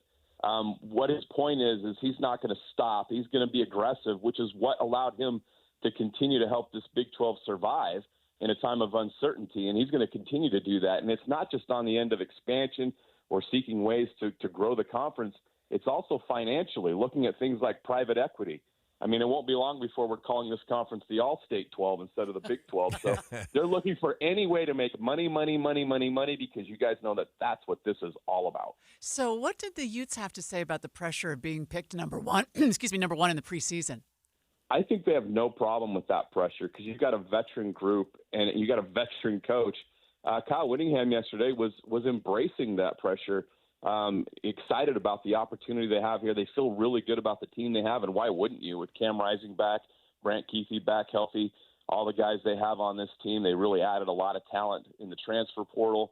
what his point is he's not going to stop. He's going to be aggressive, which is what allowed him to continue to help this Big 12 survive in a time of uncertainty, and he's going to continue to do that. And it's not just on the end of expansion or seeking ways to grow the conference. It's also financially, looking at things like private equity. I mean, it won't be long before we're calling this conference the All-State 12 instead of the Big 12. So they're looking for any way to make money, because you guys know that that's what this is all about. So what did the Utes have to say about the pressure of being picked number one in the preseason? I think they have no problem with that pressure because you've got a veteran group and you got a veteran coach. Kyle Whittingham yesterday was embracing that pressure, excited about the opportunity they have here. They feel really good about the team they have, and why wouldn't you? With Cam Rising back, Brant Keithy back healthy, all the guys they have on this team, they really added a lot of talent in the transfer portal.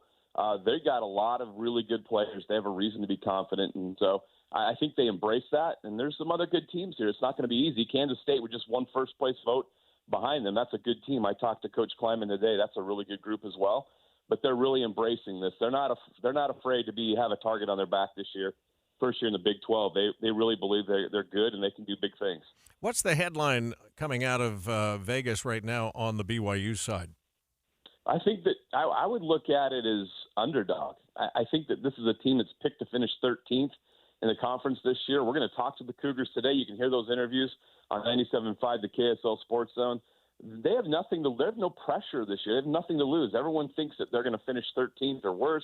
They got a lot of really good players. They have a reason to be confident, and so I think they embrace that. And there's some other good teams here. It's not going to be easy. Kansas State with just one first-place vote behind them. That's a good team. I talked to Coach Kleiman today. That's a really good group as well. But they're really embracing this. They're not afraid to have a target on their back this year. First year in the Big 12, they really believe they're good and they can do big things. What's the headline coming out of Vegas right now on the BYU side? I think that I would look at it as underdog. I think that this is a team that's picked to finish 13th in the conference this year. We're going to talk to the Cougars today. You can hear those interviews on 97.5, the KSL Sports Zone. They have no pressure this year. They have nothing to lose. Everyone thinks that they're going to finish 13th or worse.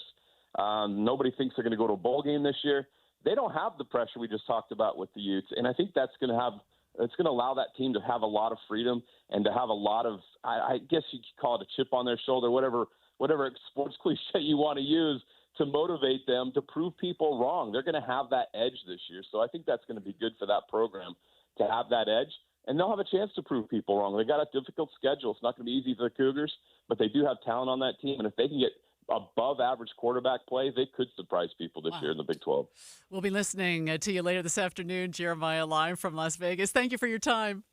Nobody thinks they're going to go to a bowl game this year. They don't have the pressure we just talked about with the Utes, and I think it's going to allow that team to have a lot of freedom and to have a lot of, I guess you could call it a chip on their shoulder, whatever sports cliche you want to use, to motivate them to prove people wrong. They're going to have that edge this year, so I think that's going to be good for that program to have that edge. And they'll have a chance to prove people wrong. They got a difficult schedule. It's not going to be easy for the Cougars, but they do have talent on that team. And if they can get above average quarterback play, they could surprise people this year in the Big 12. We'll be listening to you later this afternoon, Jeremiah, live from Las Vegas. Thank you for your time.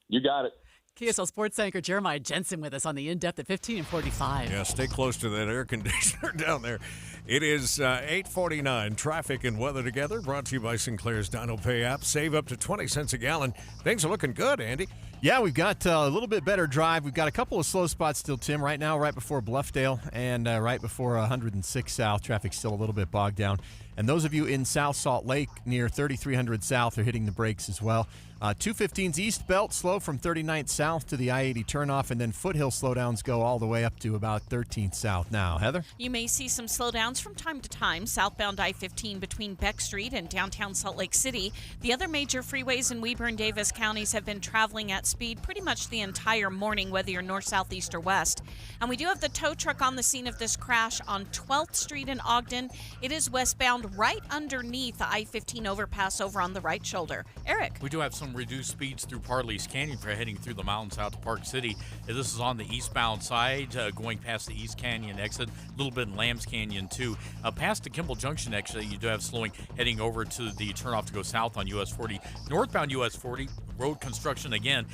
You got it. KSL Sports anchor Jeremiah Jensen with us on the In-Depth at 15 and 45. Yeah, stay close to that air conditioner down there. It is 8:49. Traffic and weather together, brought to you by Sinclair's Dino Pay app. Save up to 20 cents a gallon. Things are looking good, Andy. Yeah, we've got a little bit better drive. We've got a couple of slow spots still, Tim. Right now, right before Bluffdale and right before 106 South. Traffic's still a little bit bogged down. And those of you in South Salt Lake near 3300 South are hitting the brakes as well. 215's East Belt slow from 39th South to the I-80 turnoff, and then foothill slowdowns go all the way up to about 13th South now. Heather? You may see some slowdowns from time to time. Southbound I-15 between Beck Street and downtown Salt Lake City. The other major freeways in Weber and Davis counties have been traveling at speed pretty much the entire morning, whether you're north, south, east, or west. And we do have the tow truck on the scene of this crash on 12th Street in Ogden. It is westbound right underneath the I-15 overpass over on the right shoulder. Eric? We do have some reduced speeds through Parley's Canyon for heading through the mountains out to Park City. This is on the eastbound side, going past the East Canyon exit, a little bit in Lambs Canyon too. Past the Kimball Junction exit, you do have slowing heading over to the turnoff to go south on US 40. Northbound US 40, road construction again,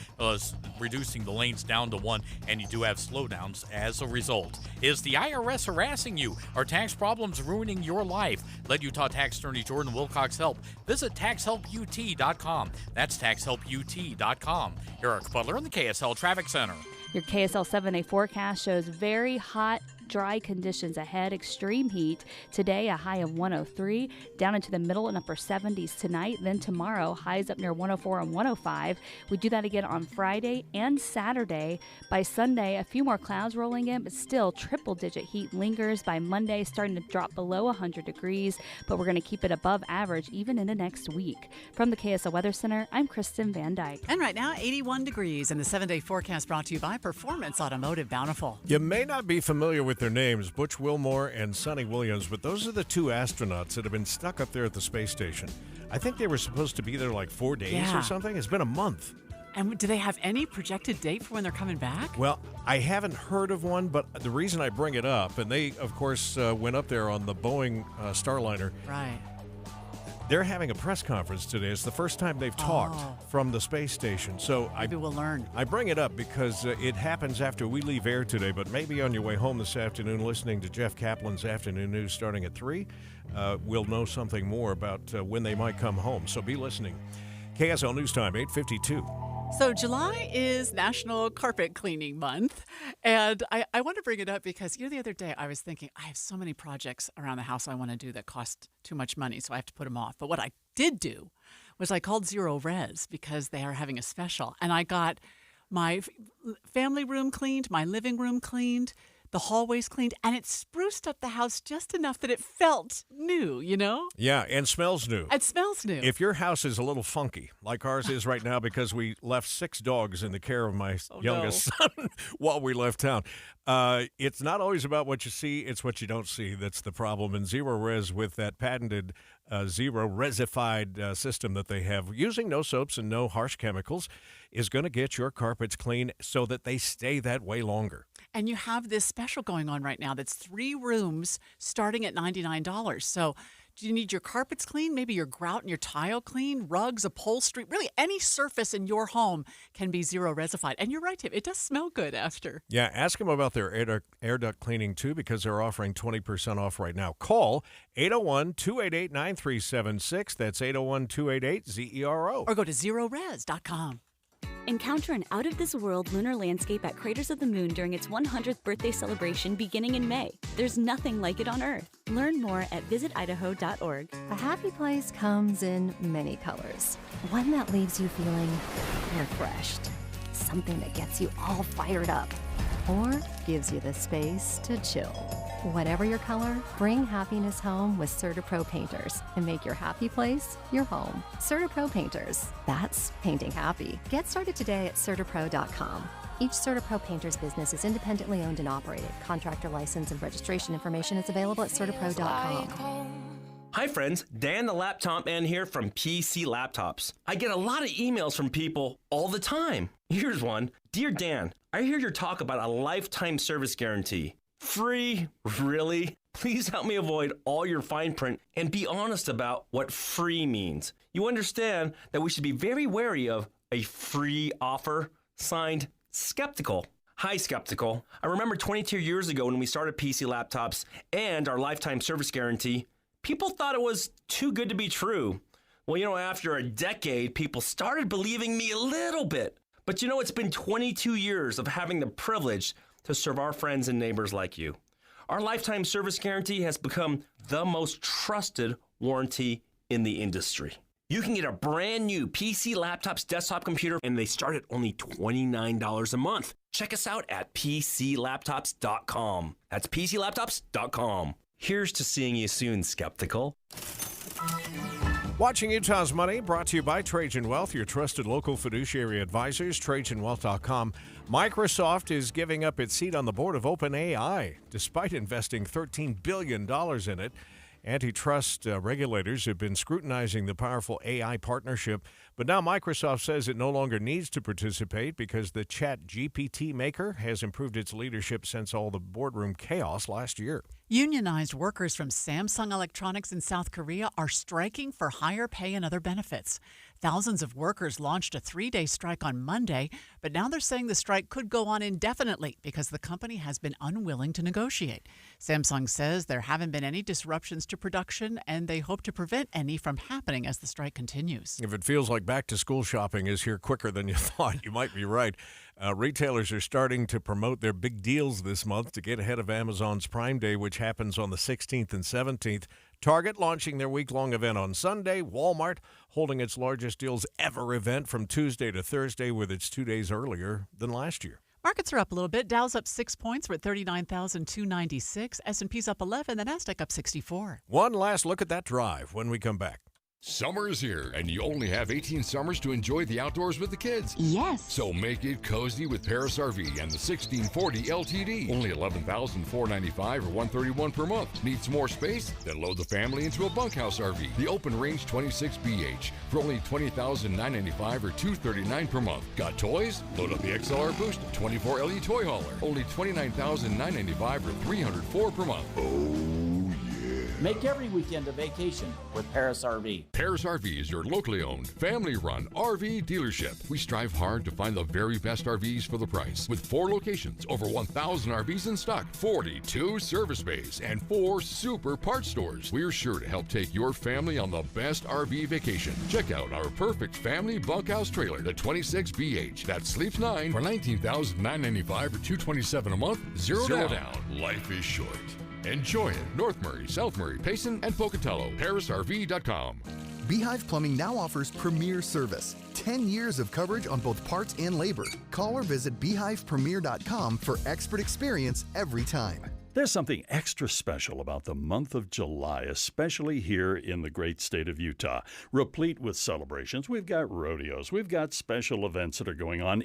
reducing the lanes down to one, and you do have slowdowns as a result. Is the IRS harassing you? Are tax problems ruining your life? Let Utah Tax Attorney Jordan Wilcox help. Visit taxhelput.com. That's taxhelput.com. Eric Butler in the KSL Traffic Center. Your KSL 7-day forecast shows very hot, dry conditions ahead, extreme heat. Today, a high of 103, down into the middle and upper 70s tonight. Then tomorrow, highs up near 104 and 105. We do that again on Friday and Saturday. By Sunday, a few more clouds rolling in, but still triple-digit heat lingers. By Monday, starting to drop below 100 degrees, but we're going to keep it above average even into next week. From the KSL Weather Center, I'm Kristen Van Dyke. And right now, 81 degrees, and the 7-day forecast brought to you by Performance Automotive Bountiful. You may not be familiar with their names, Butch Wilmore and Sonny Williams, but those are the two astronauts that have been stuck up there at the space station. I think they were supposed to be there like 4 days or something. It's been a month. And do they have any projected date for when they're coming back? Well, I haven't heard of one, but the reason I bring it up, and they, of course, went up there on the Boeing Starliner. Right. They're having a press conference today. It's the first time they've talked from the space station. So maybe we'll learn. I bring it up because it happens after we leave air today, but maybe on your way home this afternoon listening to Jeff Kaplan's Afternoon News starting at 3, we'll know something more about when they might come home. So be listening. KSL News Time, 8:52. So July is National Carpet Cleaning Month, and I want to bring it up because, the other day I was thinking, I have so many projects around the house I want to do that cost too much money, so I have to put them off. But what I did do was I called Zero Res because they are having a special, and I got my family room cleaned, my living room cleaned, the hallways cleaned, and it spruced up the house just enough that it felt new, you know? Yeah, and smells new. It smells new. If your house is a little funky, like ours is right now because we left 6 dogs in the care of my youngest son while we left town, it's not always about what you see, it's what you don't see that's the problem. And Zero Res, with that patented Zero Resified system that they have, using no soaps and no harsh chemicals, is going to get your carpets clean so that they stay that way longer. And you have this special going on right now that's 3 rooms starting at $99. So do you need your carpets clean? Maybe your grout and your tile clean? Rugs, upholstery? Really, any surface in your home can be Zero Resified. And you're right, Tim. It does smell good after. Yeah, ask them about their air duct cleaning, too, because they're offering 20% off right now. Call 801-288-9376. That's 801-288-ZERO. Or go to zerores.com. Encounter an out-of-this-world lunar landscape at Craters of the Moon during its 100th birthday celebration beginning in May. There's nothing like it on Earth. Learn more at visitidaho.org. A happy place comes in many colors. One that leaves you feeling refreshed. Something that gets you all fired up. Or gives you the space to chill. Whatever your color, bring happiness home with CertaPro Painters and make your happy place your home. CertaPro Painters. That's painting happy. Get started today at CertaPro.com. Each CertaPro Painters business is independently owned and operated. Contractor license and registration information is available at CertaPro.com. Hi friends, Dan the Laptop Man here from PC Laptops. I get a lot of emails from people all the time. Here's one. Dear Dan, I hear your talk about a lifetime service guarantee. Free? Really? Please help me avoid all your fine print and be honest about what free means. You understand that we should be very wary of a free offer. Signed, Skeptical. Hi, Skeptical. I remember 22 years ago when we started PC Laptops and our lifetime service guarantee, people thought it was too good to be true. Well, after a decade, people started believing me a little bit. But it's been 22 years of having the privilege to serve our friends and neighbors like you. Our lifetime service guarantee has become the most trusted warranty in the industry. You can get a brand new PC Laptops desktop computer, and they start at only $29 a month. Check us out at PCLaptops.com. That's PCLaptops.com. Here's to seeing you soon, Skeptical. Watching Utah's Money, brought to you by Trajan Wealth, your trusted local fiduciary advisors, TrajanWealth.com. Microsoft is giving up its seat on the board of OpenAI, despite investing $13 billion in it. Antitrust regulators have been scrutinizing the powerful AI partnership, but now Microsoft says it no longer needs to participate because the ChatGPT maker has improved its leadership since all the boardroom chaos last year. Unionized workers from Samsung Electronics in South Korea are striking for higher pay and other benefits. Thousands of workers launched a 3-day strike on Monday, but now they're saying the strike could go on indefinitely because the company has been unwilling to negotiate. Samsung says there haven't been any disruptions to production, and they hope to prevent any from happening as the strike continues. If it feels like back-to-school shopping is here quicker than you thought, you might be right. Retailers are starting to promote their big deals this month to get ahead of Amazon's Prime Day, which happens on the 16th and 17th. Target launching their week-long event on Sunday. Walmart holding its largest deals ever event from Tuesday to Thursday, with its 2 days earlier than last year. Markets are up a little bit. Dow's up 6 points. We're at 39,296. S&P's up 11. The Nasdaq up 64. One last look at that drive when we come back. Summer is here, and you only have 18 summers to enjoy the outdoors with the kids. Yes. So make it cozy with Paris RV and the 1640 LTD. Only $11,495 or $131 per month. Need some more space? Then load the family into a bunkhouse RV. The open range 26BH for only $20,995 or $239 per month. Got toys? Load up the XLR Boost 24 LE toy hauler. Only $29,995 or $304 per month. Oh, Make every weekend a vacation with Paris RV. Paris RV is your locally owned, family-run RV dealership. We strive hard to find the very best RVs for the price. With 4 locations, over 1,000 RVs in stock, 42 service bays, and 4 super parts stores. We're sure to help take your family on the best RV vacation. Check out our perfect family bunkhouse trailer, the 26BH. That sleeps 9 for $19,995 or $227 a month. Zero down. Life is short. Enjoy it. North Murray, South Murray, Payson, and Pocatello. ParisRV.com. Beehive Plumbing now offers premier service, 10 years of coverage on both parts and labor. Call or visit beehivepremier.com for expert experience every time. There's something extra special about the month of July, especially here in the great state of Utah. Replete with celebrations. We've got rodeos. We've got special events that are going on